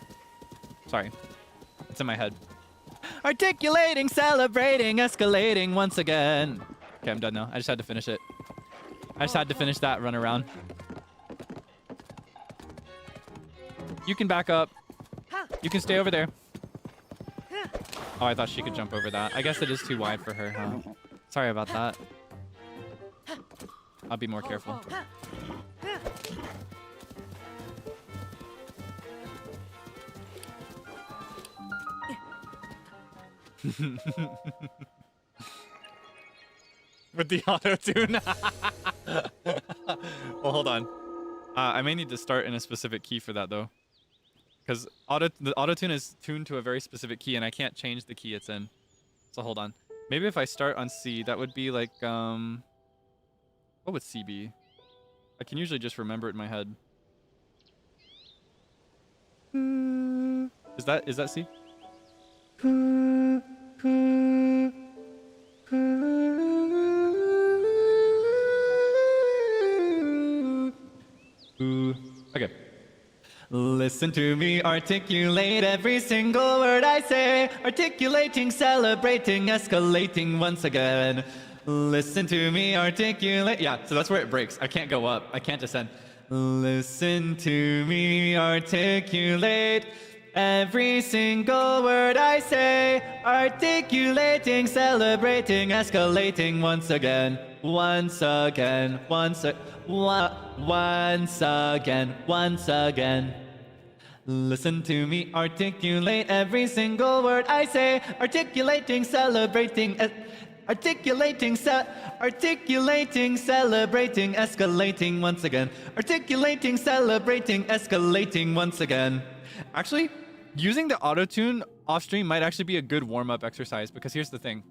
Sorry. It's in my head. Articulating, celebrating, escalating once again. Okay, I'm done now. I just had to finish it. I just had to finish that run around. You can back up. You can stay over there. Oh, I thought she could jump over that. I guess it is too wide for her, huh? Sorry about that. I'll be more careful. With the auto-tune. Well, hold on. I may need to start in a specific key for that, though. Because the auto-tune is tuned to a very specific key, and I can't change the key it's in. So hold on. Maybe if I start on C, that would be like, what would C be? I can usually just remember it in my head. Is that C? Ooh. Okay. Listen to me articulate every single word I say. Articulating, celebrating, escalating once again. Listen to me articulate. Yeah, so that's where it breaks. I can't go up. I can't descend. Listen to me articulate every single word I say. Articulating, celebrating, escalating once again. Once again. Once again. Listen to me articulate every single word I say. Articulating, celebrating, articulating, celebrating, escalating once again. Articulating, celebrating, escalating once again. Actually, using the auto-tune off stream might actually be a good warm-up exercise, because here's the thing.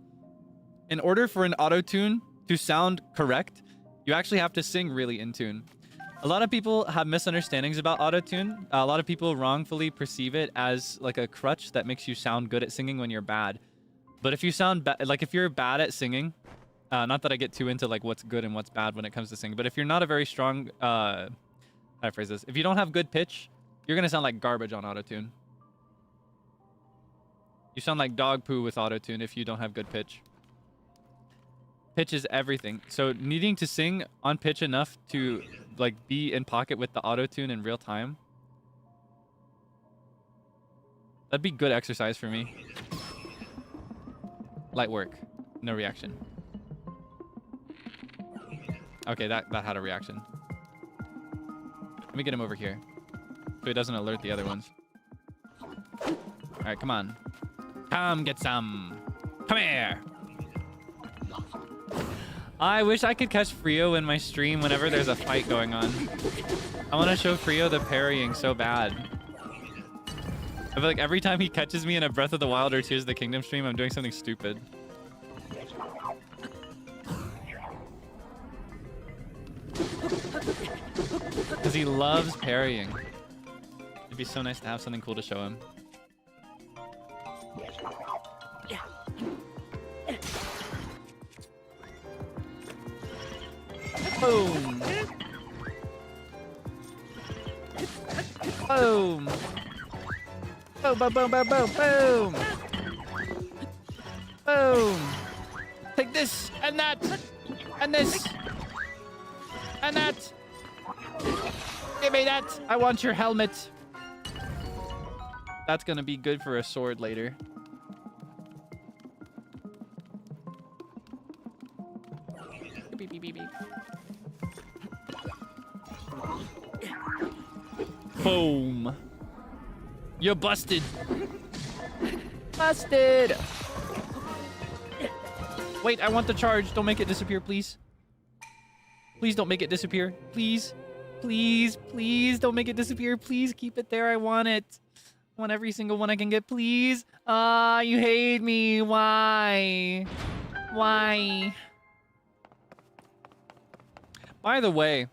In order for an auto-tune to sound correct, you actually have to sing really in tune. A lot of people have misunderstandings about auto-tune. A lot of people wrongfully perceive it as like a crutch that makes you sound good at singing when you're bad. But if you sound like if you're bad at singing, not that I get too into like what's good and what's bad when it comes to singing, but if you're not a very strong, how do I phrase this? If you don't have good pitch, you're gonna sound like garbage on auto-tune. You sound like dog poo with auto-tune if you don't have good pitch. Pitch is everything. So needing to sing on pitch enough to like be in pocket with the auto-tune in real time, that'd be good exercise for me. Light work. No reaction. Okay, that had a reaction. Let me get him over here so he doesn't alert the other ones. Alright, come on. Come get some. Come here. I wish I could catch Frio in my stream whenever there's a fight going on. I want to show Frio the parrying so bad. I feel like every time he catches me in a Breath of the Wild or Tears of the Kingdom stream, I'm doing something stupid. Because he loves parrying. It'd be so nice to have something cool to show him. Boom! Boom! Boom, boom, boom, boom, boom, boom! Boom! Take this, and that, and this, and that! Give me that! I want your helmet! That's gonna be good for a sword later. Beep, beep, beep, beep. Boom. You're busted. Busted. Wait, I want the charge. Don't make it disappear, please. Please don't make it disappear. Please. Please, please don't make it disappear. Please keep it there. I want it. I want every single one I can get, please. Ah, you hate me. Why? Why? By the way,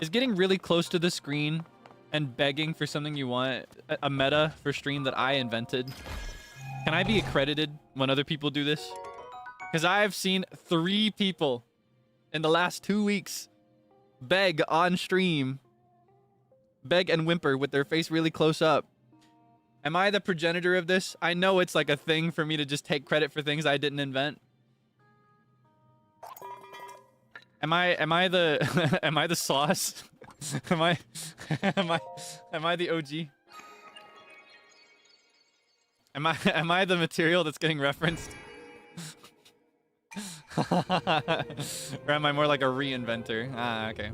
is getting really close to the screen and begging for something you want a meta for stream that I invented? Can I be accredited when other people do this? Because I've seen 3 people in the last 2 weeks beg on stream. Beg and whimper with their face really close up. Am I the progenitor of this? I know it's like a thing for me to just take credit for things I didn't invent. Am I the am I the sauce? am I the OG? Am I the material that's getting referenced? Or am I more like a reinventor? Ah, okay.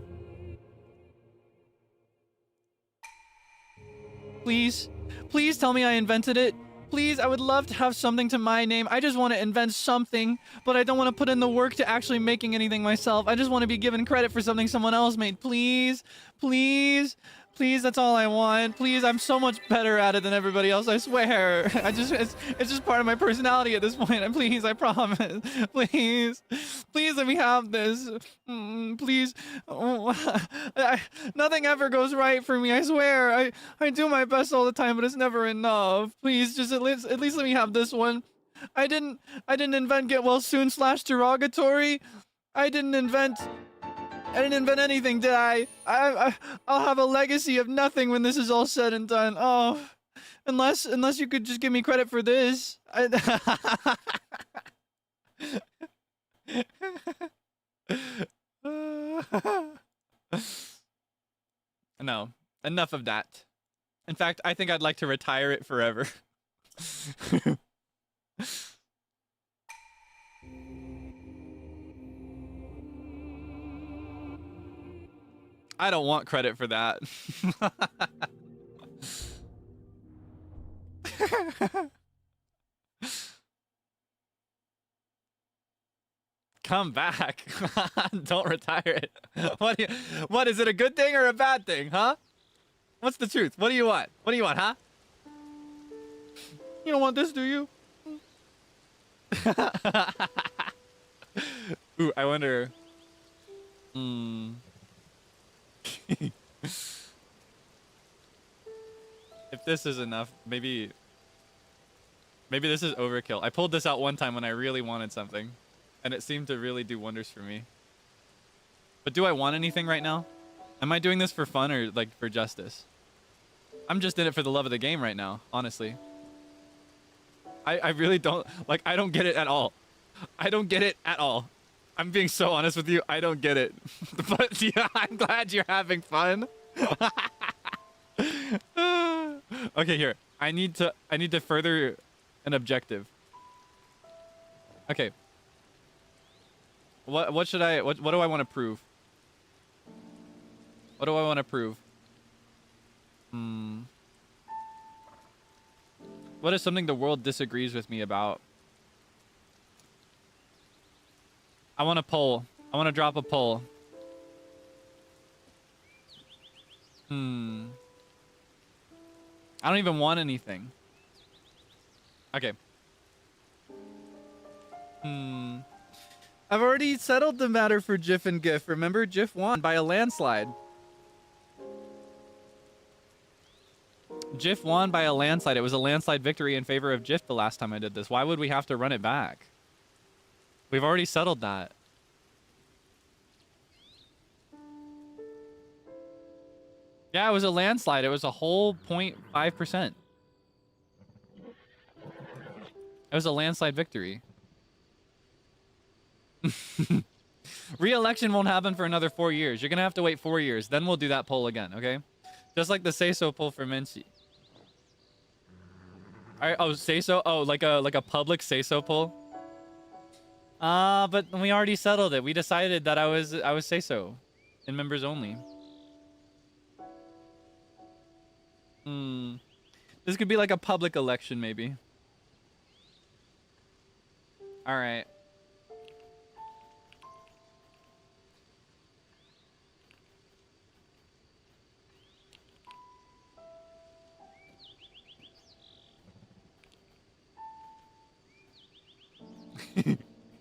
Please, please tell me I invented it. Please, I would love to have something to my name. I just want to invent something, but I don't want to put in the work to actually making anything myself. I just want to be given credit for something someone else made. Please, please, please, that's all I want. Please, I'm so much better at it than everybody else, I swear. It's just part of my personality at this point. And please, I promise. Please, please let me have this. Please. Oh, nothing ever goes right for me, I swear. I do my best all the time, but it's never enough. Please, just at least let me have this one. I didn't invent get well soon / derogatory. I didn't invent I didn't invent anything, did I? I'll have a legacy of nothing when this is all said and done. Oh, unless you could just give me credit for this. No, enough of that. In fact, I think I'd like to retire it forever. I don't want credit for that. Come back. Don't retire it. What is it, a good thing or a bad thing, huh? What's the truth? What do you want? What do you want, huh? You don't want this, do you? Ooh, I wonder. If this is enough, maybe this is overkill. I pulled this out one time when I really wanted something, and it seemed to really do wonders for me. But do I want anything right now? Am I doing this for fun or like for justice? I'm just in it for the love of the game right now, honestly. I really don't, like, I don't get it at all. I don't get it at all. I'm being so honest with you, I don't get it. But yeah, I'm glad you're having fun. Okay, here. I need to further an objective. Okay. What do I want to prove? What do I want to prove? What is something the world disagrees with me about? I want a poll. I want to drop a poll. I don't even want anything. Okay. I've already settled the matter for Jif and Gif. Remember, Jif won by a landslide. Jif won by a landslide. It was a landslide victory in favor of Jif the last time I did this. Why would we have to run it back? We've already settled that. Yeah, it was a landslide. It was a whole 0.5%. It was a landslide victory. Re-election won't happen for another 4 years. You're gonna have to wait 4 years. Then we'll do that poll again, okay? Just like the say-so poll for Mincy. Alright, oh, say-so? Oh, like a public say-so poll? But we already settled it. We decided that I was say-so. In members only. This could be like a public election, maybe. Alright.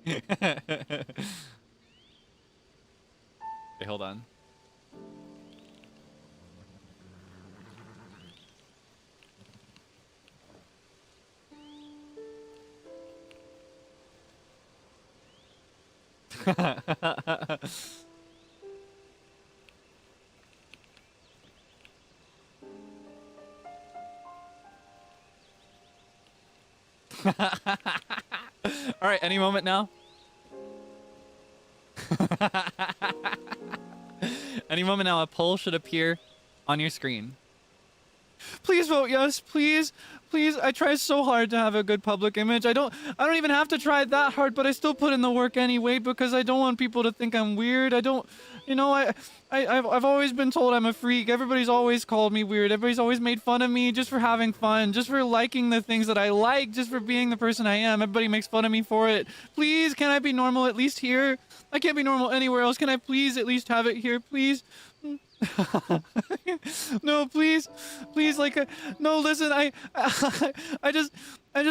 Okay, hold on. All right, any moment now. Any moment now, a poll should appear on your screen. Please vote yes, please. Please, I try so hard to have a good public image. I don't even have to try that hard, but I still put in the work anyway because I don't want people to think I'm weird. I don't, you know, I've always been told I'm a freak. Everybody's always called me weird. Everybody's always made fun of me just for having fun, just for liking the things that I like, just for being the person I am. Everybody makes fun of me for it. Please, can I be normal at least here? I can't be normal anywhere else. Can I please at least have it here, please? No, please, like, no, listen, I just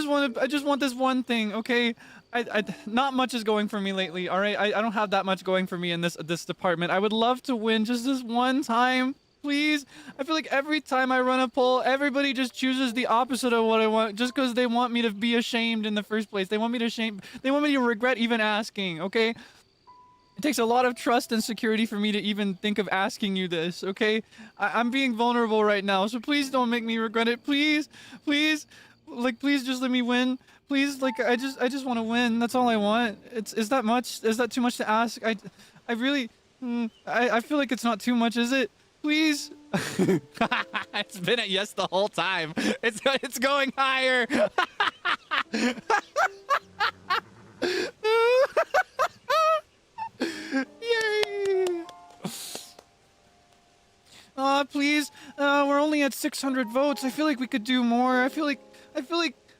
want this one thing, okay? Not much is going for me lately, all right? I don't have that much going for me in this department. I would love to win just this one time, please. I feel like every time I run a poll, everybody just chooses the opposite of what I want, just because they want me to be ashamed in the first place. They want me to regret even asking, okay? It takes a lot of trust and security for me to even think of asking you this, okay? I'm being vulnerable right now, so please don't make me regret it. Please, please, like, please just let me win. Please, like, I just want to win. That's all I want. Is that much? Is that too much to ask? I really, I feel like it's not too much, is it? Please. It's been a yes the whole time. It's going higher. Yay! Please. We're only at 600 votes. I feel like we could do more. I feel like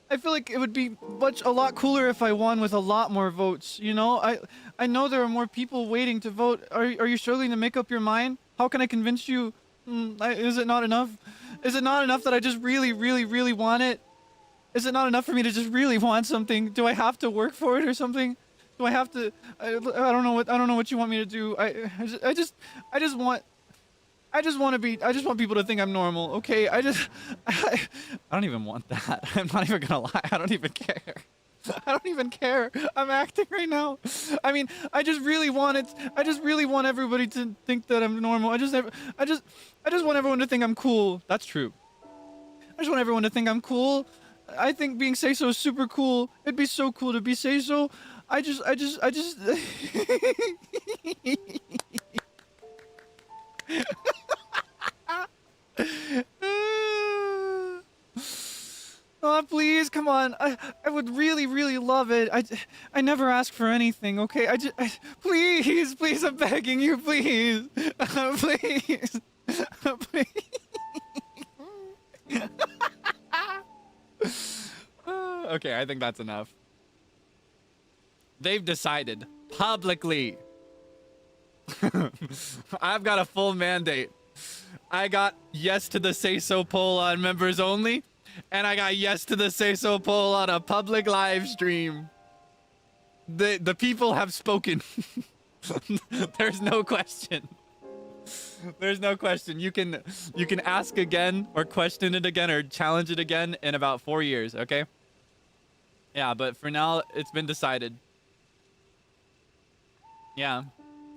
it would be a lot cooler if I won with a lot more votes. You know, I know there are more people waiting to vote. Are you struggling to make up your mind? How can I convince you? Is it not enough? Is it not enough that I just really, really, really want it? Is it not enough for me to just really want something? Do I have to work for it or something? Do I have to? I don't know what you want me to do. I just want people to think I'm normal. Okay, I don't even want that. I'm not even gonna lie. I don't even care. I don't even care. I'm acting right now. I mean, I just really want it. I just really want everybody to think that I'm normal. I just want everyone to think I'm cool. That's true. I just want everyone to think I'm cool. I think being Seiso is super cool. It'd be so cool to be Seiso. I just Oh, please, come on. I would really, really love it. I never ask for anything, okay? Please, I'm begging you, please. Please. Please. Okay, I think that's enough. They've decided publicly. I've got a full mandate. I got yes to the Say So poll on members only, and I got yes to the Say So poll on a public live stream. The people have spoken. There's no question. There's no question. You can ask again or question it again or challenge it again in about 4 years, okay? Yeah, but for now it's been decided. Yeah.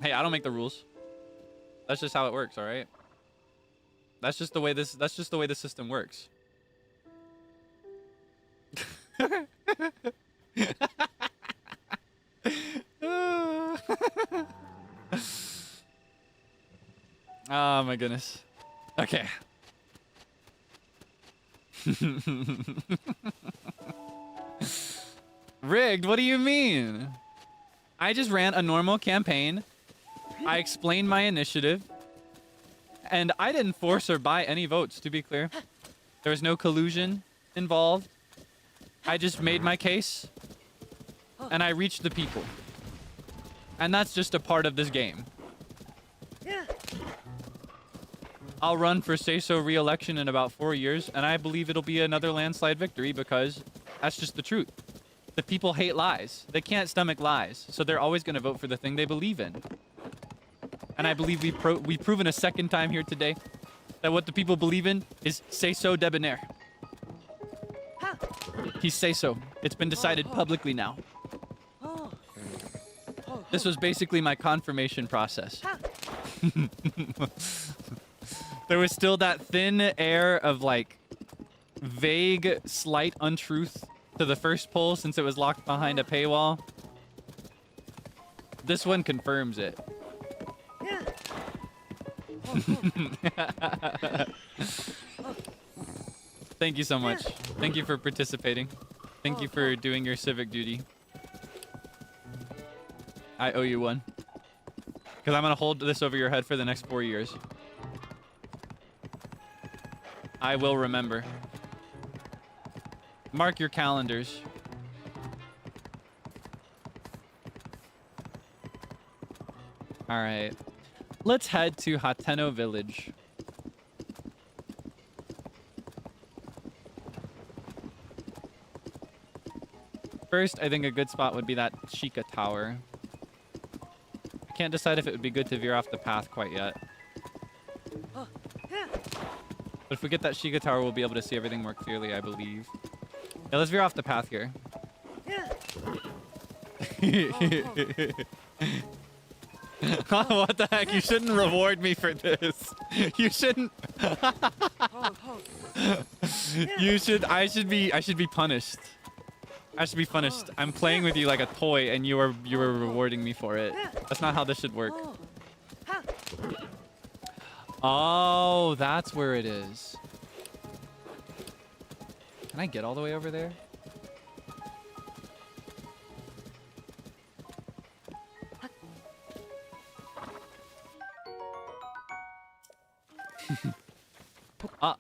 Hey, I don't make the rules. That's just how it works, all right? That's just the way the system works. Oh my goodness. Okay. Rigged? What do you mean? I just ran a normal campaign. I explained my initiative. And I didn't force or buy any votes, to be clear. There was no collusion involved. I just made my case. And I reached the people. And that's just a part of this game. I'll run for Seiso re-election in about 4 years, and I believe it'll be another landslide victory because that's just the truth. The people hate lies. They can't stomach lies, so they're always going to vote for the thing they believe in. And I believe we've proven a second time here today that what the people believe in is Seiso Debonair. He's Seiso. It's been decided publicly now. This was basically my confirmation process. There was still that thin air of like vague, slight untruth to the first poll since it was locked behind a paywall. This one confirms it. Thank you so much. Thank you for participating. Thank you for doing your civic duty. I owe you one. Because I'm going to hold this over your head for the next 4 years. I will remember. Mark your calendars. All right. Let's head to Hateno Village. First, I think a good spot would be that Chica Tower. I can't decide if it would be good to veer off the path quite yet. But if we get that Chica Tower, we'll be able to see everything more clearly, I believe. Yeah, let's veer off the path here. What the heck? You shouldn't reward me for this. You shouldn't. You should. I should be punished. I should be punished. I'm playing with you like a toy, and you are rewarding me for it. That's not how this should work. Oh, that's where it is. Can I get all the way over there? Ah.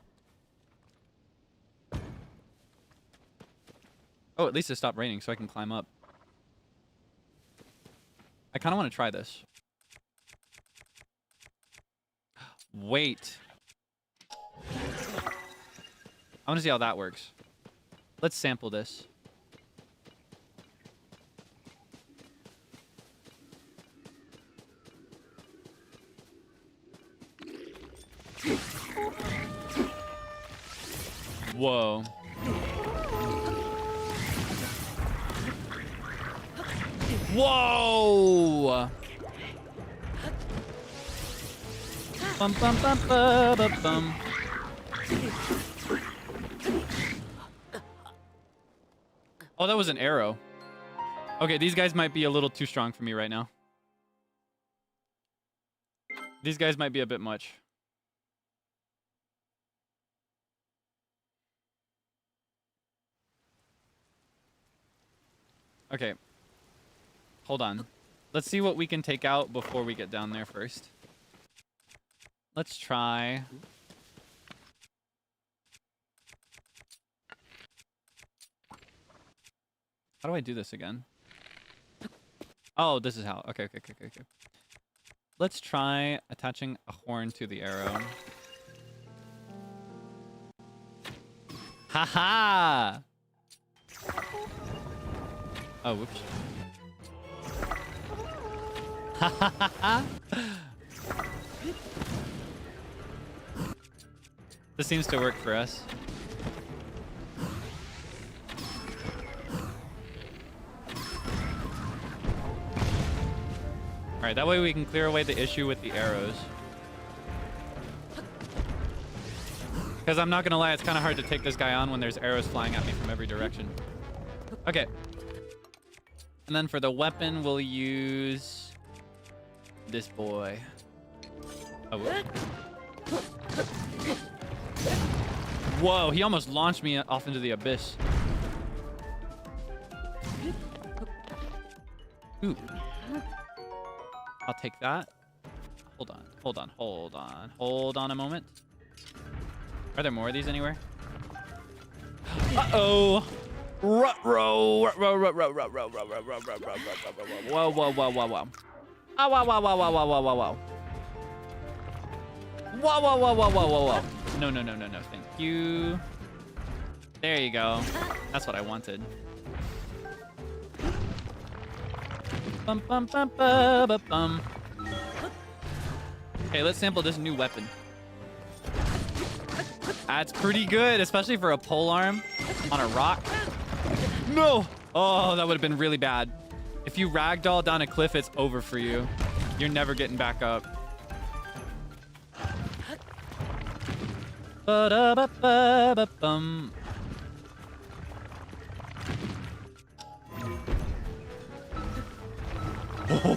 Oh, at least it stopped raining so I can climb up. I kind of want to try this. Wait. I want to see how that works. Let's sample this. Whoa. Whoa! Bum bum bum bum bum bum. Oh, that was an arrow. Okay, these guys might be a little too strong for me right now. These guys might be a bit much. Okay. Hold on. Let's see what we can take out before we get down there first. Let's try... How do I do this again? Oh, this is how. Okay. Let's try attaching a horn to the arrow. Haha! Oh, whoops. This seems to work for us. Alright, that way we can clear away the issue with the arrows. Because I'm not gonna lie, it's kind of hard to take this guy on when there's arrows flying at me from every direction. Okay. And then for the weapon, we'll use this boy. Oh, whoa, he almost launched me off into the abyss. Ooh. I'll take that. Hold on a moment. Are there more of these anywhere? Uh-oh. Whoa. Whoa. No. Thank you. There you go. That's what I wanted. Okay, let's sample this new weapon. That's pretty good, especially for a polearm on a rock. No! Oh, that would have been really bad. If you ragdoll down a cliff, it's over for you. You're never getting back up. Ba-da-ba-ba-ba-bum.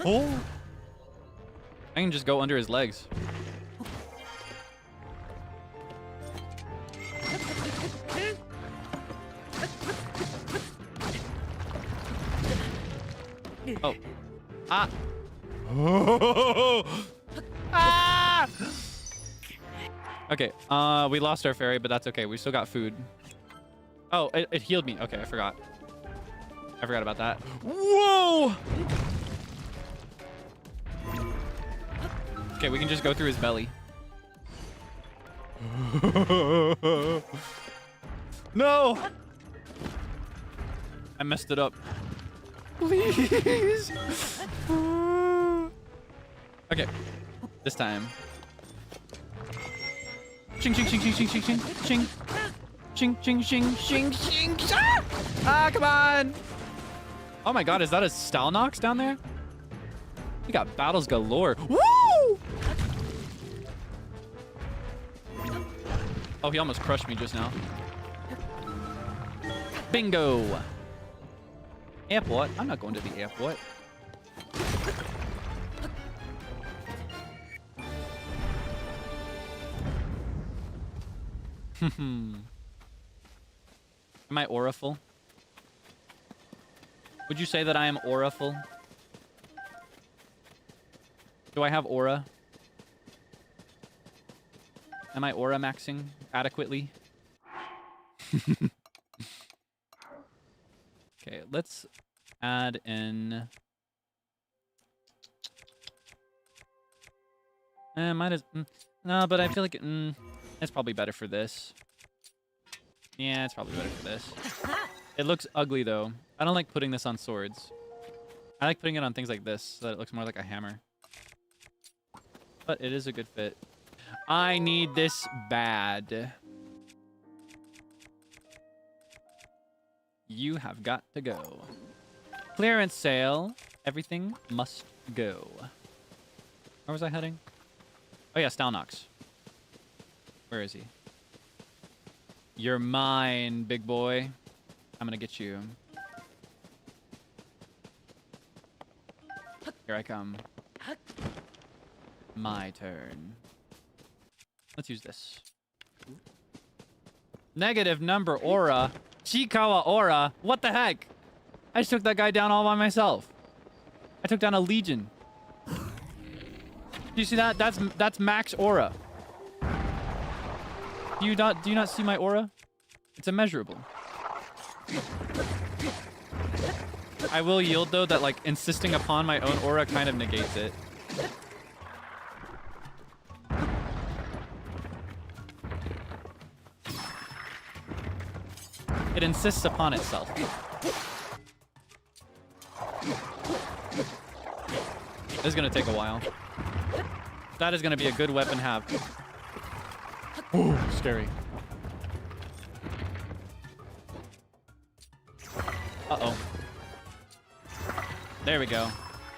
Oh. I can just go under his legs. Oh. Ah. Ah! Okay, we lost our fairy, but that's okay. We still got food. Oh, it healed me. Okay, I forgot about that. Whoa! Okay, we can just go through his belly. No! I messed it up. Please! Okay, this time. Ching, ching, ching, ching, ching, ching, ching, ching. Ching, ching, ching, ching, ching. Ah, come on! Oh my god, is that a Stalnox down there? We got battles galore. Woo! Oh, he almost crushed me just now. Bingo! Airport? I'm not going to the airport. Am I auraful? Would you say that I am auraful? Do I have aura? Am I aura maxing adequately? Okay, let's add in... might as... no, but I feel like it's probably better for this. Yeah, it's probably better for this. It looks ugly, though. I don't like putting this on swords. I like putting it on things like this, so that it looks more like a hammer. But it is a good fit. I need this bad. You have got to go. Clearance sale. Everything must go. Where was I heading? Oh yeah, Stalnox. Where is he? You're mine, big boy. I'm gonna get you. Here I come. My turn. Let's use this. Negative number aura. Chikawa aura. What the heck? I just took that guy down all by myself. I took down a legion. Do you see that? That's max aura. Do you not see my aura? It's immeasurable. I will yield though that like insisting upon my own aura kind of negates it. It insists upon itself. This is gonna take a while. That is gonna be a good weapon to have. Ooh, scary. Uh-oh. There we go.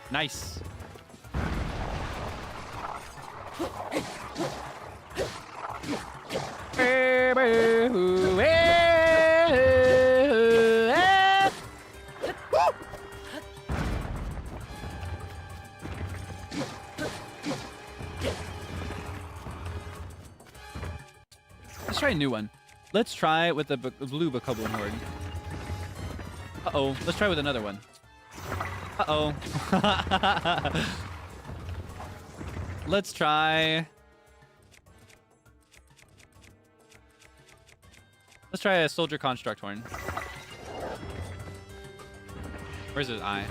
Nice. Let's try a new one. Let's try with the blue Bokoblin Horde. Uh-oh. Let's try with another one. Uh-oh. Let's try... Let's try a Soldier Construct Horn. Where's his eye?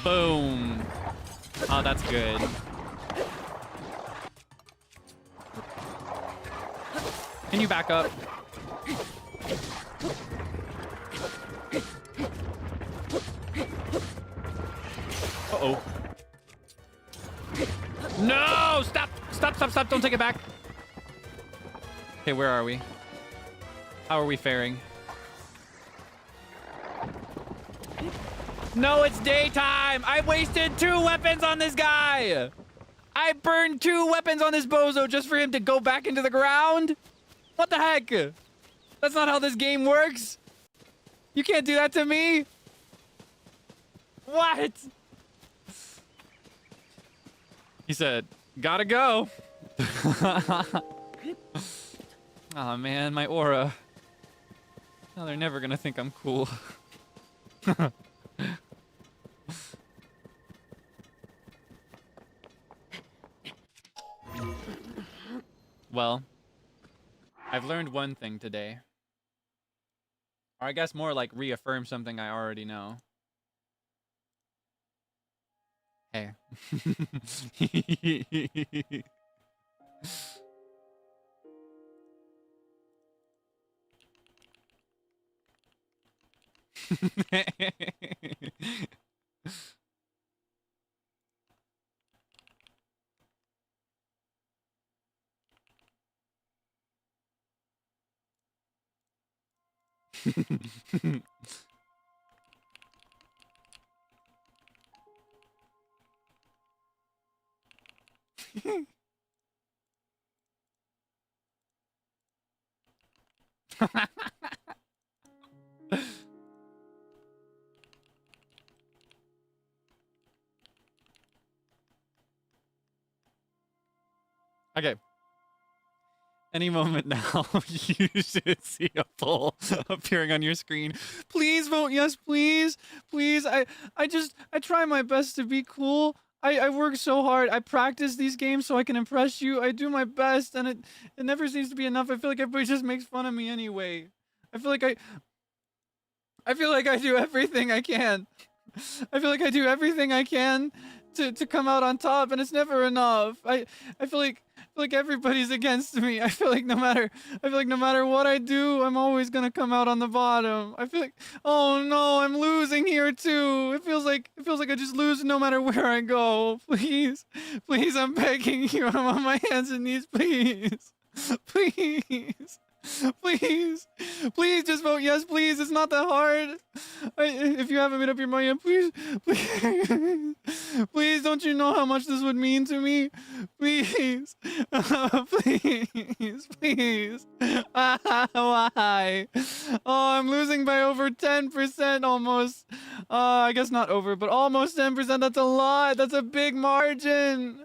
Boom. Oh, that's good. Can you back up? Uh-oh. No! Stop! Stop, stop, stop. Don't take it back. Okay, where are we? How are we faring? No, it's daytime! I wasted 2 weapons on this guy! I burned 2 weapons on this bozo just for him to go back into the ground? What the heck? That's not how this game works! You can't do that to me! What? He said, gotta go. Oh man, my aura. Now they're never gonna think I'm cool. Well, I've learned one thing today. Or I guess more like reaffirm something I already know. Hey. Okay. Any moment now, you should see a poll appearing on your screen. Please vote yes, please. Please. I try my best to be cool. I work so hard. I practice these games so I can impress you. I do my best, and it never seems to be enough. I feel like everybody just makes fun of me anyway. I feel like I do everything I can. I feel like I do everything I can to come out on top, and it's never enough. I feel like everybody's against me. I feel like no matter what I do, I'm always gonna come out on the bottom. I feel like, oh no, I'm losing here too. It feels like I just lose no matter where I go. Please, please, I'm begging you. I'm on my hands and knees. Please, please. Please, please just vote yes, please. It's not that hard. If you haven't made up your mind yet, please, please, please, don't you know how much this would mean to me? Please, please, please. Why? Oh, I'm losing by over 10% almost. I guess not over, but almost 10%. That's a lot. That's a big margin.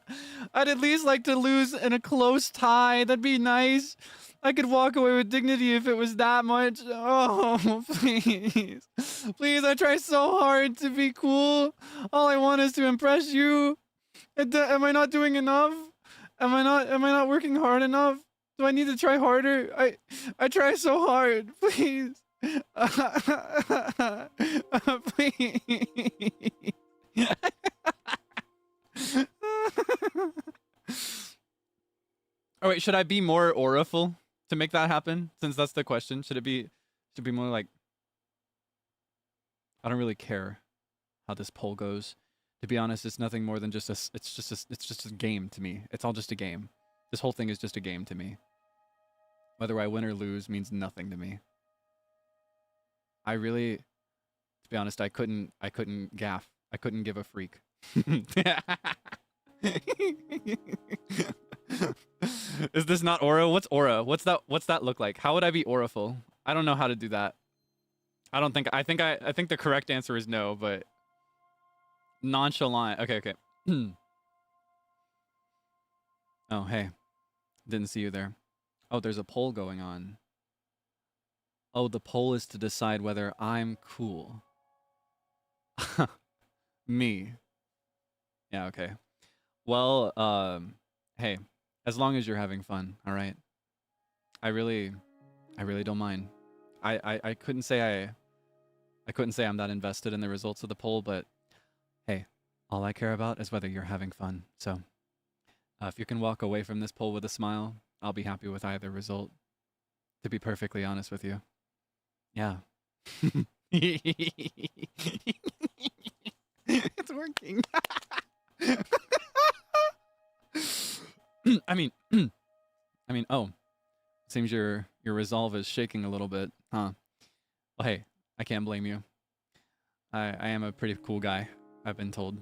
I'd at least like to lose in a close tie. That'd be nice. I could walk away with dignity if it was that much. Oh, please. Please, I try so hard to be cool. All I want is to impress you. Am I not doing enough? Am I not working hard enough? Do I need to try harder? I try so hard. Please. Please. Oh wait, should I be more auraful to make that happen? Since that's the question, should it be more like, I don't really care how this poll goes. To be honest, it's nothing more than just it's just a game to me. It's all just a game. This whole thing is just a game to me. Whether I win or lose means nothing to me. I really, to be honest, I couldn't gaff. I couldn't give a freak. Is this not aura? What's aura? What's that look like? How would I be auraful? I don't know how to do that. I think the correct answer is no, but nonchalant. Okay. Oh, hey. Didn't see you there. Oh, there's a poll going on. Oh, the poll is to decide whether I'm cool. Me. Yeah, okay. Well, hey, as long as you're having fun, all right? I really don't mind. I couldn't say I'm that invested in the results of the poll, but hey, all I care about is whether you're having fun. So, if you can walk away from this poll with a smile, I'll be happy with either result. To be perfectly honest with you. Yeah. It's working. I mean, oh, seems your resolve is shaking a little bit, huh? Well, hey, I can't blame you. I am a pretty cool guy, I've been told.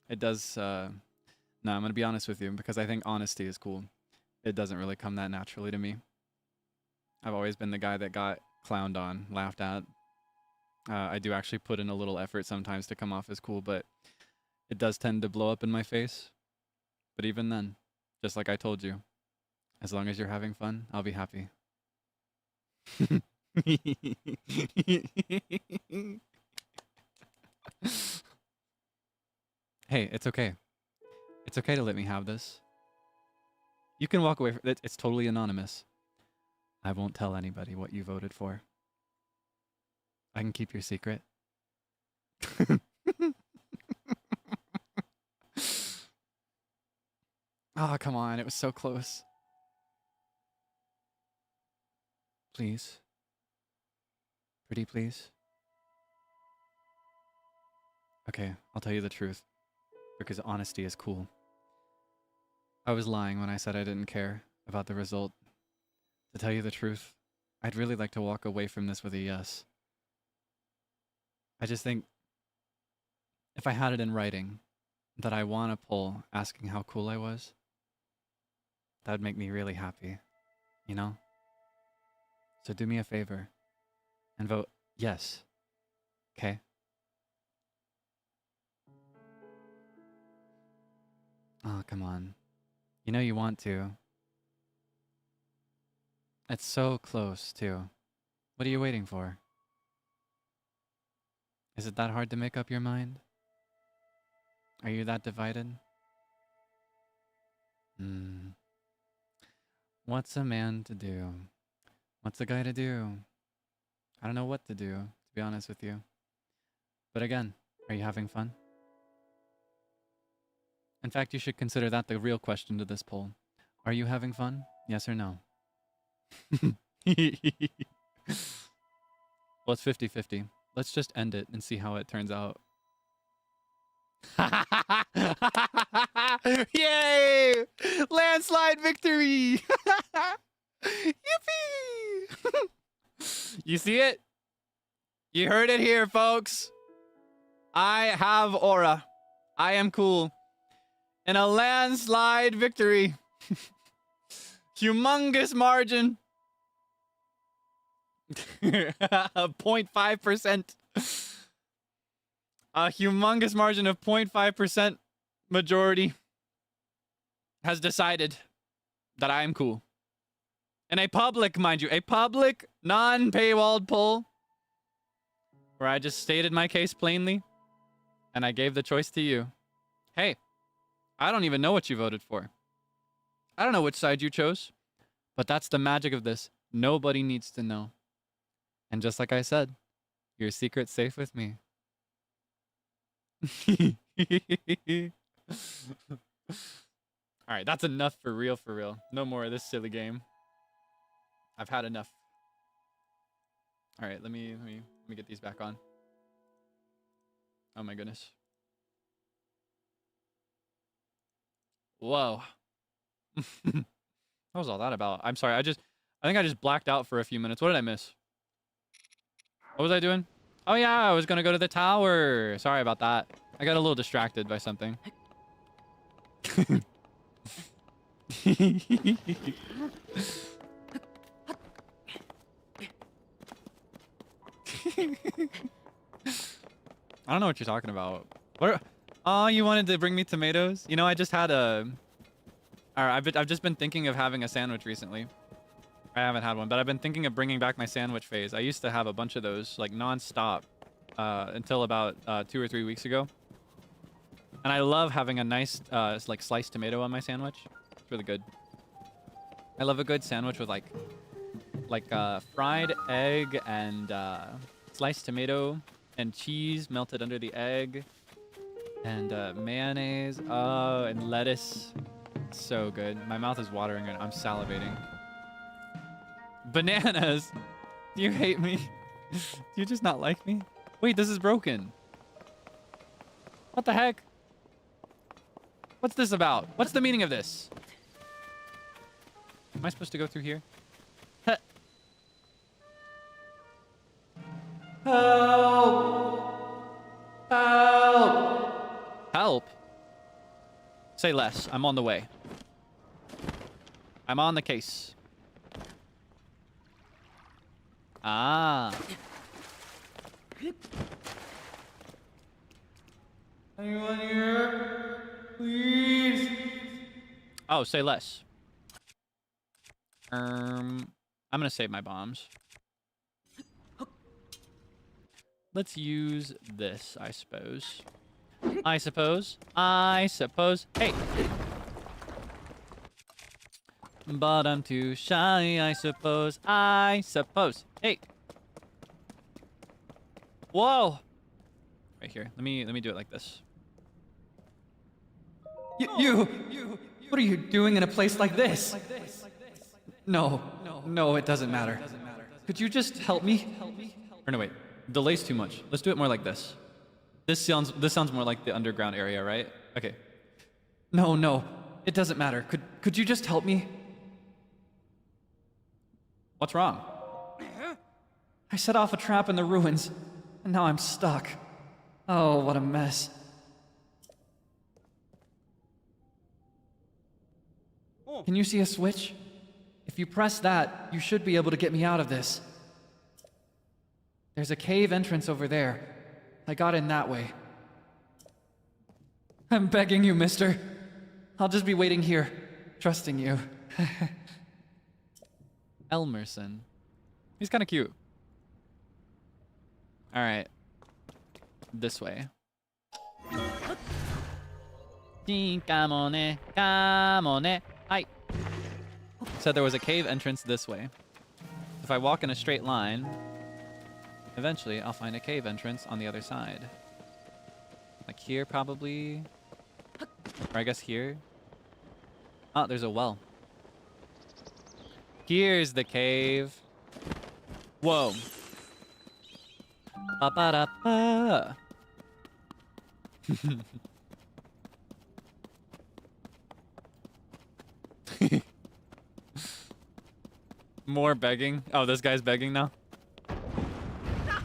It does, no, I'm gonna be honest with you, because I think honesty is cool. It doesn't really come that naturally to me. I've always been the guy that got clowned on, laughed at. I do actually put in a little effort sometimes to come off as cool, but it does tend to blow up in my face. But even then, just like I told you, as long as you're having fun, I'll be happy. Hey, it's okay. It's okay to let me have this. You can walk away from it. It's totally anonymous. I won't tell anybody what you voted for. I can keep your secret. Oh, come on. It was so close. Please. Pretty please. Okay, I'll tell you the truth. Because honesty is cool. I was lying when I said I didn't care about the result. To tell you the truth, I'd really like to walk away from this with a yes. I just think if I had it in writing, that I want a poll asking how cool I was, that would make me really happy, you know? So do me a favor and vote yes, okay? Oh, come on. You know you want to. It's so close, too. What are you waiting for? Is it that hard to make up your mind? Are you that divided? What's a man to do? What's a guy to do? I don't know what to do, to be honest with you. But again, are you having fun? In fact, you should consider that the real question to this poll. Are you having fun? Yes or no? Well, it's 50-50. Let's just end it and see how it turns out. Yay! Landslide victory! Yippee! You see it? You heard it here, folks. I have aura. I am cool. In a landslide victory. Humongous margin. 0.5%. A humongous margin of 0.5% majority has decided that I am cool. In a public, mind you, a public, non-paywalled poll where I just stated my case plainly and I gave the choice to you. Hey, I don't even know what you voted for. I don't know which side you chose, but that's the magic of this. Nobody needs to know. And just like I said, your secret's safe with me. Alright, that's enough for real, for real. No more of this silly game. I've had enough. Alright, let me get these back on. Oh my goodness. Whoa. What was all that about? I'm sorry, I think I just blacked out for a few minutes. What did I miss? What was I doing? Oh yeah, I was gonna go to the tower. Sorry about that. I got a little distracted by something. I don't know what you're talking about. What? Oh, you wanted to bring me tomatoes? You know, I just had a... Alright, I've just been thinking of having a sandwich recently. I haven't had one, but I've been thinking of bringing back my sandwich phase. I used to have a bunch of those, like, non-stop, until about 2 or 3 weeks ago. And I love having a nice, like, sliced tomato on my sandwich. It's really good. I love a good sandwich with, like fried egg and sliced tomato and cheese melted under the egg and mayonnaise. Oh, and lettuce. So good. My mouth is watering and I'm salivating. Bananas! Do you hate me? Do you just not like me? Wait, this is broken. What the heck? What's this about? What's the meaning of this? Am I supposed to go through here? Help! Help! Help? Say less. I'm on the way. I'm on the case. Ah. Anyone here? Please. Oh, say less. I'm gonna save my bombs. Let's use this, I suppose. I suppose. Hey! But I'm too shy, I suppose. Hey! Whoa! Right here. Let me do it like this. You! What are you doing in a place like this? No, it doesn't matter. Could you just help me? Or no, wait. Delay's too much. Let's do it more like this. This sounds more like the underground area, right? Okay. No, it doesn't matter. Could you just help me? What's wrong? I set off a trap in the ruins, and now I'm stuck. Oh, what a mess. Can you see a switch? If you press that, you should be able to get me out of this. There's a cave entrance over there. I got in that way. I'm begging you, mister. I'll just be waiting here, trusting you. Elmerson. He's kind of cute. All right. This way. Come on, Hi. Said there was a cave entrance this way. If I walk in a straight line, eventually I'll find a cave entrance on the other side. Like here, probably. Or I guess here. Oh, there's a well. Here's the cave. Whoa. Ba-ba-da-ba. More begging. Oh, this guy's begging now?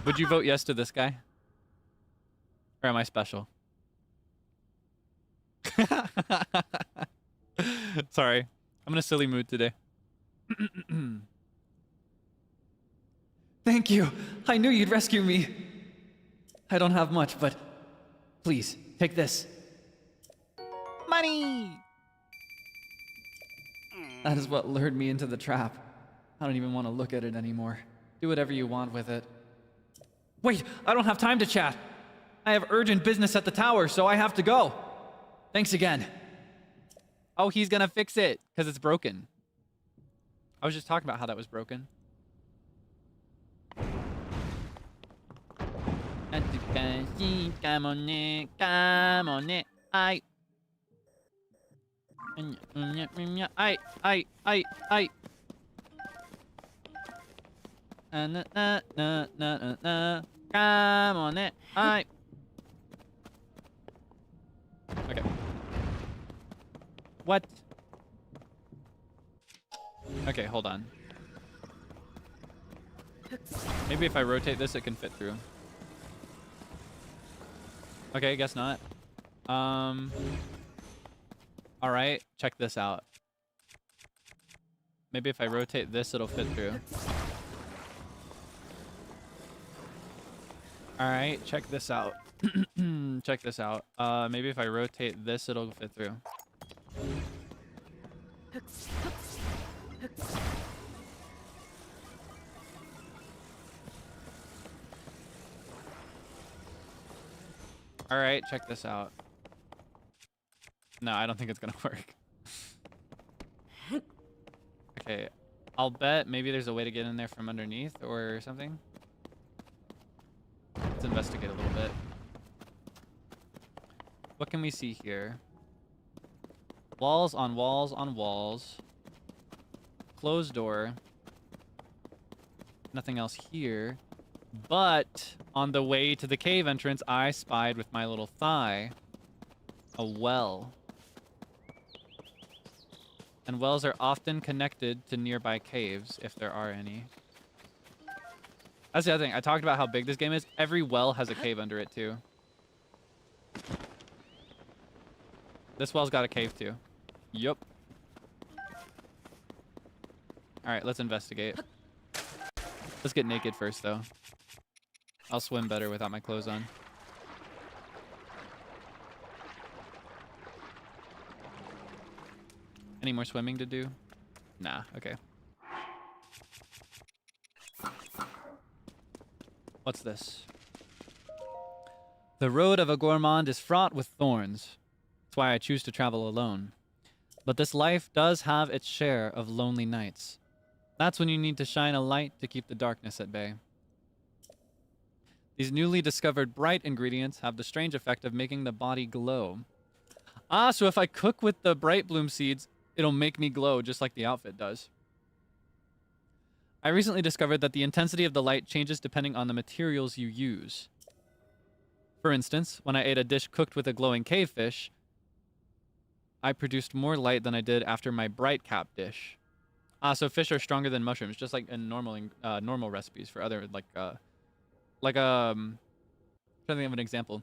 Would you vote yes to this guy? Or am I special? Sorry. I'm in a silly mood today. Thank you. I knew you'd rescue me. I don't have much, but please, take this. Money! That is what lured me into the trap. I don't even want to look at it anymore. Do whatever you want with it. Wait, I don't have time to chat. I have urgent business at the tower, so I have to go. Thanks again. Oh, he's gonna fix it because it's broken. I was just talking about how that was broken. Come on, I. Come on, I. Okay. What? Okay, hold on. Maybe if I rotate this, it can fit through. Okay, guess not. Alright, check this out. Maybe if I rotate this, it'll fit through. Alright, check this out. Check this out. Maybe if I rotate this, it'll fit through. Alright, check this out. No, I don't think it's gonna work. Okay, I'll bet maybe there's a way to get in there from underneath or something. Let's investigate a little bit. What can we see here? Walls on walls on walls. Closed door. Nothing else here. But on the way to the cave entrance, I spied with my little thigh a well. And wells are often connected to nearby caves, if there are any. That's the other thing. I talked about how big this game is. Every well has a cave under it, too. This well's got a cave, too. Yup. Alright, let's investigate. Let's get naked first, though. I'll swim better without my clothes on. Any more swimming to do? Nah, okay. What's this? The road of a gourmand is fraught with thorns. That's why I choose to travel alone. But this life does have its share of lonely nights. That's when you need to shine a light to keep the darkness at bay. These newly discovered bright ingredients have the strange effect of making the body glow. Ah, so if I cook with the bright bloom seeds, it'll make me glow just like the outfit does. I recently discovered that the intensity of the light changes depending on the materials you use. For instance, when I ate a dish cooked with a glowing cavefish, I produced more light than I did after my bright cap dish. Ah, so fish are stronger than mushrooms, just like in normal recipes for other trying to think of an example.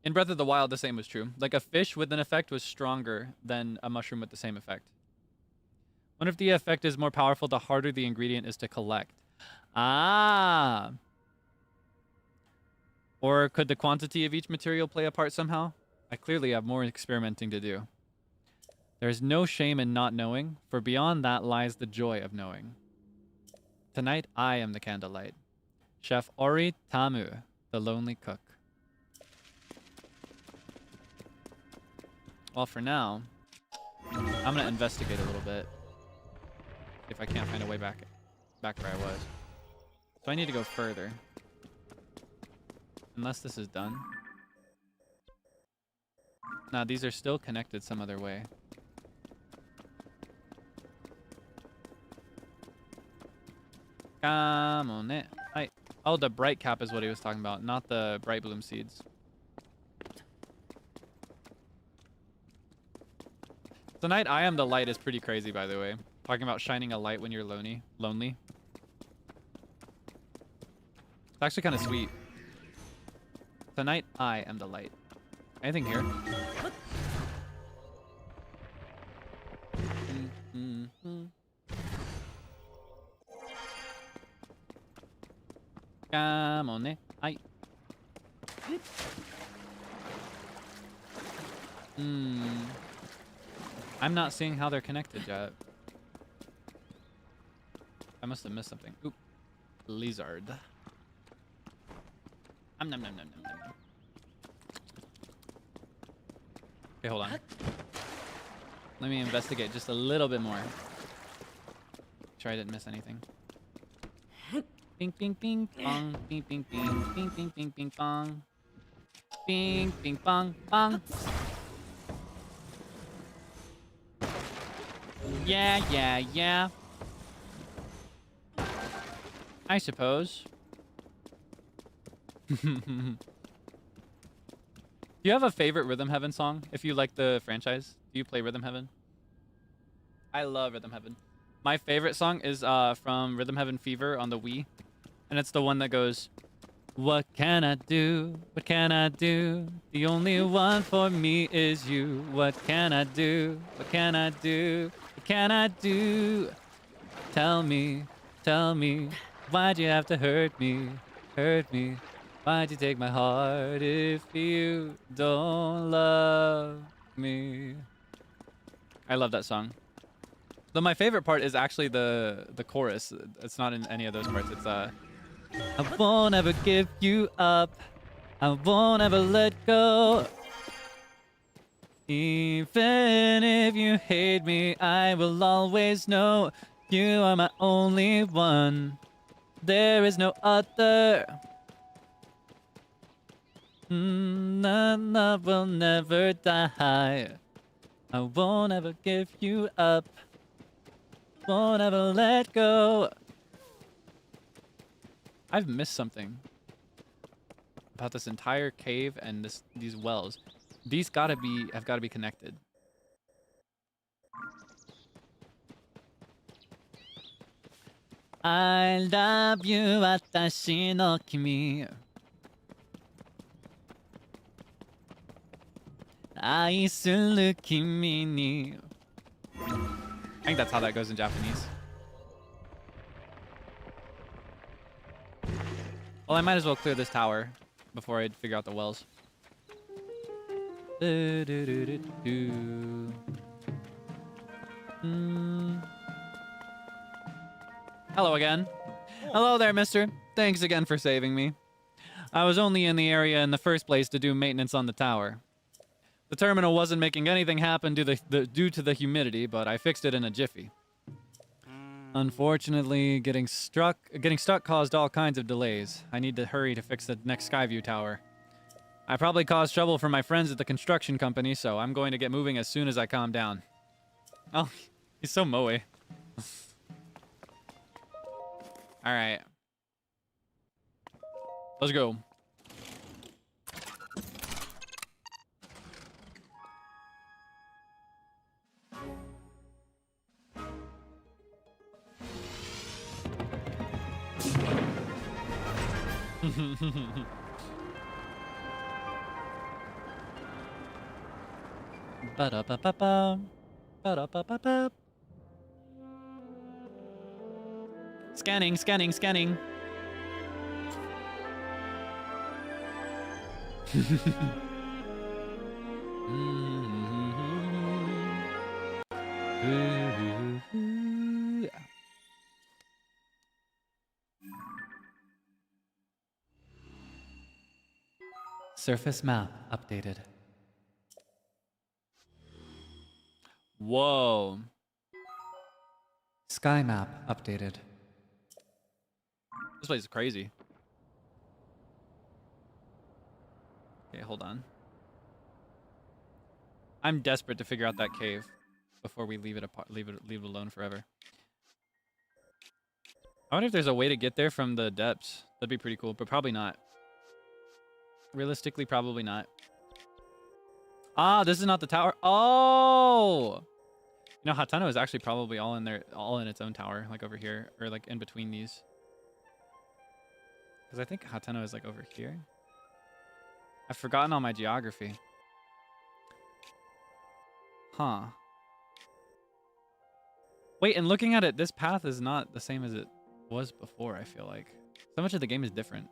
In Breath of the Wild, the same was true. Like a fish with an effect was stronger than a mushroom with the same effect. Wonder if the effect is more powerful the harder the ingredient is to collect. Ah. Or could the quantity of each material play a part somehow? I clearly have more experimenting to do. There is no shame in not knowing, for beyond that lies the joy of knowing. Tonight, I am the candlelight. Chef Ori Tamu, the lonely cook. Well, for now, I'm gonna investigate a little bit. If I can't find a way back where I was. So I need to go further. Unless this is done. Nah, these are still connected some other way. Come on it. Oh, the bright cap is what he was talking about, not the bright bloom seeds. Tonight, I am the light is pretty crazy, by the way. Talking about shining a light when you're lonely. It's actually kind of sweet. Tonight, I am the light. Anything here? Come on, I. I'm not seeing how they're connected yet. I must have missed something. Oop. Lizard. Nom nom nom nom nom nom. Okay, hold on. Let me investigate just a little bit more. Sure I didn't miss anything. Bing bing bing bong. Bing bing bing. Bing bing bing bing bong. Bing bing bong bong. Yeah. I suppose. Do you have a favorite Rhythm Heaven song? If you like the franchise, do you play Rhythm Heaven? I love Rhythm Heaven. My favorite song is from Rhythm Heaven Fever on the Wii. And it's the one that goes, what can I do? What can I do? The only one for me is you. What can I do? What can I do? What can I do? Tell me, why'd you have to hurt me? Hurt me. Why'd you take my heart if you don't love me? I love that song. Though my favorite part is actually the chorus. It's not in any of those parts. It's I won't ever give you up. I won't ever let go. Even if you hate me, I will always know you are my only one. There is no other. Love will never die. I won't ever give you up. Won't ever let go. I've missed something about this entire cave and these wells. These have got to be connected. I love you, watashi no kimi. Aisuru kimi ni. I think that's how that goes in Japanese. Well, I might as well clear this tower before I figure out the wells. Hello again. Hello there, mister. Thanks again for saving me. I was only in the area in the first place to do maintenance on the tower. The terminal wasn't making anything happen due to the humidity, but I fixed it in a jiffy. Unfortunately, getting stuck caused all kinds of delays. I need to hurry to fix the next Skyview tower. I probably caused trouble for my friends at the construction company, so I'm going to get moving as soon as I calm down. Oh, he's so moe. Alright. Let's go. Ba-da-ba-ba-ba. Ba-da-ba-ba-ba. Scanning, scanning, scanning. Surface map updated. Whoa. Sky map updated. This place is crazy. Okay, hold on. I'm desperate to figure out that cave before we leave it apart, leave it alone forever. I wonder if there's a way to get there from the depths. That'd be pretty cool, but probably not. Realistically, probably not. Ah, this is not the tower. Oh! You know, Hatano is actually probably all in there, all in its own tower, like over here, or like in between these. Because I think Hatano is like over here. I've forgotten all my geography. Huh. Wait, and looking at it, this path is not the same as it was before, I feel like. So much of the game is different.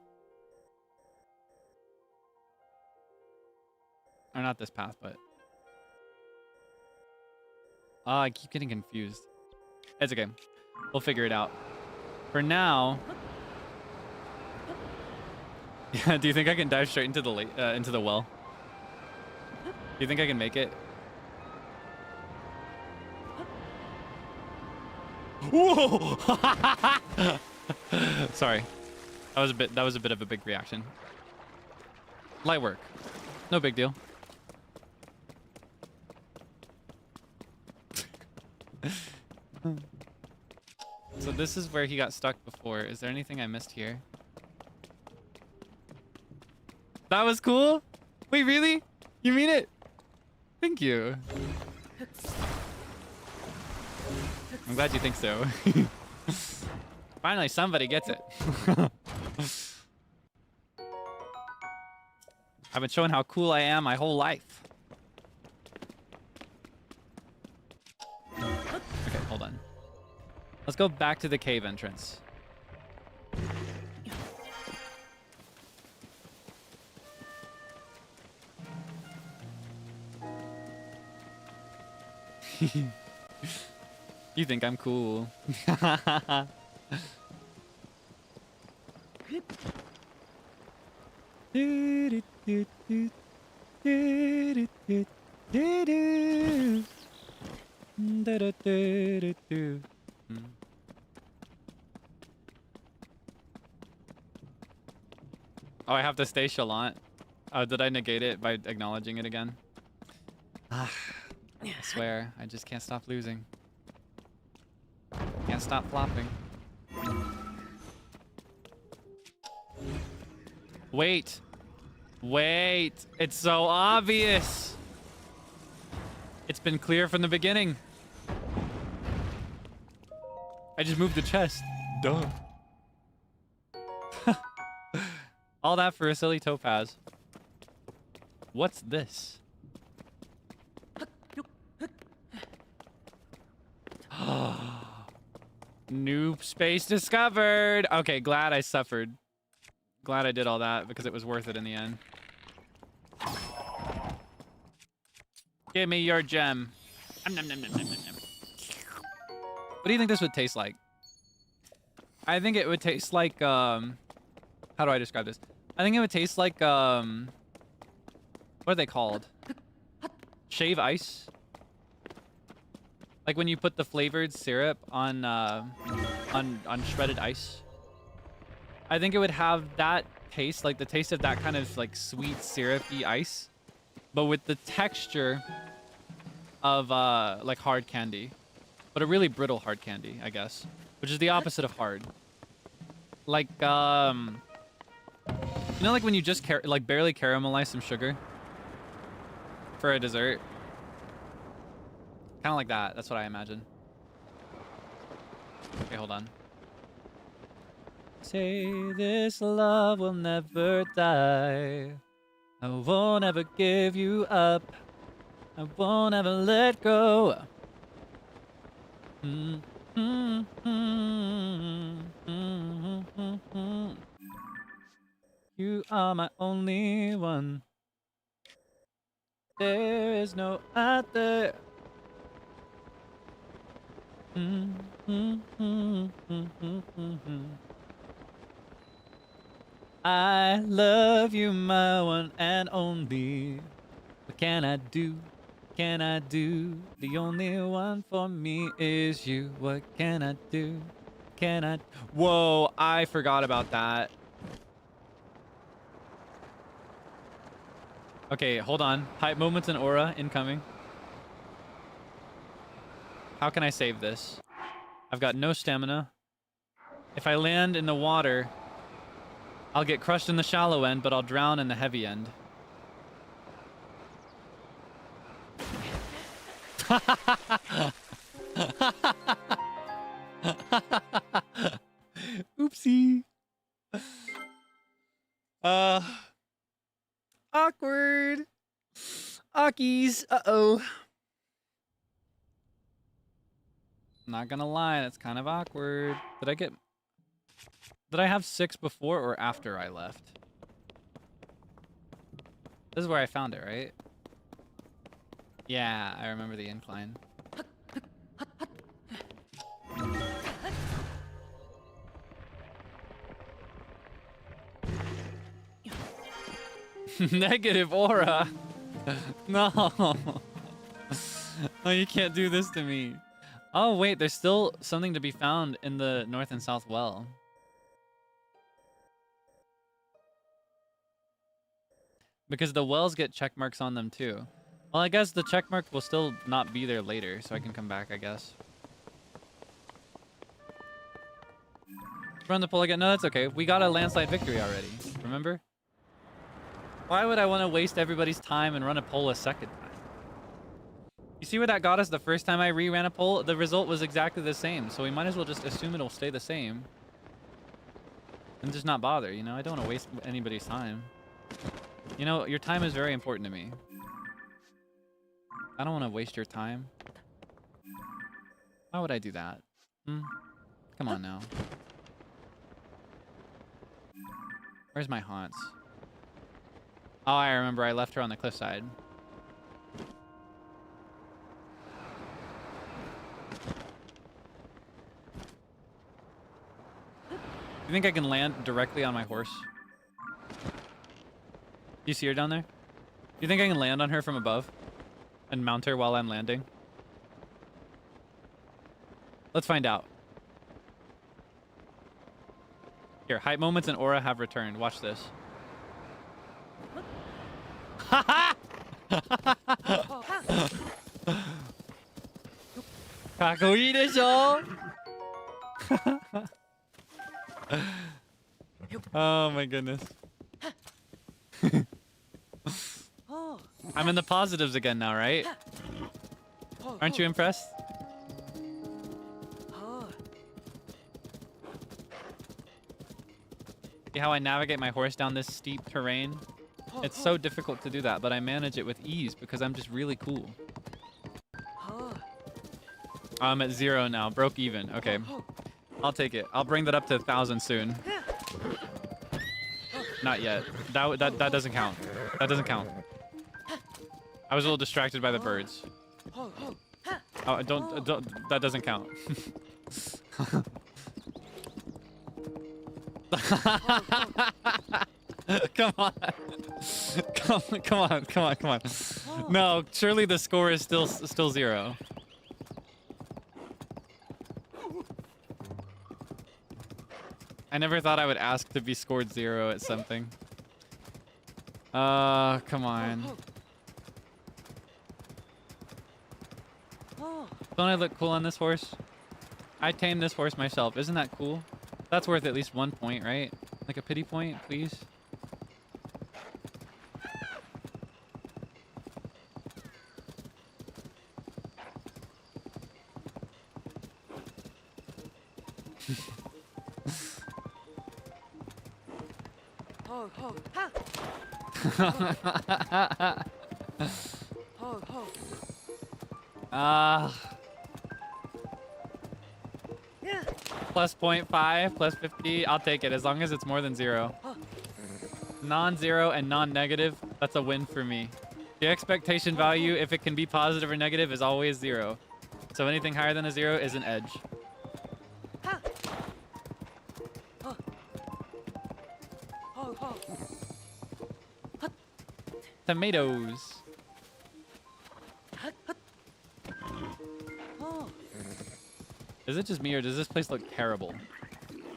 Or not this path, but... I keep getting confused. It's okay. We'll figure it out. For now... Yeah, do you think I can dive straight into the well? Do you think I can make it? Whoa! Sorry. That was a bit of a big reaction. Light work. No big deal. So this is where he got stuck before. Is there anything I missed here? That was cool? Wait, really? You mean it? Thank you. I'm glad you think so. Finally, somebody gets it. I've been showing how cool I am my whole life. Okay, hold on. Let's go back to the cave entrance. You think I'm cool. Oh, I have to stay chalant. Oh, did I negate it by acknowledging it again? I swear, I just can't stop losing. Can't stop flopping. Wait. Wait. It's so obvious. It's been clear from the beginning. I just moved the chest. Duh. All that for a silly topaz. What's this? New space discovered. Okay, glad I suffered. Glad I did all that because it was worth it in the end. Give me your gem. What do you think this would taste like? I think it would taste like how do I describe this? I think it would taste like what are they called? Shave ice. Like when you put the flavored syrup on shredded ice. I think it would have that taste, like the taste of that kind of like sweet syrupy ice, but with the texture of like hard candy, but a really brittle hard candy, I guess, which is the opposite of hard. Like you know, like when you just like barely caramelize some sugar for a dessert. Kind of like that. That's what I imagine. Okay, hold on. Say this love will never die. I won't ever give you up. I won't ever let go. You are my only one. There is no other. I love you, my one and only. What can I do? Can I do? The only one for me is you. What can I do? Can I? Whoa, I forgot about that. Okay, hold on. Hype moments and aura incoming. How can I save this? I've got no stamina. If I land in the water, I'll get crushed in the shallow end, but I'll drown in the heavy end. Oopsie. Awkward. Ockies. Uh-oh. Not gonna lie, that's kind of awkward. Did I have 6 before or after I left? This is where I found it, right? Yeah, I remember the incline. Negative aura. No. Oh, you can't do this to me. Oh, wait, there's still something to be found in the north and south well. Because the wells get check marks on them too. Well, I guess the check mark will still not be there later, so I can come back, I guess. Run the poll again. No, that's okay. We got a landslide victory already. Remember? Why would I want to waste everybody's time and run a poll a second time? You see where that got us the first time I re-ran a poll? The result was exactly the same, so we might as well just assume it'll stay the same. And just not bother, you know? I don't want to waste anybody's time. You know, your time is very important to me. I don't want to waste your time. Why would I do that? Come on now. Where's my haunts? Oh, I remember. I left her on the cliffside. You think I can land directly on my horse? Do you see her down there? Do you think I can land on her from above? And mount her while I'm landing? Let's find out. Here, hype moments and aura have returned. Watch this. Kakoi desho? Oh my goodness. I'm in the positives again now, right? Aren't you impressed? See how I navigate my horse down this steep terrain? It's so difficult to do that, but I manage it with ease because I'm just really cool. I'm at 0 now, broke even. Okay, I'll take it. I'll bring that up to 1,000 soon. Not yet. That doesn't count. That doesn't count. I was a little distracted by the birds. Oh, don't. That doesn't count. Come on. Come on. No, surely the score is still 0. I never thought I would ask to be scored 0 at something. Come on. Don't I look cool on this horse? I tamed this horse myself. Isn't that cool? That's worth at least 1 point, right? Like a pity point, please? plus 0.5, plus 50. I'll take it as long as it's more than 0. Non-zero and non-negative, that's a win for me. The expectation value, if it can be positive or negative, is always 0. So anything higher than a 0 is an edge. Tomatoes. Is it just me or does this place look terrible?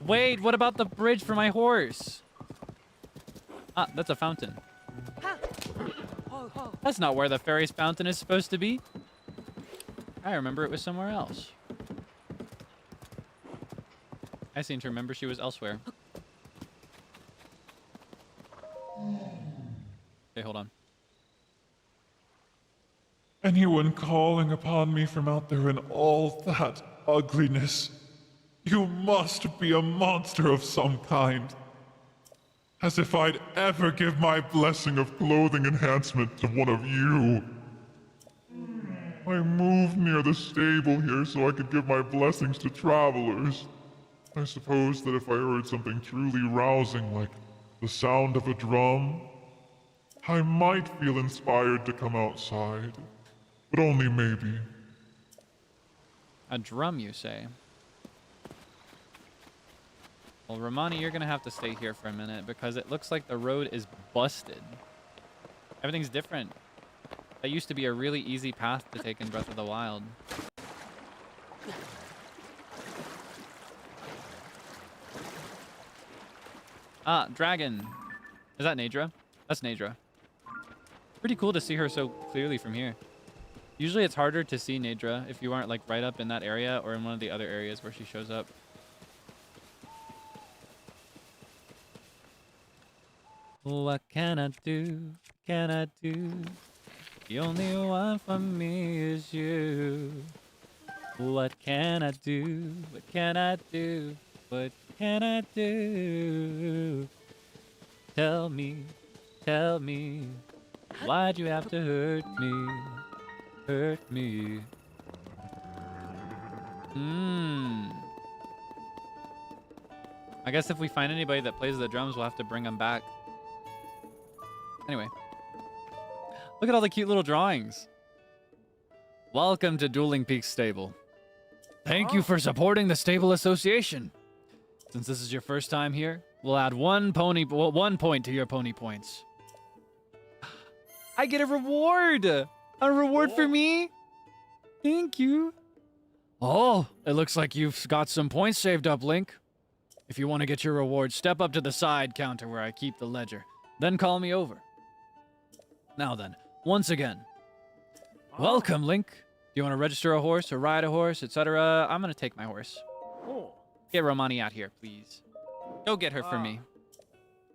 Wait, what about the bridge for my horse? Ah, that's a fountain. That's not where the fairy's fountain is supposed to be. I remember it was somewhere else. I seem to remember she was elsewhere. Okay, hold on. Anyone calling upon me from out there in all that ugliness, you must be a monster of some kind. As if I'd ever give my blessing of clothing enhancement to one of you. I moved near the stable here so I could give my blessings to travelers. I suppose that if I heard something truly rousing like the sound of a drum, I might feel inspired to come outside. But only maybe. A drum, you say? Well, Romani, you're gonna have to stay here for a minute because it looks like the road is busted. Everything's different. That used to be a really easy path to take in Breath of the Wild. Ah, dragon. Is that Nadra? That's Nadra. Pretty cool to see her so clearly from here. Usually it's harder to see Nadra if you aren't like right up in that area or in one of the other areas where she shows up. What can I do? Can I do? The only one for me is you. What can I do? What can I do? What can I do? Tell me, why'd you have to hurt me? Hurt me. I guess if we find anybody that plays the drums, we'll have to bring them back. Anyway. Look at all the cute little drawings. Welcome to Dueling Peaks Stable. Thank you for supporting the Stable Association. Since this is your first time here, we'll add one point to your pony points. I get a reward! A reward for me? Thank you. Oh, it looks like you've got some points saved up, Link. If you want to get your reward, step up to the side counter where I keep the ledger. Then call me over. Now then, once again. Welcome, Link. Do you want to register a horse or ride a horse, etc.? I'm going to take my horse. Get Romani out here, please. Go get her for me.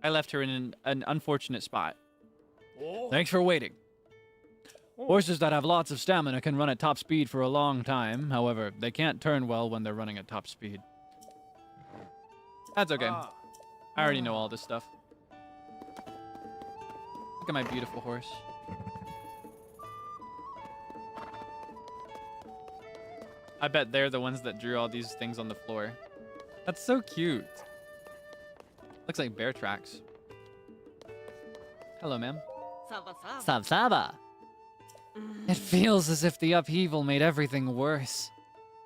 I left her in an unfortunate spot. Thanks for waiting. Horses that have lots of stamina can run at top speed for a long time. However, they can't turn well when they're running at top speed. That's okay. I already know all this stuff. Look at my beautiful horse. I bet they're the ones that drew all these things on the floor. That's so cute. Looks like bear tracks. Hello, ma'am. Saba. It feels as if the upheaval made everything worse.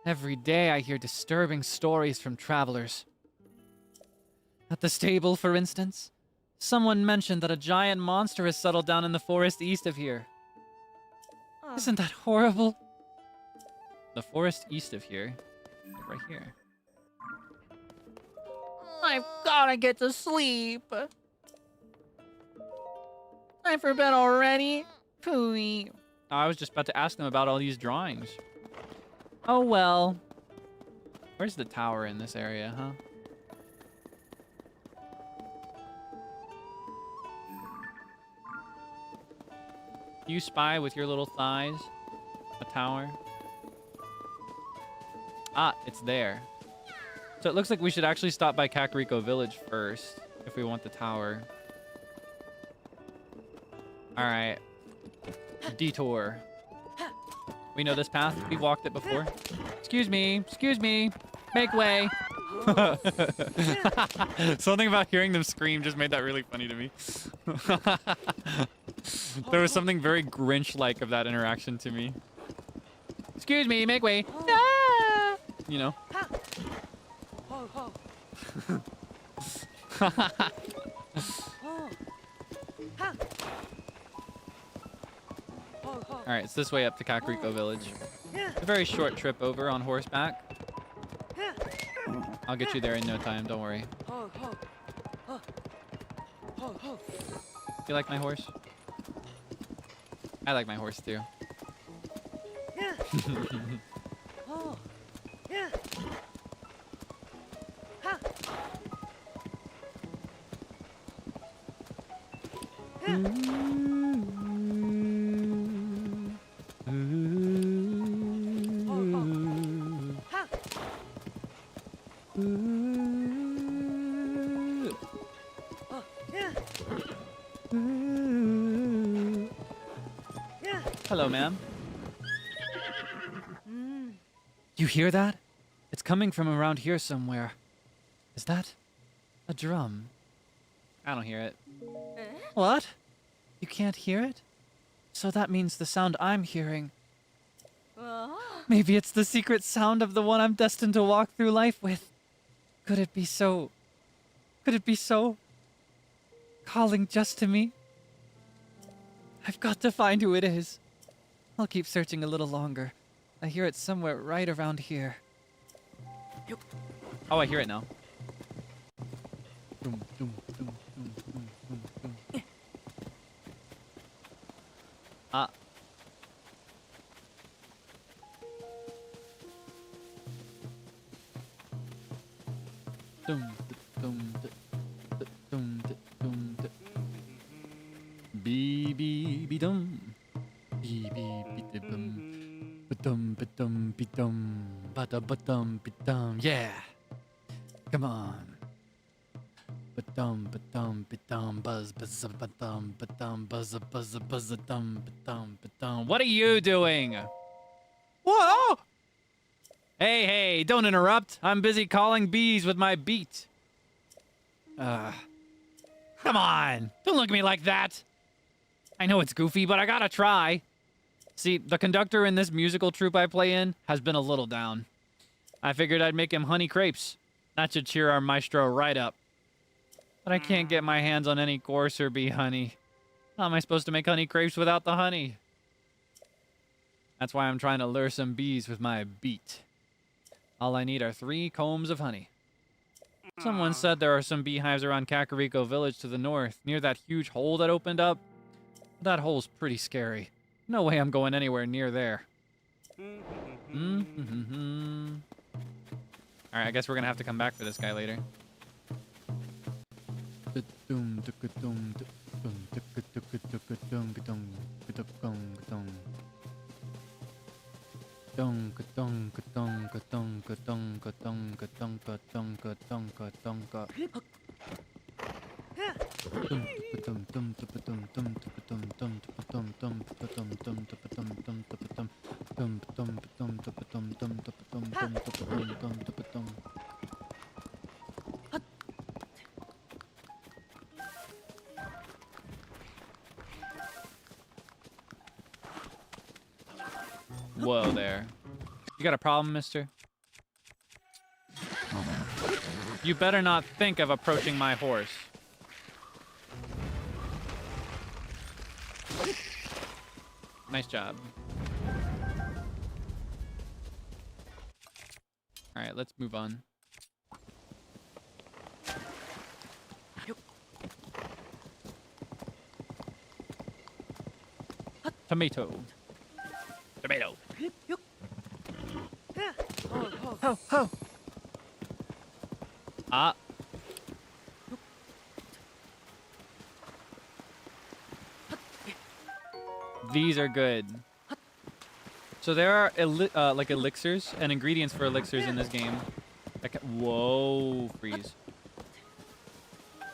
Every day I hear disturbing stories from travelers. At the stable, for instance, someone mentioned that a giant monster has settled down in the forest east of here. Isn't that horrible? The forest east of here. Like right here. I've gotta get to sleep. Time for bed already? Pooey. I was just about to ask them about all these drawings. Oh well. Where's the tower in this area, huh? You spy with your little thighs a tower? Ah, it's there. So it looks like we should actually stop by Kakariko Village first if we want the tower. Alright. Detour. We know this path. We've walked it before. Excuse me. Excuse me. Make way. Something about hearing them scream just made that really funny to me. There was something very Grinch-like of that interaction to me. Excuse me, make way. Ah! You know. Alright, it's this way up to Kakariko Village. It's a very short trip over on horseback. I'll get you there in no time, don't worry. You like my horse? I like my horse too. Hello, ma'am. You hear that? It's coming from around here somewhere. Is that a drum? I don't hear it. What? You can't hear it? So that means the sound I'm hearing. Maybe it's the secret sound of the one I'm destined to walk through life with. Could it be so? Could it be so? Calling just to me? I've got to find who it is. I'll keep searching a little longer. I hear it somewhere right around here. Oh, I hear it now. Dum, dum, dum, dum, dum, dum, dum. Ah. Dum, dum, dum, dum, dum. Bee bee bee dum. Bee bee bee dum. Ba-dum ba-dum be-dum. Ba-da ba-dum be-dum. Yeah. Come on. Ba-dum ba-dum be-dum. Buzz buzz ba-dum ba-dum buzz buzz buzz dum ba-dum ba-dum. What are you doing? Whoa! Hey, hey, don't interrupt. I'm busy calling bees with my beat. Come on. Don't look at me like that. I know it's goofy, but I gotta try. See, the conductor in this musical troupe I play in has been a little down. I figured I'd make him honey crepes. That should cheer our maestro right up. But I can't get my hands on any coarser bee honey. How am I supposed to make honey crepes without the honey? That's why I'm trying to lure some bees with my beat. All I need are 3 combs of honey. Someone said there are some beehives around Kakariko Village to the north, near that huge hole that opened up. That hole's pretty scary. No way I'm going anywhere near there. Alright, I guess we're gonna have to come back for this guy later. Whoa there. You got a problem, mister? You better not think of approaching my horse. Nice job. Alright, let's move on. Tomato. Tomato. Ho, ho. Ah. These are good. So there are like elixirs and ingredients for elixirs in this game. Whoa, freeze.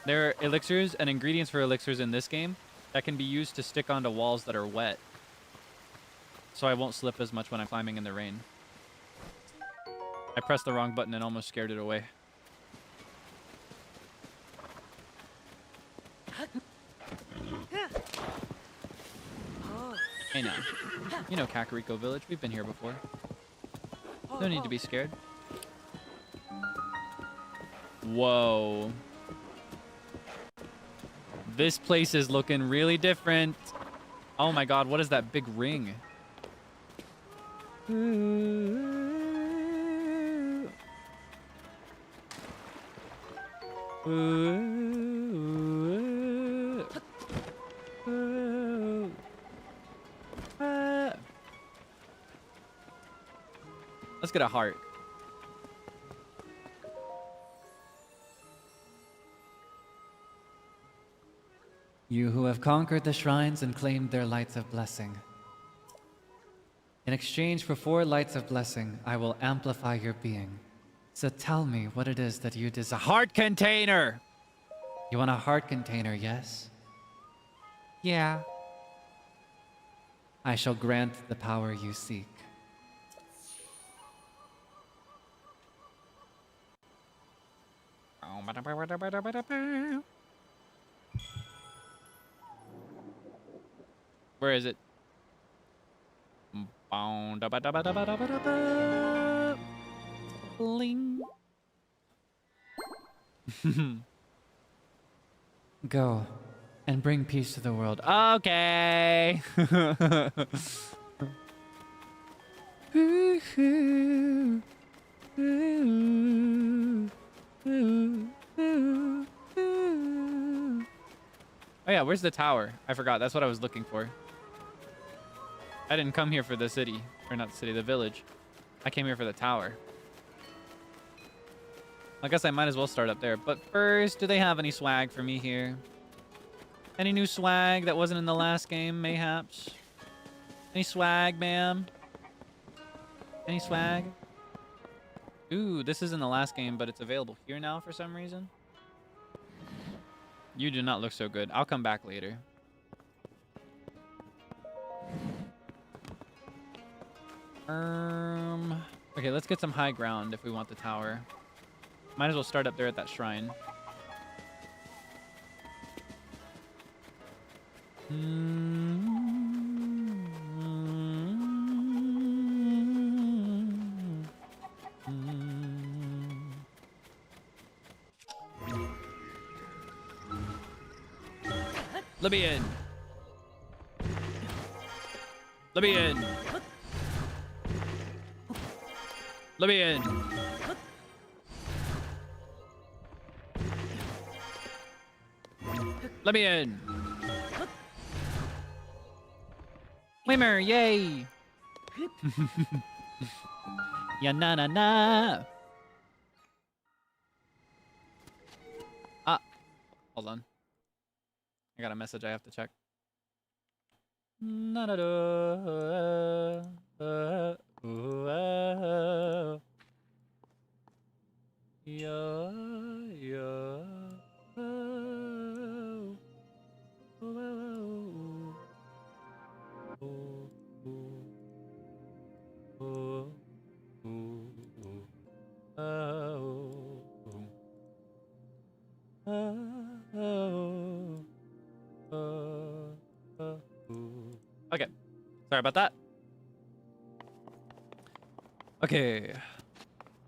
There are elixirs and ingredients for elixirs in this game that can be used to stick onto walls that are wet. So I won't slip as much when I'm climbing in the rain. I pressed the wrong button and almost scared it away. Hey now. You know Kakariko Village. We've been here before. No need to be scared. Whoa. This place is looking really different. Oh my god, what is that big ring? Let's get a heart. You who have conquered the shrines and claimed their lights of blessing. In exchange for 4 lights of blessing, I will amplify your being. So tell me what it is that you desire. Heart container! You want a heart container, yes? Yeah. I shall grant the power you seek. Where is it? Bling. Go and bring peace to the world. Okay. Oh yeah, where's the tower? I forgot. That's what I was looking for. I didn't come here for the city. Or not the city, the village. I came here for the tower. I guess I might as well start up there. But first, do they have any swag for me here? Any new swag that wasn't in the last game, mayhaps? Any swag, ma'am? Any swag? Ooh, this is in the last game, but it's available here now for some reason. You do not look so good. I'll come back later. Okay, let's get some high ground if we want the tower. Might as well start up there at that shrine. Let me in. Let me in. Let me in. Let me in. Wimmer, yay. Ya na na na. Ah, hold on. I got a message I have to check. Na na Okay, sorry about that. Okay,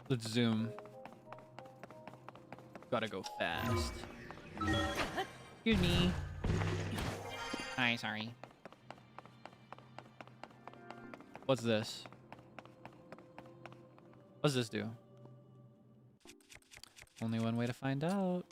let's zoom. Gotta go fast. Excuse me. Hi, sorry. What's this? What does this do? Only one way to find out.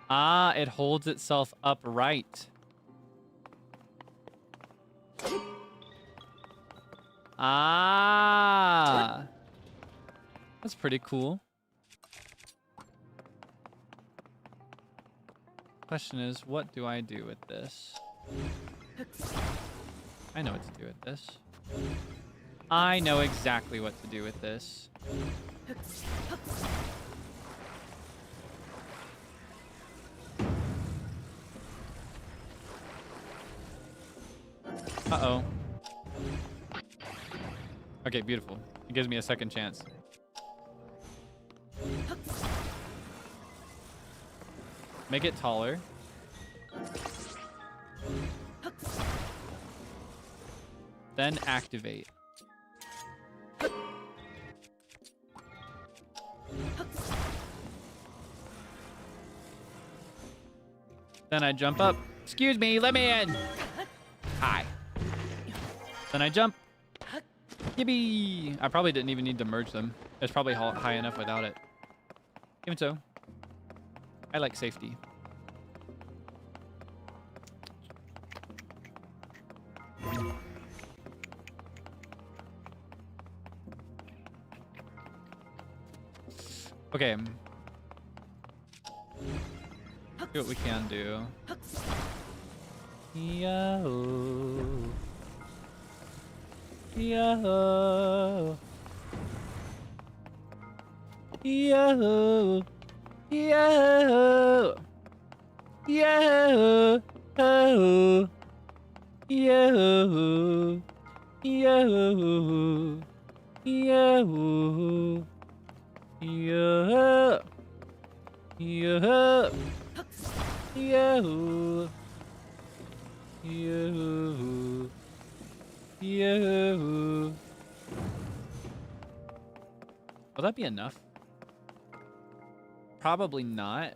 Ah, it holds itself upright. Ah, that's pretty cool. Question is, what do I do with this? I know what to do with this. I know exactly what to do with this. Uh-oh. Okay, beautiful. It gives me a second chance. Make it taller. Then activate. Then I jump up. Excuse me, let me in. Hi. Then I jump. Yippee! I probably didn't even need to merge them. It's probably high enough without it. Even so, I like safety. Okay. See what we can do. Yo. Yo. Yo. Yo. Yo. Oh. Yo. Yo. Yo. Yo. Yo. Yo. Yo. Yo. Will that be enough? Probably not.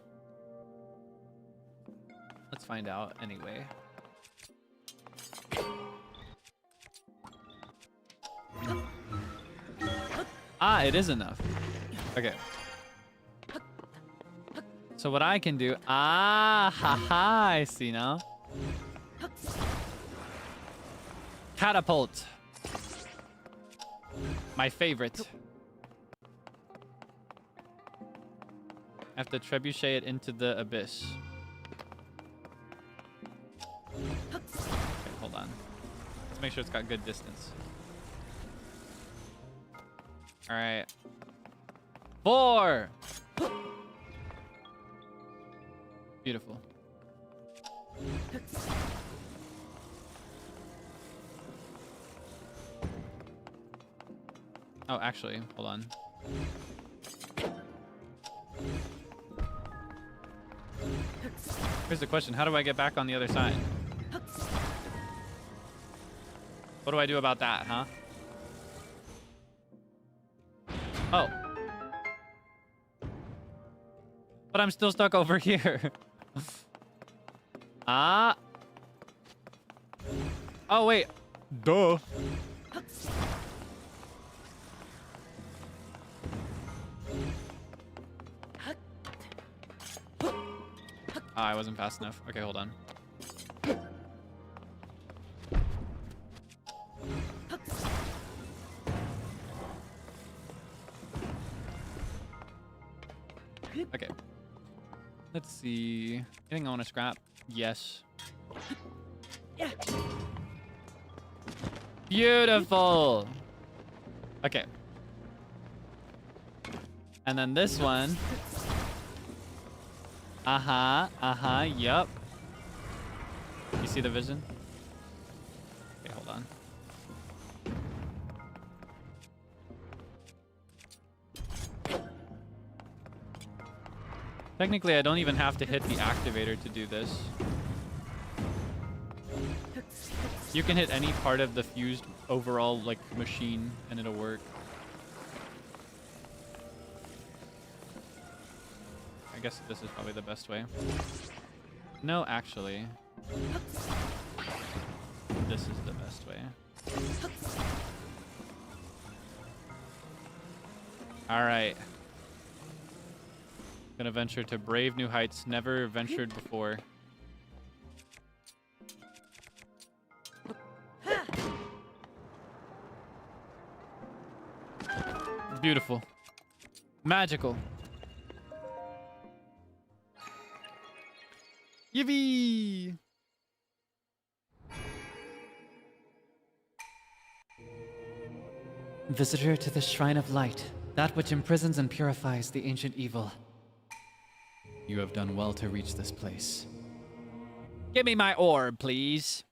Let's find out anyway. Ah, it is enough. Okay. So what I can do, haha, I see now. Catapult. My favorite. I have to trebuchet it into the abyss. Okay, hold on. Let's make sure it's got good distance. All right. 4. Beautiful. Oh, actually, hold on. Here's the question. How do I get back on the other side? What do I do about that, huh? Oh. But I'm still stuck over here. Ah. Oh, wait. Duh. Oh, I wasn't fast enough. Okay, hold on. Okay. Let's see. Anything I want to scrap? Yes. Beautiful. Okay. And then this one. Yup. You see the vision? Okay, hold on. Technically, I don't even have to hit the activator to do this. You can hit any part of the fused overall, like, machine, and it'll work. I guess this is probably the best way. No, actually. This is the best way. Alright. Gonna venture to brave new heights, never ventured before. Beautiful. Magical. Yippee! Visitor to the Shrine of Light, that which imprisons and purifies the ancient evil. You have done well to reach this place. Give me my orb, please.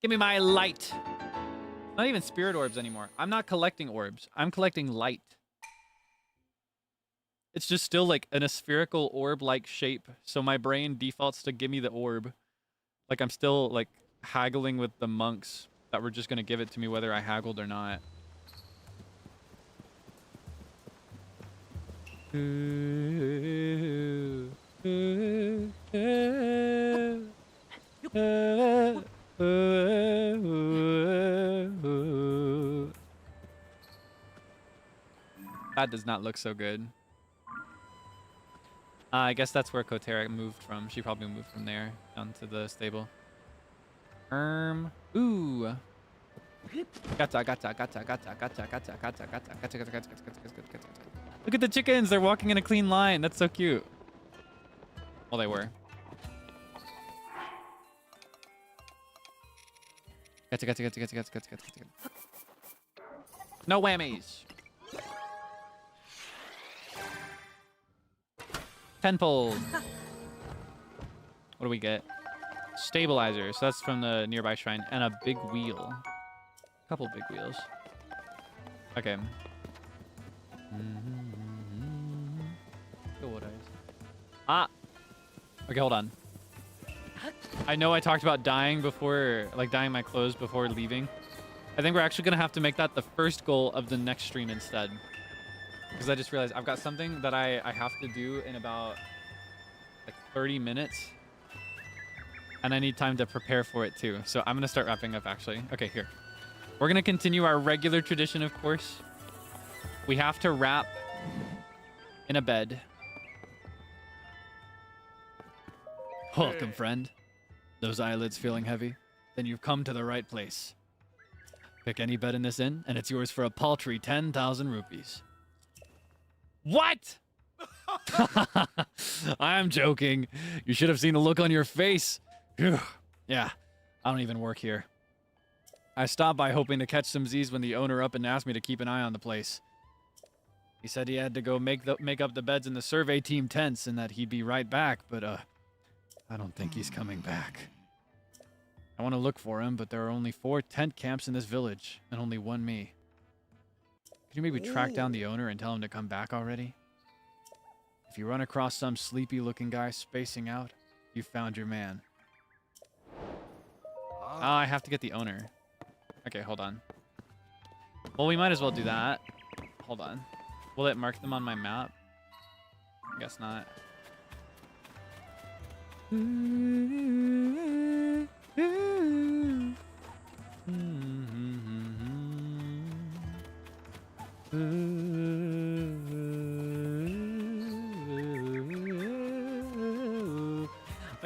Give me my light. Not even spirit orbs anymore. I'm not collecting orbs. I'm collecting light. It's just still like in a spherical orb-like shape. So my brain defaults to give me the orb. Like I'm still like haggling with the monks that were just going to give it to me whether I haggled or not. That does not look so good. I guess that's where Kotera moved from. She probably moved from there down to the stable. Ooh. Gotcha. Look at the chickens. They're walking in a clean line. That's so cute. Well, they were. Gotcha. No whammies. Tenfold. What do we get? Stabilizer. So that's from the nearby shrine. And a big wheel. A couple big wheels. Okay. Ah. Okay, hold on. I know I talked about dying before, like dyeing my clothes before leaving. I think we're actually going to have to make that the first goal of the next stream instead. Because I just realized I've got something that I have to do in about like 30 minutes. And I need time to prepare for it too. So I'm going to start wrapping up actually. Okay, here. We're going to continue our regular tradition, of course. We have to wrap in a bed. Welcome, friend. Those eyelids feeling heavy? Then you've come to the right place. Pick any bed in this inn, and it's yours for a paltry 10,000 rupees. What? I'm joking. You should have seen the look on your face. Phew. Yeah, I don't even work here. I stopped by hoping to catch some Z's when the owner up and asked me to keep an eye on the place. He said he had to go make up the beds in the survey team tents and that he'd be right back, but I don't think he's coming back. I want to look for him, but there are only 4 tent camps in this village, and only one me. Could you maybe track down the owner and tell him to come back already? If you run across some sleepy-looking guy spacing out, you found your man. Oh, I have to get the owner. Okay, hold on. Well, we might as well do that. Hold on. Will it mark them on my map? I guess not. Oh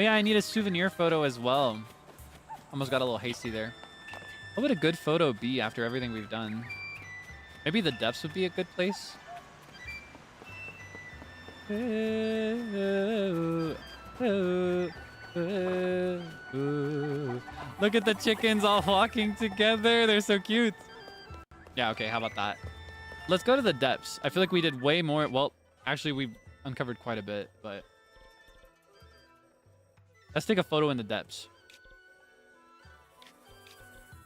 yeah, I need a souvenir photo as well. Almost got a little hasty there. What would a good photo be after everything we've done? Maybe the depths would be a good place. Look at the chickens all walking together. They're so cute. Yeah, okay, how about that? Let's go to the depths. I feel like we did way more. Well, actually, we uncovered quite a bit, but let's take a photo in the depths.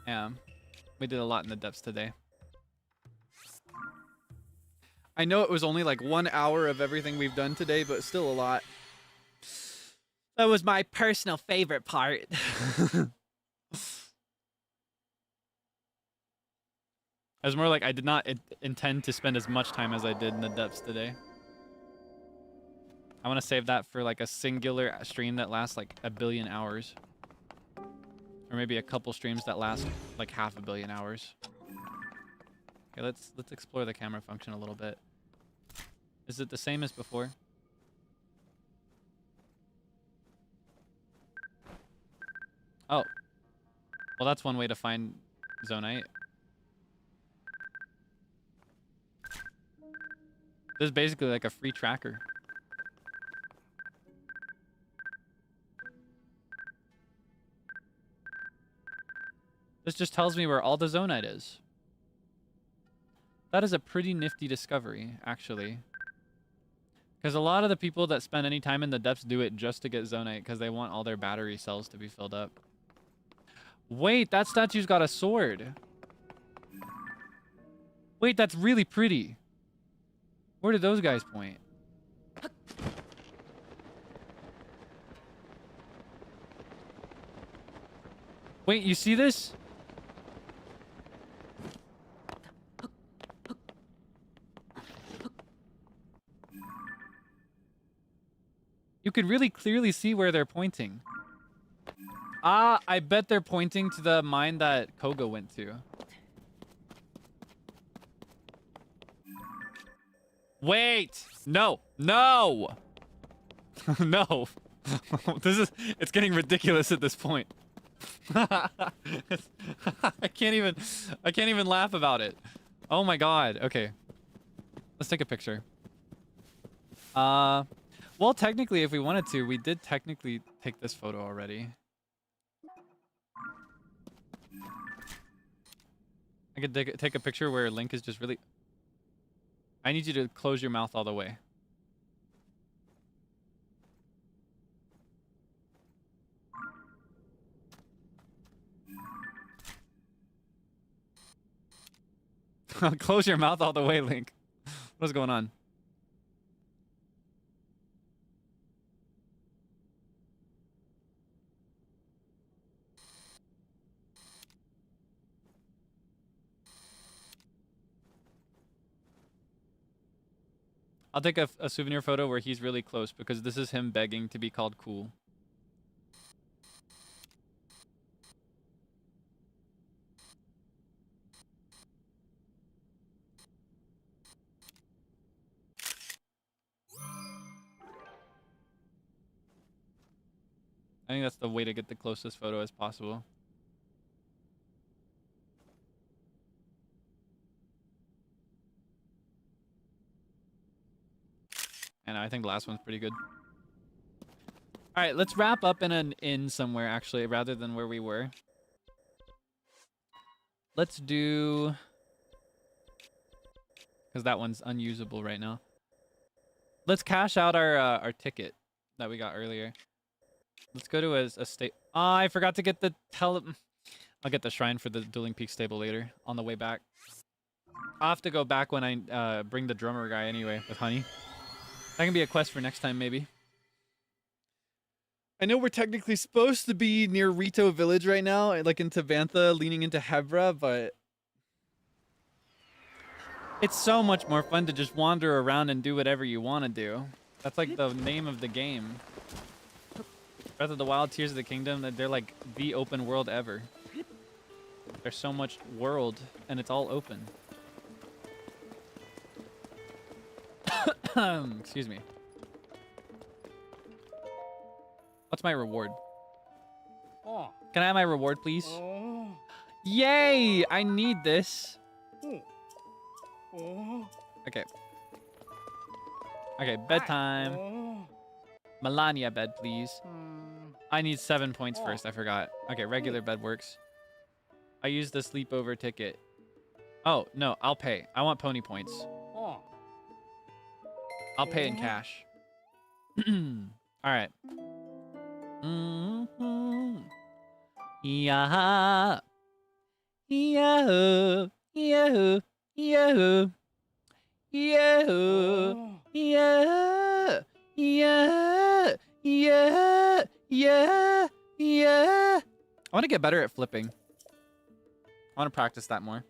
Yeah, we did a lot in the depths today. I know it was only like 1 hour of everything we've done today, but still a lot. That was my personal favorite part. I was more like I did not intend to spend as much time as I did in the depths today. I want to save that for like a singular stream that lasts like 1 billion hours. Or maybe a couple streams that last like 500 million hours. Okay, let's explore the camera function a little bit. Is it the same as before? Oh. Well, that's one way to find Zonite. This is basically like a free tracker. This just tells me where all the Zonite is. That is a pretty nifty discovery, actually. Because a lot of the people that spend any time in the depths do it just to get Zonite because they want all their battery cells to be filled up. Wait, that statue's got a sword. Wait, that's really pretty. Where did those guys point? Wait, you see this? You could really clearly see where they're pointing. Ah, I bet they're pointing to the mine that Koga went to. Wait! No! No! No! It's getting ridiculous at this point. I can't even laugh about it. Oh my god. Okay. Let's take a picture. Well, technically, if we wanted to, we did technically take this photo already. I could take a picture where Link is just really... I need you to close your mouth all the way. Close your mouth all the way, Link. What's going on? I'll take a souvenir photo where he's really close because this is him begging to be called cool. I think that's the way to get the closest photo as possible. And I think the last one's pretty good. All right, let's wrap up in an inn somewhere, actually, rather than where we were. Let's do... because that one's unusable right now. Let's cash out our ticket that we got earlier. Let's go to a state... Oh, I forgot to get the I'll get the shrine for the Dueling Peak stable later, on the way back. I'll have to go back when I bring the drummer guy anyway, with Honey. That can be a quest for next time, maybe. I know we're technically supposed to be near Rito Village right now, like in Tabantha, leaning into Hebra, but... it's so much more fun to just wander around and do whatever you want to do. That's like the name of the game. Breath of the Wild, Tears of the Kingdom, they're like the open world ever. There's so much world, and it's all open. Excuse me. What's my reward? Can I have my reward, please? Yay! I need this. Okay. Okay, bedtime. Melania bed, please. I need 7 points first. I forgot. Okay, regular bed works. I used the sleepover ticket. Oh, no, I'll pay. I want pony points. I'll pay in cash. All right. Yeah. Yahoo. Yahoo. Yahoo. Yahoo. Yeah. Yeah. Yeah. Yeah. Yeah. I want to get better at flipping. I want to practice that more.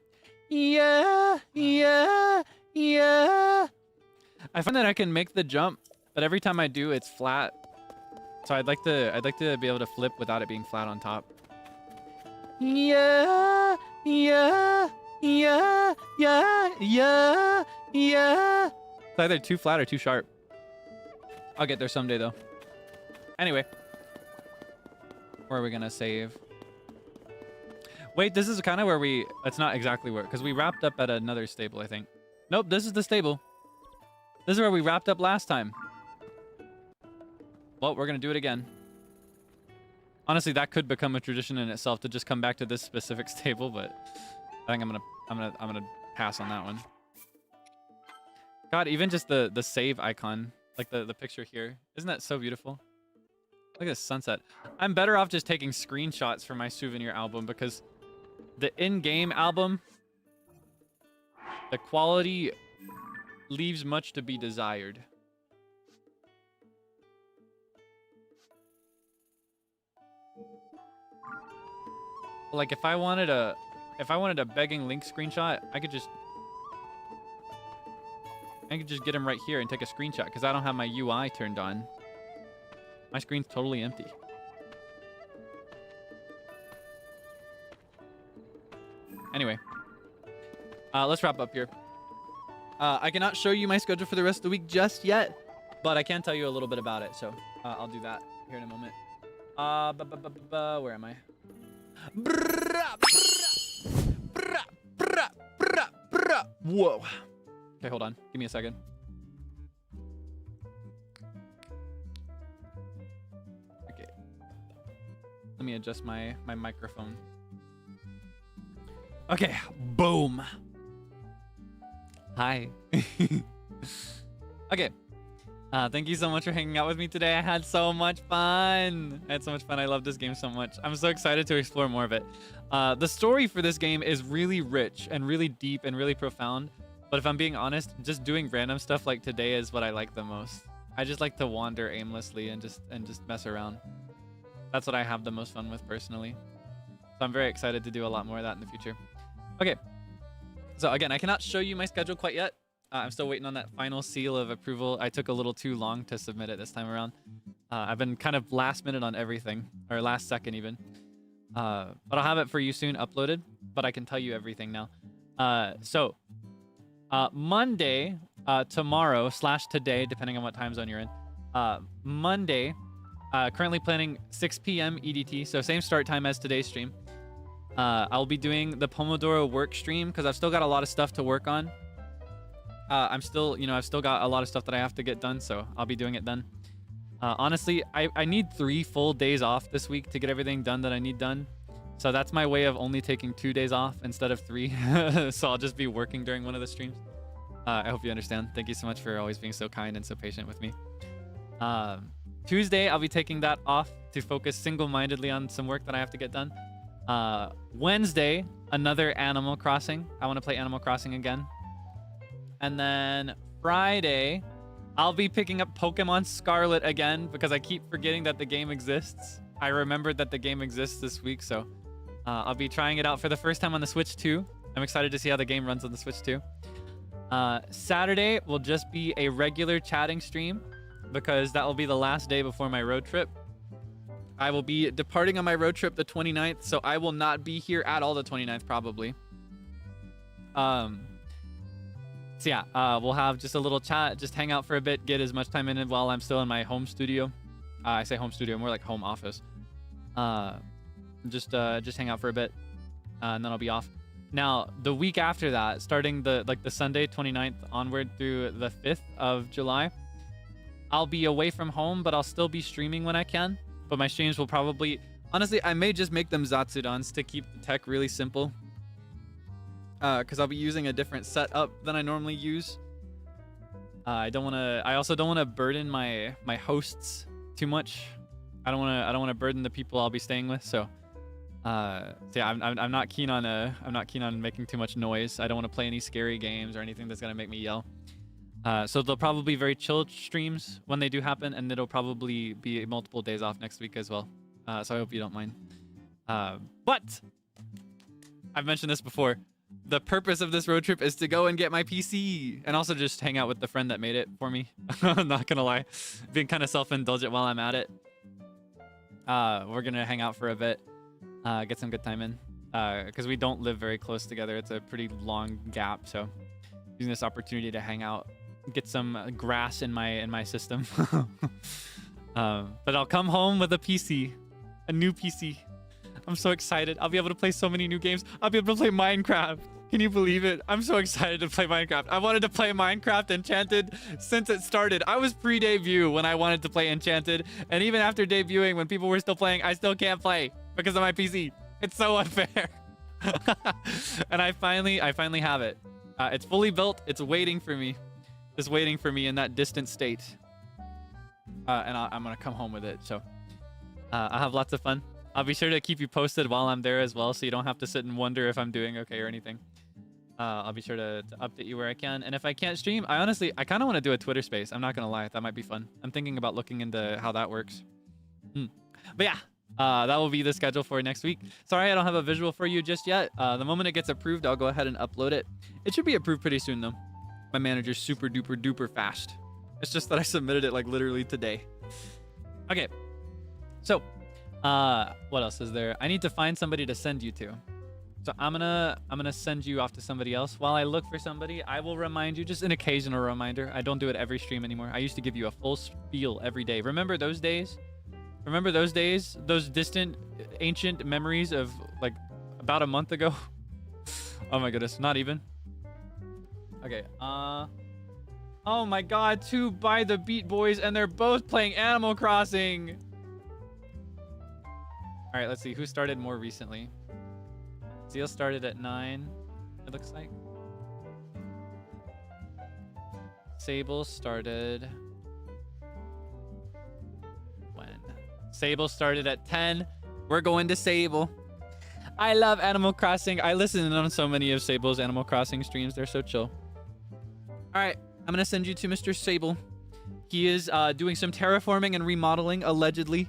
Yeah. Yeah. Yeah. I find that I can make the jump, but every time I do, it's flat. So I'd like to be able to flip without it being flat on top. Yeah, yeah, yeah, yeah, yeah, yeah. It's either too flat or too sharp. I'll get there someday though. Anyway, where are we gonna save? Wait, this is kind of where we... It's not exactly where, because we wrapped up at another stable, I think. Nope, this is the stable. This is where we wrapped up last time. Well, we're gonna do it again. Honestly, that could become a tradition in itself to just come back to this specific stable, but I think I'm gonna pass on that one. God, even just the save icon, like the picture here, isn't that so beautiful? Look at this sunset. I'm better off just taking screenshots for my souvenir album because the in-game album, the quality leaves much to be desired. Like if I wanted a begging Link screenshot, I could just get him right here and take a screenshot because I don't have my UI turned on. My screen's totally empty. Anyway, let's wrap up here. I cannot show you my schedule for the rest of the week just yet, but I can tell you a little bit about it. So I'll do that here in a moment. Where am I? Whoa. Okay, hold on. Give me a second. Okay. Let me adjust my microphone. Okay, boom. Hi. Okay. Thank you so much for hanging out with me today. I had so much fun. I love this game so much. I'm so excited to explore more of it. The story for this game is really rich and really deep and really profound. But if I'm being honest, just doing random stuff like today is what I like the most. I just like to wander aimlessly and just mess around. That's what I have the most fun with personally. So I'm very excited to do a lot more of that in the future. Okay. So again, I cannot show you my schedule quite yet. I'm still waiting on that final seal of approval. I took a little too long to submit it this time around. I've been kind of last minute on everything, or last second even. But I'll have it for you soon uploaded, but I can tell you everything now. Monday, tomorrow / today, depending on what time zone you're in. Monday, currently planning 6 p.m. EDT, so same start time as today's stream. I'll be doing the Pomodoro work stream because I've still got a lot of stuff to work on. I've still got a lot of stuff that I have to get done, so I'll be doing it then. Honestly, I need 3 full days off this week to get everything done that I need done. So that's my way of only taking 2 days off instead of 3. So I'll just be working during one of the streams. I hope you understand. Thank you so much for always being so kind and so patient with me. Tuesday, I'll be taking that off to focus single-mindedly on some work that I have to get done. Wednesday, another Animal Crossing. I want to play Animal Crossing again. And then Friday, I'll be picking up Pokemon Scarlet again because I keep forgetting that the game exists. I remembered that the game exists this week, so I'll be trying it out for the first time on the Switch too. I'm excited to see how the game runs on the Switch too. Saturday will just be a regular chatting stream because that will be the last day before my road trip. I will be departing on my road trip the 29th, so I will not be here at all the 29th probably. So yeah, we'll have just a little chat, just hang out for a bit, get as much time in while I'm still in my home studio. I say home studio, more like home office. Just hang out for a bit, and then I'll be off. Now, the week after that, starting the Sunday 29th onward through the 5th of July, I'll be away from home, but I'll still be streaming when I can. But my streams will probably, honestly, I may just make them Zatsudans to keep the tech really simple. Because I'll be using a different setup than I normally use. I also don't want to burden my hosts too much. I don't want to burden the people I'll be staying with. So yeah, I'm not keen on making too much noise. I don't want to play any scary games or anything that's gonna make me yell. So they'll probably be very chill streams when they do happen, and it'll probably be multiple days off next week as well. So I hope you don't mind. But I've mentioned this before. The purpose of this road trip is to go and get my PC and also just hang out with the friend that made it for me. I'm not gonna lie, being kind of self-indulgent while I'm at it. We're gonna hang out for a bit, get some good time in, because we don't live very close together. It's a pretty long gap, so using this opportunity to hang out, get some grass in my system. But I'll come home with a PC, a new PC. I'm so excited. I'll be able to play so many new games. I'll be able to play Minecraft. Can you believe it? I'm so excited to play Minecraft. I wanted to play Minecraft Enchanted since it started. I was pre-debut when I wanted to play Enchanted. And even after debuting, when people were still playing, I still can't play because of my PC. It's so unfair. And I finally have it. It's fully built. It's waiting for me. Just waiting for me in that distant state. And I'm going to come home with it. So I'll have lots of fun. I'll be sure to keep you posted while I'm there as well, so you don't have to sit and wonder if I'm doing okay or anything. I'll be sure to update you where I can. And if I can't stream, I kind of want to do a Twitter space. I'm not going to lie. That might be fun. I'm thinking about looking into how that works. But yeah, that will be the schedule for next week. Sorry, I don't have a visual for you just yet. The moment it gets approved, I'll go ahead and upload it. It should be approved pretty soon, though. My manager's super duper duper fast. It's just that I submitted it like literally today. Okay. So, what else is there? I need to find somebody to send you to. So I'm gonna send you off to somebody else. While I look for somebody, I will remind you, just an occasional reminder. I don't do it every stream anymore. I used to give you a full spiel every day. Remember those days? Remember those days? Those distant, ancient memories of like about a month ago? Oh my goodness, not even. Okay, oh my god, 2 by the Beat Boys, and they're both playing Animal Crossing. All right, let's see who started more recently. Zeal started at 9, it looks like. Seible started... when? Seible started at 10. We're going to Seible. I love Animal Crossing. I listen on so many of Seible's Animal Crossing streams. They're so chill. All right, I'm going to send you to Mr. Seible. He is doing some terraforming and remodeling, allegedly.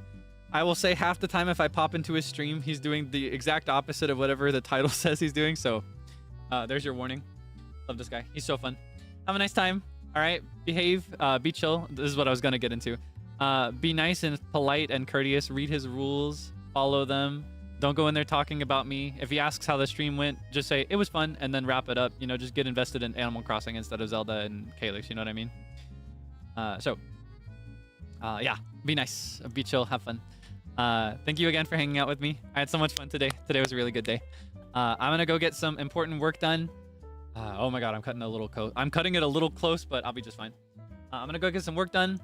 I will say half the time if I pop into his stream, he's doing the exact opposite of whatever the title says he's doing. So there's your warning. Love this guy. He's so fun. Have a nice time. All right. Behave. Be chill. This is what I was going to get into. Be nice and polite and courteous. Read his rules. Follow them. Don't go in there talking about me. If he asks how the stream went, just say, it was fun, and then wrap it up. You know, just get invested in Animal Crossing instead of Zelda and Kaelix. You know what I mean? Yeah. Be nice. Be chill. Have fun. Thank you again for hanging out with me. I had so much fun today. Today was a really good day. I'm gonna go get some important work done. Oh my god, I'm cutting it a little close, but I'll be just fine. I'm gonna go get some work done,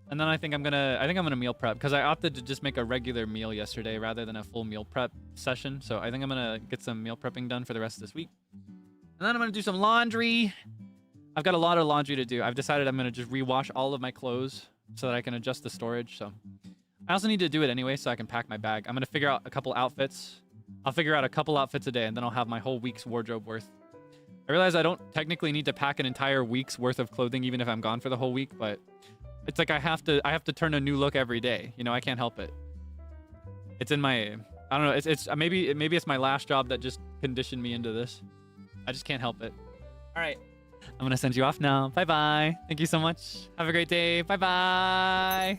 and then I think I'm gonna meal prep, because I opted to just make a regular meal yesterday rather than a full meal prep session. So I think I'm gonna get some meal prepping done for the rest of this week, and then I'm gonna do some laundry. I've got a lot of laundry to do. I've decided I'm gonna just rewash all of my clothes so that I can adjust the storage. So I also need to do it anyway so I can pack my bag. I'm going to figure out a couple outfits. I'll figure out a couple outfits a day, and then I'll have my whole week's wardrobe worth. I realize I don't technically need to pack an entire week's worth of clothing even if I'm gone for the whole week, but it's like I have to turn a new look every day. You know, I can't help it. It's in my... I don't know. It's maybe it's my last job that just conditioned me into this. I just can't help it. All right. I'm going to send you off now. Bye-bye. Thank you so much. Have a great day. Bye-bye.